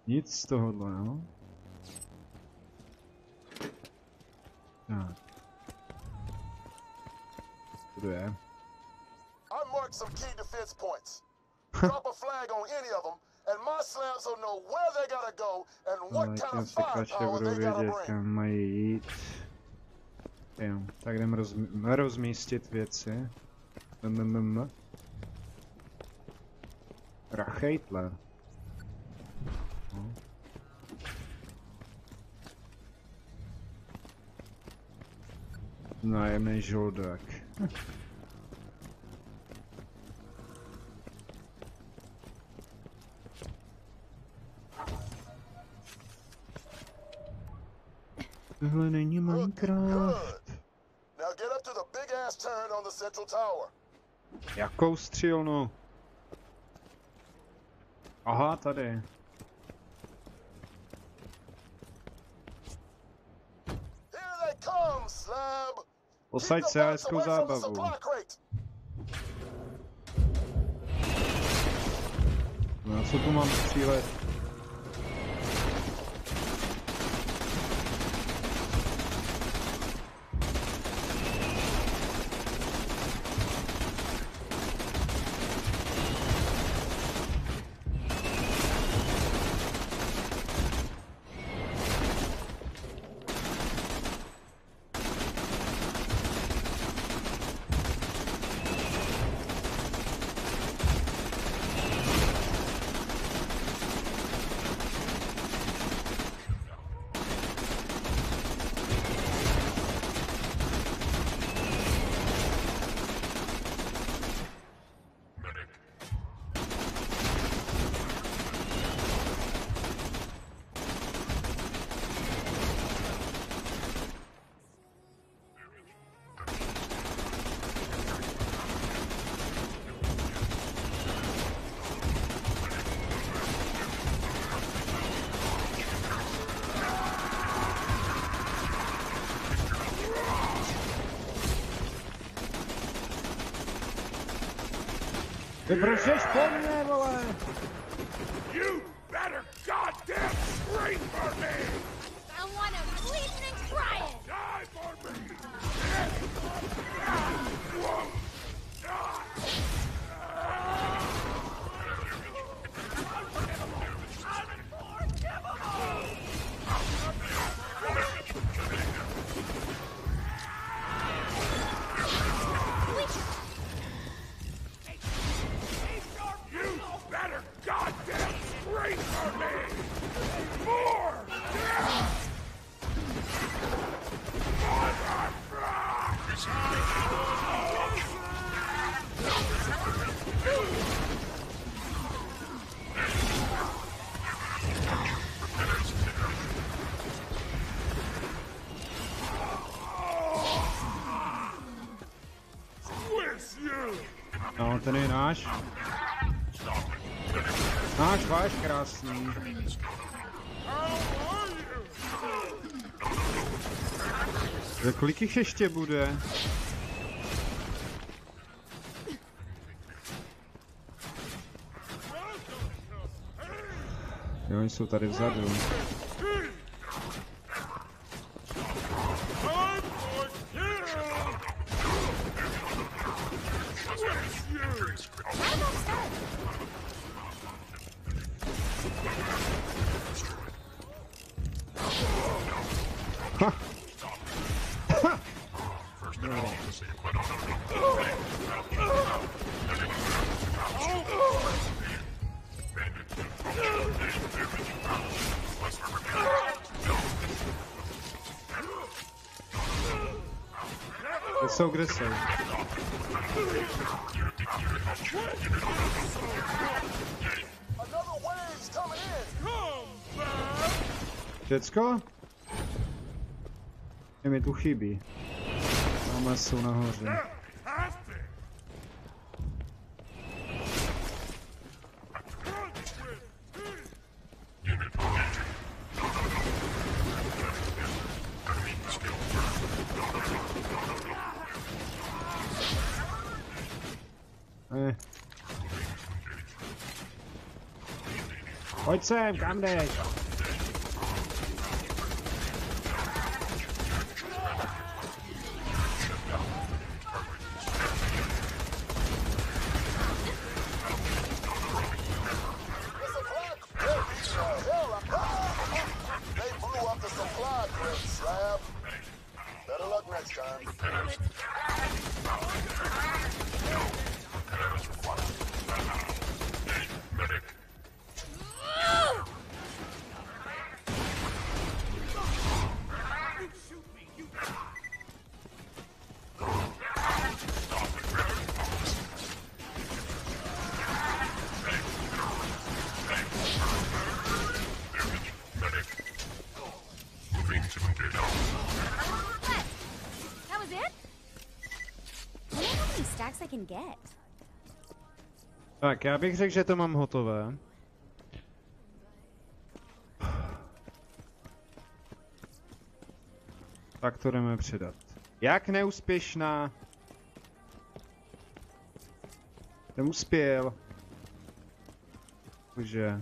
Nic z tohohle, no. Tak. Co je? I marked some key defense points. Drop a flag on any of them, and my slabs will know where they gotta go and what kind of firepower they gotta bring. Kam mají jít. Jo, tak jdem rozmístit věci. Rachejtler. No. Nájemný žoldák. Tohle není Minecraft. Now get up to the big ass turn on the central tower. Jakou střílnu? Aha, tady. Here they come, slab. Posaď se, hezkou zábavu. No a co tu mám střílet? Ty bršeš po mně, vole! You better goddamn scream for me! I want to bleed and cry it! Die for me! You better goddamn scream for me! More! No, ten je náš. Náš váš krásný. Kolik jich ještě bude? Jo, oni jsou tady vzadu. Jsou, kde jsou? Všecko? Mi tu chybí. Tamhle jsou nahoře. Pojď sem, kam jdeš? Tak, já bych řekl, že to mám hotové. Tak to jdeme přidat. Jak neúspěšná? Jsem uspěl. Takže.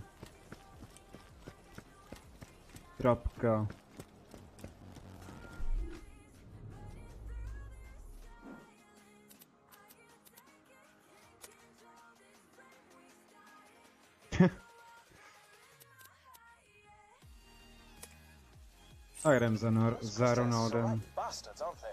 Trapka. A jdem za Ronaldem. Bastards, aren't they?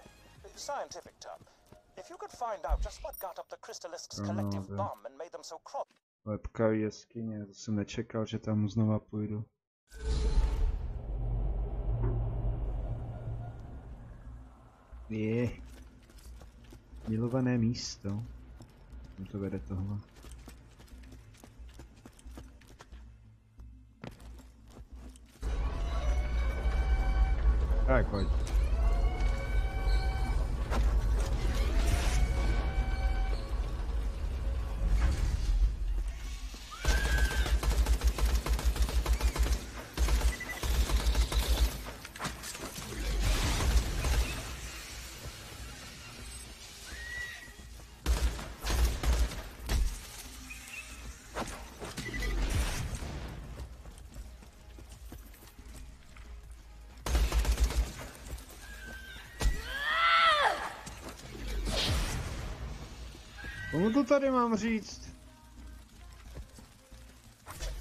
Scientific top. If you could find out just what got up the Crystalisks' collective bomb and made them so cross. Lepkavý jeskyně, to jsem nečekal, že tam znova půjdu. Je. Milované místo. Kam to vede tohle? Tak, pojď. Komu to tady mám říct?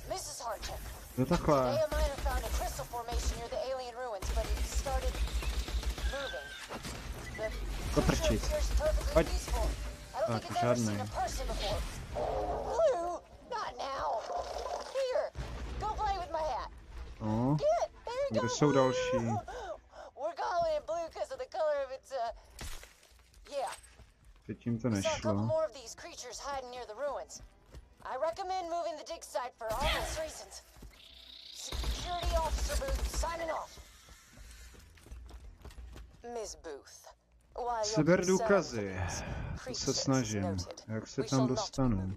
Mrs. Harkin. Jo takhle. Today a miner found a crystal formation near the alien ruins, but it started moving. To prčit. Pojď. Tak, žádnej. Blue, not now. Here, go play with my hat. No. Kde jsou další? We're calling it blue because of the color of its yeah. Předtím to We saw a couple nešlo. more of these creatures hiding near the ruins. I recommend moving the dig site for obvious reasons. Security Officer Booth, signing off. Miss Booth. Seber důkazy. To se snažím. Jak se tam dostanu?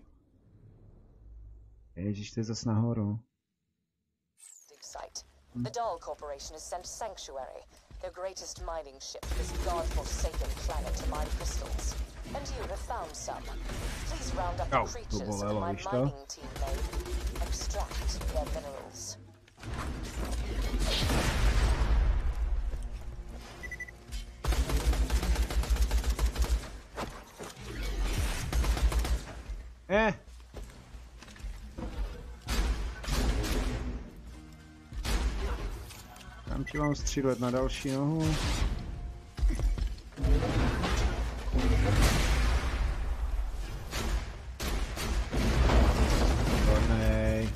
Ježíš, to je zas nahoru. Dig site. The Dahl Corporation has sent Sanctuary, their greatest mining ship, to this god-forsaken planet to mine crystals. And you have found some. Please round up the creatures that my mining team may extract their minerals. Tam ti mám střílet na další nohu. Výbornej.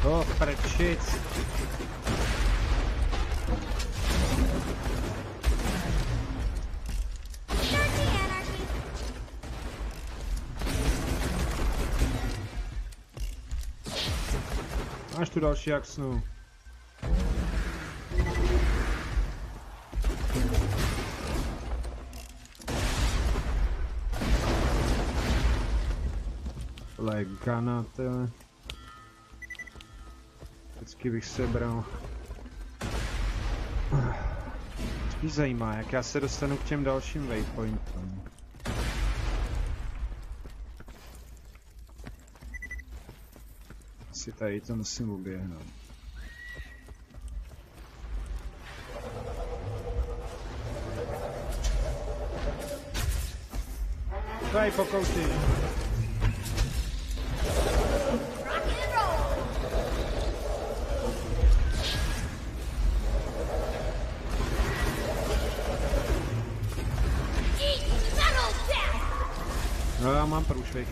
To prčic. Máš tu další jaksnu. Legana, tyhle. Vždycky bych sebral. Spíš zajímá, jak já se dostanu k těm dalším waypointům. Asi tady to musím uběhnout. Tady pokouši. No já mám průšvih.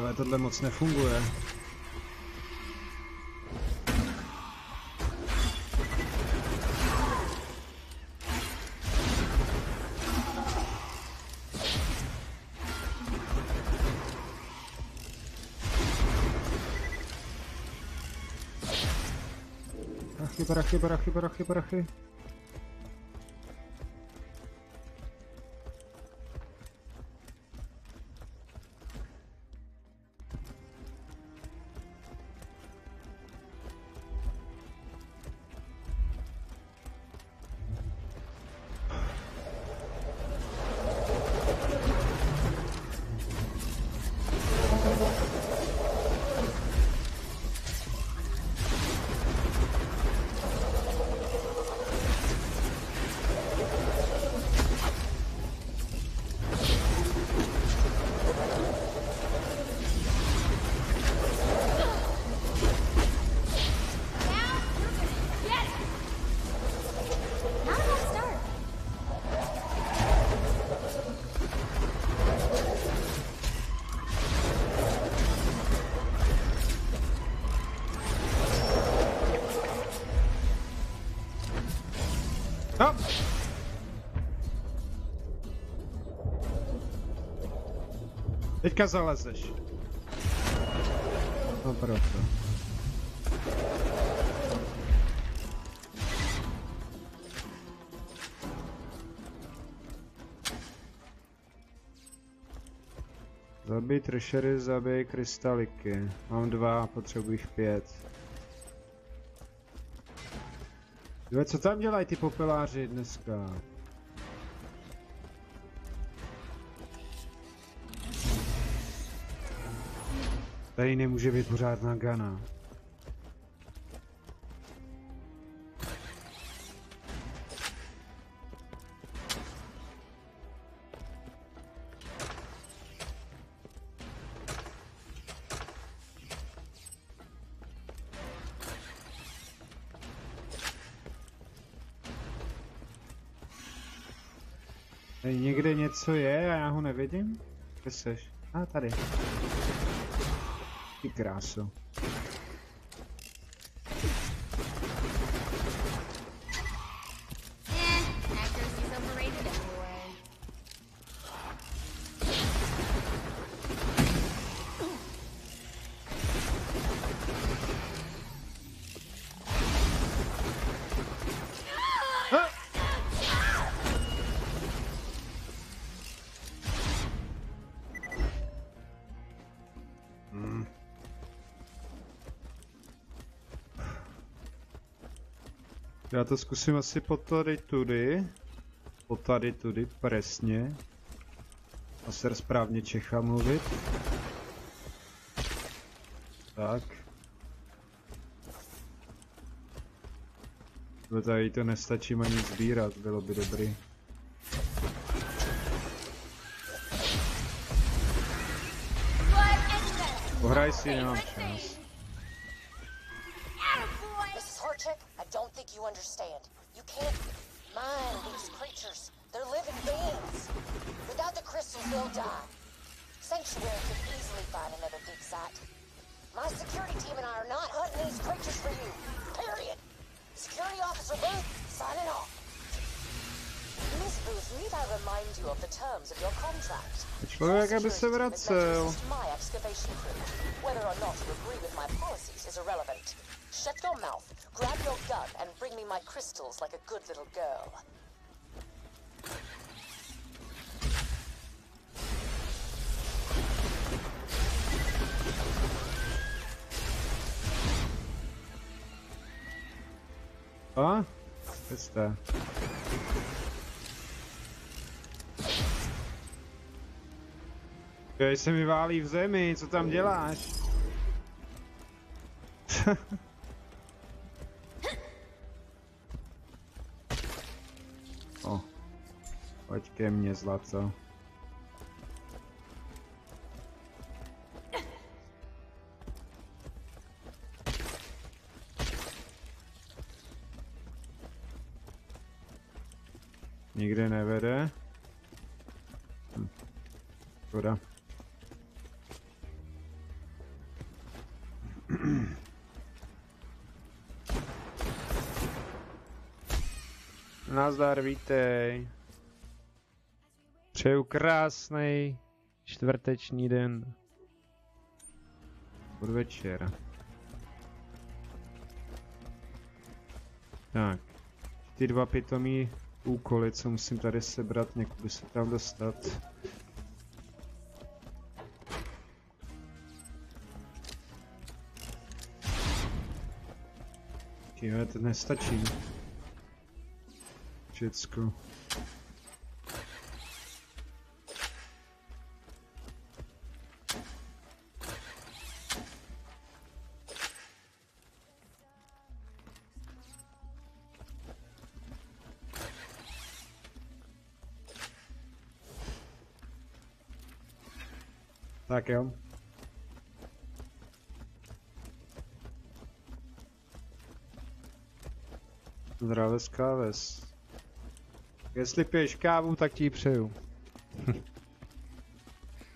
Ale tohle moc nefunguje. Barachy. Teďka zalezeš. No proto. Zabij treashery, zabij krystaliky. Mám 2, potřebuji jich 5. Co tam dělají ty popeláři dneska? Tady nemůže být pořádná gana. Tady někde něco je a já ho nevidím? Kde seš? A tady. Ty kráso. Accuracy's overrated anyway. Já to zkusím asi po tady tudy, presně. A se správně Čecha mluvit. Tak. Tady to nestačí ani sbírat, bylo by dobrý. Pohraj si, nemám čas. Mrs. Horchek, I don't think you understand. You can't mine these creatures. They're living beings. Without the crystals, they'll die. Sanctuary could easily find another dig site. My security team and I are not hunting these creatures for you. Period. Security Officer Booth, signing off. Miss Booth, need I remind you of the terms of your contract? Člověk, aby se vracel. My excavation crew. Whether or not you agree with my policies is irrelevant. Shut your mouth, grab your gun, and bring me my crystals like a good little girl. A? Jste. Jej se mi válí v zemi, co tam děláš? O, pojď ke mně, zlato. Nikde nevede. Škoda. Nazdar, vítej. Přeju krásný čtvrteční den. Podvečer. Tak. Ty 2 pitomí úkoly, co musím tady sebrat, někudy se tam dostat. Jo, to nestačí. Všecko. Tak jo. Zdraves káves. Jestli piješ kávu, tak ti ji přeju.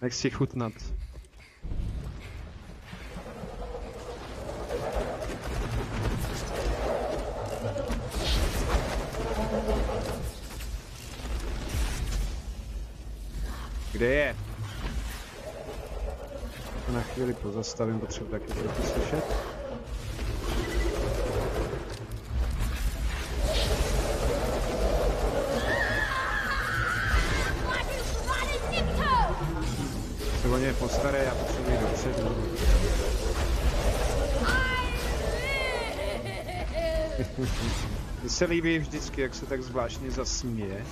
Nech si chutnat. Kde je? to na chvíli pozastavím, potřebuji taky trochu slyšet. Se o ně postaré, já potřebuji dopředu. Mně se líbí vždycky, jak se tak zvláštně zasměje.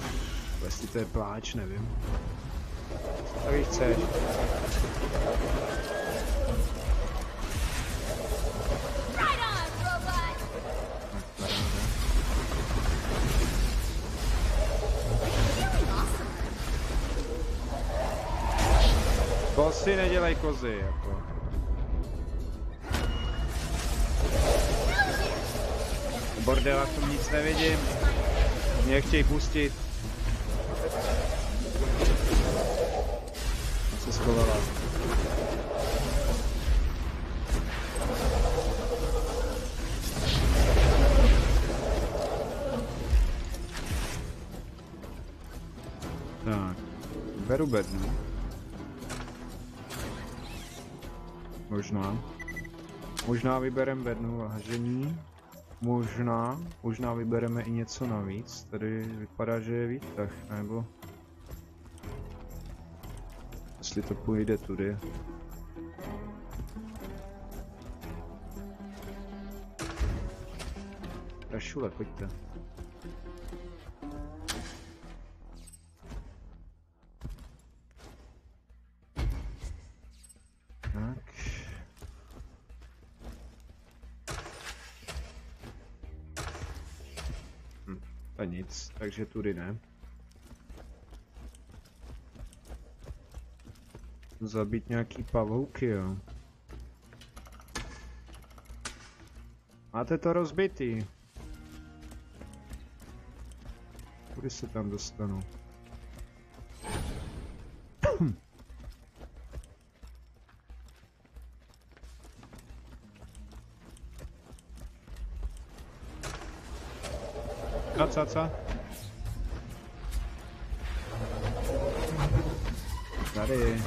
Jestli to je pláč, nevím. Tak ji chceš. To si nedělej kozy, jako. Bordela, v tom nic nevidím. Mě chtějí pustit. Co se schovala? Tak, beru bednu. Možná vybereme bednu a hažení. Možná vybereme i něco navíc. Tady vypadá, že je výtah, nebo... Jestli to půjde tudy. Rašule, pojďte. Tak. A nic, takže tudy ne. Zabít nějaký pavouky, jo. Máte to rozbitý. Kudy se tam dostanu? Co? Tady.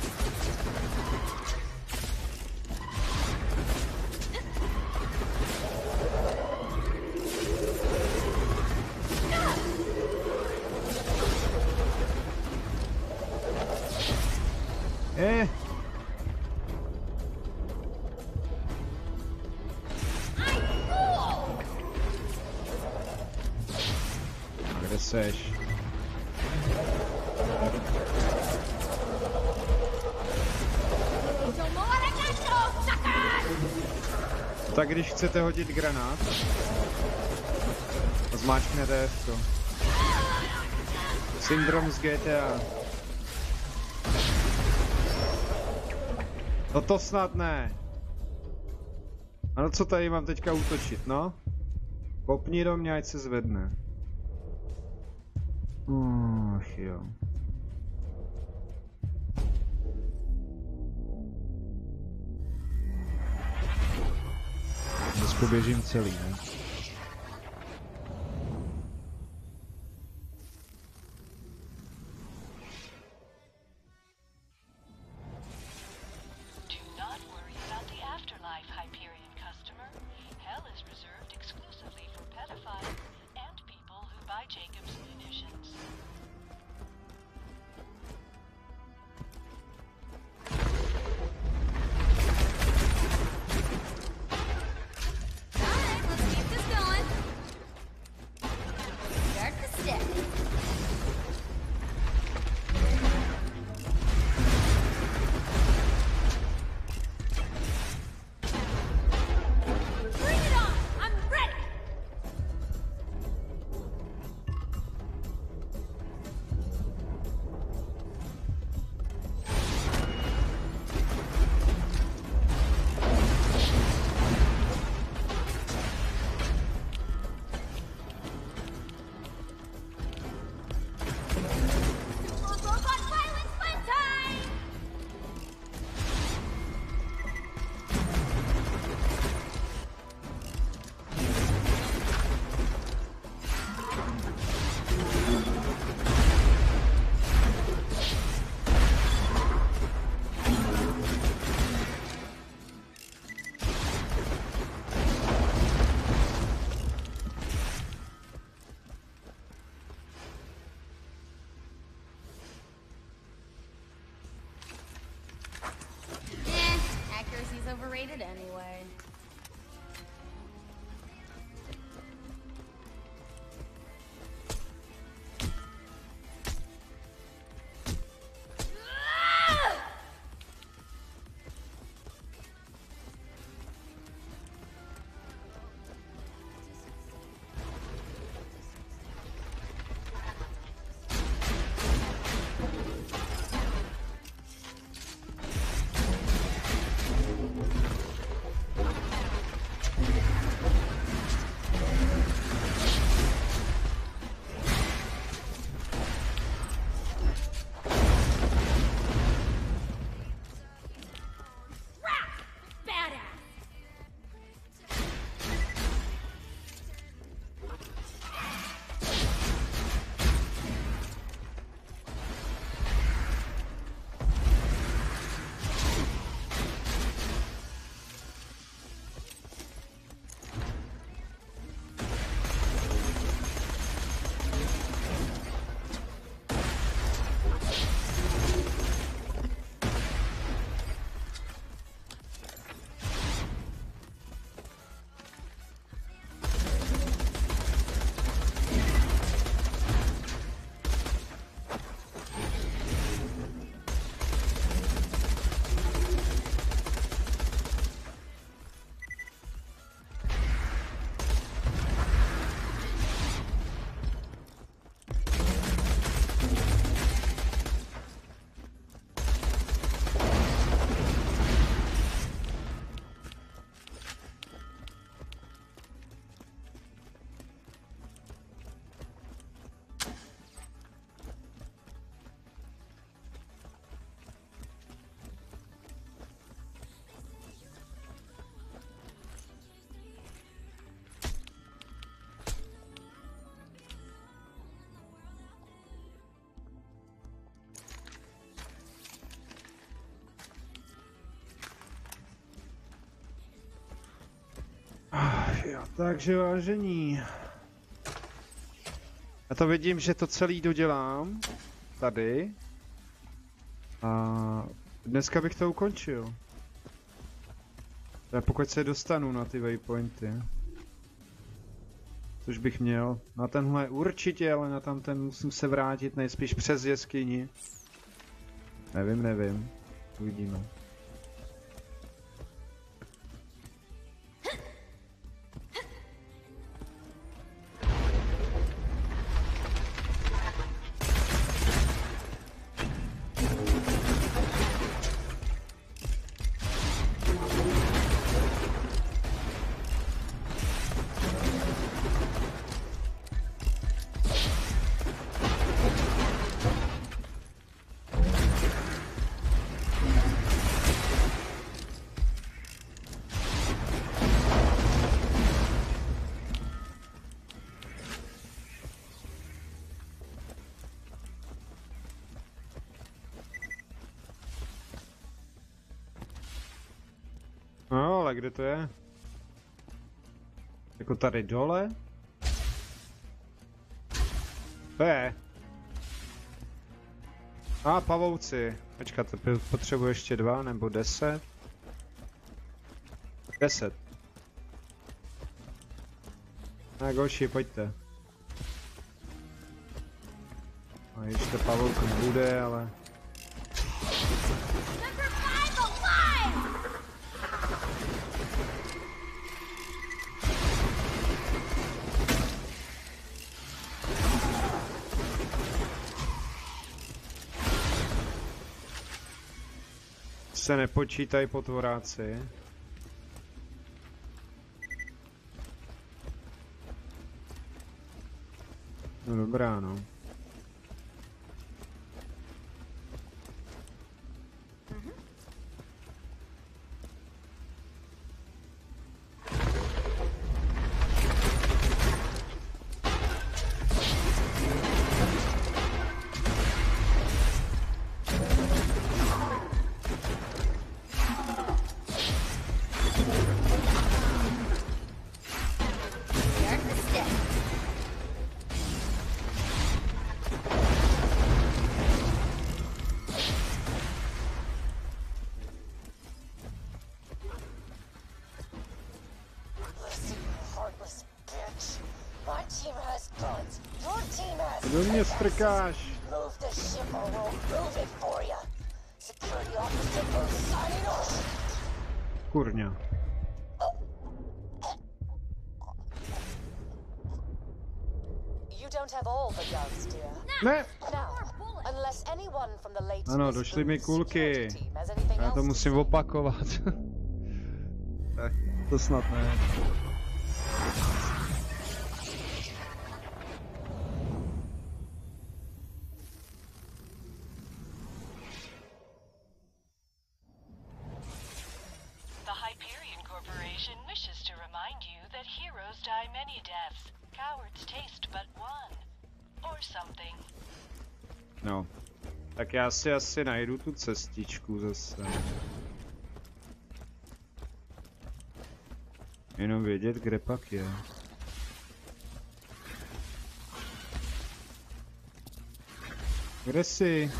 Kde seš? Tak když chcete hodit granát, zmáčknete F to. Syndrom z GTA. No to snad ne. Ano, co tady mám teďka útočit, no? Kopni do mě, ať se zvedne. Ach jo. Dnes poběžím celý, ne? overrated anyway. Jo, takže vážení. Já to vidím, že to celý dodělám. Tady. A dneska bych to ukončil. Tak pokud se dostanu na ty waypointy. Což bych měl. Na tenhle určitě, ale na tamten musím se vrátit nejspíš přes jeskyni. Nevím. Uvidíme. No, ale kde to je? Jako tady dole? To je. A pavouci. Počkat, potřebuji ještě 2 nebo 10? 10. Tak hoši, pojďte. A ještě pavouk bude, ale... Se nepočítají potvoráci. No dobrá, no. Do mě strkáš. Move the ship or we'll move it for you. Security officer Bruce signing off. Kurňa. You don't have all the guns, dear. Ne. Now, unless anyone from the late Ano, došly mi kulky. Já to musím opakovat. Tak, to snad ne. The Hyperion Corporation wishes to remind you that heroes die many deaths. Cowards taste but one. Or something. No. Tak já si asi najdu tu cestičku zase. Jenom vědět, kde pak je. Kde jsi?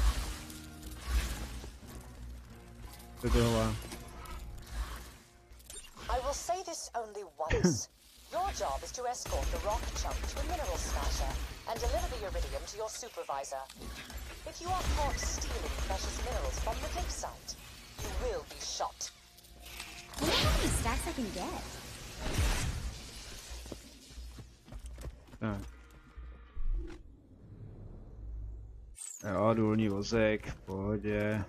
To tohle. I will say this only once. Your job is to escort the rock chunk to a mineral smasher and deliver the iridium to your supervisor. If you are caught stealing precious minerals from the dig site, you will be shot. I wonder how many stacks I can get. Tak. Jo, důlní vozek, v pohodě.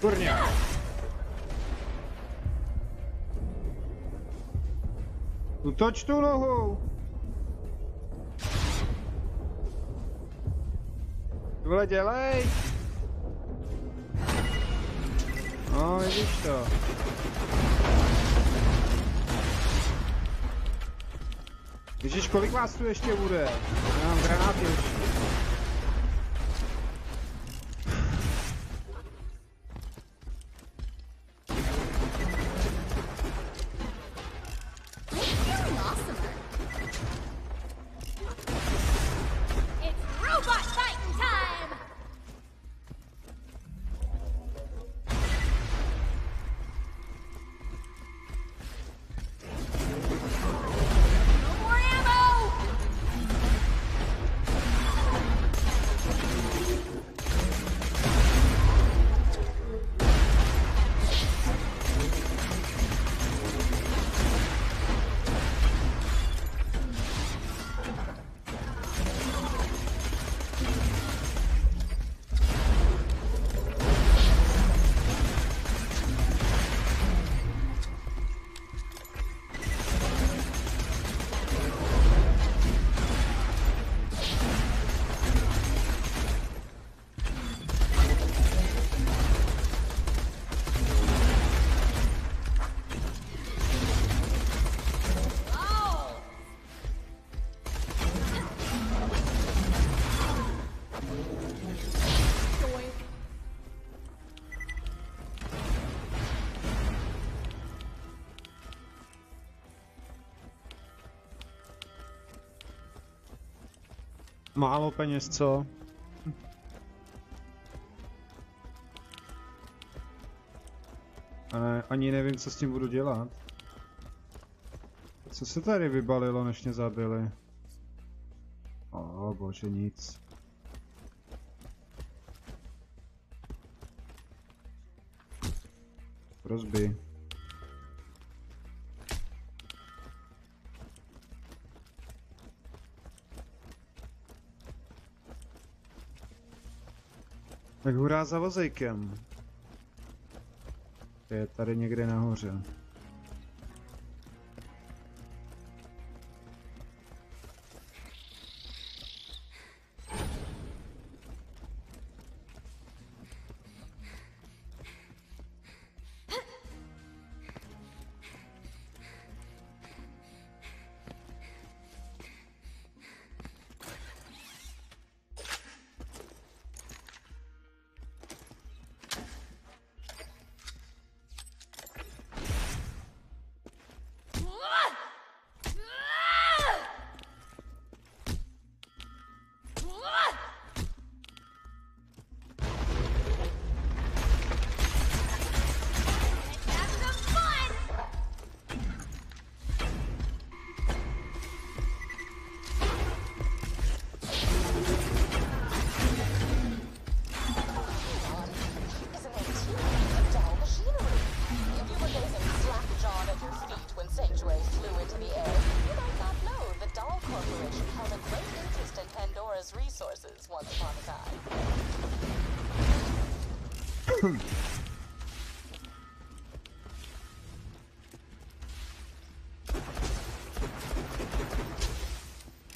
Kurňa. Utoč tu nohu. Tohle dělej. No, vidíš to. Ježiš, kolik vás tu ještě bude? Já mám granáty už. málo peněz, co? Ale ani nevím, co s tím budu dělat. Co se tady vybalilo, než mě zabili? O bože, nic. Rozbij. Tak hurá za vozejkem. Je tady někde nahoře.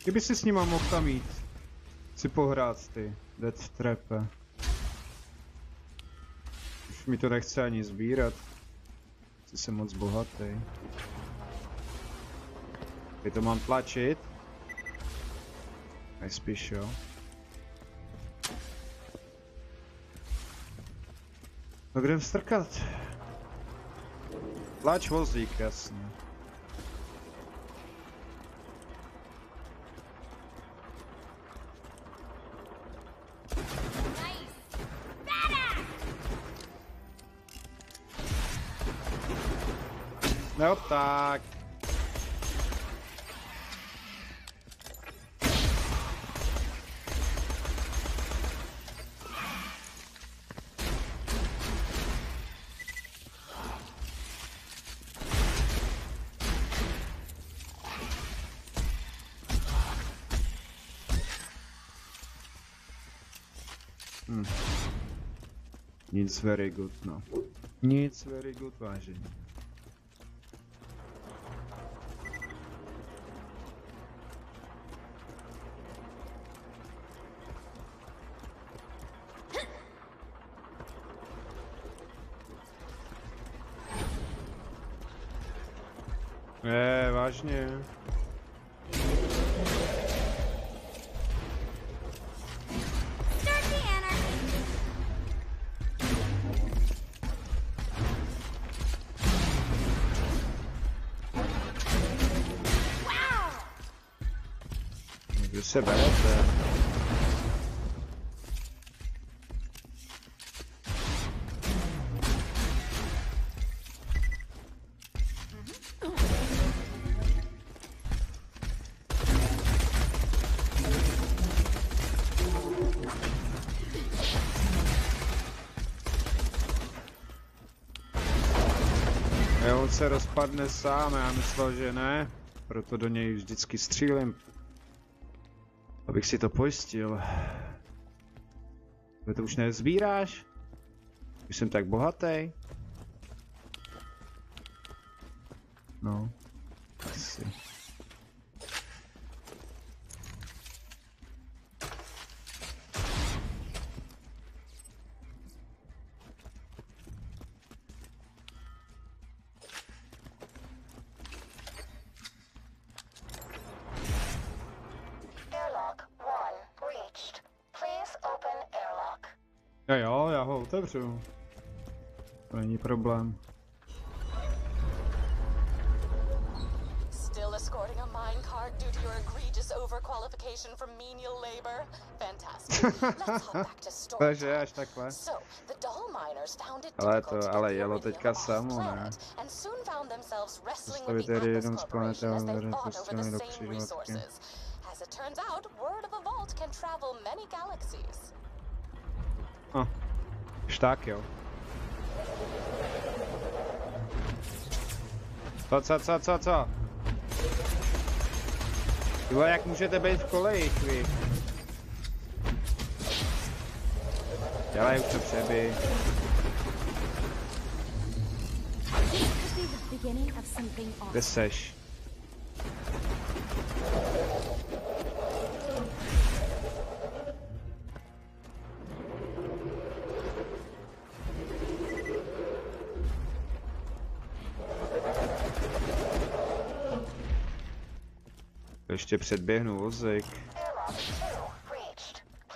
Kdyby si s nima mohl tam jít, si pohrát ty Death Trape. Už mi to nechce ani sbírat. Chci jsem moc bohatý. Teď to mám tlačit? Nejspíš jo. No kde vstrkat? Tlač vozík, jasně. No tak. Nic very good, no. Nic very good, vážení. Vážně. Kde se berete? Se rozpadne sám, já myslel, že ne, proto do něj vždycky střílím, abych si to pojistil. Ty to už nezbíráš? Už jsem tak bohatý? No, asi. Jo, já ho otevřu. To není problém. Still escorting a minecart apart due to your egregious overqualification for menial labor? Fantastic. Let's hop back to story. Takže až takhle. So, the doll miners found it Ale difficult to, to ale get the jelo iridium teďka off the samo, ne? planet, and soon found themselves wrestling with the Postavit Atlas jeden z planet Corporation as they a fought over the do same křižovatky. resources. As it turns out, word of a vault can travel many galaxies. Šták, jo. Co? Tyhle, jak můžete být v kolejích, vy? Dělej už to přeby. Kde seš? Ještě předběhnu vozík.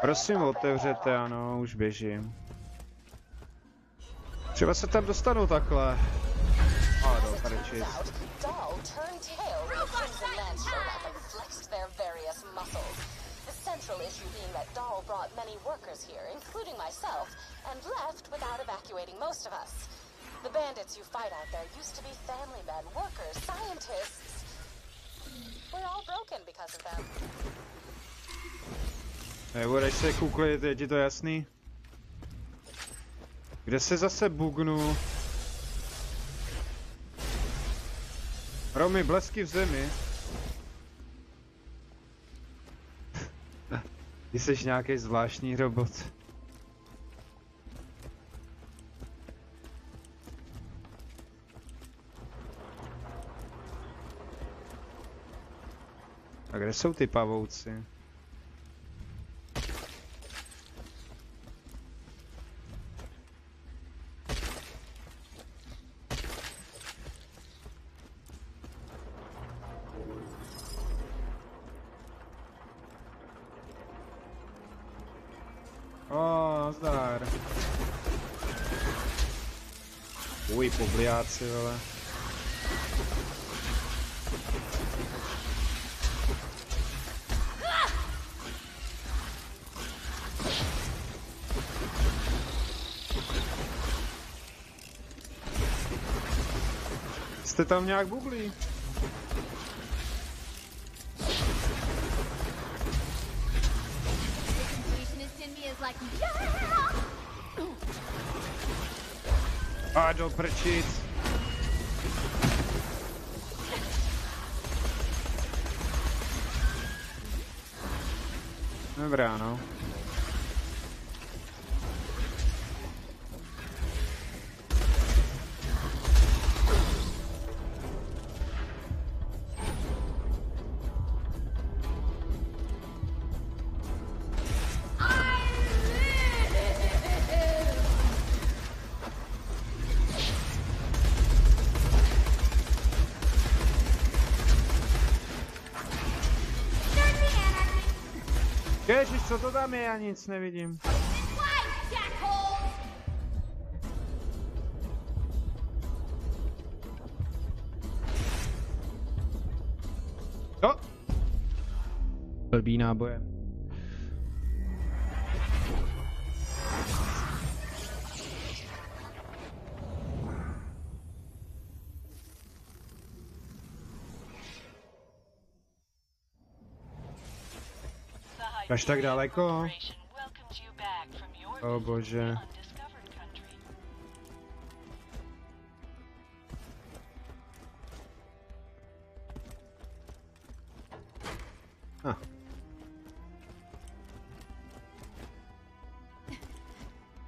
Prosím, otevřete, ano, už běžím. Třeba se tam dostanu takhle. Do prčic. The central issue being that Dahl brought many workers here, including myself, and left without evacuating most of us. The bandits you fight out there used to be family men, workers, scientists. We're all broken because of them. Nebudeš se kuklit, je ti to jasný? Kde se zase bugnu? Romy, blesky v zemi. Ty jsi nějaký zvláštní robot. A kde jsou ty pavouci? Nazdar. Uj, pobliáci, vole. Jste tam nějak bublí? A do prčic. Dobrá, no. Ježiš, co to tam je? Já nic nevidím. Blbý náboje. Až tak daleko? O bože.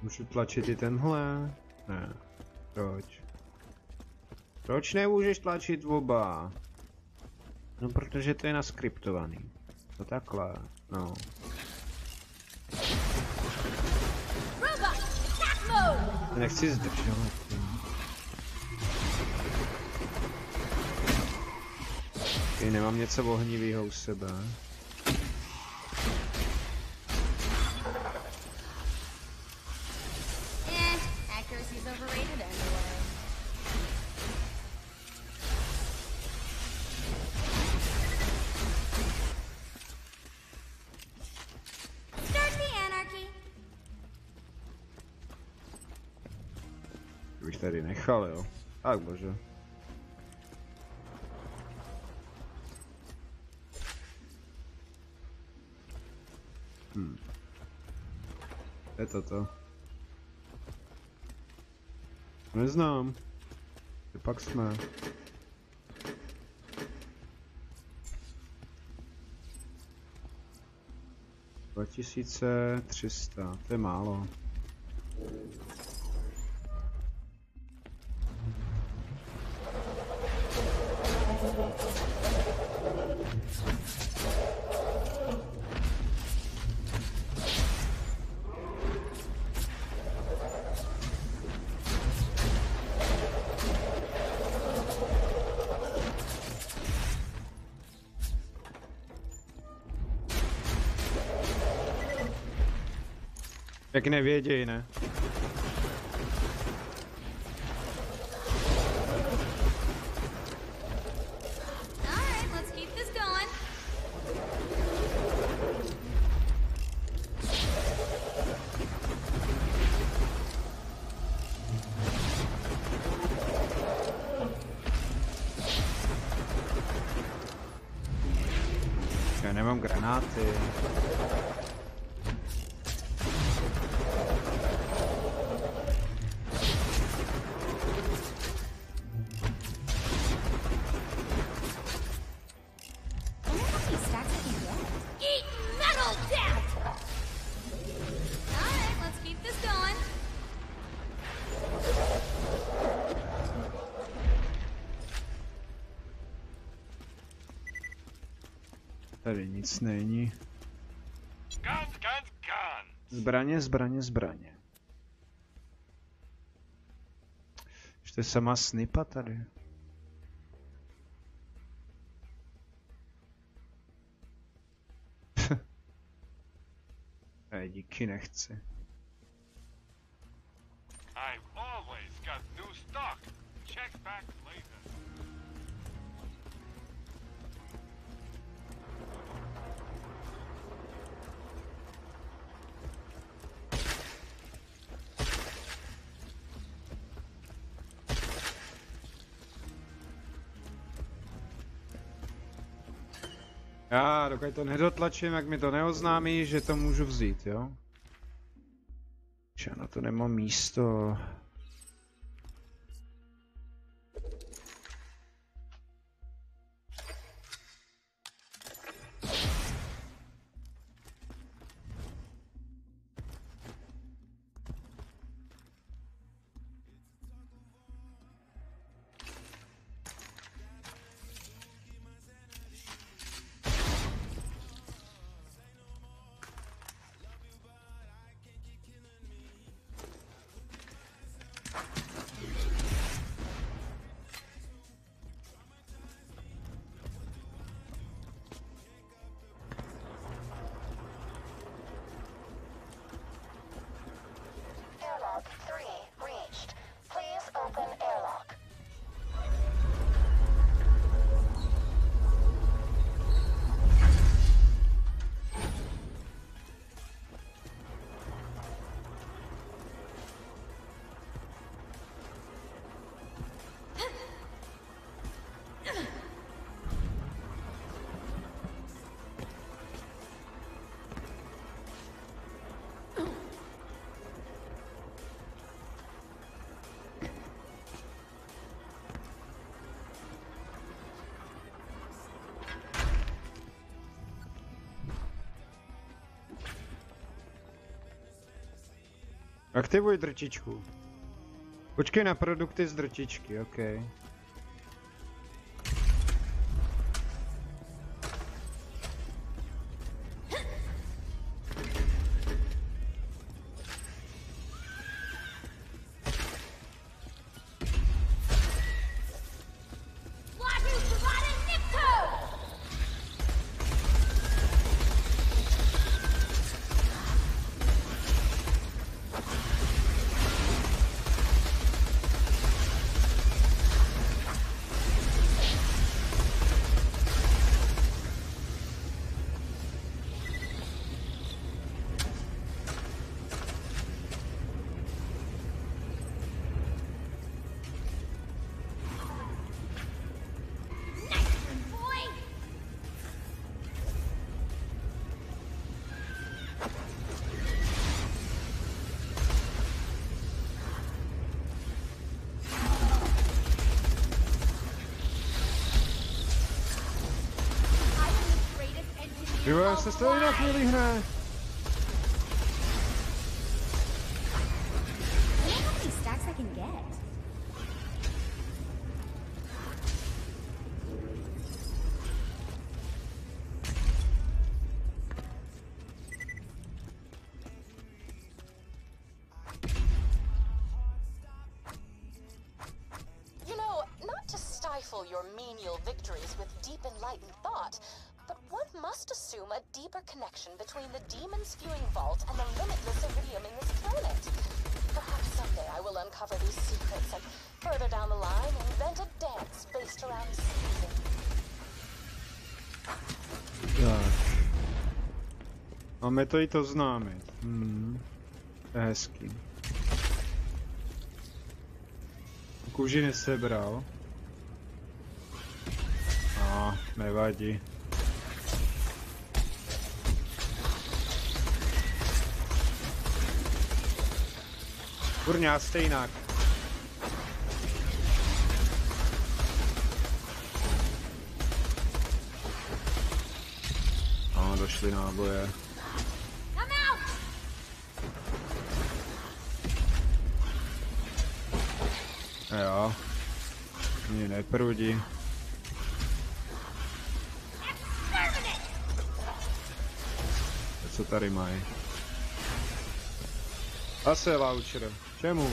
Můžu tlačit i tenhle? Ne. Proč? Proč nemůžeš tlačit oba? No protože to je naskriptovaný. No takhle, no. Nechci zdržovat. Nemám něco ohnivého u sebe. bych tady nechal, jo. Tak bože. Je to. Neznám. Kde pak jsme? 2300, to je málo. Jak nevěděj, ne? Alright, let's keep this going. Já nemám granáty. Tady nic není. Zbraně. Ještě sama snipa tady. Díky, nechci. I've always got new stock. Check back later. Já dokud to nedotlačím, jak mi to neoznámí, že to můžu vzít, jo? Já na to nemám místo. Aktivuj drtičku. Počkej na produkty z drtičky, ok. Jo, se z toho jinak nevýhne. Your menial victories with deep enlightened thought, but one must assume a deeper connection between the demon spewing vault and the limitless iridium in this planet. Perhaps someday I will uncover these secrets and further down the line invent a dance based around season. Tak. Máme to i to známit. To je hezký. Kůži nesebral. No, nevadí. Kurňa, stejnak. No, došly náboje. Jo. Mě neprudí. Co tady mají? Zase voucher. Čemu?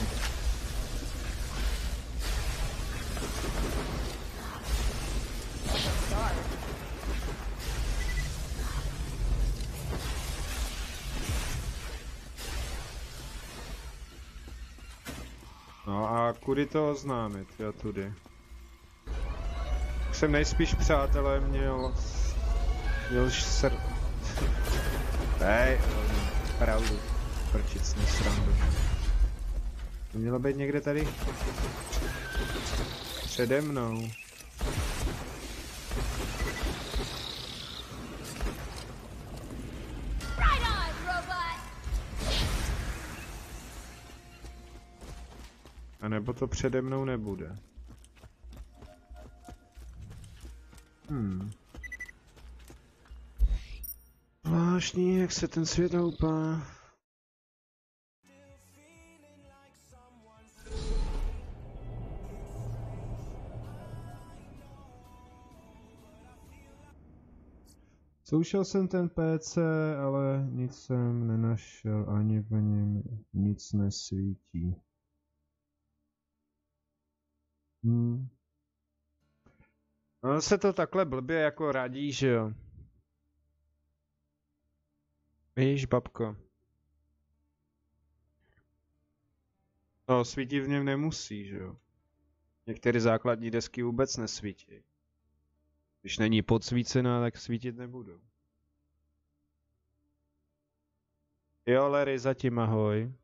No a kudy to oznámit? Já tudy. Jsem nejspíš, přátelé, měl Hej, pravdu. Prčic nesrandu. To mělo být někde tady? Přede mnou. A nebo to přede mnou nebude. Zvláštní, jak se ten svět houpá. Zkoušel jsem ten PC, ale nic jsem nenašel, ani v něm nic nesvítí. No se to takhle blbě jako radí, že jo. Víš, babko. No, svítit v něm nemusí, že jo. Některé základní desky vůbec nesvítí. Když není podsvícená, tak svítit nebudou. Jo, Larry, zatím ahoj.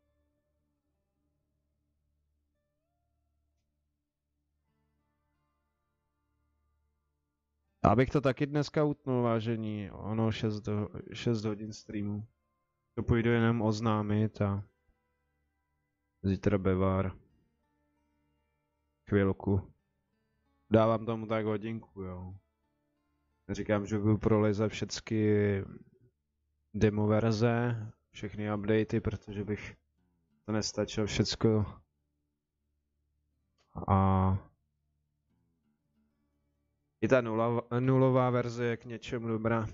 Abych to taky dneska utnul, vážení. Ono 6 hodin streamu. To půjdu jenom oznámit a zítra bevár. Chvilku. Dávám tomu tak hodinku, jo. Říkám, že budu prolezat všechny demo verze, všechny updaty, protože bych to nestačilo všecko. A i ta nulová verze je k něčemu dobrá.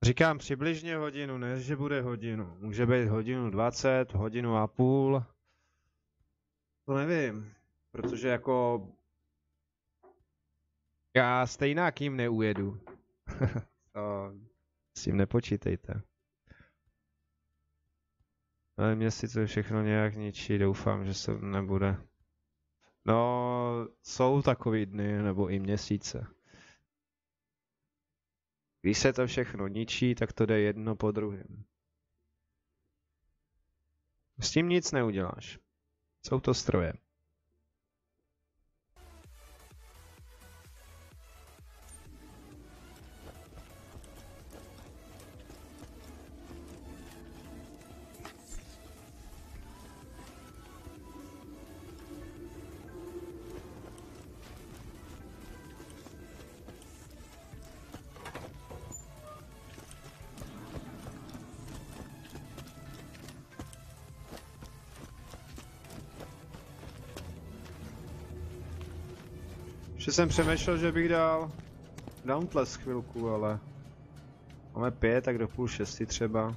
Říkám přibližně hodinu, ne že bude hodinu. Může být hodinu 20, hodinu a půl. To nevím, protože jako já stejná kým neujedu. To s tím nepočítejte. Ale mě si to všechno nějak ničí, doufám, že se nebude. No, jsou takový dny, nebo i měsíce. Když se to všechno ničí, tak to jde jedno po druhém. S tím nic neuděláš. Jsou to stroje. Ještě jsem přemýšlel, že bych dal Dauntless chvilku, ale máme 5, tak do 5:30 třeba.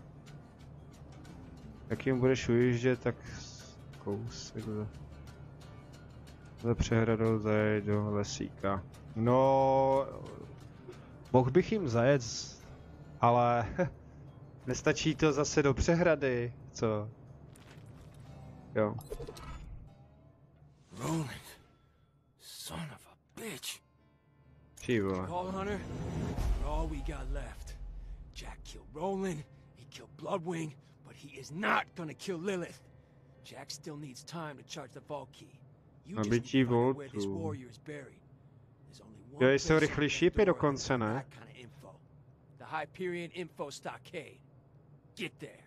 Jak jim budeš ujíždět, tak kousek za přehradou zajet do lesíka. No, mohl bych jim zajet, ale nestačí to zase do přehrady, co? Jo. Roland, son of a bitch. Čí vole. Paul Hunter, we're all we got left. Jack killed Roland, he killed Bloodwing, but he is not gonna kill Lilith. Jack still needs time to charge the vault key. You just need to find out where this warrior is buried. There's only one Jo, place jsou rychlý to šípy door dokonce, ne? that kind of info. The Hyperion Info Stockade. Get there.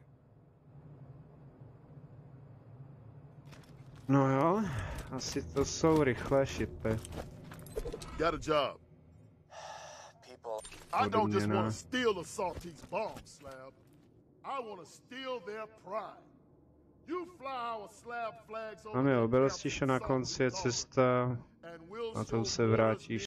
No jo, asi to jsou rychlé šipy. Got a job. I don't just want to steal the Saltese bomb, Slab. I want to steal their pride. You fly our Slab flags over Tam je obelistiště na konci, je cesta, na to se vrátíš.